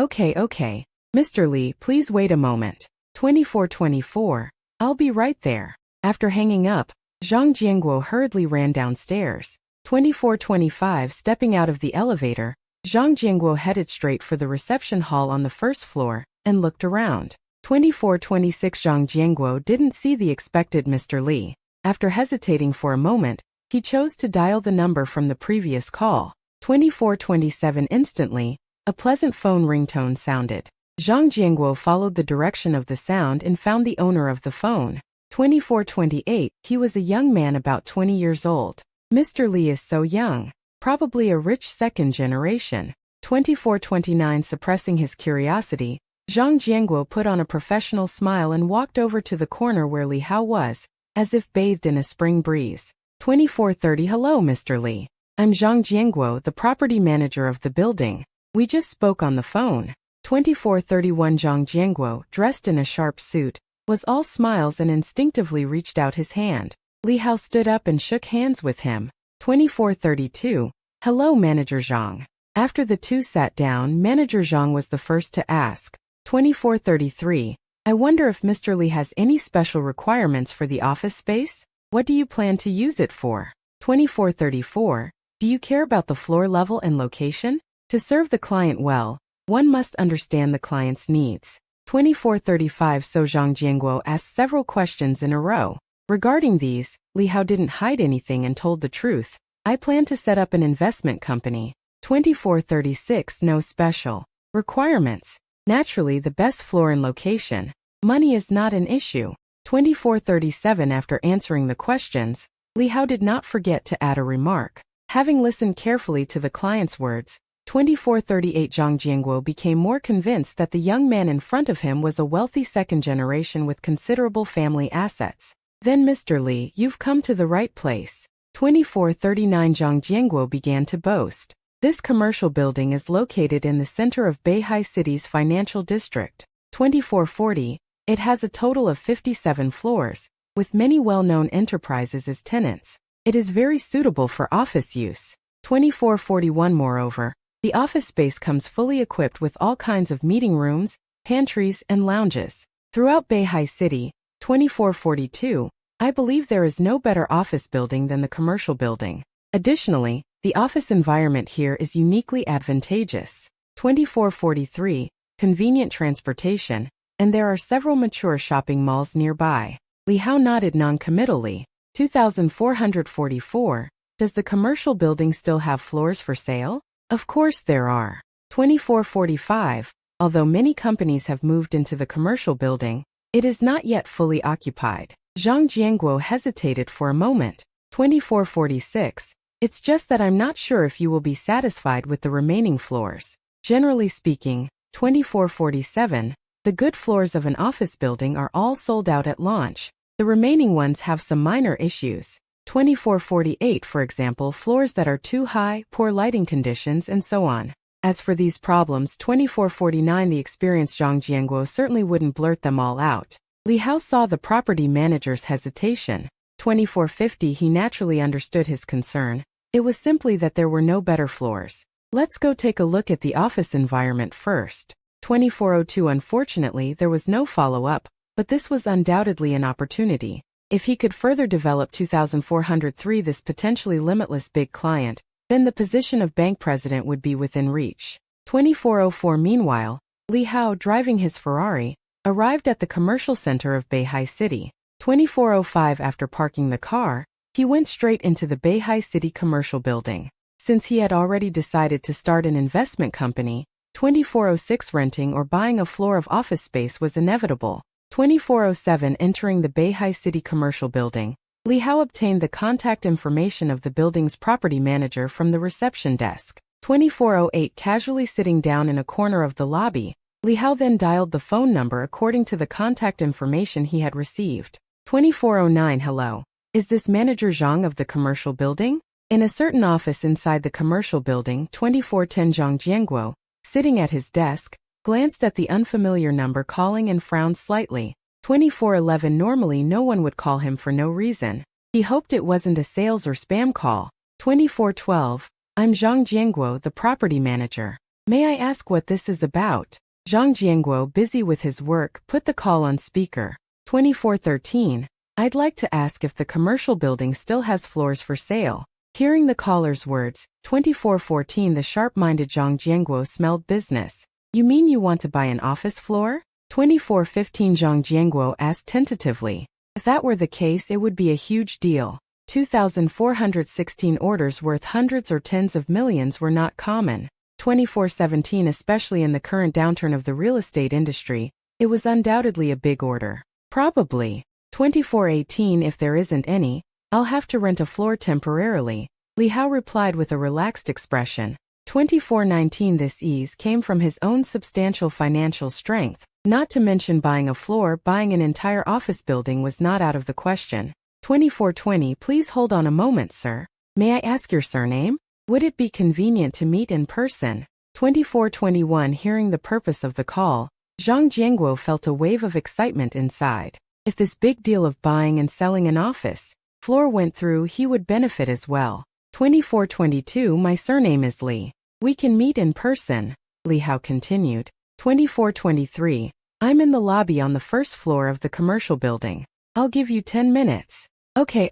Mr. Li, please wait a moment. 2424. I'll be right there. After hanging up, Zhang Jianguo hurriedly ran downstairs. 2425. Stepping out of the elevator, Zhang Jianguo headed straight for the reception hall on the first floor and looked around. 2426. Zhang Jianguo didn't see the expected Mr. Li. After hesitating for a moment, he chose to dial the number from the previous call. 2427. Instantly, A pleasant phone ringtone sounded. Zhang Jianguo followed the direction of the sound and found the owner of the phone. 2428, he was a young man about 20 years old. Mr. Li is so young. Probably a rich second generation. 2429, suppressing his curiosity, Zhang Jianguo put on a professional smile and walked over to the corner where Li Hao was, as if bathed in a spring breeze. 2430, hello Mr. Li. I'm Zhang Jianguo, the property manager of the building. We just spoke on the phone. 2431, Zhang Jianguo, dressed in a sharp suit, was all smiles and instinctively reached out his hand. Li Hao stood up and shook hands with him. 2432, hello Manager Zhang. After the two sat down, Manager Zhang was the first to ask. 2433, I wonder if Mr. Li has any special requirements for the office space? What do you plan to use it for? 2434, do you care about the floor level and location? To serve the client well, one must understand the client's needs. 2435, so Zhang Jianguo asked several questions in a row. Regarding these, Li Hao didn't hide anything and told the truth. I plan to set up an investment company. 2436, no special requirements. Naturally, the best floor and location. Money is not an issue. 2437, after answering the questions, Li Hao did not forget to add a remark. Having listened carefully to the client's words, 2438, Zhang Jianguo became more convinced that the young man in front of him was a wealthy second generation with considerable family assets. Then Mr. Li, you've come to the right place. 2439, Zhang Jianguo began to boast. This commercial building is located in the center of Beihai City's financial district. 2440, it has a total of 57 floors, with many well-known enterprises as tenants. It is very suitable for office use. 2441, moreover, the office space comes fully equipped with all kinds of meeting rooms, pantries, and lounges. Throughout Beihai City, 2442, I believe there is no better office building than the commercial building. Additionally, the office environment here is uniquely advantageous. 2443, convenient transportation, and there are several mature shopping malls nearby. Li Hao nodded non-committally. 2444, does the commercial building still have floors for sale? Of course there are. 2445, although many companies have moved into the commercial building, it is not yet fully occupied. Zhang Jianguo hesitated for a moment. 2446, it's just that I'm not sure if you will be satisfied with the remaining floors. Generally speaking, 2447, the good floors of an office building are all sold out at launch. The remaining ones have some minor issues. 2448, for example, floors that are too high, poor lighting conditions, and so on. As for these problems, 2449, the experienced Zhang Jianguo certainly wouldn't blurt them all out. Li Hao saw the property manager's hesitation. 2450, he naturally understood his concern. It was simply that there were no better floors. Let's go take a look at the office environment first. 2402, unfortunately, there was no follow-up, but this was undoubtedly an opportunity. If he could further develop 2403, this potentially limitless big client, then the position of bank president would be within reach. 2404, meanwhile, Li Hao, driving his Ferrari, arrived at the commercial center of Beihai City. 2405, after parking the car, he went straight into the Beihai City commercial building. Since he had already decided to start an investment company, 2406, renting or buying a floor of office space was inevitable. 2407, entering the Beihai City commercial building, Li Hao obtained the contact information of the building's property manager from the reception desk. 2408, casually sitting down in a corner of the lobby, Li Hao then dialed the phone number according to the contact information he had received. 2409, hello. Is this Manager Zhang of the commercial building? In a certain office inside the commercial building, 2410, Zhang Jianguo, sitting at his desk, glanced at the unfamiliar number calling and frowned slightly. 2411, normally no one would call him for no reason. He hoped it wasn't a sales or spam call. 2412, I'm Zhang Jianguo, the property manager. May I ask what this is about? Zhang Jianguo, busy with his work, put the call on speaker. 2413, I'd like to ask if the commercial building still has floors for sale. Hearing the caller's words, 2414, the sharp-minded Zhang Jianguo smelled business. You mean you want to buy an office floor? 2415, Zhang Jianguo asked tentatively. If that were the case, it would be a huge deal. 2,416 orders worth hundreds or tens of millions were not common. 2417, especially in the current downturn of the real estate industry, it was undoubtedly a big order. Probably. 2418, if there isn't any, I'll have to rent a floor temporarily, Li Hao replied with a relaxed expression. 2419, this ease came from his own substantial financial strength, not to mention buying a floor. Buying an entire office building was not out of the question. 2420, please hold on a moment, sir. May I ask your surname? Would it be convenient to meet in person? 2421, hearing the purpose of the call, Zhang Jianguo felt a wave of excitement inside. If this big deal of buying and selling an office floor went through, he would benefit as well. 2422, my surname is Li. We can meet in person, Li Hao continued. 2423, I'm in the lobby on the first floor of the commercial building. I'll give you 10 minutes. Okay.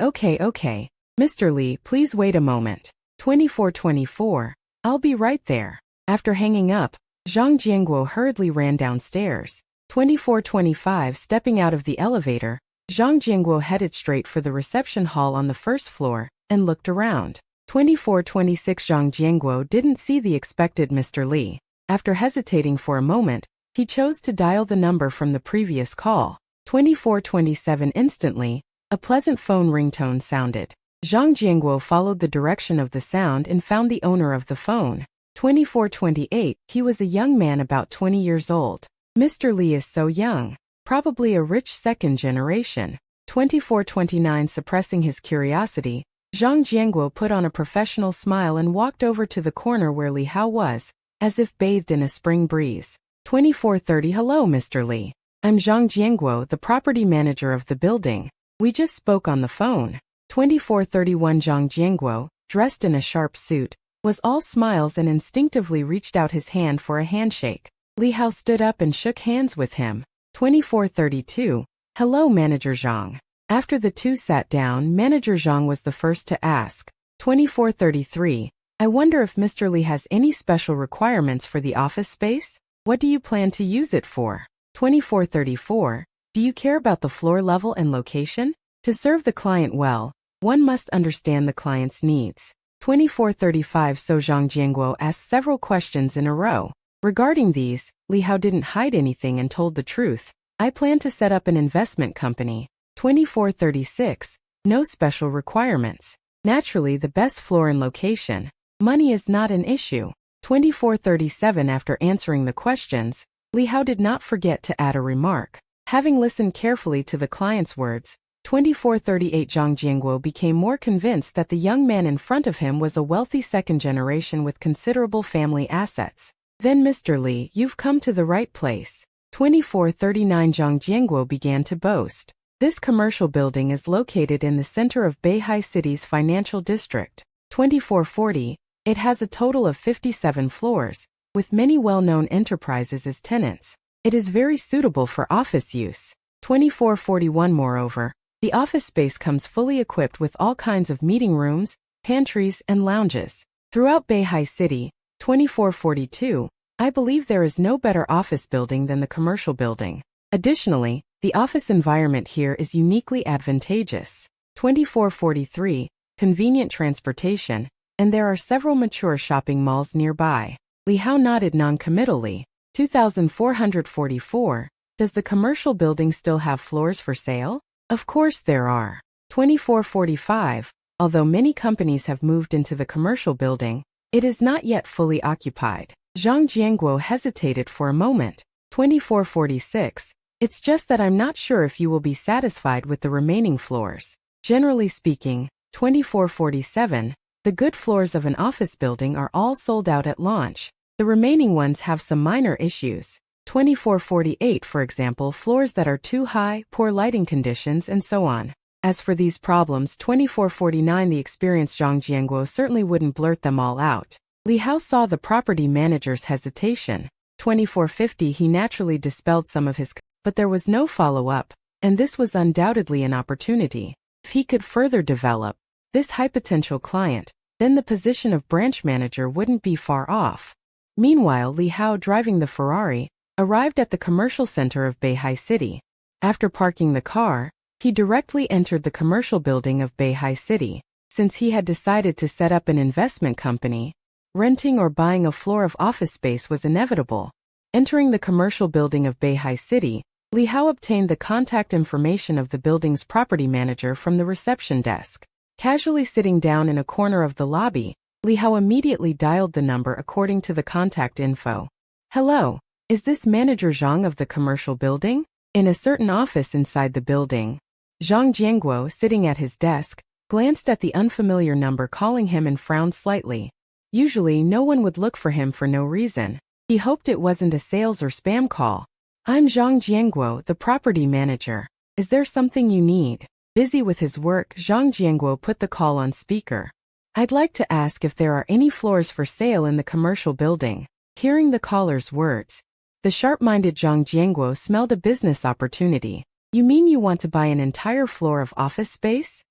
Mr. Li, please wait a moment. 2424, I'll be right there. After hanging up, Zhang Jianguo hurriedly ran downstairs. 2425, stepping out of the elevator, Zhang Jianguo headed straight for the reception hall on the first floor and looked around. 2426, Zhang Jianguo didn't see the expected Mr. Li. After hesitating for a moment, he chose to dial the number from the previous call. 2427, instantly, a pleasant phone ringtone sounded. Zhang Jianguo followed the direction of the sound and found the owner of the phone. 2428, he was a young man about 20 years old. Mr. Li is so young. Probably a rich second generation. 2429, suppressing his curiosity, Zhang Jianguo put on a professional smile and walked over to the corner where Li Hao was, as if bathed in a spring breeze. 2430, hello, Mr. Li. I'm Zhang Jianguo, the property manager of the building. We just spoke on the phone. 2431, Zhang Jianguo, dressed in a sharp suit, was all smiles and instinctively reached out his hand for a handshake. Li Hao stood up and shook hands with him. 2432, hello, Manager Zhang. After the two sat down, Manager Zhang was the first to ask. 2433, I wonder if Mr. Li has any special requirements for the office space? What do you plan to use it for? 2434, do you care about the floor level and location? To serve the client well, one must understand the client's needs. 2435, so Zhang Jianguo asked several questions in a row. Regarding these, Li Hao didn't hide anything and told the truth. I plan to set up an investment company. 2436, no special requirements. Naturally, the best floor and location. Money is not an issue. 2437, after answering the questions, Li Hao did not forget to add a remark. Having listened carefully to the client's words, 2438, Zhang Jianguo became more convinced that the young man in front of him was a wealthy second generation with considerable family assets. Then, Mr. Li, you've come to the right place. 2439, Zhang Jianguo began to boast. This commercial building is located in the center of Beihai City's financial district. 2440, it has a total of 57 floors, with many well-known enterprises as tenants. It is very suitable for office use. 2441, moreover, the office space comes fully equipped with all kinds of meeting rooms, pantries, and lounges. Throughout Beihai City, 2442, I believe there is no better office building than the commercial building. Additionally, the office environment here is uniquely advantageous. 2443, convenient transportation, and there are several mature shopping malls nearby. Li Hao nodded non-committally. 2444, does the commercial building still have floors for sale? Of course there are. 2445, although many companies have moved into the commercial building, it is not yet fully occupied. Zhang Jianguo hesitated for a moment. 2446, it's just that I'm not sure if you will be satisfied with the remaining floors. Generally speaking, 2447, the good floors of an office building are all sold out at launch. The remaining ones have some minor issues. 2448, for example, floors that are too high, poor lighting conditions, and so on. As for these problems, 2449, the experienced Zhang Jianguo certainly wouldn't blurt them all out. Li Hao saw the property manager's hesitation. 2450, he naturally dispelled some of his, but there was no follow-up, and this was undoubtedly an opportunity. If he could further develop this high potential client, then the position of branch manager wouldn't be far off. Meanwhile, Li Hao, driving the Ferrari, arrived at the commercial center of Beihai City. After parking the car, he directly entered the commercial building of Beihai City. Since he had decided to set up an investment company, Renting or buying a floor of office space was inevitable. Entering the commercial building of Beihai City, Li Hao obtained the contact information of the building's property manager from the reception desk. Casually sitting down in a corner of the lobby, Li Hao immediately dialed the number according to the contact info. Hello, is this Manager Zhang of the commercial building? In a certain office inside the building. Zhang Jianguo, sitting at his desk, glanced at the unfamiliar number calling him and frowned slightly. Usually no one would look for him for no reason. He hoped it wasn't a sales or spam call. I'm Zhang Jianguo, the property manager. Is there something you need? Busy with his work, Zhang Jianguo put the call on speaker. I'd like to ask if there are any floors for sale in the commercial building. Hearing the caller's words, the sharp-minded Zhang Jianguo smelled a business opportunity. You mean you want to buy an entire floor of office space?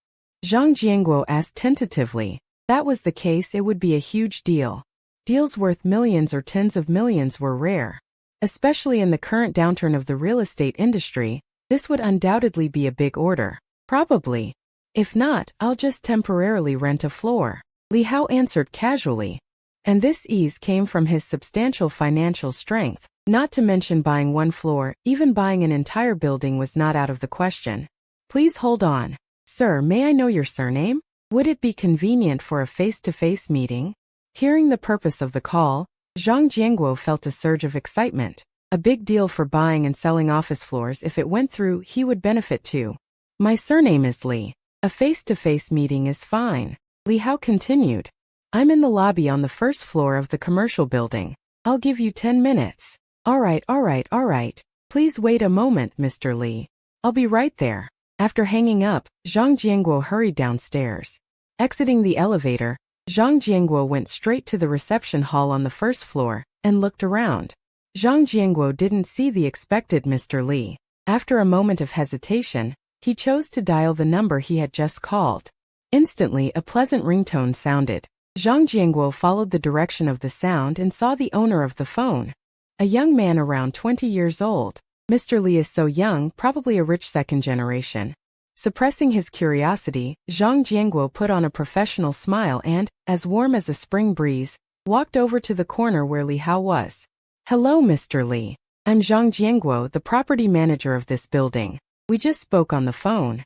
Zhang Jianguo asked tentatively. That was the case, it would be a huge deal. Deals worth millions or tens of millions were rare. Especially in the current downturn of the real estate industry, this would undoubtedly be a big order. Probably. If not, I'll just temporarily rent a floor. Li Hao answered casually. And this ease came from his substantial financial strength. Not to mention buying one floor, even buying an entire building was not out of the question. Please hold on. Sir, may I know your surname? Would it be convenient for a face-to-face meeting? Hearing the purpose of the call, Zhang Jianguo felt a surge of excitement. A big deal for buying and selling office floors. If it went through, he would benefit too. My surname is Li. A face-to-face meeting is fine. Li Hao continued. I'm in the lobby on the first floor of the commercial building. I'll give you 10 minutes. All right. Please wait a moment, Mr. Li. I'll be right there. After hanging up, Zhang Jianguo hurried downstairs. Exiting the elevator, Zhang Jianguo went straight to the reception hall on the first floor and looked around. Zhang Jianguo didn't see the expected Mr. Li. After a moment of hesitation, he chose to dial the number he had just called. Instantly, a pleasant ringtone sounded. Zhang Jianguo followed the direction of the sound and saw the owner of the phone. A young man around 20 years old. Mr. Li is so young, probably a rich second generation. Suppressing his curiosity, Zhang Jianguo put on a professional smile and, as warm as a spring breeze, walked over to the corner where Li Hao was. Hello, Mr. Li. I'm Zhang Jianguo, the property manager of this building. We just spoke on the phone.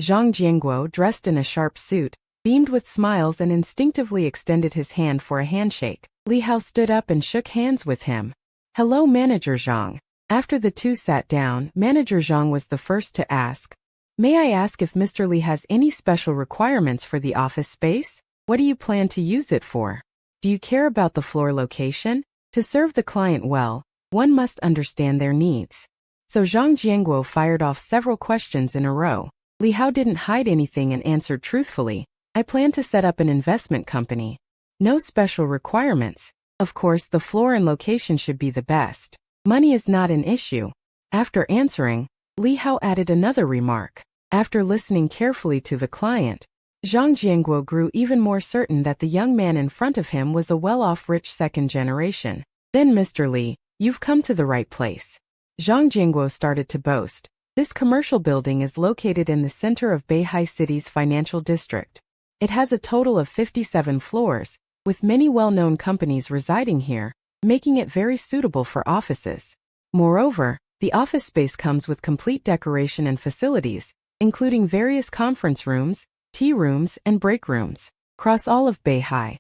Zhang Jianguo, dressed in a sharp suit, beamed with smiles and instinctively extended his hand for a handshake. Li Hao stood up and shook hands with him. Hello, Manager Zhang. After the two sat down, Manager Zhang was the first to ask. May I ask if Mr. Li has any special requirements for the office space? What do you plan to use it for? Do you care about the floor location? To serve the client well, one must understand their needs. So Zhang Jianguo fired off several questions in a row. Li Hao didn't hide anything and answered truthfully. I plan to set up an investment company. No special requirements. Of course, the floor and location should be the best. Money is not an issue. After answering, Li Hao added another remark. After listening carefully to the client, Zhang Jianguo grew even more certain that the young man in front of him was a well-off rich second generation. Then, Mr. Li, you've come to the right place. Zhang Jianguo started to boast. This commercial building is located in the center of Beihai City's financial district. It has a total of 57 floors, with many well-known companies residing here, making it very suitable for offices. Moreover, the office space comes with complete decoration and facilities, including various conference rooms, tea rooms, and break rooms, across all of Beihai.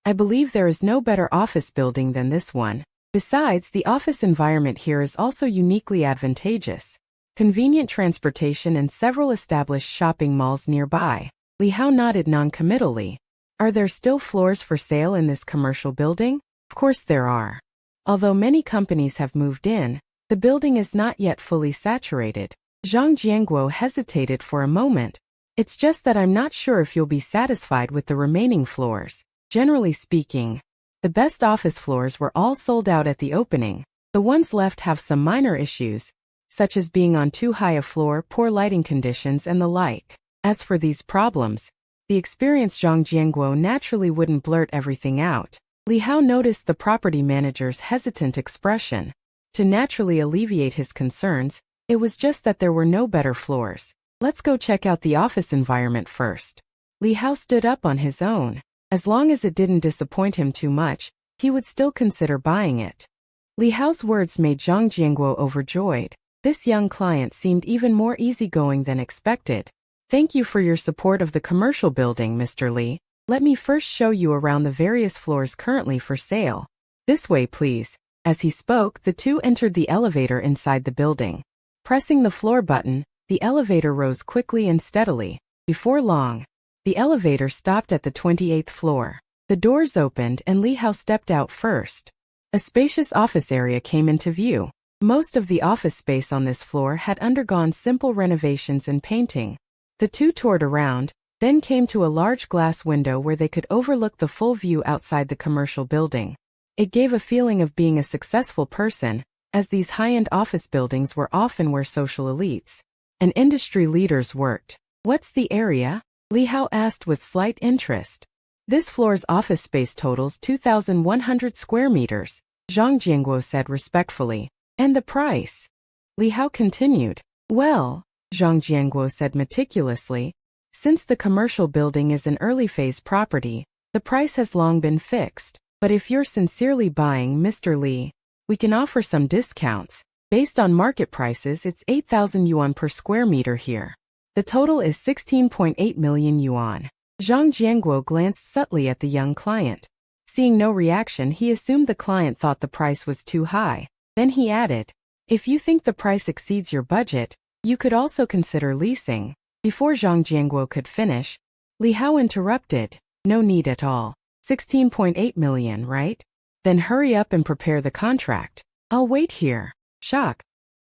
I believe there is no better office building than this one. Besides, the office environment here is also uniquely advantageous. Convenient transportation and several established shopping malls nearby. Li Hao nodded non-committally. Are there still floors for sale in this commercial building? Of course there are. Although many companies have moved in, the building is not yet fully saturated. Zhang Jianguo hesitated for a moment. It's just that I'm not sure if you'll be satisfied with the remaining floors. Generally speaking, the best office floors were all sold out at the opening. The ones left have some minor issues, such as being on too high a floor, poor lighting conditions, and the like. As for these problems, the experienced Zhang Jianguo naturally wouldn't blurt everything out. Li Hao noticed the property manager's hesitant expression. To naturally alleviate his concerns, it was just that there were no better floors. Let's go check out the office environment first. Li Hao stood up on his own. As long as it didn't disappoint him too much, he would still consider buying it. Li Hao's words made Zhang Jianguo overjoyed. This young client seemed even more easygoing than expected. Thank you for your support of the commercial building, Mr. Li. Let me first show you around the various floors currently for sale. This way, please. As he spoke, the two entered the elevator inside the building. Pressing the floor button, the elevator rose quickly and steadily. Before long, the elevator stopped at the 28th floor. The doors opened and Li Hao stepped out first. A spacious office area came into view. Most of the office space on this floor had undergone simple renovations and painting. The two toured around, then came to a large glass window where they could overlook the full view outside the commercial building. It gave a feeling of being a successful person, as these high-end office buildings were often where social elites and industry leaders worked. What's the area? Li Hao asked with slight interest. This floor's office space totals 2,100 square meters, Zhang Jianguo said respectfully. And the price? Li Hao continued. Well, Zhang Jianguo said meticulously, since the commercial building is an early-phase property, the price has long been fixed. But if you're sincerely buying, Mr. Li, we can offer some discounts. Based on market prices, it's 8,000 yuan per square meter here. The total is 16.8 million yuan. Zhang Jianguo glanced subtly at the young client. Seeing no reaction, he assumed the client thought the price was too high. Then he added, if you think the price exceeds your budget, you could also consider leasing. Before Zhang Jianguo could finish, Li Hao interrupted, no need at all. 16.8 million, right? Then hurry up and prepare the contract. I'll wait here. Shock.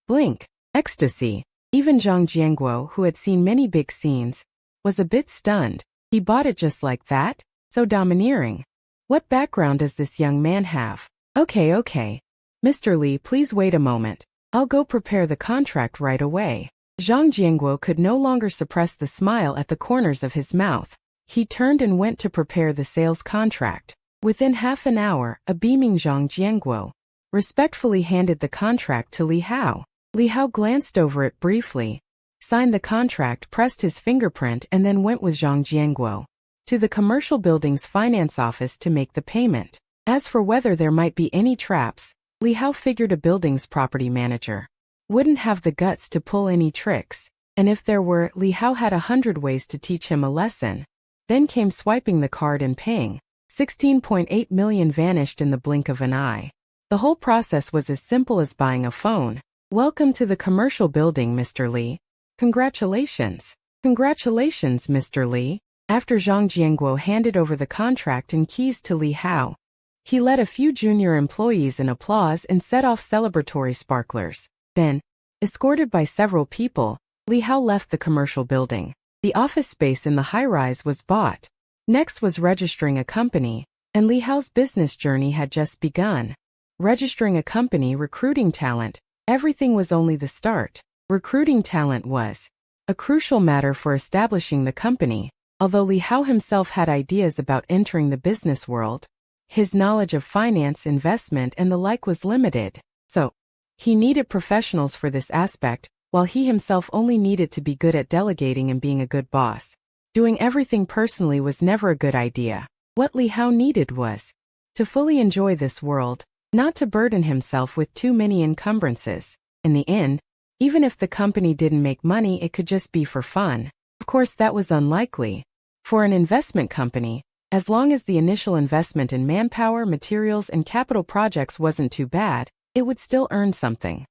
Blink. Ecstasy. Even Zhang Jianguo, who had seen many big scenes, was a bit stunned. He bought it just like that? So domineering. What background does this young man have? Okay. Mr. Li, please wait a moment. I'll go prepare the contract right away. Zhang Jianguo could no longer suppress the smile at the corners of his mouth. He turned and went to prepare the sales contract. Within half an hour, a beaming Zhang Jianguo respectfully handed the contract to Li Hao. Li Hao glanced over it briefly, signed the contract, pressed his fingerprint, and then went with Zhang Jianguo to the commercial building's finance office to make the payment. As for whether there might be any traps, Li Hao figured a building's property manager wouldn't have the guts to pull any tricks, and if there were, Li Hao had 100 ways to teach him a lesson. Then came swiping the card and paying. 16.8 million vanished in the blink of an eye. The whole process was as simple as buying a phone. Welcome to the commercial building, Mr. Li. Congratulations. Congratulations, Mr. Li. After Zhang Jianguo handed over the contract and keys to Li Hao, he led a few junior employees in applause and set off celebratory sparklers. Then, escorted by several people, Li Hao left the commercial building. The office space in the high-rise was bought. Next was registering a company, and Li Hao's business journey had just begun. Registering a company, recruiting talent, everything was only the start. Recruiting talent was a crucial matter for establishing the company. Although Li Hao himself had ideas about entering the business world, his knowledge of finance, investment, and the like was limited. So, he needed professionals for this aspect, while he himself only needed to be good at delegating and being a good boss. Doing everything personally was never a good idea. What Li Hao needed was to fully enjoy this world, not to burden himself with too many encumbrances. In the end, even if the company didn't make money, it could just be for fun. Of course, that was unlikely. For an investment company, as long as the initial investment in manpower, materials, and capital projects wasn't too bad, it would still earn something.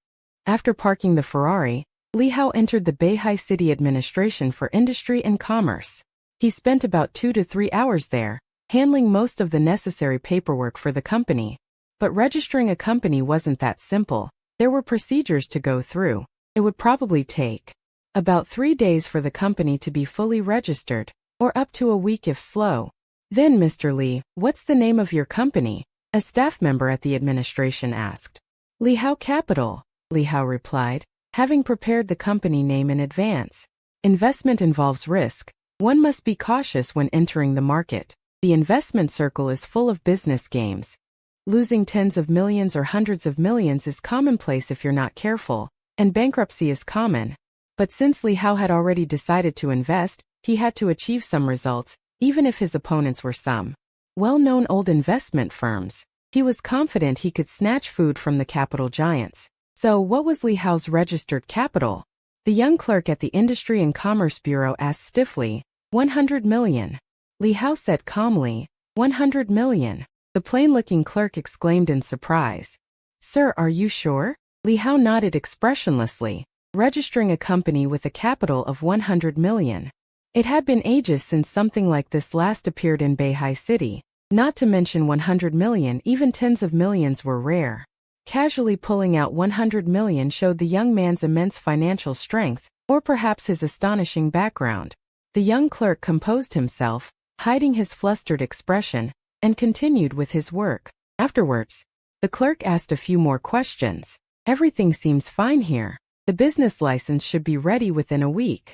After parking the Ferrari, Li Hao entered the Beihai City Administration for Industry and Commerce. He spent about 2 to 3 hours there, handling most of the necessary paperwork for the company. But registering a company wasn't that simple. There were procedures to go through. It would probably take about 3 days for the company to be fully registered, or up to a week if slow. Then, Mr. Li, what's the name of your company? A staff member at the administration asked. Li Hao Capital, Li Hao replied, having prepared the company name in advance. Investment involves risk. One must be cautious when entering the market. The investment circle is full of business games. Losing tens of millions or hundreds of millions is commonplace if you're not careful, and bankruptcy is common. But since Li Hao had already decided to invest, he had to achieve some results, even if his opponents were some well-known old investment firms. He was confident he could snatch food from the capital giants. So what was Li Hao's registered capital? The young clerk at the Industry and Commerce Bureau asked stiffly. 100 million. Li Hao said calmly. 100 million. The plain-looking clerk exclaimed in surprise. Sir, are you sure? Li Hao nodded expressionlessly, registering a company with a capital of 100 million. It had been ages since something like this last appeared in Beihai City. Not to mention 100 million, even tens of millions were rare. Casually pulling out 100 million showed the young man's immense financial strength, or perhaps his astonishing background. The young clerk composed himself, hiding his flustered expression, and continued with his work. Afterwards, the clerk asked a few more questions. Everything seems fine here. The business license should be ready within a week.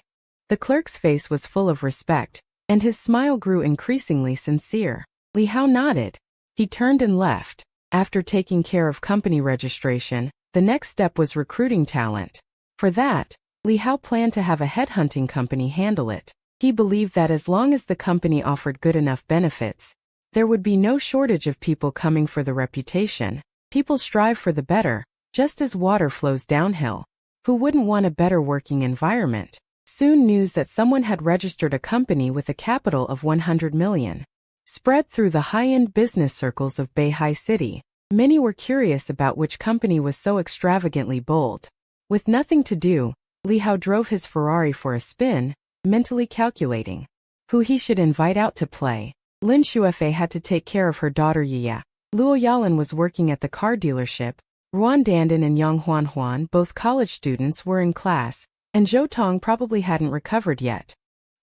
The clerk's face was full of respect, and his smile grew increasingly sincere. Li Hao nodded. He turned and left. After taking care of company registration, the next step was recruiting talent. For that, Li Hao planned to have a headhunting company handle it. He believed that as long as the company offered good enough benefits, there would be no shortage of people coming for the reputation. People strive for the better, just as water flows downhill. Who wouldn't want a better working environment? Soon news that someone had registered a company with a capital of 100 million spread through the high-end business circles of Beihai City. Many were curious about which company was so extravagantly bold. With nothing to do, Li Hao drove his Ferrari for a spin, mentally calculating who he should invite out to play. Lin Shuefei had to take care of her daughter Yiya. Luo Yalan was working at the car dealership. Ruan Dandan and Yang Huan, both college students, were in class, and Zhou Tong probably hadn't recovered yet.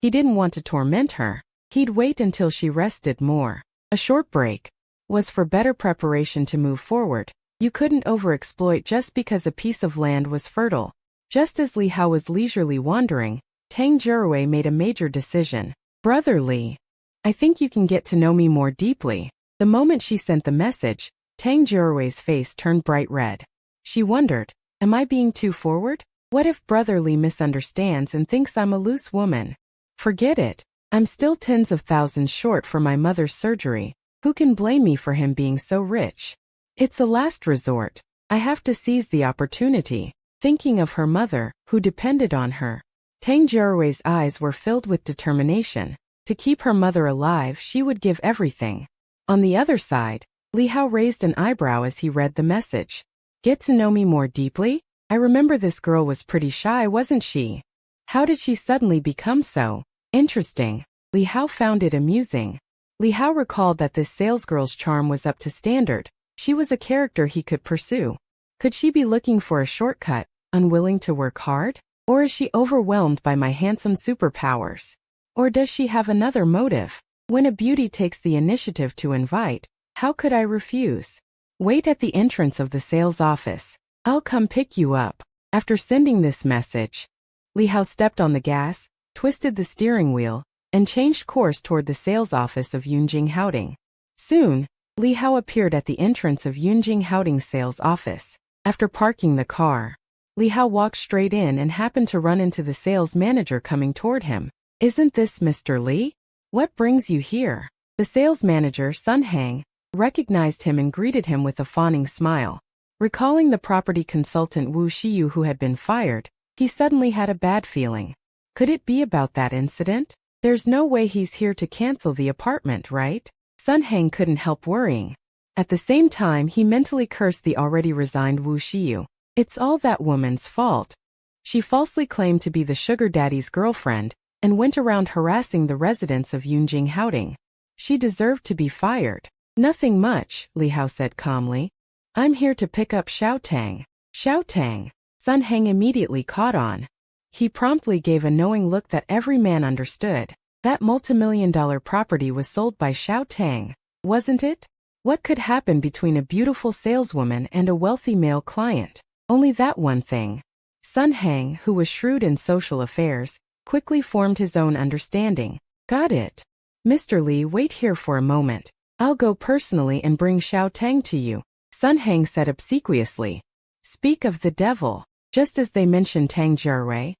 He didn't want to torment her. He'd wait until she rested more. A short break was for better preparation to move forward. You couldn't overexploit just because a piece of land was fertile. Just as Li Hao was leisurely wandering, Tang Jiruwei made a major decision. Brother Li, I think you can get to know me more deeply. The moment she sent the message, Tang Jiruwei's face turned bright red. She wondered, am I being too forward? What if Brother Li misunderstands and thinks I'm a loose woman? Forget it. I'm still tens of thousands short for my mother's surgery. Who can blame me for him being so rich? It's a last resort. I have to seize the opportunity. Thinking of her mother, who depended on her. Tang Jiruwei's eyes were filled with determination. To keep her mother alive, she would give everything. On the other side, Li Hao raised an eyebrow as he read the message. Get to know me more deeply? I remember this girl was pretty shy, wasn't she? How did she suddenly become so interesting? Li Hao found it amusing. Li Hao recalled that this salesgirl's charm was up to standard. She was a character he could pursue. Could she be looking for a shortcut, unwilling to work hard? Or is she overwhelmed by my handsome superpowers? Or does she have another motive? When a beauty takes the initiative to invite, how could I refuse? Wait at the entrance of the sales office. I'll come pick you up. After sending this message, Li Hao stepped on the gas, twisted the steering wheel, and changed course toward the sales office of Yunjing Houding. Soon, Li Hao appeared at the entrance of Yunjing Houding's sales office. After parking the car, Li Hao walked straight in and happened to run into the sales manager coming toward him. Isn't this Mr. Li? What brings you here? The sales manager, Sun Hang, recognized him and greeted him with a fawning smile. Recalling the property consultant Wu Xiyu who had been fired, he suddenly had a bad feeling. Could it be about that incident? There's no way he's here to cancel the apartment, right? Sun Hang couldn't help worrying. At the same time, he mentally cursed the already resigned Wu Xiyu. It's all that woman's fault. She falsely claimed to be the sugar daddy's girlfriend and went around harassing the residents of Yunjing Houding. She deserved to be fired. Nothing much, Li Hao said calmly. I'm here to pick up Xiao Tang. Xiao Tang. Sun Hang immediately caught on. He promptly gave a knowing look that every man understood. That multimillion-dollar property was sold by Xiao Tang, wasn't it? What could happen between a beautiful saleswoman and a wealthy male client? Only that one thing. Sun Hang, who was shrewd in social affairs, quickly formed his own understanding. Got it. Mr. Li, wait here for a moment. I'll go personally and bring Xiao Tang to you, Sun Hang said obsequiously. Speak of the devil. Just as they mentioned Tang Jiruwei,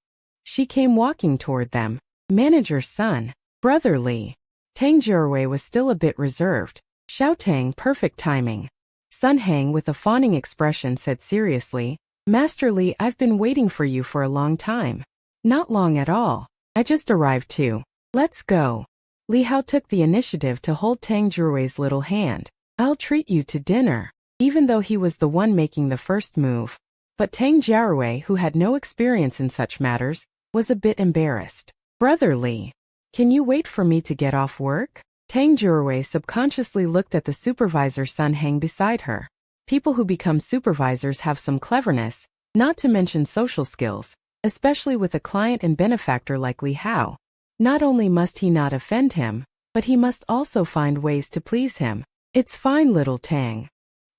she came walking toward them. Manager's son, Brother Li. Tang Jiawei was still a bit reserved. Xiao Tang, perfect timing. Sun Hang with a fawning expression said seriously, Master Li, I've been waiting for you for a long time. Not long at all. I just arrived too. Let's go. Li Hao took the initiative to hold Tang Jiawei's little hand. I'll treat you to dinner. Even though he was the one making the first move. But Tang Jiawei, who had no experience in such matters, was a bit embarrassed. Brother Li, can you wait for me to get off work? Tang Jiawei subconsciously looked at the supervisor Sun Hang beside her. People who become supervisors have some cleverness, not to mention social skills, especially with a client and benefactor like Li Hao. Not only must he not offend him, but he must also find ways to please him. It's fine, little Tang.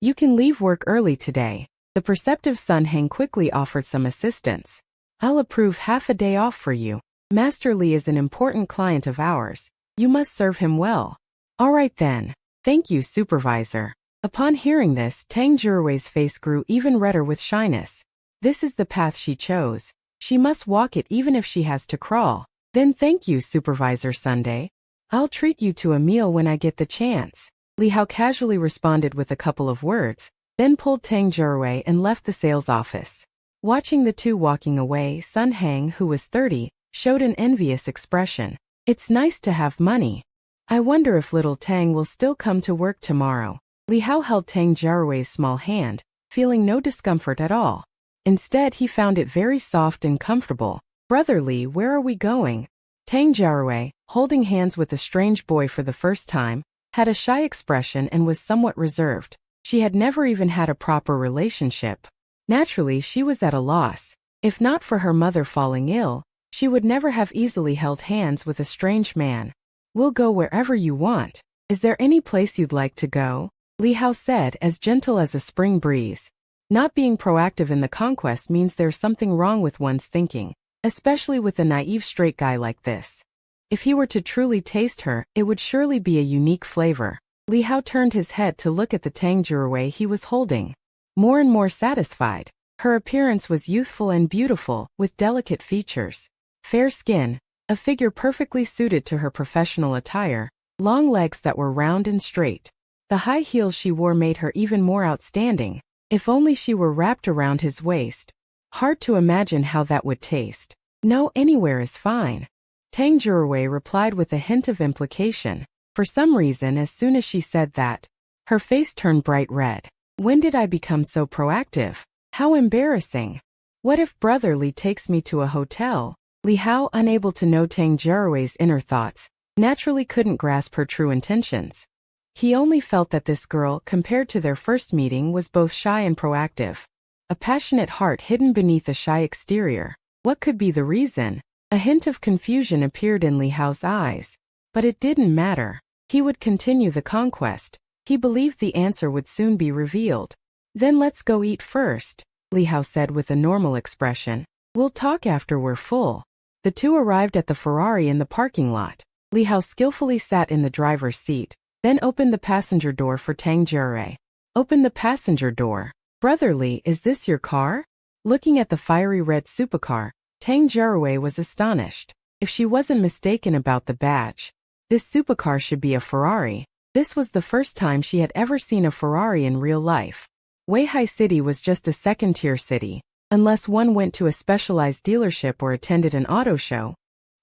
You can leave work early today. The perceptive Sun Hang quickly offered some assistance. I'll approve half a day off for you. Master Li is an important client of ours. You must serve him well. All right then. Thank you, supervisor. Upon hearing this, Tang Jiawei's face grew even redder with shyness. This is the path she chose. She must walk it even if she has to crawl. Then thank you, Supervisor Sunday. I'll treat you to a meal when I get the chance. Li Hao casually responded with a couple of words, then pulled Tang Jiawei and left the sales office. Watching the two walking away, Sun Hang, who was 30, showed an envious expression. It's nice to have money. I wonder if little Tang will still come to work tomorrow. Li Hao held Tang Jiawei's small hand, feeling no discomfort at all. Instead, he found it very soft and comfortable. Brother Li, where are we going? Tang Jiawei, holding hands with a strange boy for the first time, had a shy expression and was somewhat reserved. She had never even had a proper relationship. Naturally, she was at a loss. If not for her mother falling ill, she would never have easily held hands with a strange man. We'll go wherever you want. Is there any place you'd like to go? Li Hao said, as gentle as a spring breeze. Not being proactive in the conquest means there's something wrong with one's thinking, especially with a naive straight guy like this. If he were to truly taste her, it would surely be a unique flavor. Li Hao turned his head to look at the Tang Jiawei he was holding. More and more satisfied. Her appearance was youthful and beautiful, with delicate features. Fair skin, a figure perfectly suited to her professional attire, long legs that were round and straight. The high heels she wore made her even more outstanding. If only she were wrapped around his waist. Hard to imagine how that would taste. No, anywhere is fine. Tang Jiawei replied with a hint of implication. For some reason, as soon as she said that, her face turned bright red. When did I become so proactive? How embarrassing. What if Brother Li takes me to a hotel? Li Hao, unable to know Tang Jiawei's inner thoughts, naturally couldn't grasp her true intentions. He only felt that this girl, compared to their first meeting, was both shy and proactive. A passionate heart hidden beneath a shy exterior. What could be the reason? A hint of confusion appeared in Li Hao's eyes. But it didn't matter. He would continue the conquest. He believed the answer would soon be revealed. Then let's go eat first, Li Hao said with a normal expression. We'll talk after we're full. The two arrived at the Ferrari in the parking lot. Li Hao skillfully sat in the driver's seat, then opened the passenger door for Tang Jiawei. Open the passenger door. Brother Li, is this your car? Looking at the fiery red supercar, Tang Jiawei was astonished. If she wasn't mistaken about the badge, this supercar should be a Ferrari. This was the first time she had ever seen a Ferrari in real life. Weihai City was just a second-tier city. Unless one went to a specialized dealership or attended an auto show,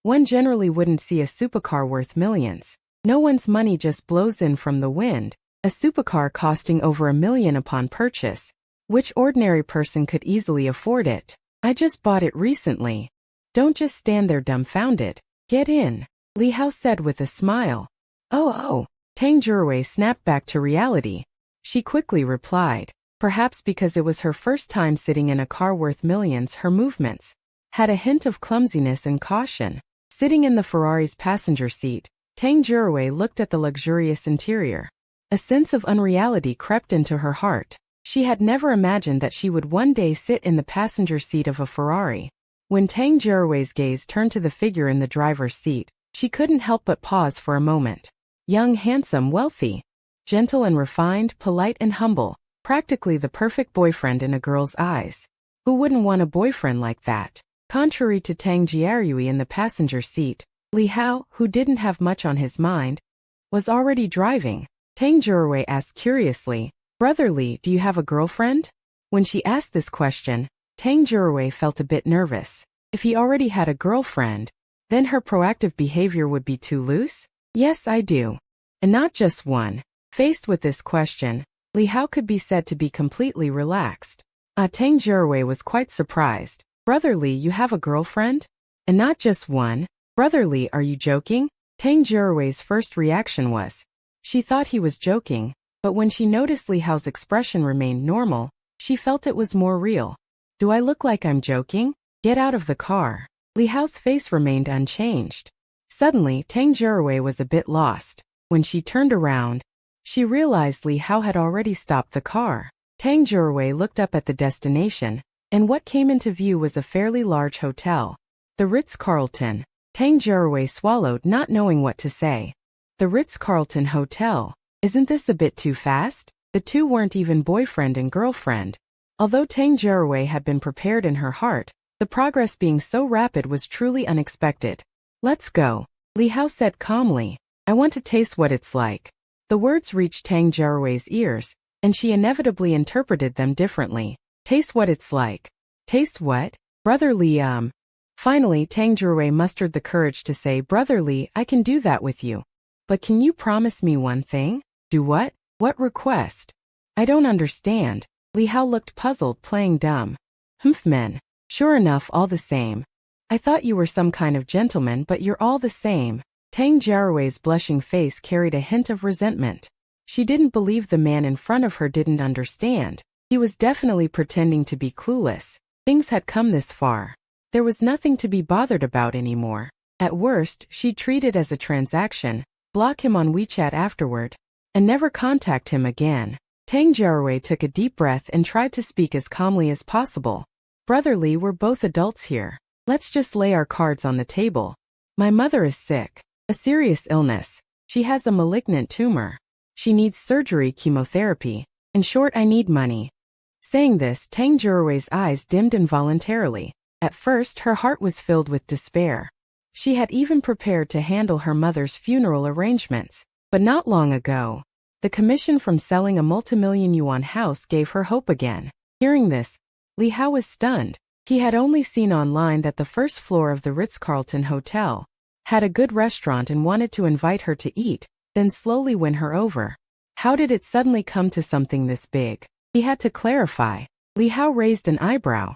one generally wouldn't see a supercar worth millions. No one's money just blows in from the wind. A supercar costing over $1 million upon purchase. Which ordinary person could easily afford it? I just bought it recently. Don't just stand there dumbfounded. Get in, Li Hao said with a smile. Oh. Tang Jiawei snapped back to reality. She quickly replied. Perhaps because it was her first time sitting in a car worth millions, her movements had a hint of clumsiness and caution. Sitting in the Ferrari's passenger seat, Tang Jiawei looked at the luxurious interior. A sense of unreality crept into her heart. She had never imagined that she would one day sit in the passenger seat of a Ferrari. When Tang Jiawei's gaze turned to the figure in the driver's seat, she couldn't help but pause for a moment. Young, handsome, wealthy, gentle and refined, polite and humble, practically the perfect boyfriend in a girl's eyes. Who wouldn't want a boyfriend like that? Contrary to Tang Jiawei in the passenger seat, Li Hao, who didn't have much on his mind, was already driving. Tang Jurwei asked curiously, "Brother Li, do you have a girlfriend?" When she asked this question, Tang Jurwei felt a bit nervous. If he already had a girlfriend, then her proactive behavior would be too loose? "Yes, I do. And not just one." Faced with this question, Li Hao could be said to be completely relaxed. Tang Jurwei was quite surprised. "Brother Li, you have a girlfriend? And not just one? Brother Li, are you joking?" Tang Jurwei's first reaction was, she thought he was joking, but when she noticed Li Hao's expression remained normal, she felt it was more real. "Do I look like I'm joking? Get out of the car." Li Hao's face remained unchanged. Suddenly, Tang Jurwei was a bit lost. When she turned around, she realized Li Hao had already stopped the car. Tang Jurwei looked up at the destination, and what came into view was a fairly large hotel. The Ritz-Carlton. Tang Jurwei swallowed, not knowing what to say. The Ritz-Carlton Hotel. Isn't this a bit too fast? The two weren't even boyfriend and girlfriend. Although Tang Jurwei had been prepared in her heart, the progress being so rapid was truly unexpected. "Let's go," Li Hao said calmly. "I want to taste what it's like." The words reached Tang Jurwei's ears, and she inevitably interpreted them differently. "Taste what it's like." "Taste what? Brother Li, Finally, Tang Jurwei mustered the courage to say, "Brother Li, I can do that with you. But can you promise me one thing?" "Do what? What request?" "I don't understand." Li Hao looked puzzled, playing dumb. Men. Sure enough, all the same. I thought you were some kind of gentleman, but you're all the same." Tang Jurwei's blushing face carried a hint of resentment. She didn't believe the man in front of her didn't understand. He was definitely pretending to be clueless. Things had come this far. There was nothing to be bothered about anymore. At worst, she'd treat it as a transaction, block him on WeChat afterward, and never contact him again. Tang Jurwei took a deep breath and tried to speak as calmly as possible. "Brother Li, we're both adults here. Let's just lay our cards on the table. My mother is sick. A serious illness. She has a malignant tumor. She needs surgery, chemotherapy. In short, I need money." Saying this, Tang Jurwei's eyes dimmed involuntarily. At first, her heart was filled with despair. She had even prepared to handle her mother's funeral arrangements. But not long ago, the commission from selling a multimillion yuan house gave her hope again. Hearing this, Li Hao was stunned. He had only seen online that the first floor of the Ritz-Carlton Hotel had a good restaurant and wanted to invite her to eat, then slowly win her over. How did it suddenly come to something this big? He had to clarify. Li Hao raised an eyebrow.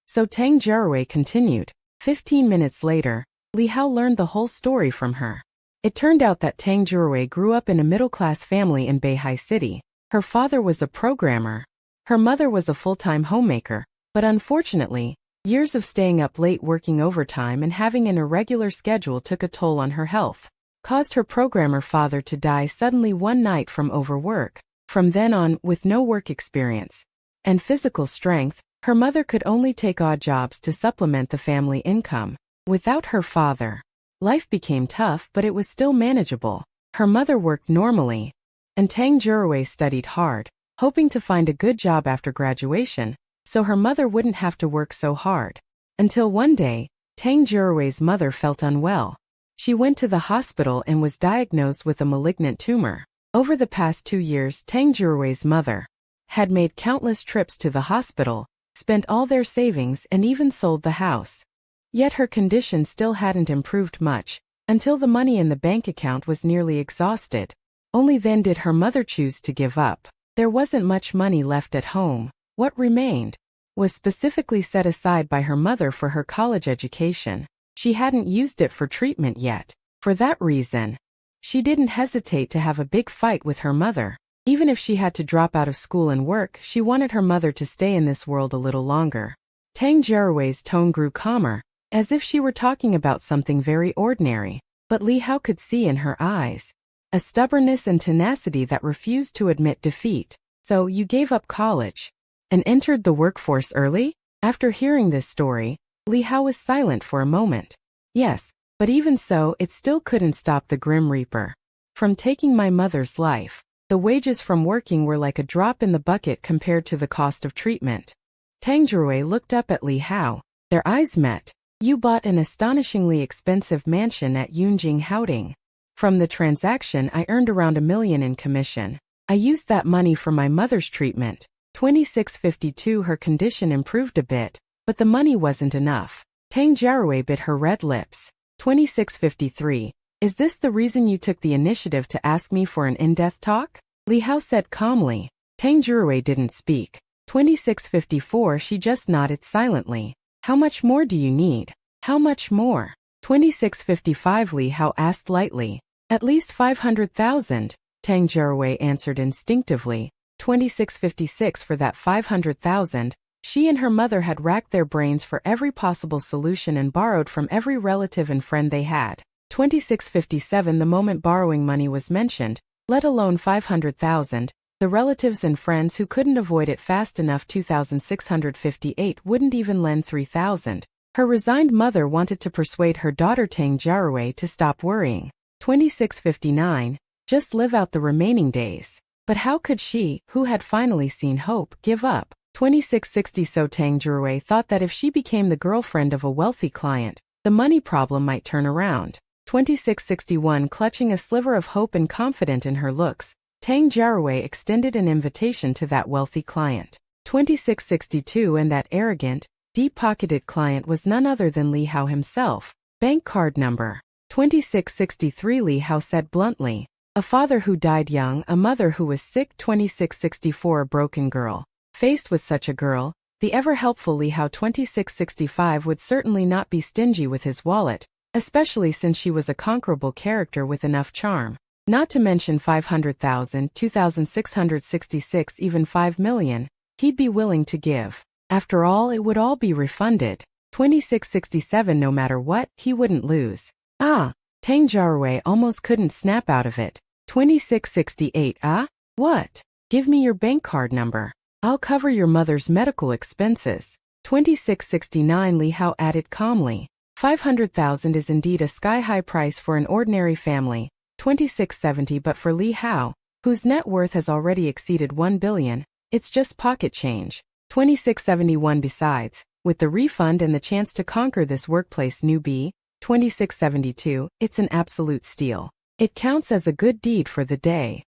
So Tang Jurwei continued. 15 minutes later, Li Hao learned the whole story from her. It turned out that Tang Jurwei grew up in a middle-class family in Beihai City. Her father was a programmer. Her mother was a full-time homemaker, but unfortunately, years of staying up late working overtime and having an irregular schedule took a toll on her health, caused her programmer father to die suddenly one night from overwork. From then on, with no work experience and physical strength, her mother could only take odd jobs to supplement the family income. Without her father, life became tough, but it was still manageable. Her mother worked normally, and Tang Jurwei studied hard, hoping to find a good job after graduation, so her mother wouldn't have to work so hard. Until one day, Tang Jurwei's mother felt unwell. She went to the hospital and was diagnosed with a malignant tumor. Over the past 2 years, Tang Jurwei's mother had made countless trips to the hospital, spent all their savings and even sold the house. Yet her condition still hadn't improved much, until the money in the bank account was nearly exhausted. Only then did her mother choose to give up. There wasn't much money left at home. What remained was specifically set aside by her mother for her college education. She hadn't used it for treatment yet. For that reason, she didn't hesitate to have a big fight with her mother. Even if she had to drop out of school and work, she wanted her mother to stay in this world a little longer. Tang Jurwei's tone grew calmer, as if she were talking about something very ordinary, but Li Hao could see in her eyes a stubbornness and tenacity that refused to admit defeat. "So you gave up college and entered the workforce early?" After hearing this story, Li Hao was silent for a moment. "Yes, but even so, it still couldn't stop the Grim Reaper from taking my mother's life. The wages from working were like a drop in the bucket compared to the cost of treatment." Tang Jurwei looked up at Li Hao. Their eyes met. You bought an astonishingly expensive mansion at Yunjing Haoding. From the transaction I earned around 1 million in commission. I used that money for my mother's treatment. 2652 Her condition improved a bit, but the money wasn't enough. Tang Jiarui bit her red lips. 2653. Is this the reason you took the initiative to ask me for an in-depth talk? Li Hao said calmly. Tang Jiarui didn't speak. 2654 She just nodded silently. How much more do you need? How much more? 2655 Li Hao asked lightly. At least 500,000, Tang Jiarui answered instinctively. 2656 For that 500,000, she and her mother had racked their brains for every possible solution and borrowed from every relative and friend they had. 2657 The moment borrowing money was mentioned, let alone 500,000, the relatives and friends who couldn't avoid it fast enough. 2658 wouldn't even lend 3,000. Her resigned mother wanted to persuade her daughter Tang Jiarui to stop worrying. 2659, just live out the remaining days. But how could she, who had finally seen hope, give up? 2660 So Tang Jiarui thought that if she became the girlfriend of a wealthy client, the money problem might turn around. 2661 Clutching a sliver of hope and confident in her looks, Tang Jiarui extended an invitation to that wealthy client. 2662 And that arrogant, deep-pocketed client was none other than Li Hao himself. Bank card number. 2663 Li Hao said bluntly. A father who died young, a mother who was sick. 2664 A broken girl. Faced with such a girl, the ever-helpful Li Hao 2665 would certainly not be stingy with his wallet, especially since she was a conquerable character with enough charm. Not to mention 500,000, 2,666, even 5 million, he'd be willing to give. After all, it would all be refunded. 2667 No matter what, he wouldn't lose. Ah! Tang Jiarui almost couldn't snap out of it. 2668 Ah? What? Give me your bank card number. I'll cover your mother's medical expenses. 2669 Li Hao added calmly. 500,000 is indeed a sky-high price for an ordinary family. 2670 But for Li Hao, whose net worth has already exceeded 1 billion, it's just pocket change. 2671 Besides, with the refund and the chance to conquer this workplace newbie, 2672, it's an absolute steal. It counts as a good deed for the day.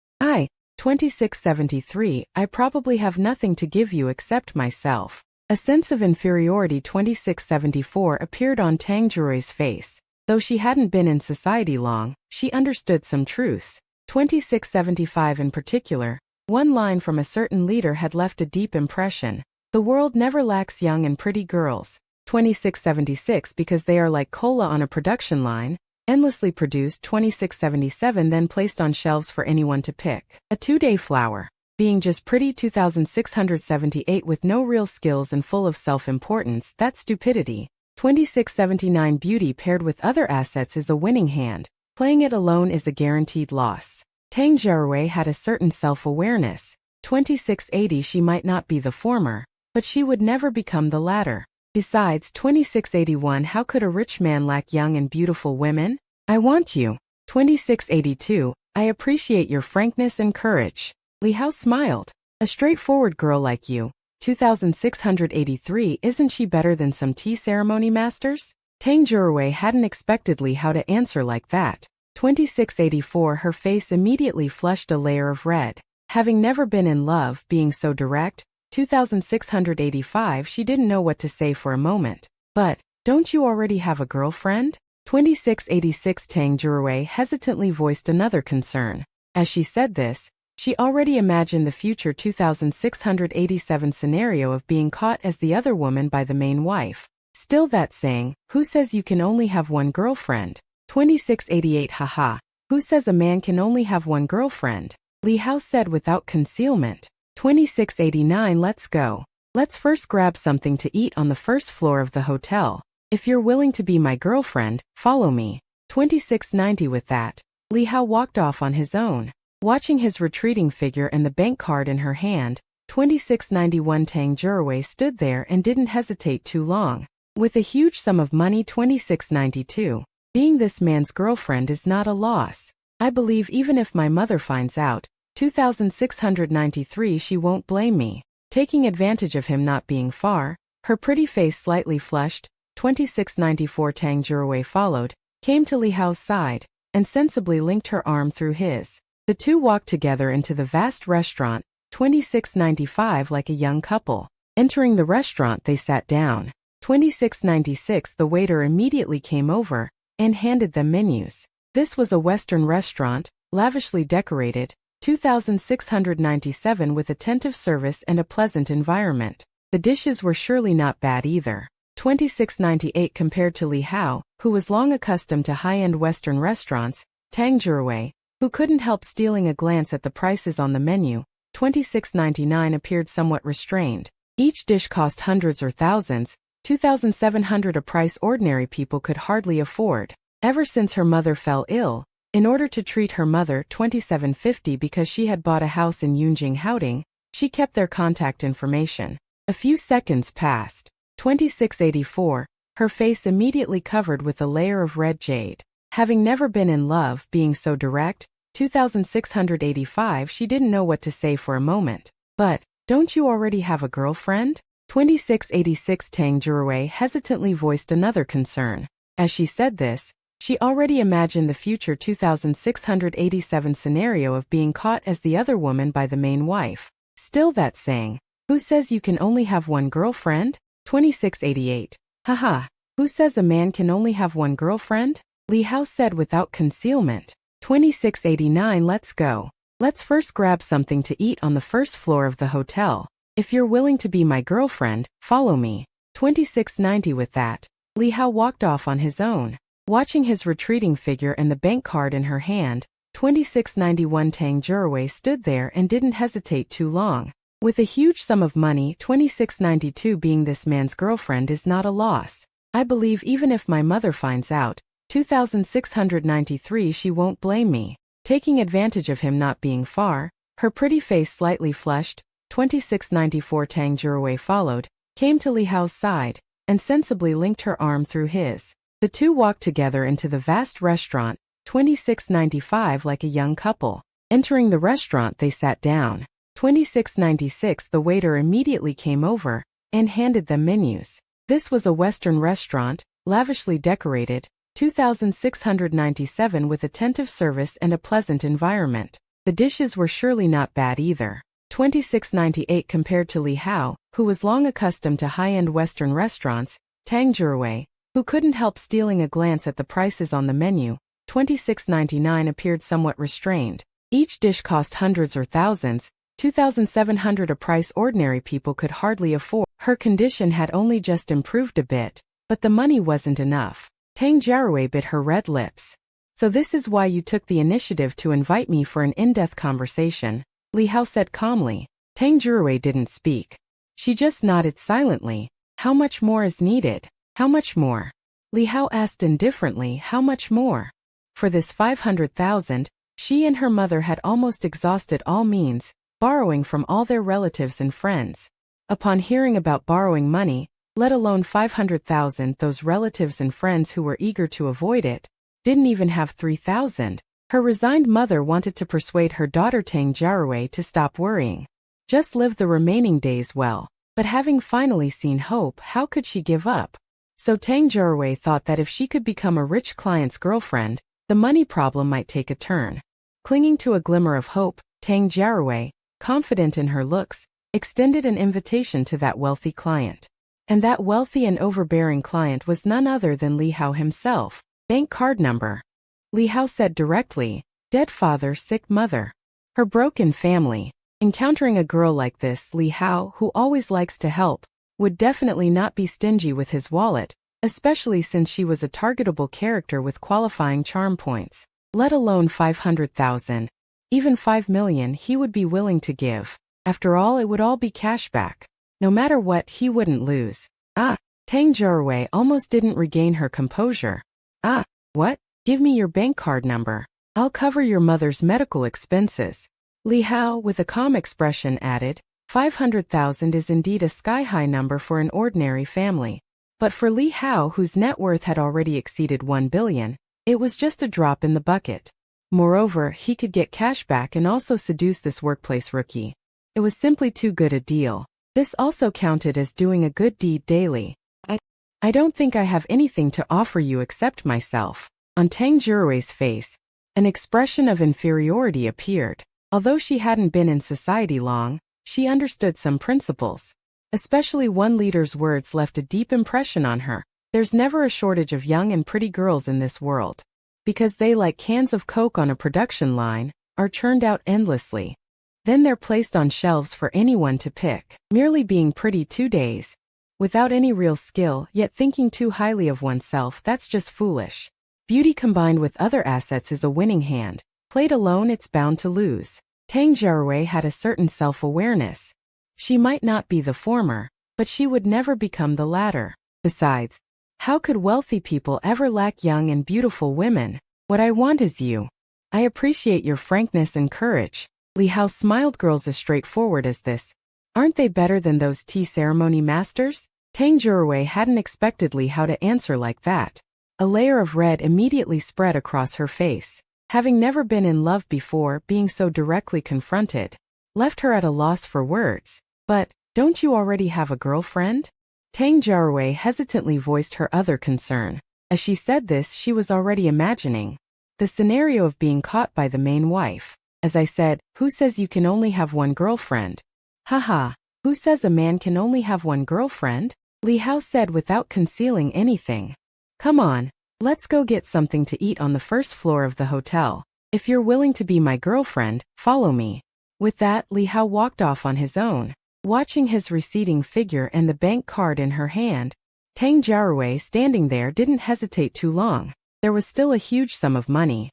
2673, I probably have nothing to give you except myself. A sense of inferiority. 2674 appeared on Tang Jiarui's face. Though she hadn't been in society long, she understood some truths. 2675 in particular, one line from a certain leader had left a deep impression. The world never lacks young and pretty girls. 2676 Because they are like cola on a production line, endlessly produced. 2677 Then placed on shelves for anyone to pick. A two-day flower. Being just pretty. 2678 With no real skills and full of self-importance, that's stupidity. 2679 Beauty paired with other assets is a winning hand. Playing it alone is a guaranteed loss. Tang Jiarui had a certain self-awareness. 2680 She might not be the former, but she would never become the latter. Besides, 2681 How could a rich man lack young and beautiful women? I want you. 2682 I appreciate your frankness and courage. Li Hao smiled. A straightforward girl like you. 2683 Isn't she better than some tea ceremony masters? Tang Jiarui hadn't expected Li Hao to answer like that. 2684 Her face immediately flushed a layer of red. Having never been in love, being so direct. 2685 She didn't know what to say for a moment. But, don't you already have a girlfriend? 2686 Tang Jiarui hesitantly voiced another concern. As she said this, she already imagined the future 2687 scenario of being caught as the other woman by the main wife. Still that saying, who says you can only have one girlfriend? 2688 Haha. Who says a man can only have one girlfriend? Li Hao said without concealment. 2689 Let's go. Let's first grab something to eat on the first floor of the hotel. If you're willing to be my girlfriend, follow me. 2690 With that, Li Hao walked off on his own. Watching his retreating figure and the bank card in her hand, 2691 Tang Jiarui stood there and didn't hesitate too long. With a huge sum of money. 2692. Being this man's girlfriend is not a loss. I believe even if my mother finds out. 2693 She won't blame me. Taking advantage of him not being far, her pretty face slightly flushed. 2694 Tang Jirawei followed, came to Li Hao's side, and sensibly linked her arm through his. The two walked together into the vast restaurant, 2695 like a young couple. Entering the restaurant they sat down. 2696 The waiter immediately came over, and handed them menus. This was a Western restaurant, lavishly decorated, 2697 with attentive service and a pleasant environment. The dishes were surely not bad either. 2698 compared to Li Hao, who was long accustomed to high-end Western restaurants, Tang Jirawei, who couldn't help stealing a glance at the prices on the menu, 2699 appeared somewhat restrained. Each dish cost hundreds or thousands, 2,700 a price ordinary people could hardly afford. Ever since her mother fell ill, in order to treat her mother 2750 because she had bought a house in Yunjing Haoding, she kept their contact information. A few seconds passed. 2684, her face immediately covered with a layer of red jade. Having never been in love, being so direct, 2685 she didn't know what to say for a moment. But, don't you already have a girlfriend? 2686 Tang Jirawei hesitantly voiced another concern. As she said this, she already imagined the future 2687 scenario of being caught as the other woman by the main wife. Still that saying, who says you can only have one girlfriend? 2688. Haha, who says a man can only have one girlfriend? Li Hao said without concealment. 2689 Let's go. Let's first grab something to eat on the first floor of the hotel. If you're willing to be my girlfriend, follow me. 2690 With that, Li Hao walked off on his own. Watching his retreating figure and the bank card in her hand, 2691 Tang Jirawei stood there and didn't hesitate too long. With a huge sum of money, 2692 being this man's girlfriend is not a loss. I believe even if my mother finds out, 2693 she won't blame me. Taking advantage of him not being far, her pretty face slightly flushed, 2694 Tang Jirawei followed, came to Li Hao's side, and sensibly linked her arm through his. The two walked together into the vast restaurant, 2695 like a young couple. Entering the restaurant they sat down. 2696 The waiter immediately came over, and handed them menus. This was a Western restaurant, lavishly decorated, 2697 with attentive service and a pleasant environment. The dishes were surely not bad either. 2698 compared to Li Hao, who was long accustomed to high-end Western restaurants, Tang Jirawei, who couldn't help stealing a glance at the prices on the menu, 2699 appeared somewhat restrained. Each dish cost hundreds or thousands, 2,700 a price ordinary people could hardly afford. Her condition had only just improved a bit, but the money wasn't enough. Tang Jirawei bit her red lips. So this is why you took the initiative to invite me for an in-depth conversation, Li Hao said calmly. Tang Jirawei didn't speak. She just nodded silently. How much more is needed? How much more? Li Hao asked indifferently. How much more? For this 500,000, she and her mother had almost exhausted all means, borrowing from all their relatives and friends. Upon hearing about borrowing money, let alone 500,000, those relatives and friends who were eager to avoid it, didn't even have 3,000. Her resigned mother wanted to persuade her daughter Tang Jirawei to stop worrying. Just live the remaining days well. But having finally seen hope, how could she give up? So Tang Jirawei thought that if she could become a rich client's girlfriend, the money problem might take a turn. Clinging to a glimmer of hope, Tang Jirawei, confident in her looks, extended an invitation to that wealthy client. And that wealthy and overbearing client was none other than Li Hao himself. Bank card number. Li Hao said directly, dead father, sick mother. Her broken family. Encountering a girl like this, Li Hao, who always likes to help, would definitely not be stingy with his wallet, especially since she was a targetable character with qualifying charm points. Let alone 500,000. Even 5 million he would be willing to give. After all, it would all be cashback. No matter what, he wouldn't lose. Tang Jirawei almost didn't regain her composure. What? Give me your bank card number. I'll cover your mother's medical expenses. Li Hao, with a calm expression, added, 500,000 is indeed a sky-high number for an ordinary family. But for Li Hao, whose net worth had already exceeded 1 billion, it was just a drop in the bucket. Moreover, he could get cash back and also seduce this workplace rookie. It was simply too good a deal. This also counted as doing a good deed daily. I don't think I have anything to offer you except myself. On Tang Jirui's face, an expression of inferiority appeared. Although she hadn't been in society long, she understood some principles. Especially one leader's words left a deep impression on her. There's never a shortage of young and pretty girls in this world. Because they, like cans of Coke on a production line, are churned out endlessly. Then they're placed on shelves for anyone to pick. Merely being pretty 2 days. Without any real skill, yet thinking too highly of oneself, that's just foolish. Beauty combined with other assets is a winning hand. Played alone, it's bound to lose. Tang Jiarui had a certain self-awareness. She might not be the former, but she would never become the latter. Besides, how could wealthy people ever lack young and beautiful women? What I want is you. I appreciate your frankness and courage. Li Hao smiled. Girls as straightforward as this. Aren't they better than those tea ceremony masters? Tang Jiarui hadn't expected Li Hao to answer like that. A layer of red immediately spread across her face. Having never been in love before, being so directly confronted left her at a loss for words. But, don't you already have a girlfriend? Tang Jiarui hesitantly voiced her other concern. As she said this, she was already imagining the scenario of being caught by the main wife. As I said, who says you can only have one girlfriend? Haha, who says a man can only have one girlfriend? Li Hao said without concealing anything. Come on, let's go get something to eat on the first floor of the hotel. If you're willing to be my girlfriend, follow me. With that, Li Hao walked off on his own. Watching his receding figure and the bank card in her hand, Tang Jiarui standing there didn't hesitate too long. There was still a huge sum of money.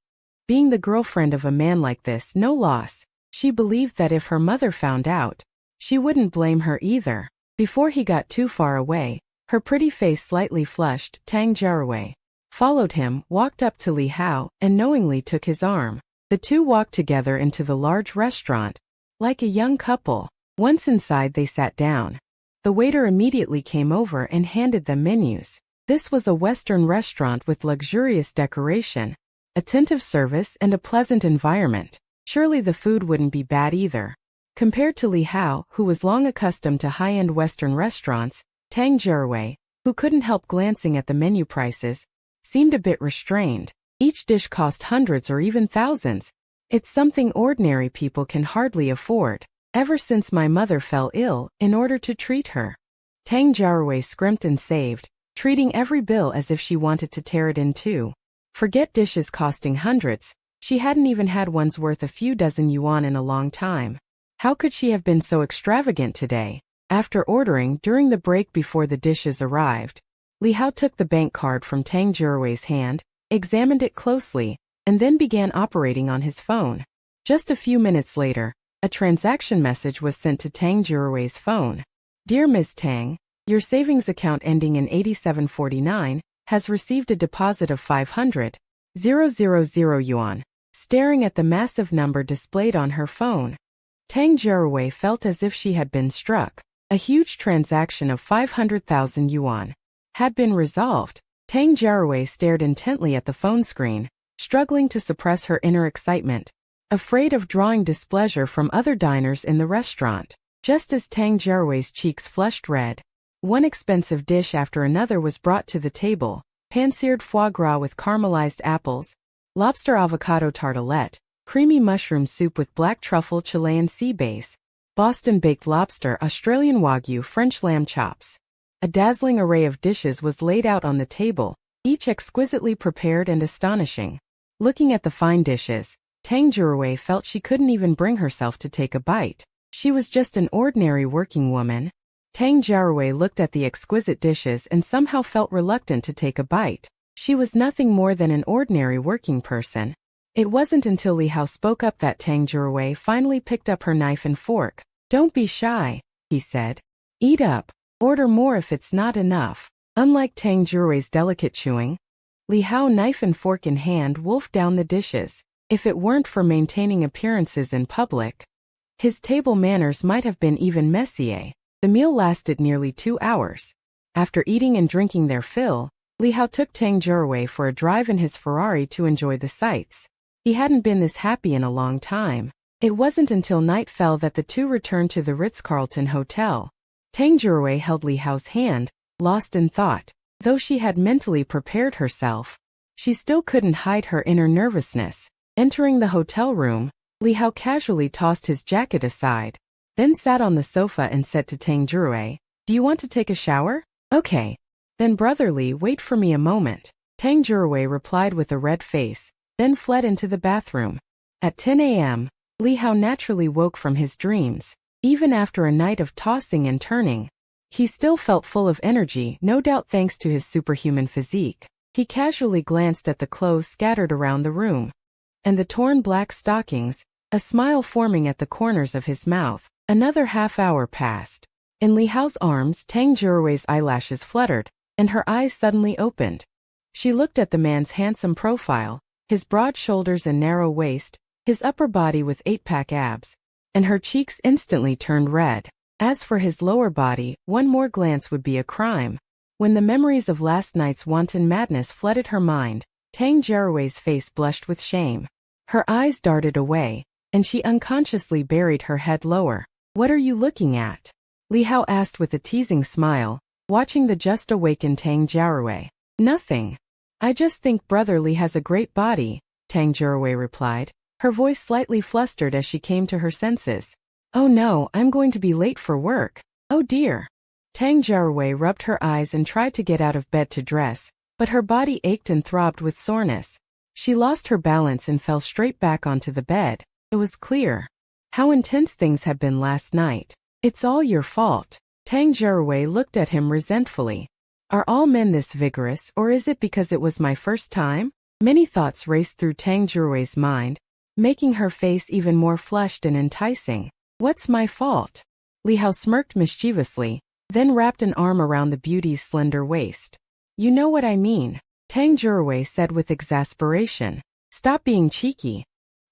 Being the girlfriend of a man like this, no loss. She believed that if her mother found out, she wouldn't blame her either. Before he got too far away, her pretty face slightly flushed. Tang Jiarui followed him, walked up to Li Hao, and knowingly took his arm. The two walked together into the large restaurant, like a young couple. Once inside, they sat down. The waiter immediately came over and handed them menus. This was a Western restaurant with luxurious decoration, attentive service, and a pleasant environment. Surely the food wouldn't be bad either. Compared to Li Hao, who was long accustomed to high-end Western restaurants, Tang Jiarui, who couldn't help glancing at the menu prices, seemed a bit restrained. Each dish cost hundreds or even thousands. It's something ordinary people can hardly afford. Ever since my mother fell ill, in order to treat her. Tang Jiarui scrimped and saved, treating every bill as if she wanted to tear it in two. Forget dishes costing hundreds, she hadn't even had one's worth a few dozen yuan in a long time. How could she have been so extravagant today? After ordering during the break before the dishes arrived, Li Hao took the bank card from Tang Jiarui's hand, examined it closely, and then began operating on his phone. Just a few minutes later, a transaction message was sent to Tang Jiarui's phone. Dear Ms. Tang, your savings account ending in 8749 has received a deposit of 500,000 yuan. Staring at the massive number displayed on her phone, Tang Jiarui felt as if she had been struck. A huge transaction of 500,000 yuan had been resolved. Tang Jiarui stared intently at the phone screen, struggling to suppress her inner excitement, afraid of drawing displeasure from other diners in the restaurant. Just as Tang Jiarui's cheeks flushed red, one expensive dish after another was brought to the table: pan-seared foie gras with caramelized apples, lobster avocado tartelette, creamy mushroom soup with black truffle Chilean sea base, Boston baked lobster, Australian wagyu, French lamb chops. A dazzling array of dishes was laid out on the table, each exquisitely prepared and astonishing. Looking at the fine dishes, Tang Jiarui felt she couldn't even bring herself to take a bite. She was just an ordinary working woman. Tang Jiarui looked at the exquisite dishes and somehow felt reluctant to take a bite. She was nothing more than an ordinary working person. It wasn't until Li Hao spoke up that Tang Jiarui finally picked up her knife and fork. Don't be shy, he said. Eat up. Order more if it's not enough. Unlike Tang Jiarui's delicate chewing, Li Hao, knife and fork in hand, wolfed down the dishes. If it weren't for maintaining appearances in public, his table manners might have been even messier. The meal lasted nearly 2 hours. After eating and drinking their fill, Li Hao took Tang Jiarui for a drive in his Ferrari to enjoy the sights. He hadn't been this happy in a long time. It wasn't until night fell that the two returned to the Ritz-Carlton Hotel. Tang Jiarui held Li Hao's hand, lost in thought. Though she had mentally prepared herself, she still couldn't hide her inner nervousness. Entering the hotel room, Li Hao casually tossed his jacket aside, then sat on the sofa and said to Tang Jurui, "Do you want to take a shower?" "Okay. Then brotherly, wait for me a moment." Tang Jurui replied with a red face, then fled into the bathroom. At 10 a.m., Li Hao naturally woke from his dreams. Even after a night of tossing and turning, he still felt full of energy, no doubt thanks to his superhuman physique. He casually glanced at the clothes scattered around the room, and the torn black stockings, a smile forming at the corners of his mouth. Another half hour passed. In Li Hao's arms, Tang Jurui's eyelashes fluttered, and her eyes suddenly opened. She looked at the man's handsome profile, his broad shoulders and narrow waist, his upper body with 8-pack abs, and her cheeks instantly turned red. As for his lower body, one more glance would be a crime. When the memories of last night's wanton madness flooded her mind, Tang Jurui's face blushed with shame. Her eyes darted away, and she unconsciously buried her head lower. "What are you looking at?" Li Hao asked with a teasing smile, watching the just-awakened Tang Jurui. "Nothing. I just think Brother Li has a great body," Tang Jurui replied, her voice slightly flustered as she came to her senses. "Oh no, I'm going to be late for work. Oh dear." Tang Jurui rubbed her eyes and tried to get out of bed to dress, but her body ached and throbbed with soreness. She lost her balance and fell straight back onto the bed. It was clear how intense things had been last night. "It's all your fault." Tang Jurui looked at him resentfully. "Are all men this vigorous, or is it because it was my first time?" Many thoughts raced through Tang Jurui's mind, making her face even more flushed and enticing. "What's my fault?" Li Hao smirked mischievously, then wrapped an arm around the beauty's slender waist. "You know what I mean," Tang Jurui said with exasperation. "Stop being cheeky.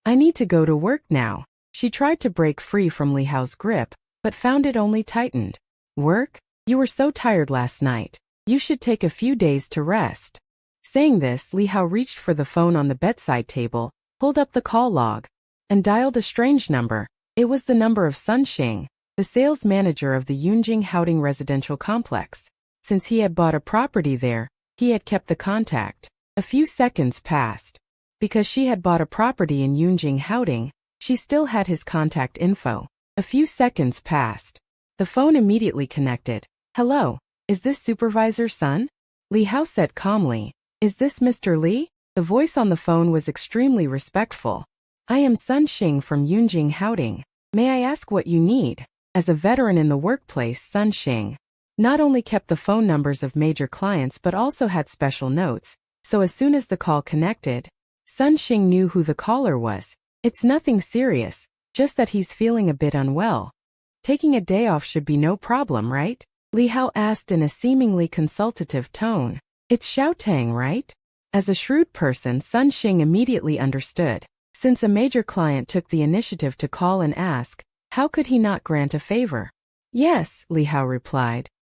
I need to go to work now." She tried to break free from Li Hao's grip, but found it only tightened. "Work? You were so tired last night. You should take a few days to rest." Saying this, Li Hao reached for the phone on the bedside table, pulled up the call log, and dialed a strange number. It was the number of Sun Xing, the sales manager of the Yunjing Housing residential complex. Since he had bought a property there, he had kept the contact. A few seconds passed. Because she had bought a property in Yunjing Housing, she still had his contact info. A few seconds passed. The phone immediately connected. "Hello, is this Supervisor Sun?" Li Hao said calmly. "Is this Mr. Li?" The voice on the phone was extremely respectful. "I am Sun Xing from Yunjing Housing. May I ask what you need?" As a veteran in the workplace, Sun Xing not only kept the phone numbers of major clients but also had special notes, so as soon as the call connected, Sun Xing knew who the caller was. "It's nothing serious, just that he's feeling a bit unwell. Taking a day off should be no problem, right?" Li Hao asked in a seemingly consultative tone. "It's Xiao Tang, right?" As a shrewd person, Sun Xing immediately understood. Since a major client took the initiative to call and ask, how could he not grant a favor? "Yes," Li Hao replied.